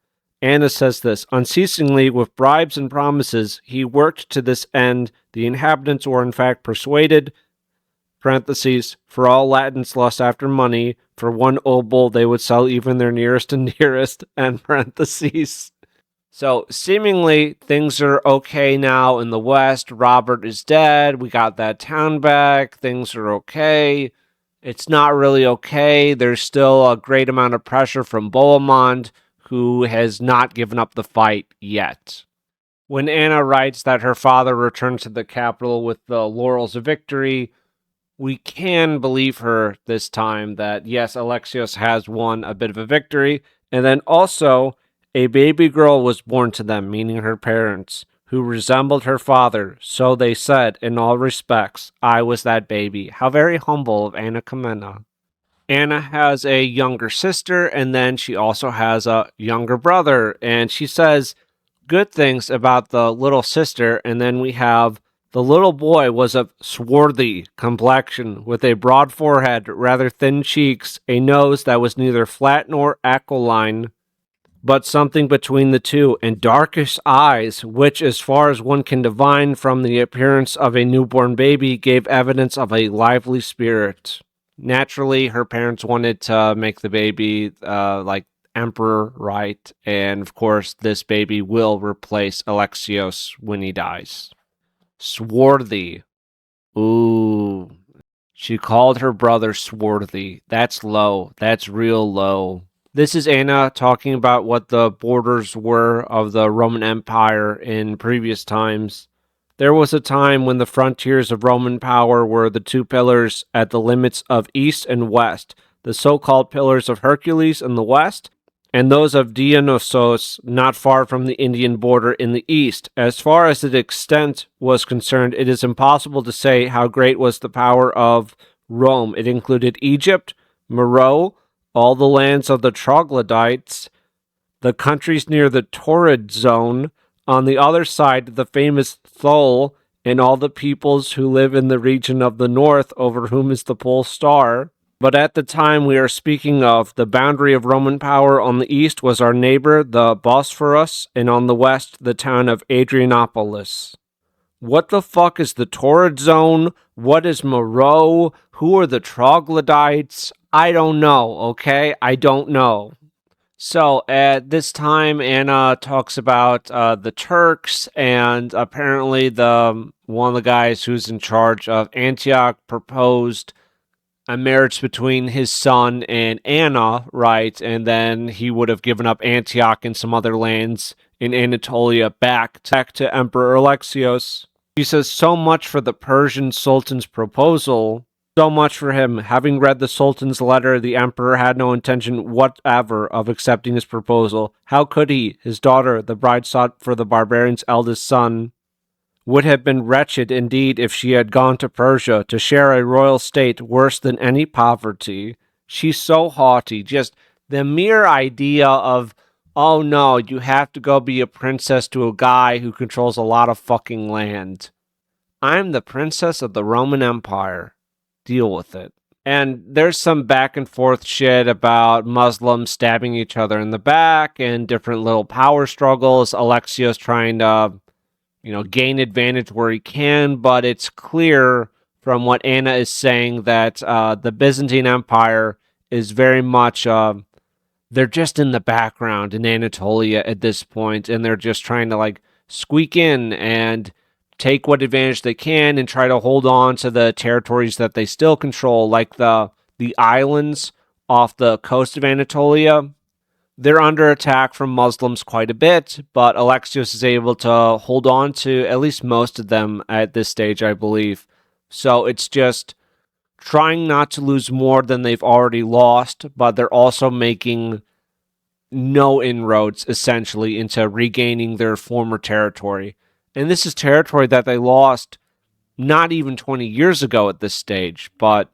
Anna says this, unceasingly with bribes and promises, he worked to this end. The inhabitants were in fact persuaded, parentheses, for all Latins lust after money. For one obol, they would sell even their nearest and dearest, end parentheses. So seemingly things are okay now in the West. Robert is dead. We got that town back. Things are okay. It's not really okay. There's still a great amount of pressure from Bohemond, who has not given up the fight yet. When Anna writes that her father returned to the capital with the laurels of victory, we can believe her this time that, yes, Alexios has won a bit of a victory, and then also a baby girl was born to them, meaning her parents, who resembled her father, so they said in all respects, I was that baby. How very humble of Anna Komnene. Anna has a younger sister, and then she also has a younger brother, and she says good things about the little sister, and then we have the little boy was of swarthy complexion, with a broad forehead, rather thin cheeks, a nose that was neither flat nor aquiline, but something between the two, and darkish eyes, which, as far as one can divine from the appearance of a newborn baby, gave evidence of a lively spirit. Naturally, her parents wanted to make the baby like emperor, right? And of course, this baby will replace Alexios when he dies. Swarthy. Ooh. She called her brother swarthy. That's low. That's real low. This is Anna talking about what the borders were of the Roman Empire in previous times. There was a time when the frontiers of Roman power were the two pillars at the limits of East and West, the so-called pillars of Hercules in the West, and those of Dionysos not far from the Indian border in the East. As far as its extent was concerned, it is impossible to say how great was the power of Rome. It included Egypt, Meroe, all the lands of the troglodytes, the countries near the torrid zone, on the other side, the famous Thule, and all the peoples who live in the region of the north, over whom is the pole star. But at the time we are speaking of, the boundary of Roman power on the east was our neighbor, the Bosphorus, and on the west, the town of Adrianopolis. What the fuck is the torrid zone? What is Meroe? Who are the troglodytes? I don't know, okay? I don't know. So at this time, Anna talks about the Turks, and apparently one of the guys who's in charge of Antioch proposed a marriage between his son and Anna, right? And then he would have given up Antioch and some other lands in Anatolia back to Emperor Alexios. He says, so much for the Persian Sultan's proposal. So much for him. Having read the Sultan's letter, the emperor had no intention whatever of accepting his proposal. How could he? His daughter, the bride sought for the barbarian's eldest son, would have been wretched indeed if she had gone to Persia to share a royal state worse than any poverty. She's so haughty. Just the mere idea of, oh no, you have to go be a princess to a guy who controls a lot of fucking land. I'm the princess of the Roman Empire. Deal with it. And there's some back and forth shit about Muslims stabbing each other in the back and different little power struggles. Alexios trying to, gain advantage where he can, but it's clear from what Anna is saying that the Byzantine Empire is very much, they're just in the background in Anatolia at this point, and they're just trying to squeak in and take what advantage they can and try to hold on to the territories that they still control, like the islands off the coast of Anatolia. They're under attack from Muslims quite a bit, but Alexios is able to hold on to at least most of them at this stage, I believe. So it's just trying not to lose more than they've already lost, but they're also making no inroads, essentially, into regaining their former territory. And this is territory that they lost not even 20 years ago at this stage, but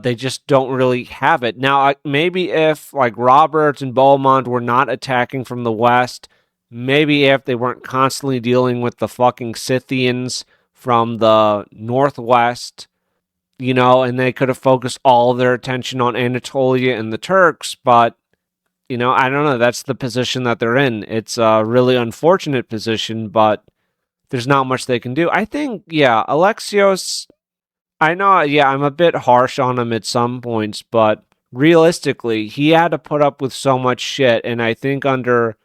they just don't really have it. Now, maybe if like Robert and Bohemond were not attacking from the west, maybe if they weren't constantly dealing with the fucking Scythians from the northwest, and they could have focused all their attention on Anatolia and the Turks, but I don't know, that's the position that they're in. It's a really unfortunate position, but there's not much they can do. I think, yeah, Alexios, I know, yeah, I'm a bit harsh on him at some points, but realistically, he had to put up with so much shit, and I think under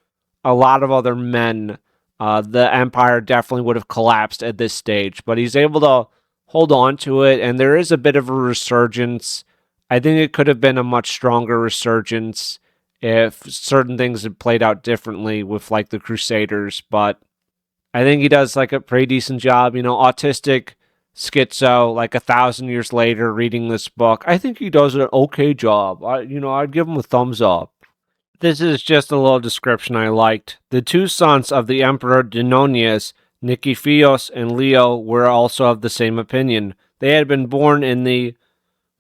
a lot of other men, the empire definitely would have collapsed at this stage, but he's able to hold on to it, and there is a bit of a resurgence. I think it could have been a much stronger resurgence if certain things had played out differently with like the Crusaders, but I think he does like a pretty decent job. Autistic schizo, like 1,000 years later, reading this book, I think he does an okay job. I'd give him a thumbs up. This is just a little description I liked. The two sons of the Emperor Deinonius, Nikiphios and Leo, were also of the same opinion. They had been born in the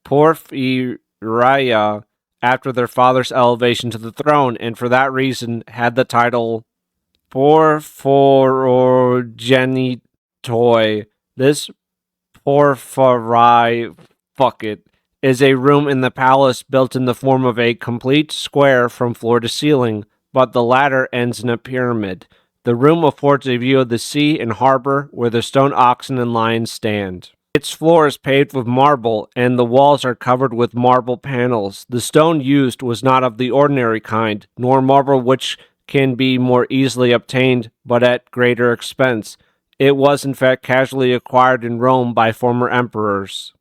Porphyria after their father's elevation to the throne, and for that reason had the title Porphyrogenitoi. This Porphyri, fuck it, is a room in the palace built in the form of a complete square from floor to ceiling, but the latter ends in a pyramid. The room affords a view of the sea and harbor where the stone oxen and lions stand. Its floor is paved with marble, and the walls are covered with marble panels. The stone used was not of the ordinary kind, nor marble which can be more easily obtained, but at greater expense. It was in fact casually acquired in Rome by former emperors.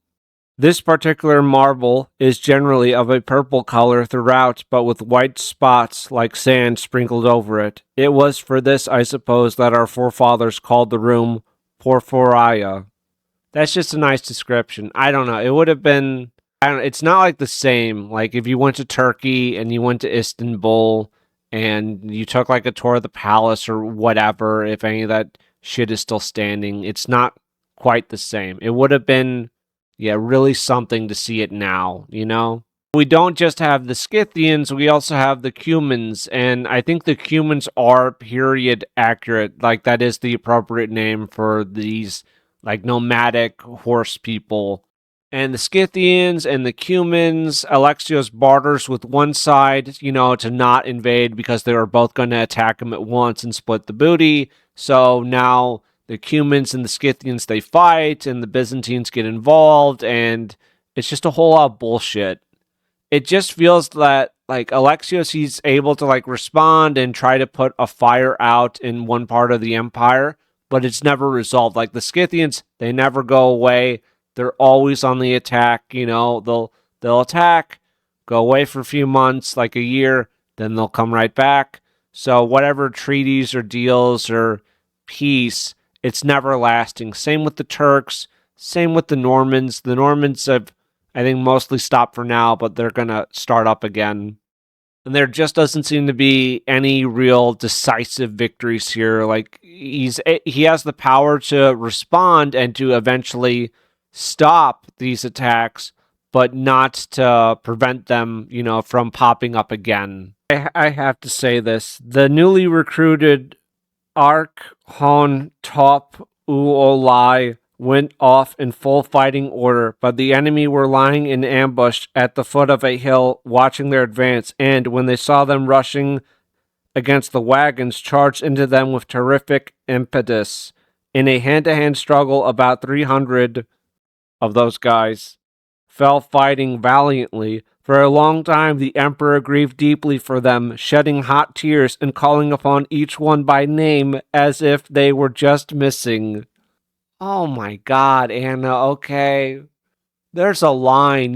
This particular marble is generally of a purple color throughout, but with white spots like sand sprinkled over it. It was for this, I suppose, that our forefathers called the room Porphyria. That's just a nice description. I don't know. It would have been... it's not like the same. Like if you went to Turkey and you went to Istanbul and you took like a tour of the palace or whatever, if any of that shit is still standing, it's not quite the same. It would have been, yeah, really something to see it now, We don't just have the Scythians, we also have the Cumans, and I think the Cumans are period accurate. Like that is the appropriate name for these like nomadic horse people. And the Scythians and the Cumans, Alexios barters with one side, to not invade because they were both going to attack him at once and split the booty. So now the Cumans and the Scythians, they fight, and the Byzantines get involved, and it's just a whole lot of bullshit. It just feels that, like, Alexios, he's able to, like, respond and try to put a fire out in one part of the empire, but it's never resolved. Like, the Scythians, they never go away. They're always on the attack, they'll attack, go away for a few months, like a year, then they'll come right back. So whatever treaties or deals or peace, it's never lasting. Same with the Turks, same with the Normans. The Normans have, I think, mostly stopped for now, but they're going to start up again. And there just doesn't seem to be any real decisive victories here. Like, he has the power to respond and to eventually stop these attacks, but not to prevent them, from popping up again. I have to say this. The newly recruited Archon Top Uolai went off in full fighting order, but the enemy were lying in ambush at the foot of a hill, watching their advance, and when they saw them rushing against the wagons, charged into them with terrific impetus. In a hand-to-hand struggle, about 300 of those guys fell fighting valiantly. For a long time, the emperor grieved deeply for them, shedding hot tears and calling upon each one by name as if they were just missing. Oh my God, Anna, okay. There's a line,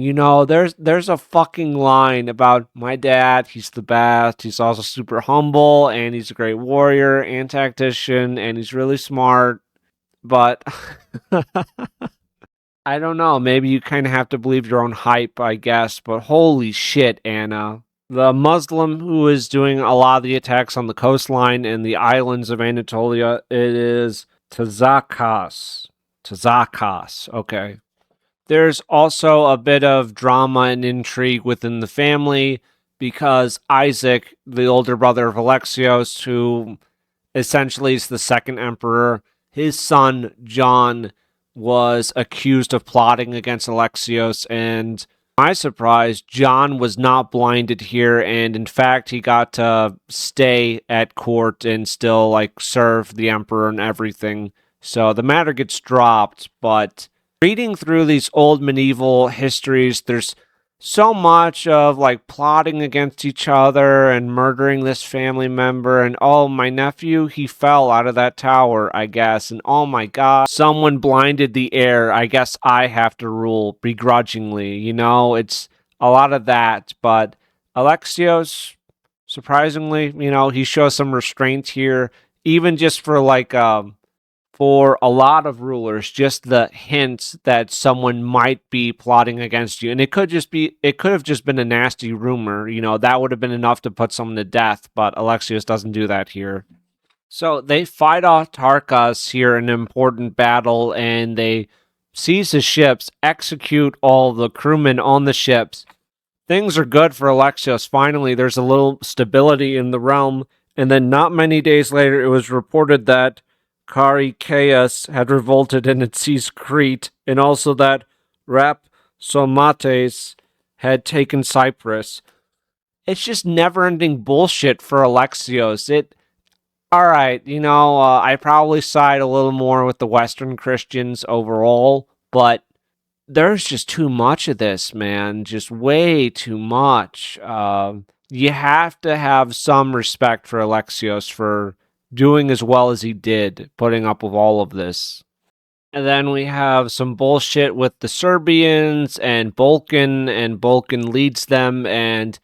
there's a fucking line about my dad. He's the best. He's also super humble, and he's a great warrior and tactician, and he's really smart. But I don't know. Maybe you kind of have to believe your own hype, I guess. But holy shit, Anna. The Muslim who is doing a lot of the attacks on the coastline and the islands of Anatolia, it is Tazakas. Tazakas. Okay. There's also a bit of drama and intrigue within the family because Isaac, the older brother of Alexios, who essentially is the second emperor, his son John was accused of plotting against Alexios, and to my surprise, John was not blinded here, and in fact, he got to stay at court and still serve the emperor and everything. So the matter gets dropped, but reading through these old medieval histories, there's so much of plotting against each other and murdering this family member. And oh, my nephew, he fell out of that tower, I guess. And oh my god, someone blinded the heir. I guess I have to rule begrudgingly. It's a lot of that. But Alexios, surprisingly, he shows some restraint here, even just for a lot of rulers, just the hints that someone might be plotting against you. And it could have just been a nasty rumor, that would have been enough to put someone to death, but Alexius doesn't do that here. So they fight off Tarkas here in an important battle, and they seize the ships, execute all the crewmen on the ships. Things are good for Alexios. Finally, there's a little stability in the realm, and then not many days later, it was reported that Chartres had revolted and had seized Crete, and also that Rhapsomates had taken Cyprus. It's just never-ending bullshit for Alexios. Alright, I probably side a little more with the Western Christians overall, but there's just too much of this, man. Just way too much. You have to have some respect for Alexios for doing as well as he did, putting up with all of this. And then we have some bullshit with the Serbians and Balkan leads them, and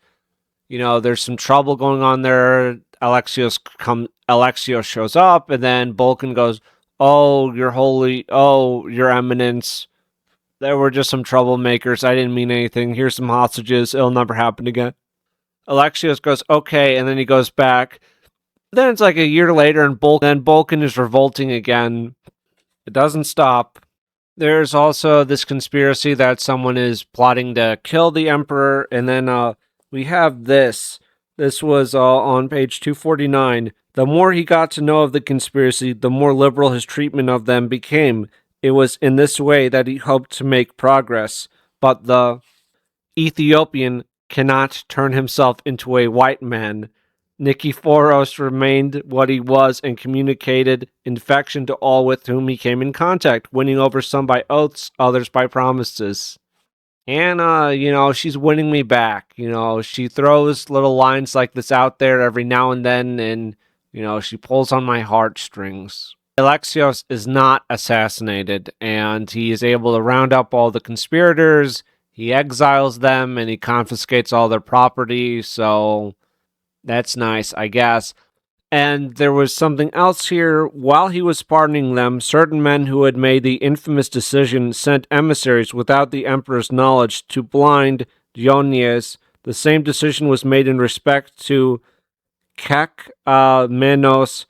there's some trouble going on there. Alexios shows up, and then Balkan goes, "Oh, your eminence, there were just some troublemakers. I didn't mean anything. Here's some hostages. It'll never happen again." Alexios goes, "Okay," and then he goes back. Then it's a year later, and Balkan is revolting again. It doesn't stop. There's also this conspiracy that someone is plotting to kill the emperor, and then we have this. This was on page 249. The more he got to know of the conspiracy, the more liberal his treatment of them became. It was in this way that he hoped to make progress. But the Ethiopian cannot turn himself into a white man. Nikephoros remained what he was and communicated infection to all with whom he came in contact, winning over some by oaths, others by promises. Anna, she's winning me back. She throws little lines like this out there every now and then, and, she pulls on my heartstrings. Alexios is not assassinated, and he is able to round up all the conspirators. He exiles them, and he confiscates all their property, so that's nice, I guess. And there was something else here. While he was pardoning them, certain men who had made the infamous decision sent emissaries without the emperor's knowledge to blind Dionysius. The same decision was made in respect to Kakmenos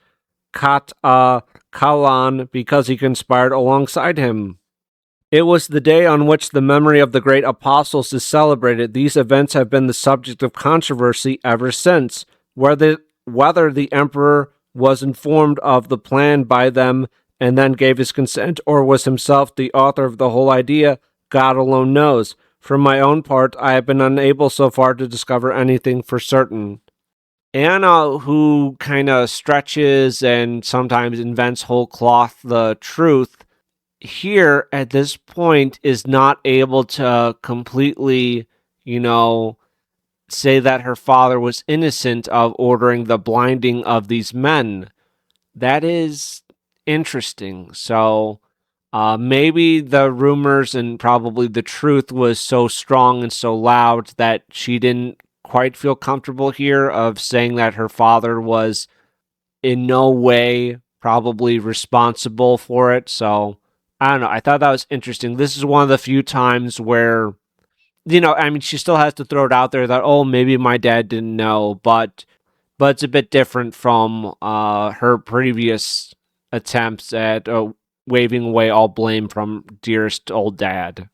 Kalan because he conspired alongside him. It was the day on which the memory of the great apostles is celebrated. These events have been the subject of controversy ever since. Whether the emperor was informed of the plan by them and then gave his consent, or was himself the author of the whole idea, God alone knows. For my own part, I have been unable so far to discover anything for certain. Anna, who kind of stretches and sometimes invents whole cloth the truth, here at this point is not able to completely, say that her father was innocent of ordering the blinding of these men. That is interesting. So Maybe the rumors and probably the truth was so strong and so loud that she didn't quite feel comfortable here of saying that her father was in no way probably responsible for it. So I don't know. I thought that was interesting. This is one of the few times where, I mean, she still has to throw it out there that, oh, maybe my dad didn't know, but it's a bit different from her previous attempts at waving away all blame from dearest old dad.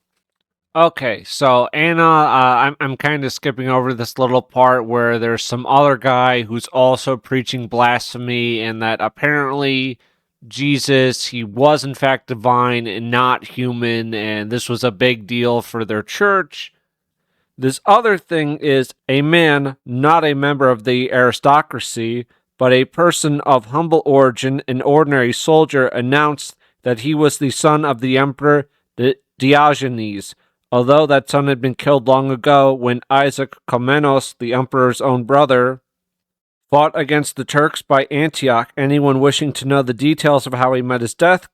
Okay, so Anna, I'm kind of skipping over this little part where there's some other guy who's also preaching blasphemy, and that apparently Jesus, he was in fact divine and not human, and this was a big deal for their church. This other thing is a man, not a member of the aristocracy, but a person of humble origin, an ordinary soldier, announced that he was the son of the emperor Diogenes, although that son had been killed long ago when Isaac Komnenos, the emperor's own brother, fought against the Turks by Antioch. Anyone wishing to know the details of how he met his death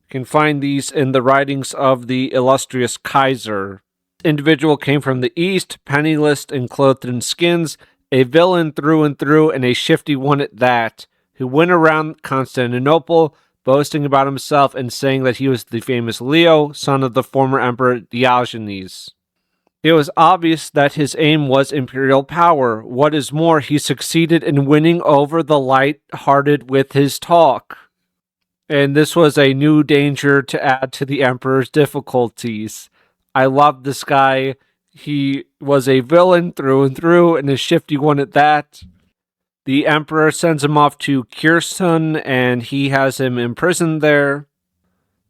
can find these in the writings of the illustrious Kaiser. Individual came from the east, penniless and clothed in skins, a villain through and through, and a shifty one at that, who went around Constantinople boasting about himself and saying that he was the famous Leo, son of the former emperor Diogenes. It was obvious that his aim was imperial power. What is more, he succeeded in winning over the light-hearted with his talk. And this was a new danger to add to the emperor's difficulties. I love this guy. He was a villain through and through, and a shifty one at that. The emperor sends him off to Kherson, and he has him imprisoned there.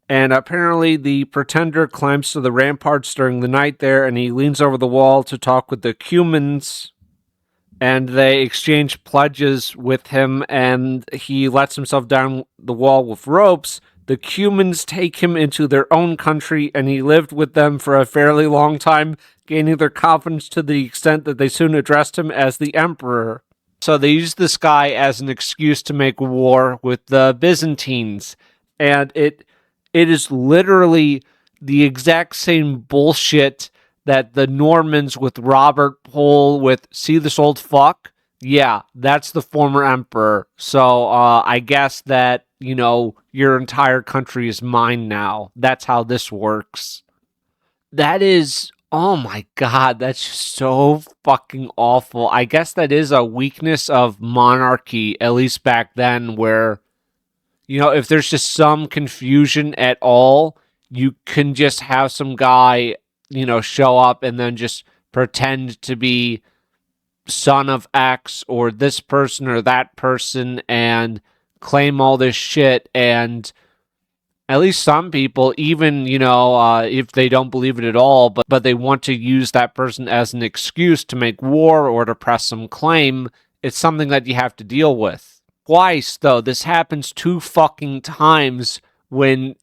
And apparently the pretender climbs to the ramparts during the night there, and he leans over the wall to talk with the Cumans. And they exchange pledges with him, and he lets himself down the wall with ropes. The Cumans take him into their own country, and he lived with them for a fairly long time, gaining their confidence to the extent that they soon addressed him as the emperor. So they used this guy as an excuse to make war with the Byzantines, and it is literally the exact same bullshit that the Normans with Robert Pole with, see this old fuck? Yeah, that's the former emperor. So I guess that, your entire country is mine now. That's how this works. That is, oh my god, that's so fucking awful. I guess that is a weakness of monarchy, at least back then, where, if there's just some confusion at all, you can just have some guy, show up and then just pretend to be son of X or this person or that person and claim all this shit. And at least some people, even, if they don't believe it at all, but they want to use that person as an excuse to make war or to press some claim, it's something that you have to deal with. Twice, though, this happens 2 fucking times when...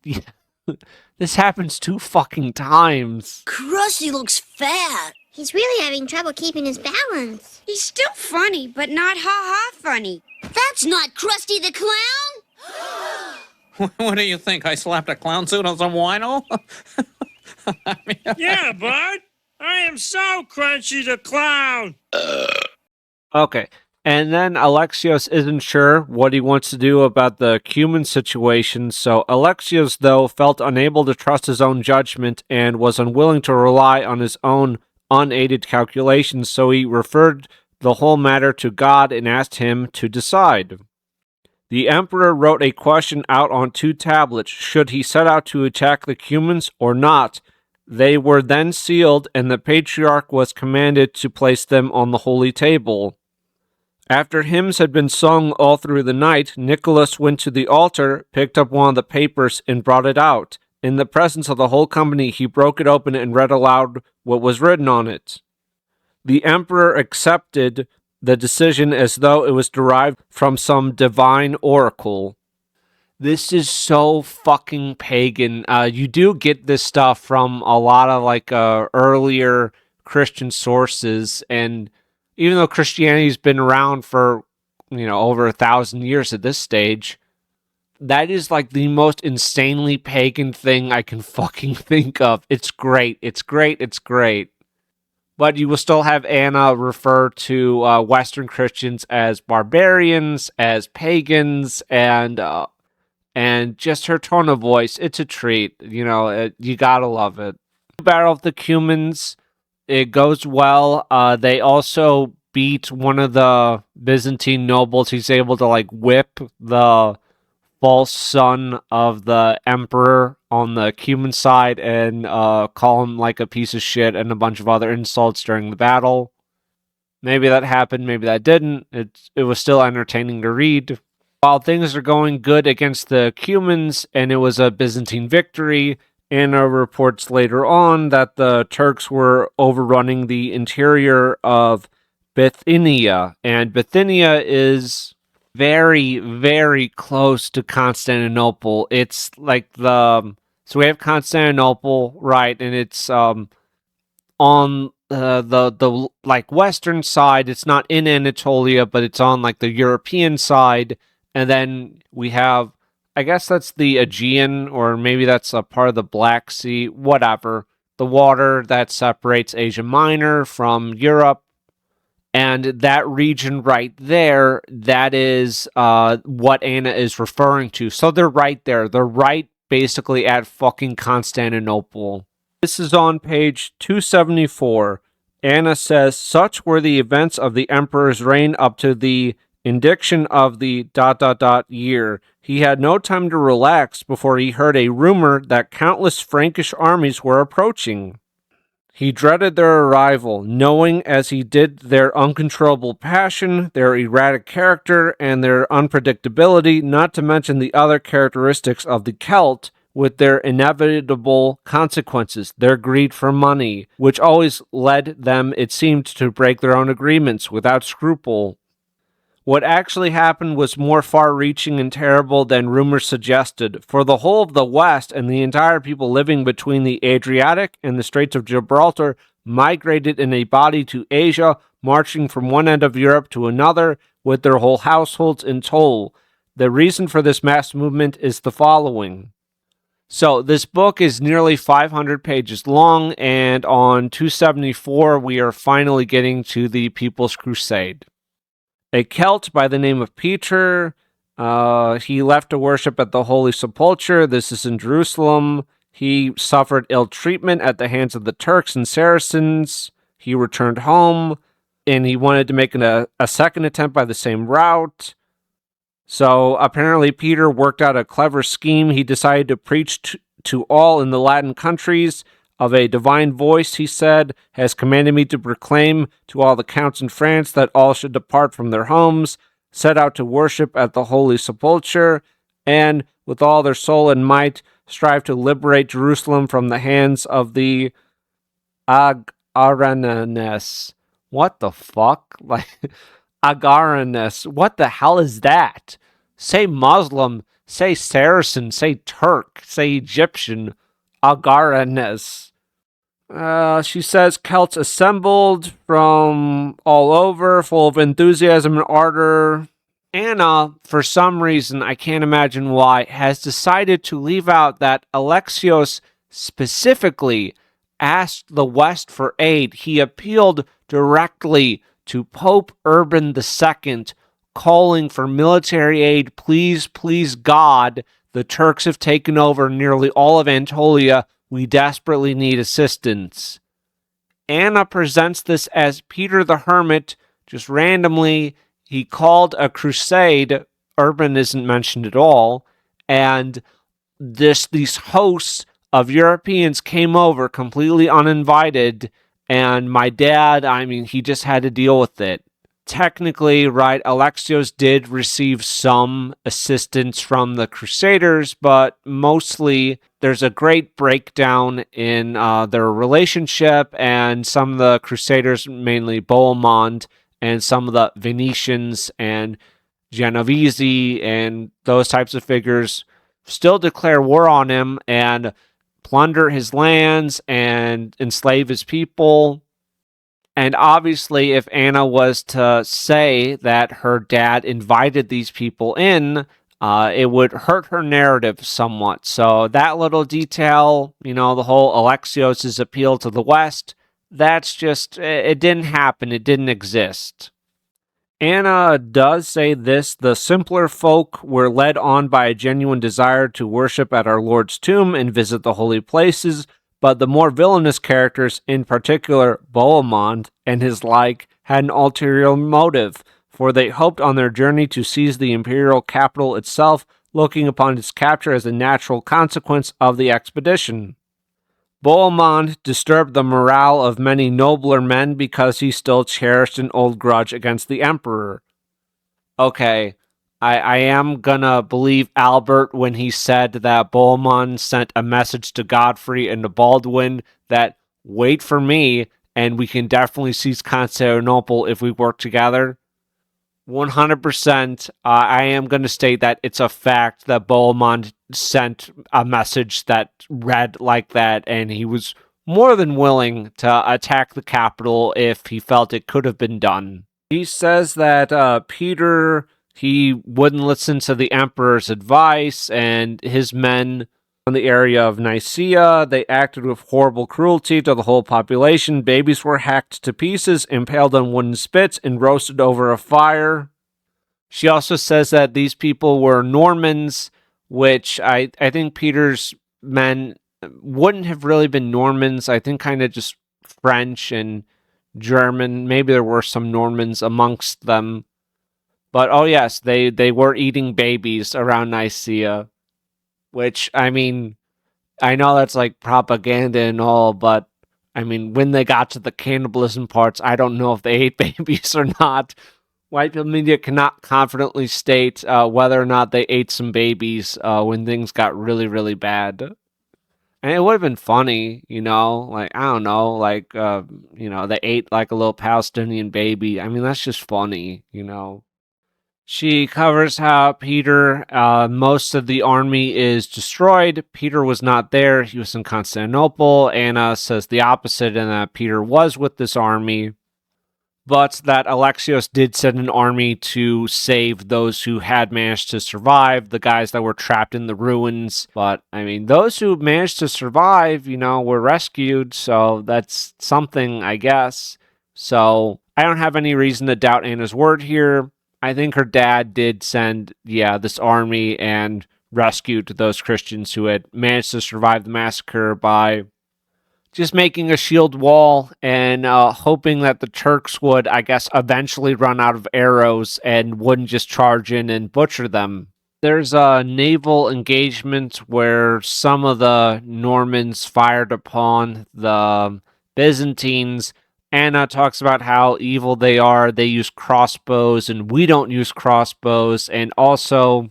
This happens 2 fucking times. Krusty looks fat. He's really having trouble keeping his balance. He's still funny, but not ha-ha funny. That's not Krusty the Clown! What do you think? I slapped a clown suit on some wino? Yeah, bud. I am so Crunchy the Clown. Okay. And then Alexios isn't sure what he wants to do about the Cuman situation, so Alexios, though, felt unable to trust his own judgment and was unwilling to rely on his own unaided calculations, so he referred the whole matter to God and asked him to decide. The emperor wrote a question out on 2 tablets. Should he set out to attack the Cumans or not? They were then sealed, and the patriarch was commanded to place them on the holy table. After hymns had been sung all through the night, Nicholas went to the altar, picked up one of the papers, and brought it out. In the presence of the whole company, he broke it open and read aloud what was written on it. The emperor accepted the decision as though it was derived from some divine oracle. This is so fucking pagan. You do get this stuff from a lot of earlier Christian sources, and even though Christianity's been around for, over 1,000 years at this stage, That is like the most insanely pagan thing I can fucking think of. It's great. It's great. It's great. But you will still have Anna refer to Western Christians as barbarians, as pagans, and just her tone of voice. It's a treat. You gotta love it. Battle of the Cumans. It goes well. They also beat one of the Byzantine nobles. He's able to like whip the false son of the emperor on the Cuman side and call him like a piece of shit and a bunch of other insults during the battle. Maybe that happened, maybe that didn't. It was still entertaining to read. While things are going good against the Cumans and it was a Byzantine victory, Anna reports later on that the Turks were overrunning the interior of Bithynia, and Bithynia is very, very close to Constantinople. It's like so we have Constantinople, right, and it's on the like western side. It's not in Anatolia, but it's on like the European side, and then we have, I guess that's the Aegean, or maybe that's a part of the Black Sea, whatever. The water that separates Asia Minor from Europe. And that region right there, that is what Anna is referring to. So they're right there. They're right basically at fucking Constantinople. This is on page 274. Anna says, such were the events of the emperor's reign up to the indiction of the ... year. He had no time to relax before he heard a rumor that countless Frankish armies were approaching. He dreaded their arrival, knowing as he did their uncontrollable passion, their erratic character, and their unpredictability, not to mention the other characteristics of the Celt, with their inevitable consequences, their greed for money, which always led them, it seemed, to break their own agreements without scruple. What actually happened was more far-reaching and terrible than rumors suggested, for the whole of the West and the entire people living between the Adriatic and the Straits of Gibraltar migrated in a body to Asia, marching from one end of Europe to another, with their whole households in tow. The reason for this mass movement is the following. So, this book is nearly 500 pages long, and on 274 we are finally getting to the People's Crusade. A Celt by the name of Peter, he left to worship at the Holy Sepulchre. This is in Jerusalem. He suffered ill treatment at the hands of the Turks and Saracens. He returned home, and he wanted to make a second attempt by the same route. So apparently Peter worked out a clever scheme. He decided to preach to all in the Latin countries. Of a divine voice, he said, has commanded me to proclaim to all the counts in France that all should depart from their homes, set out to worship at the Holy Sepulchre, and, with all their soul and might, strive to liberate Jerusalem from the hands of the Agaranes. What the fuck? Like, Agaranes. What the hell is that? Say Muslim, say Saracen, say Turk, say Egyptian. Agaranes. She says Celts assembled from all over, full of enthusiasm and ardor. Anna, for some reason, I can't imagine why, has decided to leave out that Alexios specifically asked the West for aid. He appealed directly to Pope Urban II, calling for military aid. Please, please, God, the Turks have taken over nearly all of Anatolia. We desperately need assistance. Anna presents this as Peter the Hermit, just randomly. He called a crusade. Urban isn't mentioned at all. And these hosts of Europeans came over completely uninvited. And my dad, he just had to deal with it. Technically, right, Alexios did receive some assistance from the Crusaders, but mostly there's a great breakdown in their relationship, and some of the Crusaders, mainly Bohemond, and some of the Venetians and Genovese and those types of figures still declare war on him and plunder his lands and enslave his people. And obviously, if Anna was to say that her dad invited these people in, it would hurt her narrative somewhat. So that little detail, the whole Alexios' appeal to the West, that's just, it didn't happen. It didn't exist. Anna does say this: the simpler folk were led on by a genuine desire to worship at our Lord's tomb and visit the holy places, but the more villainous characters, in particular Bohemond and his like, had an ulterior motive, for they hoped on their journey to seize the imperial capital itself, looking upon its capture as a natural consequence of the expedition. Bohemond disturbed the morale of many nobler men because he still cherished an old grudge against the emperor. Okay, I am gonna believe Albert when he said that Bohemond sent a message to Godfrey and to Baldwin that, wait for me, and we can definitely seize Constantinople if we work together. 100%, I am going to state that it's a fact that Bohemond sent a message that read like that, and he was more than willing to attack the capital if he felt it could have been done. He says that Peter, he wouldn't listen to the emperor's advice, and his men in the area of Nicaea, they acted with horrible cruelty to the whole population. Babies were hacked to pieces, impaled on wooden spits, and roasted over a fire. She also says that these people were Normans, which I think Peter's men wouldn't have really been Normans. I think kind of just French and German. Maybe there were some Normans amongst them. But oh yes, they were eating babies around Nicaea. Which, I mean, I know that's like propaganda and all, but I mean, when they got to the cannibalism parts, I don't know if they ate babies or not. White people media cannot confidently state whether or not they ate some babies when things got really, really bad. And it would have been funny, like, I don't know, like, they ate like a little Palestinian baby. I mean, that's just funny, She covers how Peter, most of the army is destroyed. Peter was not there. He was in Constantinople. Anna says the opposite, and that Peter was with this army, but that Alexios did send an army to save those who had managed to survive, the guys that were trapped in the ruins. But, I mean, those who managed to survive, were rescued, so that's something, I guess. So, I don't have any reason to doubt Anna's word here. I think her dad did send, this army and rescued those Christians who had managed to survive the massacre by just making a shield wall and hoping that the Turks would, I guess, eventually run out of arrows and wouldn't just charge in and butcher them. There's a naval engagement where some of the Normans fired upon the Byzantines. Anna talks about how evil they are. They use crossbows, and we don't use crossbows. And also,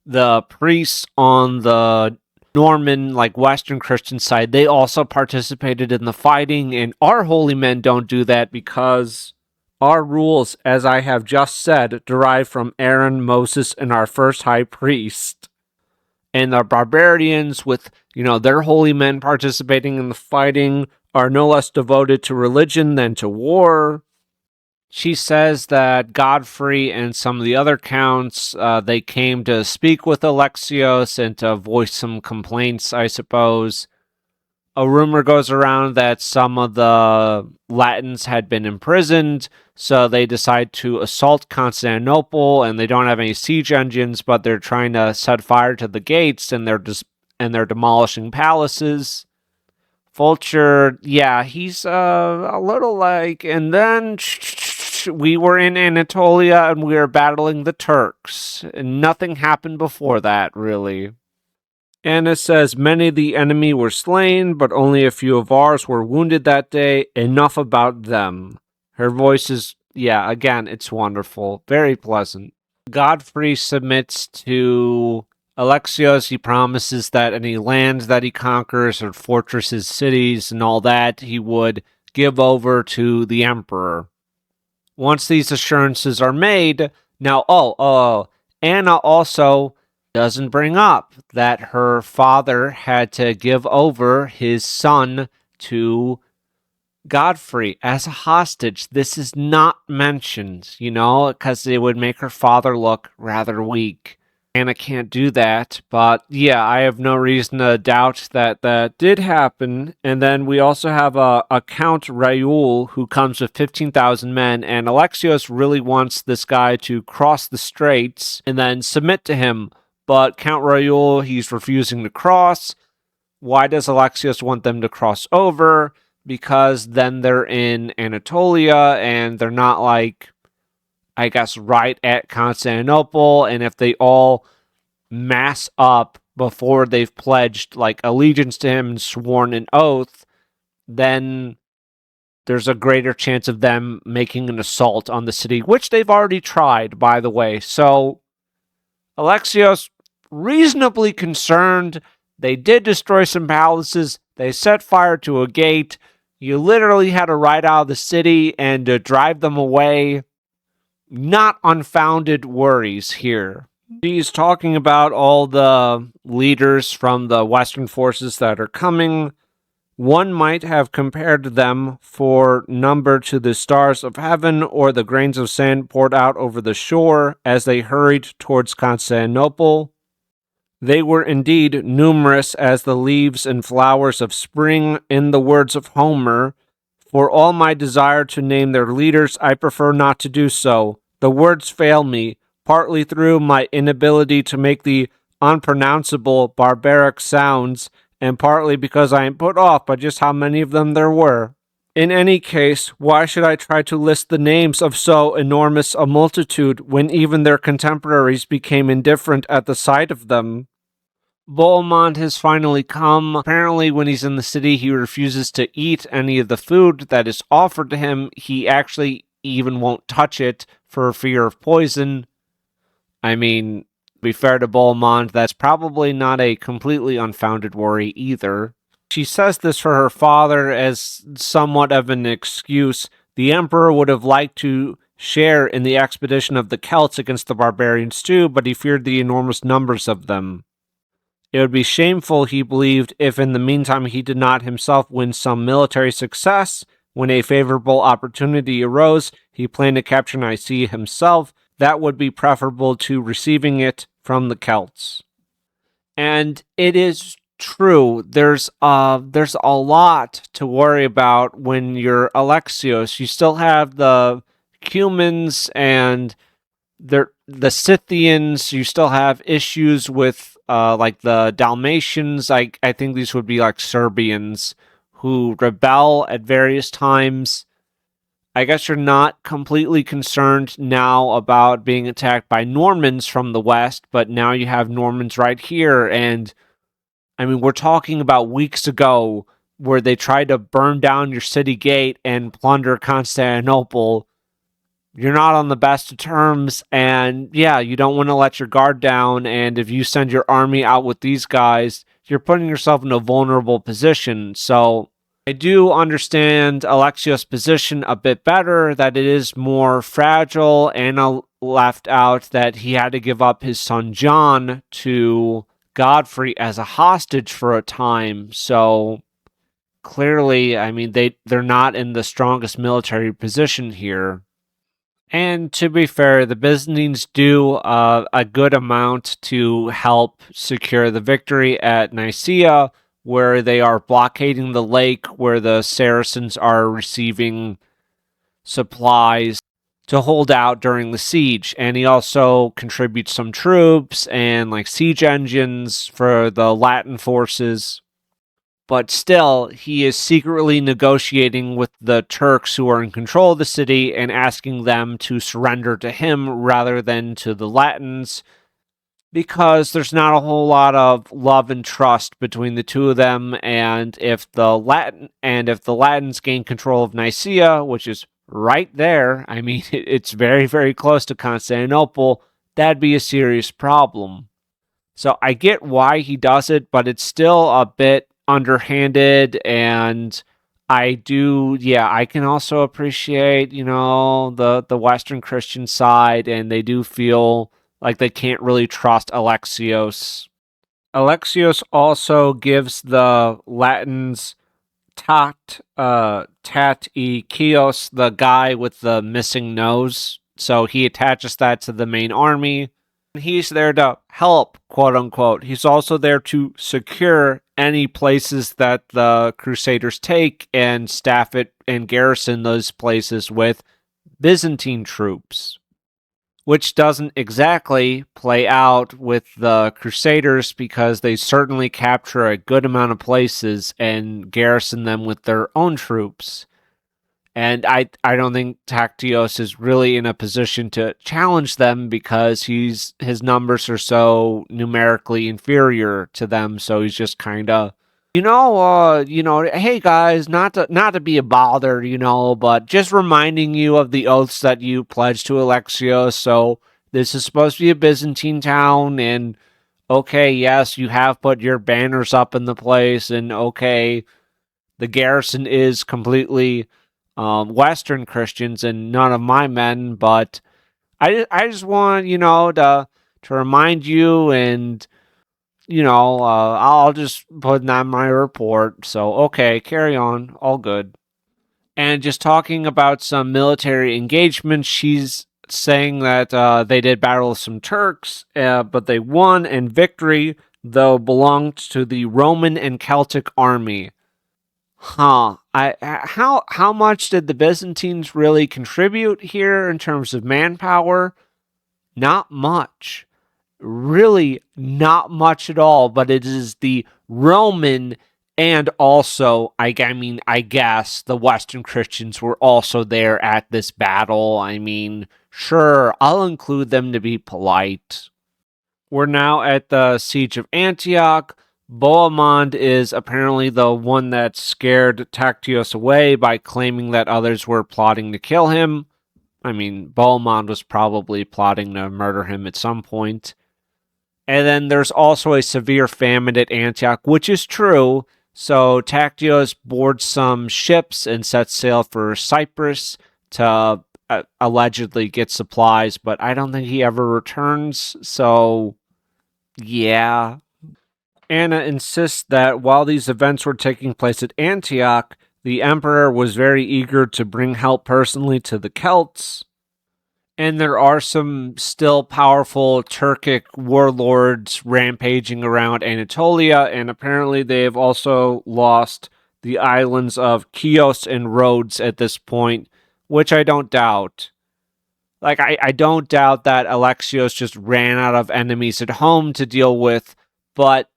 the priests on the Norman, like Western Christian side, they also participated in the fighting, and our holy men don't do that because our rules, as I have just said, derive from Aaron, Moses, and our first high priest. And the barbarians, with, their holy men participating in the fighting, are no less devoted to religion than to war. She says that Godfrey and some of the other counts, they came to speak with Alexios and to voice some complaints, I suppose. A rumor goes around that some of the Latins had been imprisoned, so they decide to assault Constantinople, and they don't have any siege engines, but they're trying to set fire to the gates, and they're demolishing palaces. Fulcher, he's a little like, and then we were in Anatolia and we were battling the Turks. And nothing happened before that, really. Anna says many of the enemy were slain, but only a few of ours were wounded that day. Enough about them. Her voice is, again, it's wonderful. Very pleasant. Godfrey submits to Alexios. He promises that any lands that he conquers, or fortresses, cities, and all that, he would give over to the emperor. Once these assurances are made, now, Anna also doesn't bring up that her father had to give over his son to Godfrey as a hostage. This is not mentioned, because it would make her father look rather weak. Anna can't do that, but yeah, I have no reason to doubt that that did happen. And then we also have a Count Raoul who comes with 15,000 men, and Alexios really wants this guy to cross the straits and then submit to him. But Count Raoul, he's refusing to cross. Why does Alexios want them to cross over? Because then they're in Anatolia, and they're not like, I guess, right at Constantinople, and if they all mass up before they've pledged like allegiance to him and sworn an oath, then there's a greater chance of them making an assault on the city, which they've already tried, by the way. So Alexios, reasonably concerned. They did destroy some palaces. They set fire to a gate. You literally had to ride out of the city and drive them away. Not unfounded worries here. He's talking about all the leaders from the Western forces that are coming. One might have compared them for number to the stars of heaven or the grains of sand poured out over the shore as they hurried towards Constantinople. They were indeed numerous as the leaves and flowers of spring, in the words of Homer. For all my desire to name their leaders, I prefer not to do so. The words fail me, partly through my inability to make the unpronounceable barbaric sounds, and partly because I am put off by just how many of them there were. In any case, why should I try to list the names of so enormous a multitude when even their contemporaries became indifferent at the sight of them? Bohemond has finally come. Apparently, when he's in the city, he refuses to eat any of the food that is offered to him. He actually even won't touch it for fear of poison. I mean, to be fair to Bohemond, that's probably not a completely unfounded worry either. She says this for her father as somewhat of an excuse. The emperor would have liked to share in the expedition of the Celts against the barbarians too, but he feared the enormous numbers of them. It would be shameful, he believed, if in the meantime he did not himself win some military success. When a favorable opportunity arose, he planned to capture Nicaea himself. That would be preferable to receiving it from the Celts. And it is true. There's a lot to worry about when you're Alexios. You still have the Cumans and the Scythians. You still have issues with like the Dalmatians. I think these would be like Serbians who rebel at various times. I guess you're not completely concerned now about being attacked by Normans from the west, but now you have Normans right here. And I mean, we're talking about weeks ago where they tried to burn down your city gate and plunder Constantinople. You're not on the best of terms, and yeah, you don't want to let your guard down, and if you send your army out with these guys, you're putting yourself in a vulnerable position. So I do understand Alexios' position a bit better, that it is more fragile. Anna left out that he had to give up his son John to Godfrey as a hostage for a time, so clearly, I mean, they're not in the strongest military position here. And to be fair, the Byzantines do a good amount to help secure the victory at Nicaea, where they are blockading the lake where the Saracens are receiving supplies to hold out during the siege. And he also contributes some troops and like siege engines for the Latin forces. But still, he is secretly negotiating with the Turks who are in control of the city and asking them to surrender to him rather than to the Latins, because there's not a whole lot of love and trust between the two of them. And if the Latins gain control of Nicaea, which is right there, I mean, it's very, very close to Constantinople, that'd be a serious problem. So I get why he does it, but it's still a bit underhanded, and I can also appreciate, the Western Christian side, and they do feel like they can't really trust Alexios. Alexios also gives the Latins tat e Chios, the guy with the missing nose, so he attaches that to the main army. He's there to help, quote unquote. He's also there to secure any places that the Crusaders take and staff it and garrison those places with Byzantine troops, which doesn't exactly play out with the Crusaders because they certainly capture a good amount of places and garrison them with their own troops. And I don't think Tactios is really in a position to challenge them because his numbers are so numerically inferior to them. So he's just kind of, hey guys, not to be a bother, but just reminding you of the oaths that you pledged to Alexios. So this is supposed to be a Byzantine town, and okay, yes, you have put your banners up in the place, and okay, the garrison is completely Western Christians and none of my men, but I just want, to remind you, and, I'll just put that in my report. So, okay, carry on. All good. And just talking about some military engagements, she's saying that they did battle with some Turks, but they won, and victory, though, belonged to the Roman and Celtic army. Huh. How much did the Byzantines really contribute here in terms of manpower? Not much. Really not much at all, but it is the Roman and also, I guess the Western Christians were also there at this battle. I mean, sure, I'll include them to be polite. We're now at the Siege of Antioch. Bohemond is apparently the one that scared Tactios away by claiming that others were plotting to kill him. I mean, Bohemond was probably plotting to murder him at some point. And then there's also a severe famine at Antioch, which is true. So Tactios boards some ships and sets sail for Cyprus to allegedly get supplies, but I don't think he ever returns. So, yeah. Anna insists that while these events were taking place at Antioch, the emperor was very eager to bring help personally to the Celts, and there are some still powerful Turkic warlords rampaging around Anatolia, and apparently they have also lost the islands of Chios and Rhodes at this point, which I don't doubt. I don't doubt that Alexios just ran out of enemies at home to deal with, but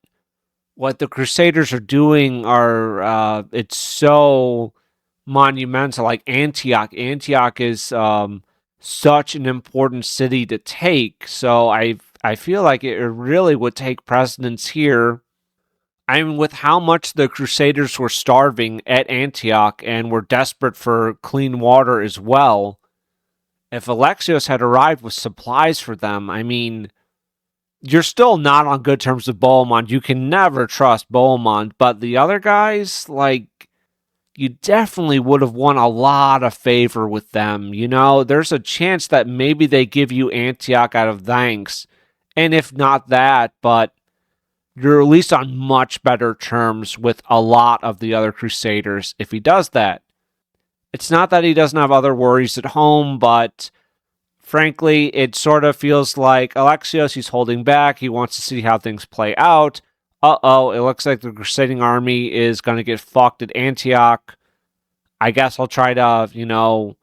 what the Crusaders are doing it's so monumental. Like Antioch is such an important city to take, so I feel like it really would take precedence here. I mean, with how much the Crusaders were starving at Antioch and were desperate for clean water as well, if Alexios had arrived with supplies for them, I mean, you're still not on good terms with Bohemond. You can never trust Bohemond, but the other guys, you definitely would have won a lot of favor with them. There's a chance that maybe they give you Antioch out of thanks. And if not that, but you're at least on much better terms with a lot of the other Crusaders if he does that. It's not that he doesn't have other worries at home, but frankly, it sort of feels like Alexios, he's holding back. He wants to see how things play out. It looks like the Crusading army is going to get fucked at Antioch. I guess I'll try to,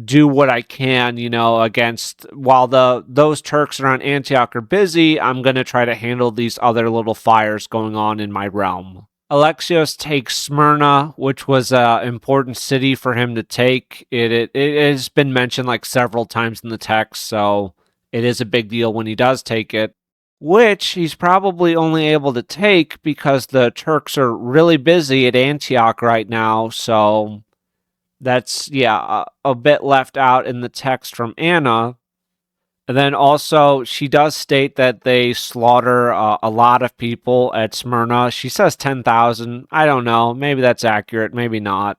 do what I can, against, while those Turks around Antioch are busy, I'm going to try to handle these other little fires going on in my realm. Alexios takes Smyrna, which was an important city for him to take. It has been mentioned several times in the text, so it is a big deal when he does take it, which he's probably only able to take because the Turks are really busy at Antioch right now, so that's, a bit left out in the text from Anna. And then also, she does state that they slaughter a lot of people at Smyrna. She says 10,000. I don't know. Maybe that's accurate. Maybe not.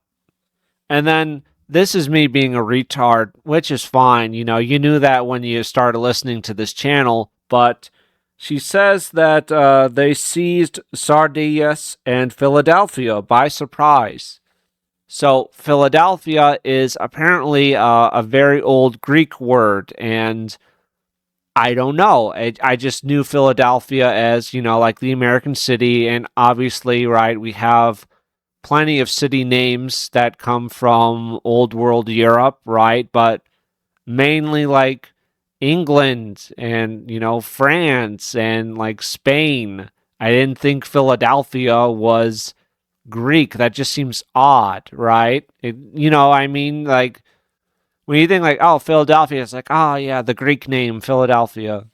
And then, this is me being a retard, which is fine. You knew that when you started listening to this channel. But she says that they seized Sardius and Philadelphia by surprise. So, Philadelphia is apparently a very old Greek word, and I don't know. I just knew Philadelphia as, like the American city, and obviously, right, we have plenty of city names that come from Old World Europe, right? But mainly like England and, France and like Spain. I didn't think Philadelphia was Greek. That just seems odd, right? I mean, like, when you think like, oh, Philadelphia, it's like, oh yeah, the Greek name, Philadelphia.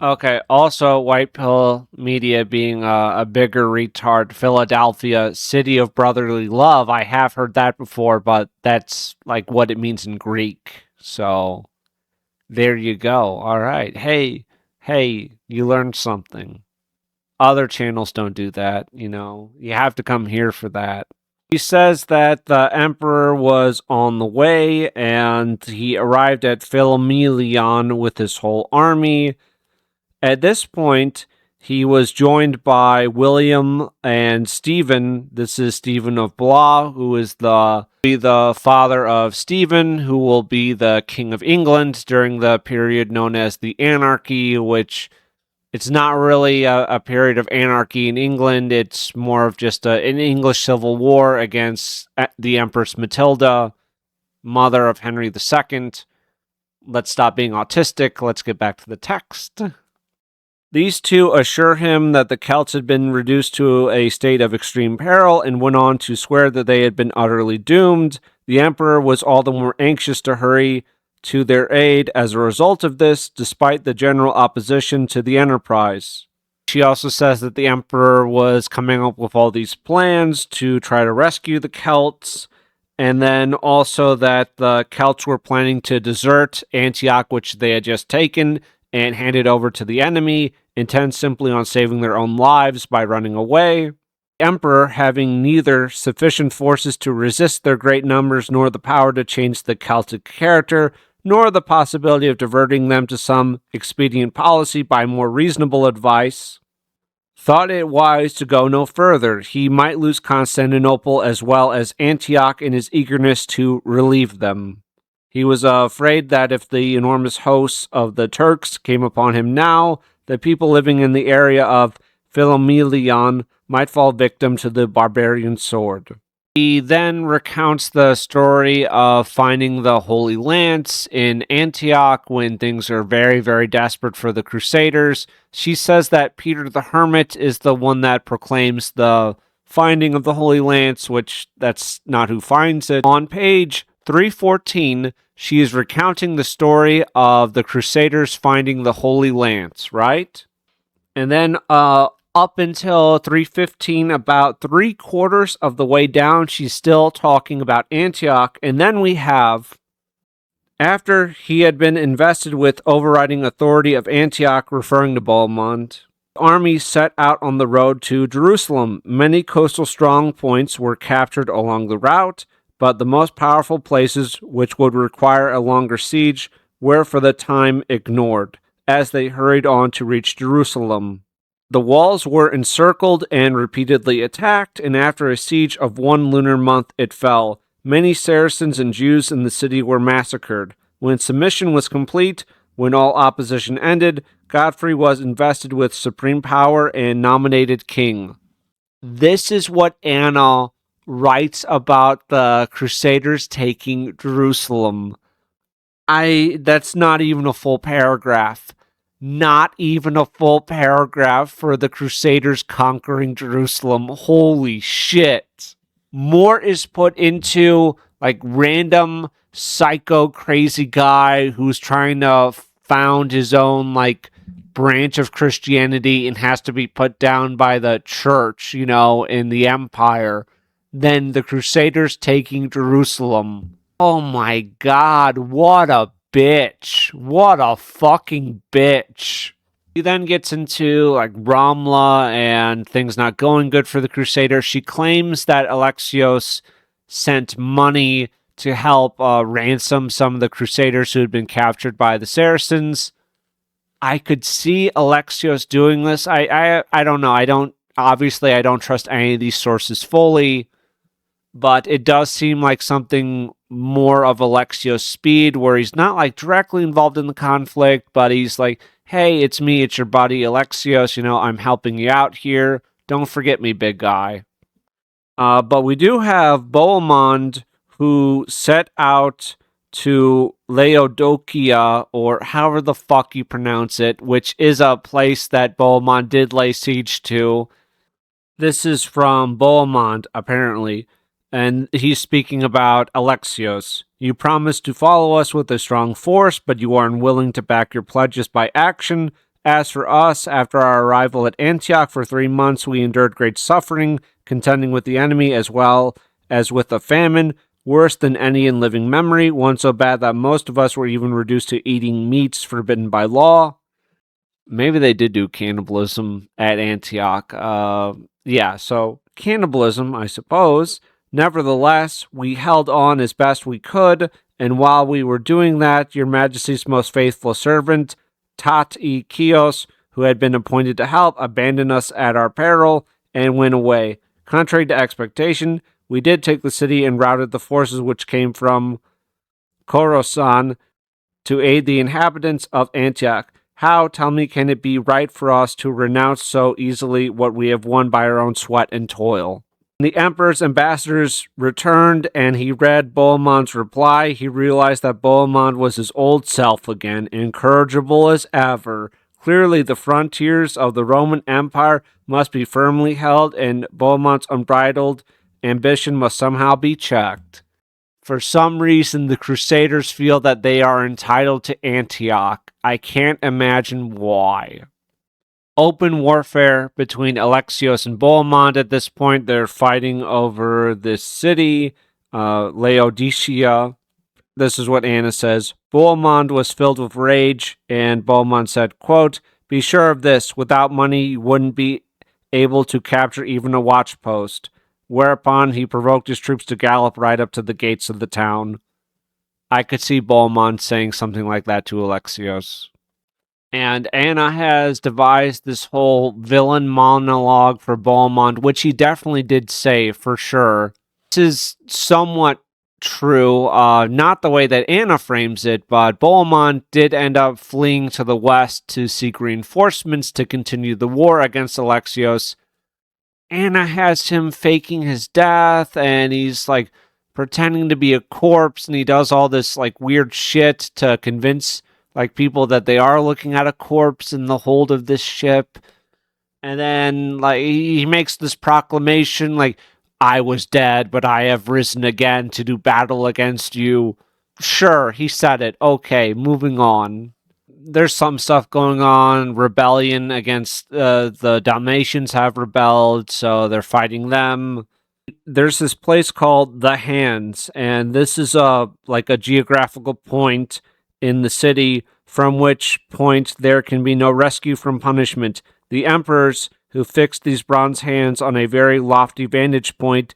Okay, also, White Pill Media being a bigger retard, Philadelphia, City of Brotherly Love. I have heard that before, but that's like what it means in Greek. So, there you go. All right. Hey, you learned something. Other channels don't do that, You have to come here for that. He says that the emperor was on the way, and he arrived at Philomelion with his whole army. At this point, he was joined by William and Stephen. This is Stephen of Blois, who is the father of Stephen, who will be the King of England during the period known as the Anarchy, which it's not really a period of anarchy in England. It's more of just an English civil war against the Empress Matilda, mother of Henry II. Let's stop being autistic. Let's get back to the text. These two assure him that the Celts had been reduced to a state of extreme peril and went on to swear that they had been utterly doomed. The emperor was all the more anxious to hurry to their aid as a result of this, despite the general opposition to the enterprise. She also says that the emperor was coming up with all these plans to try to rescue the Celts, and then also that the Celts were planning to desert Antioch, which they had just taken, and hand it over to the enemy, intent simply on saving their own lives by running away. The emperor, having neither sufficient forces to resist their great numbers nor the power to change the Celtic character, nor the possibility of diverting them to some expedient policy by more reasonable advice, thought it wise to go no further. He might lose Constantinople as well as Antioch in his eagerness to relieve them. He was afraid that if the enormous hosts of the Turks came upon him now, the people living in the area of Philomelion might fall victim to the barbarian sword. He then recounts the story of finding the Holy Lance in Antioch when things are very, very desperate for the Crusaders. She says that Peter the Hermit is the one that proclaims the finding of the Holy Lance, which that's not who finds it. On page 314, she is recounting the story of the Crusaders finding the Holy Lance, right? And then up until 315, about 3/4 of the way down, she's still talking about Antioch. And then we have, after he had been invested with overriding authority of Antioch, referring to Bohemond, the army set out on the road to Jerusalem. Many coastal strong points were captured along the route, but the most powerful places, which would require a longer siege, were for the time ignored, as they hurried on to reach Jerusalem. The walls were encircled and repeatedly attacked, and after a siege of 1 lunar month it fell. Many Saracens and Jews in the city were massacred. When submission was complete, when all opposition ended, Godfrey was invested with supreme power and nominated king. This is what Anna writes about the Crusaders taking Jerusalem. That's not even a full paragraph. Not even a full paragraph for the Crusaders conquering Jerusalem. Holy shit. More is put into like random psycho crazy guy who's trying to found his own like branch of Christianity and has to be put down by the church, in the empire, than the Crusaders taking Jerusalem. Oh my god, what a bitch. What a fucking bitch. He then gets into like Ramla and things not going good for the Crusaders. She claims that Alexios sent money to help ransom some of the Crusaders who had been captured by the Saracens. I could see Alexios doing this. I don't know. I don't trust any of these sources fully. but it does seem like something more of Alexios' speed, where he's not like directly involved in the conflict, but he's like, hey, it's me, it's your buddy Alexios, I'm helping you out here. Don't forget me, big guy. But we do have Bohemond, who set out to Laodicea, or however the fuck you pronounce it, which is a place that Bohemond did lay siege to. This is from Bohemond, apparently, and he's speaking about Alexios. You promised to follow us with a strong force, but you are unwilling to back your pledges by action. As for us, after our arrival at Antioch for 3 months, we endured great suffering, contending with the enemy as well as with a famine, worse than any in living memory, one so bad that most of us were even reduced to eating meats forbidden by law. Maybe they did do cannibalism at Antioch. So cannibalism, I suppose. Nevertheless, we held on as best we could, and while we were doing that, your Majesty's most faithful servant, Tat-e-Chios, who had been appointed to help, abandoned us at our peril and went away. Contrary to expectation, we did take the city and routed the forces which came from Khorasan to aid the inhabitants of Antioch. How, tell me, can it be right for us to renounce so easily what we have won by our own sweat and toil? The emperor's ambassadors returned, and he read Bohemond's reply. He realized that Bohemond was his old self again, incorrigible as ever. Clearly, the frontiers of the Roman Empire must be firmly held, and Bohemond's unbridled ambition must somehow be checked. For some reason, the Crusaders feel that they are entitled to Antioch. I can't imagine why. Open warfare between Alexios and Bohemond at this point. They're fighting over this city, Laodicea. This is what Anna says. Bohemond was filled with rage, and Bohemond said, quote, be sure of this, without money you wouldn't be able to capture even a watch post. Whereupon he provoked his troops to gallop right up to the gates of the town. I could see Bohemond saying something like that to Alexios. And Anna has devised this whole villain monologue for Bohemond, which he definitely did say, for sure. This is somewhat true, not the way that Anna frames it, but Bohemond did end up fleeing to the west to seek reinforcements to continue the war against Alexios. Anna has him faking his death, and he's like pretending to be a corpse, and he does all this like weird shit to convince like people that they are looking at a corpse in the hold of this ship. And then like he makes this proclamation like, I was dead, but I have risen again to do battle against you. Sure, he said it. Okay, moving on. There's some stuff going on. Rebellion against the Dalmatians have rebelled, so they're fighting them. There's this place called The Hands, and this is a geographical point in the city from which point there can be no rescue from punishment. The emperors who fixed these bronze hands on a very lofty vantage point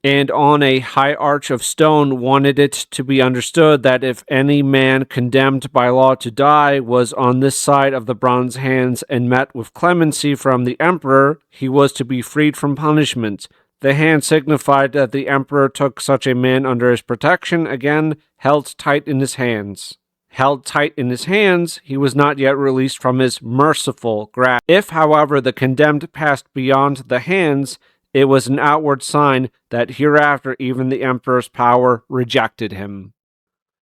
and on a high arch of stone wanted it to be understood that if any man condemned by law to die was on this side of the bronze hands and met with clemency from the emperor, he was to be freed from punishment. The hand signified that the emperor took such a man under his protection, again held tight in his hands. Held tight in his hands, he was not yet released from his merciful grasp. If, however, the condemned passed beyond the hands, it was an outward sign that hereafter even the emperor's power rejected him.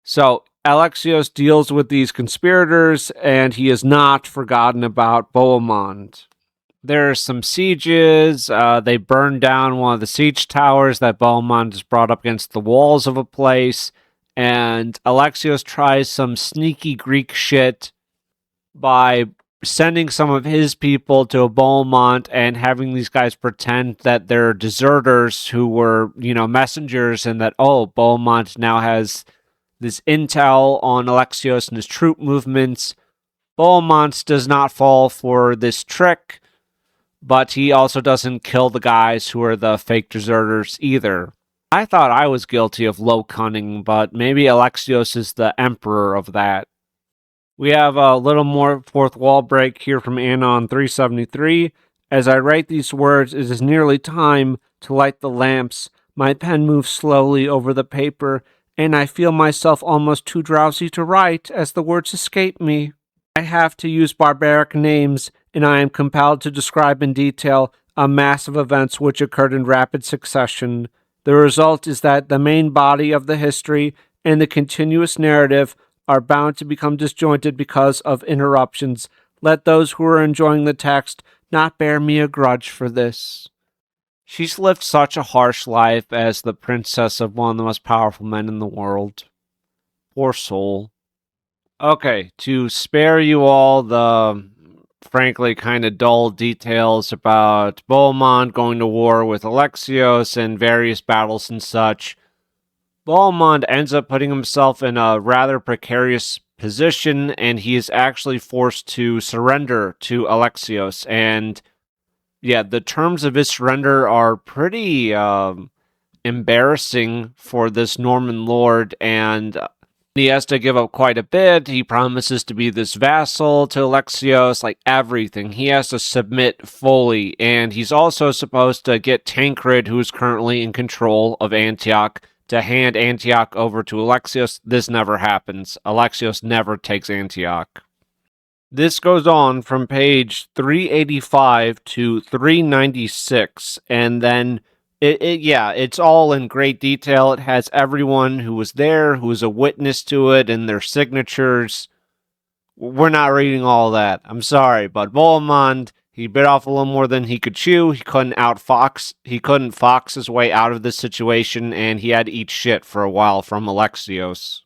So Alexios deals with these conspirators, and he is not forgotten about Bohemond. There are some sieges. They burn down one of the siege towers that Bohemond has brought up against the walls of a place. And Alexios tries some sneaky Greek shit by sending some of his people to Bohemond and having these guys pretend that they're deserters who were, messengers, and that, Bohemond now has this intel on Alexios and his troop movements. Bohemond does not fall for this trick, but he also doesn't kill the guys who are the fake deserters either. I thought I was guilty of low cunning, but maybe Alexios is the emperor of that. We have a little more fourth wall break here from Anna on 373. As I write these words, it is nearly time to light the lamps, My pen moves slowly over the paper, and I feel myself almost too drowsy to write as the words escape me. I have to use barbaric names, and I am compelled to describe in detail a mass of events which occurred in rapid succession. The result is that the main body of the history and the continuous narrative are bound to become disjointed because of interruptions. Let those who are enjoying the text not bear me a grudge for this. She's lived such a harsh life as the princess of one of the most powerful men in the world. Poor soul. Okay, to spare you all the frankly kind of dull details about Bohemond going to war with Alexios and various battles and such, Bohemond ends up putting himself in a rather precarious position, and he is actually forced to surrender to Alexios. And yeah, the terms of his surrender are pretty embarrassing for this Norman lord, and he has to give up quite a bit. He promises to be this vassal to Alexios, like everything. He has to submit fully, and he's also supposed to get Tancred, who is currently in control of Antioch, to hand Antioch over to Alexios. This never happens. Alexios never takes Antioch. This goes on from page 385 to 396, and then it's all in great detail. It has everyone who was there, who was a witness to it, and their signatures. We're not reading all that. I'm sorry, but Bohemond, he bit off a little more than he could chew. He couldn't fox his way out of this situation, and he had to eat shit for a while from Alexios.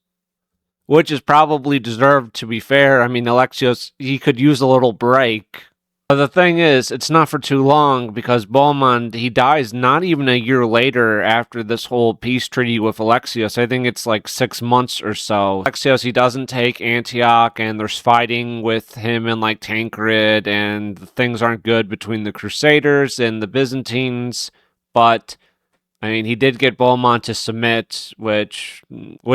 Which is probably deserved, to be fair. I mean, Alexios, he could use a little break. But the thing is, it's not for too long, because Bohemond, he dies not even a year later after this whole peace treaty with Alexios. I think it's like 6 months or so. Alexios, he doesn't take Antioch, and there's fighting with him and like Tancred, and things aren't good between the Crusaders and the Byzantines, but I mean, he did get Bohemond to submit, which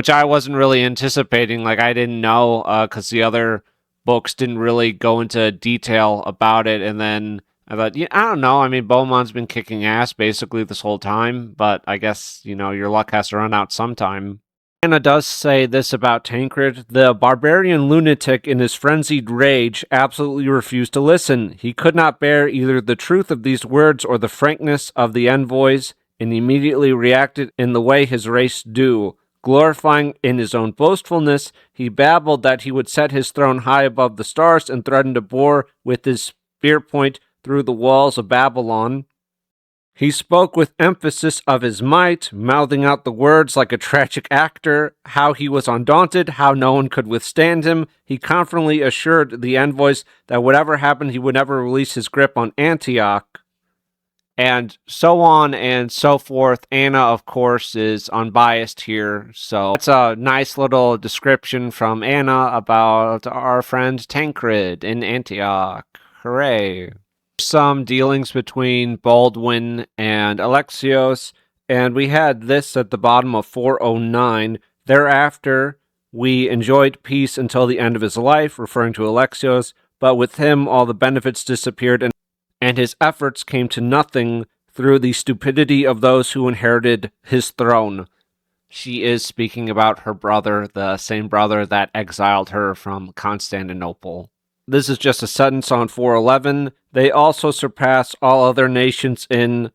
I wasn't really anticipating. Like, I didn't know, because the other books didn't really go into detail about it. And then I thought, yeah, I don't know. I mean, Bohemond's been kicking ass basically this whole time, but I guess, your luck has to run out sometime. Anna does say this about Tancred. The barbarian lunatic in his frenzied rage absolutely refused to listen. He could not bear either the truth of these words or the frankness of the envoys, and immediately reacted in the way his race do. Glorifying in his own boastfulness, he babbled that he would set his throne high above the stars and threatened to bore with his spear point through the walls of Babylon. He spoke with emphasis of his might, mouthing out the words like a tragic actor, how he was undaunted, how no one could withstand him. He confidently assured the envoys that whatever happened, he would never release his grip on Antioch. And so on and so forth. Anna, of course, is unbiased here. So it's a nice little description from Anna about our friend Tancred in Antioch. Hooray. Some dealings between Baldwin and Alexios, and we had this at the bottom of 409. Thereafter, we enjoyed peace until the end of his life, referring to Alexios, but with him all the benefits disappeared, and his efforts came to nothing through the stupidity of those who inherited his throne. She is speaking about her brother, the same brother that exiled her from Constantinople. This is just a sentence on 411. They also surpass all other nations in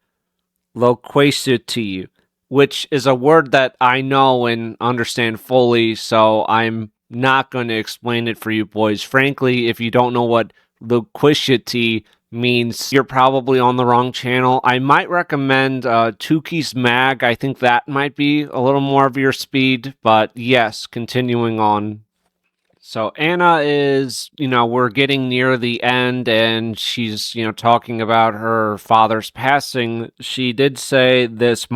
loquacity, which is a word that I know and understand fully, so I'm not going to explain it for you boys. Frankly, if you don't know what loquacity means, you're probably on the wrong channel. I might recommend Tukey's Mag. I think that might be a little more of your speed, but yes, continuing on. So Anna is, we're getting near the end, and she's, talking about her father's passing. She did say this: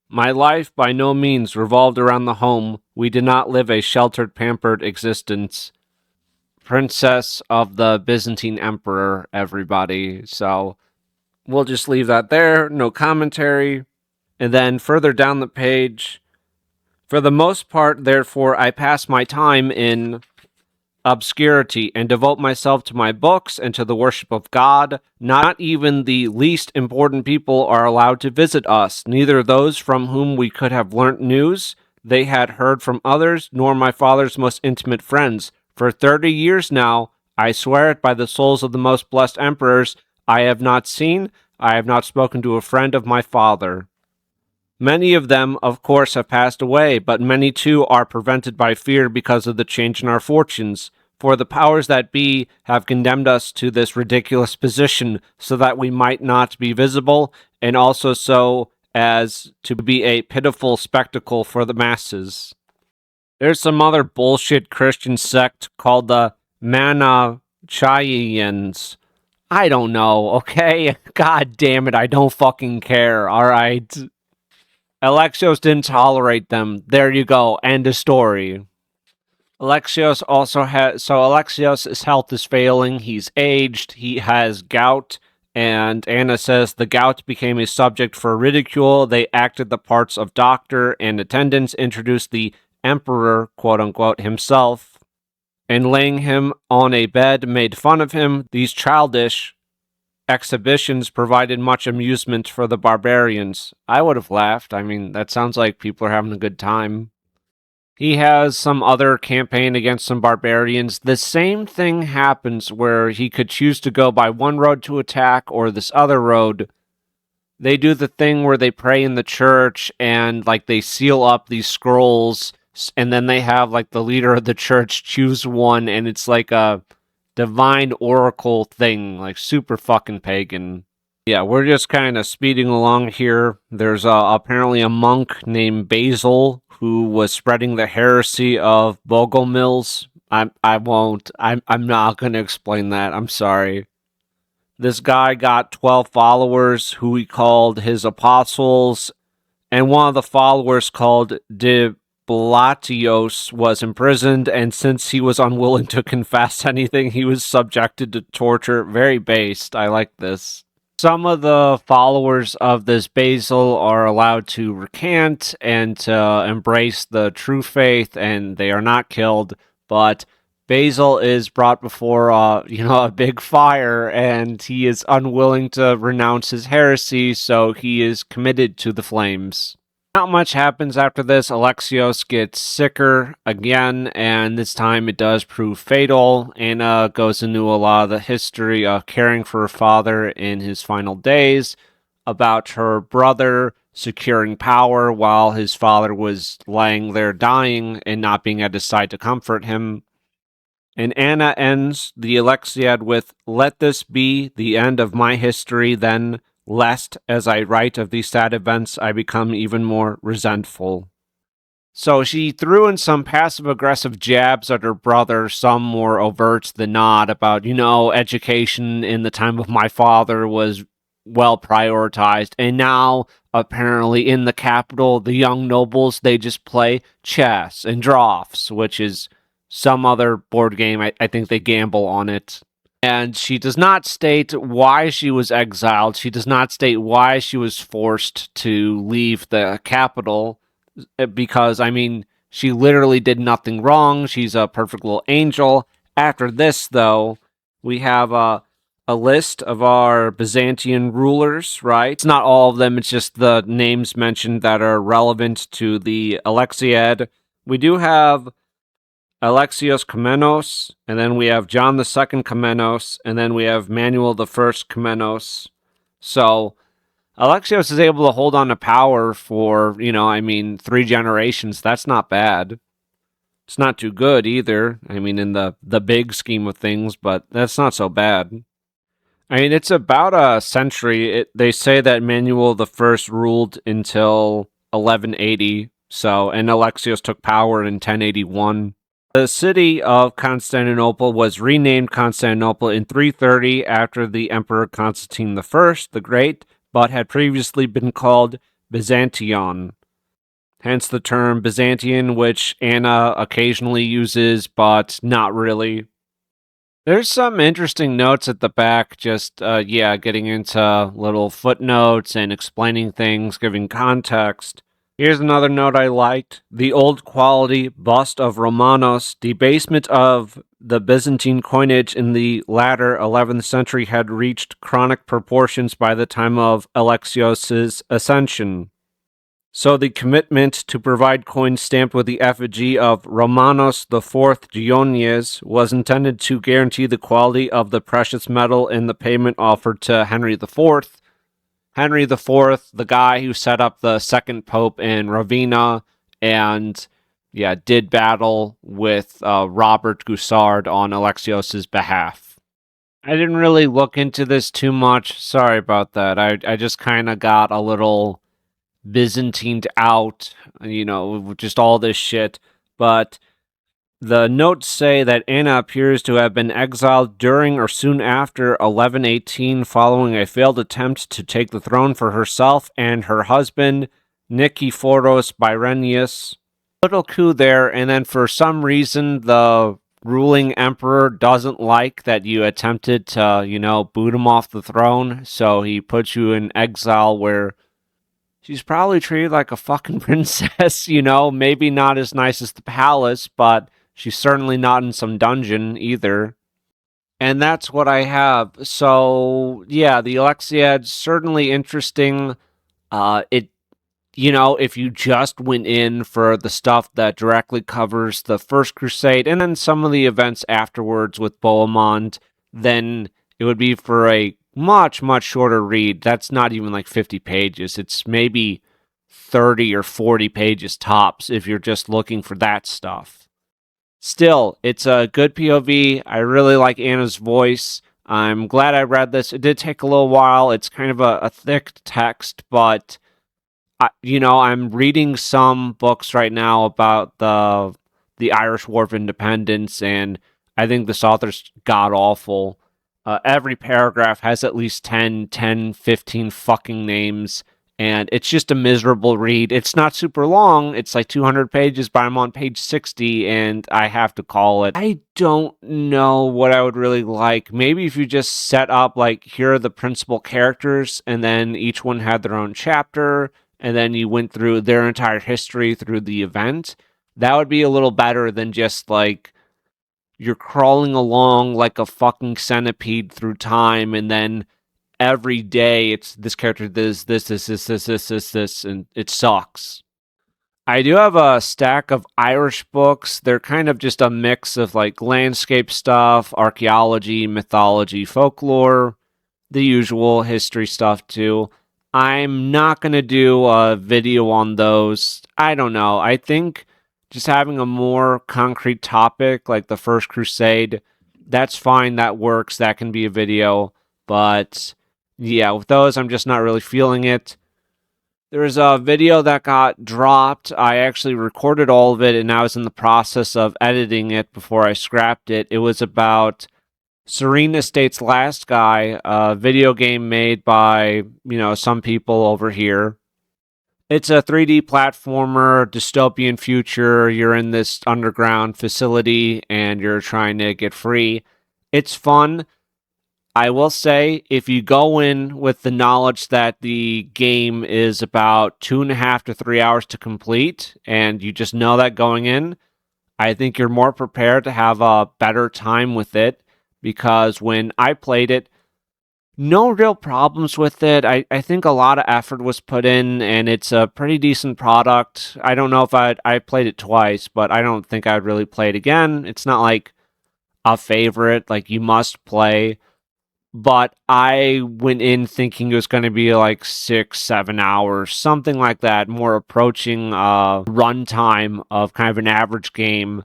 "My life by no means revolved around the home. We did not live a sheltered, pampered existence." Princess of the Byzantine Emperor, everybody. So we'll just leave that there. No commentary. And then further down the page, "For the most part, therefore, I pass my time in obscurity and devote myself to my books and to the worship of God. Not even the least important people are allowed to visit us, neither those from whom we could have learnt news they had heard from others, nor my father's most intimate friends. For 30 years now, I swear it by the souls of the most blessed emperors, I have not spoken to a friend of my father. Many of them, of course, have passed away, but many too are prevented by fear because of the change in our fortunes. For the powers that be have condemned us to this ridiculous position, so that we might not be visible, and also so as to be a pitiful spectacle for the masses. There's some other bullshit Christian sect called the Manichaeans. I don't know, okay? God damn it, I don't fucking care, alright? Alexios didn't tolerate them. There you go. End of story. Alexios' health is failing. He's aged. He has gout. And Anna says the gout became a subject for ridicule. They acted the parts of doctor, and attendants introduced the emperor, quote unquote, himself, and laying him on a bed made fun of him. These childish exhibitions provided much amusement for the barbarians. I would have laughed. I mean, that sounds like people are having a good time. He has some other campaign against some barbarians. The same thing happens where he could choose to go by one road to attack or this other road. They do the thing where they pray in the church and like they seal up these scrolls, and then they have like the leader of the church choose one, and it's like a divine oracle thing, like super fucking pagan. Yeah, we're just kind of speeding along here. There's apparently a monk named Basil who was spreading the heresy of Bogomils. I'm not going to explain that. I'm sorry. This guy got 12 followers who he called his apostles, and one of the followers called Blatios was imprisoned, and since he was unwilling to confess anything, he was subjected to torture. Very based. I like this. Some of the followers of this Basil are allowed to recant and to embrace the true faith, and they are not killed, but Basil is brought before a big fire, and he is unwilling to renounce his heresy, so he is committed to the flames. Not much happens after this. Alexios gets sicker again, and this time it does prove fatal. Anna goes into a lot of the history of caring for her father in his final days, about her brother securing power while his father was lying there dying and not being at his side to comfort him. And Anna ends the Alexiad with, "Let this be the end of my history then, lest, as I write of these sad events, I become even more resentful." So she threw in some passive-aggressive jabs at her brother, some more overt than not, about, education in the time of my father was well prioritized, and now, apparently, in the capital, the young nobles, they just play chess and draughts, which is some other board game. I think they gamble on it. And she does not state why she was exiled. She does not state why she was forced to leave the capital. Because, she literally did nothing wrong. She's a perfect little angel. After this, though, we have a list of our Byzantine rulers, right? It's not all of them. It's just the names mentioned that are relevant to the Alexiad. We do have Alexios Komnenos, and then we have John II Komnenos, and then we have Manuel I Komnenos. So Alexios is able to hold on to power for, 3 generations. That's not bad. It's not too good either. In the big scheme of things, but that's not so bad. It's about a century. They say that Manuel I ruled until 1180, and Alexios took power in 1081. The city of Constantinople was renamed Constantinople in 330 after the Emperor Constantine I the Great, but had previously been called Byzantion. Hence the term Byzantine, which Anna occasionally uses, but not really. There's some interesting notes at the back, just, getting into little footnotes and explaining things, giving context. Here's another note I liked. The old quality bust of Romanos, debasement of the Byzantine coinage in the latter 11th century had reached chronic proportions by the time of Alexios' ascension. So the commitment to provide coins stamped with the effigy of Romanos IV Dionysius was intended to guarantee the quality of the precious metal in the payment offered to Henry IV. Henry IV, the guy who set up the second pope in Ravenna and, did battle with Robert Guiscard on Alexios' behalf. I didn't really look into this too much. Sorry about that. I just kind of got a little Byzantined out, just all this shit. But the notes say that Anna appears to have been exiled during or soon after 1118 following a failed attempt to take the throne for herself and her husband, Nikephoros Byrenius. Little coup there, and then for some reason the ruling emperor doesn't like that you attempted to, boot him off the throne, so he puts you in exile where she's probably treated like a fucking princess, maybe not as nice as the palace, but she's certainly not in some dungeon either. And that's what I have. So, yeah, the Alexiad's certainly interesting. If you just went in for the stuff that directly covers the First Crusade and then some of the events afterwards with Bohemond, then it would be for a much, much shorter read. That's not even like 50 pages. It's maybe 30 or 40 pages tops if you're just looking for that stuff. Still, it's a good POV. I really like Anna's voice. I'm glad I read this. It did take a little while. It's kind of a thick text, but I'm reading some books right now about the Irish War of Independence, and I think this author's god-awful. Every paragraph has at least 10, 15 fucking names, and it's just a miserable read. It's not super long. It's like 200 pages, but I'm on page 60, and I have to call it. I don't know what I would really like. Maybe if you just set up, like, here are the principal characters, and then each one had their own chapter, and then you went through their entire history through the event. That would be a little better than just, like, you're crawling along like a fucking centipede through time, and then every day it's this character, this, and it sucks. I do have a stack of Irish books. They're kind of just a mix of like landscape stuff, archaeology, mythology, folklore, the usual history stuff too. I'm not going to do a video on those. I don't know. I think just having a more concrete topic like the First Crusade, that's fine. That works. That can be a video. But yeah, with those, I'm just not really feeling it. There's a video that got dropped. I actually recorded all of it, and I was in the process of editing it before I scrapped it. It was about Serene Estate's Last Guy, a video game made by, some people over here. It's a 3D platformer, dystopian future. You're in this underground facility, and you're trying to get free. It's fun. I will say, if you go in with the knowledge that the game is about 2.5 to 3 hours to complete, and you just know that going in, I think you're more prepared to have a better time with it, because when I played it, no real problems with it. I think a lot of effort was put in, and it's a pretty decent product. I don't know if I played it twice, but I don't think I'd really play it again. It's not like a favorite, like you must play. But I went in thinking it was going to be like 6-7 hours, something like that, more approaching runtime of kind of an average game,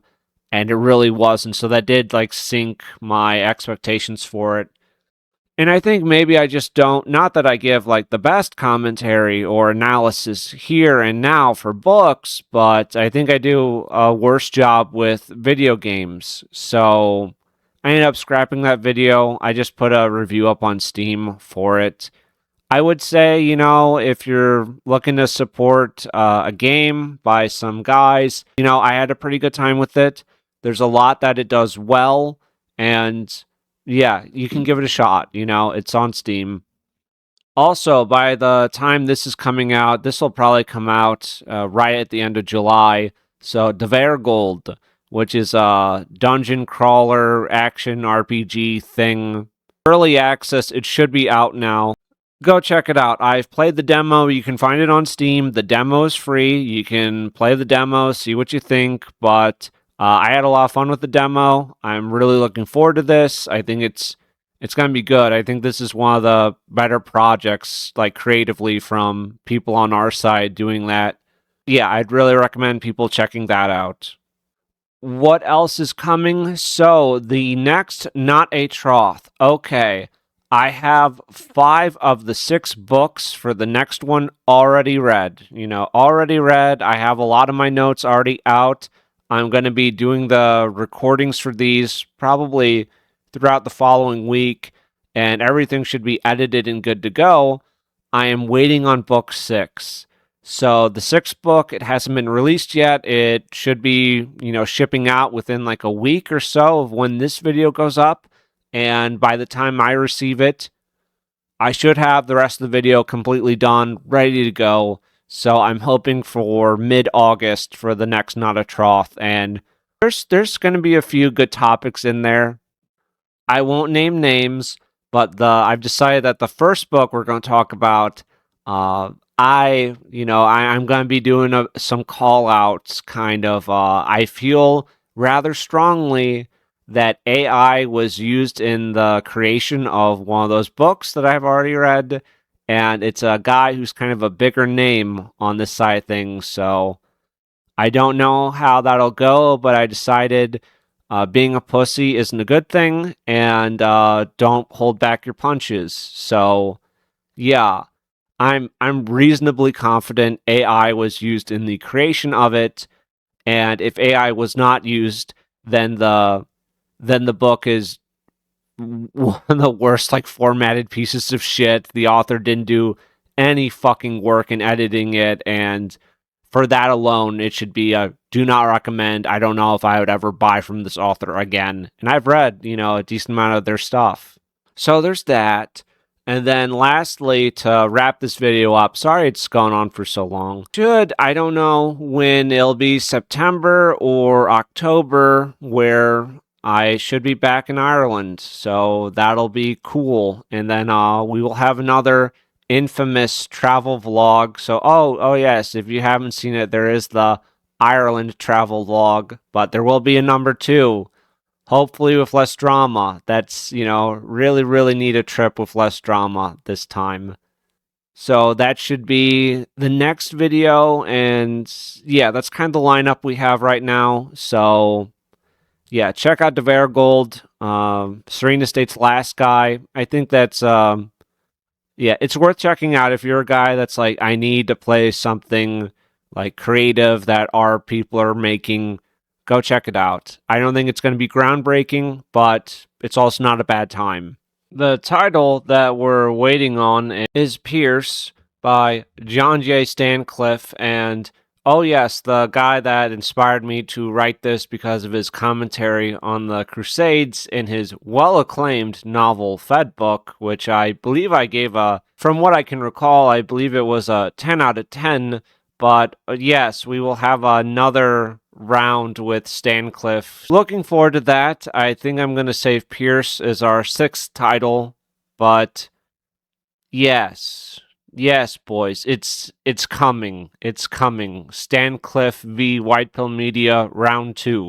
and it really wasn't. So that did like sink my expectations for it. And I think maybe I just don't, not that I give like the best commentary or analysis here and now for books, but I think I do a worse job with video games. So I ended up scrapping that video. I just put a review up on Steam for it. I would say, if you're looking to support a game by some guys, I had a pretty good time with it. There's a lot that it does well, and yeah, you can give it a shot. It's on Steam. Also, by the time this is coming out, this will probably come out right at the end of July. So, Dverghold, which is a dungeon crawler action RPG thing. Early access, it should be out now. Go check it out. I've played the demo. You can find it on Steam. The demo is free. You can play the demo, see what you think. But I had a lot of fun with the demo. I'm really looking forward to this. I think it's going to be good. I think this is one of the better projects, like creatively, from people on our side doing that. Yeah, I'd really recommend people checking that out. What else is coming? So, the next Not a Troth. Okay. I have 5 of the 6 books for the next one already read. Already read. I have a lot of my notes already out. I'm going to be doing the recordings for these probably throughout the following week, and everything should be edited and good to go. I am waiting on book 6. So the 6th book, it hasn't been released yet. It should be, shipping out within like a week or so of when this video goes up. And by the time I receive it, I should have the rest of the video completely done, ready to go. So I'm hoping for mid-August for the next Not a Troth. And there's going to be a few good topics in there. I won't name names, but I've decided that the first book we're going to talk about, I'm going to be doing some call-outs, kind of. I feel rather strongly that AI was used in the creation of one of those books that I've already read, and it's a guy who's kind of a bigger name on this side of things, so I don't know how that'll go, but I decided being a pussy isn't a good thing, and don't hold back your punches. So, yeah, I'm reasonably confident AI was used in the creation of it, and if AI was not used, then the book is one of the worst, like, formatted pieces of shit. The author didn't do any fucking work in editing it, and for that alone, it should be a do not recommend. I don't know if I would ever buy from this author again. And I've read, a decent amount of their stuff. So there's that. And then lastly, to wrap this video up, sorry it's gone on for so long. I don't know when it'll be, September or October, where I should be back in Ireland. So that'll be cool. And then we will have another infamous travel vlog. So, oh yes, if you haven't seen it, there is the Ireland travel vlog, but there will be a number 2. Hopefully with less drama. That's, really need a trip with less drama this time. So that should be the next video, and yeah, that's kind of the lineup we have right now. So yeah, check out Dverghold, Serena State's Last Guy. I think that's it's worth checking out if you're a guy that's like, I need to play something like creative that our people are making. Go check it out. I don't think it's going to be groundbreaking, but it's also not a bad time. The title that we're waiting on is Pierce by John J. Stancliffe, and oh yes, the guy that inspired me to write this because of his commentary on the Crusades in his well-acclaimed novel Fed book, which I believe I gave from what I can recall, I believe it was a 10 out of 10, but yes, we will have another round with Stancliffe. Looking forward to that. I think I'm going to save Pierce as our 6th title, but yes, boys, it's coming. It's coming. Stancliffe v. White Pill Media, round 2.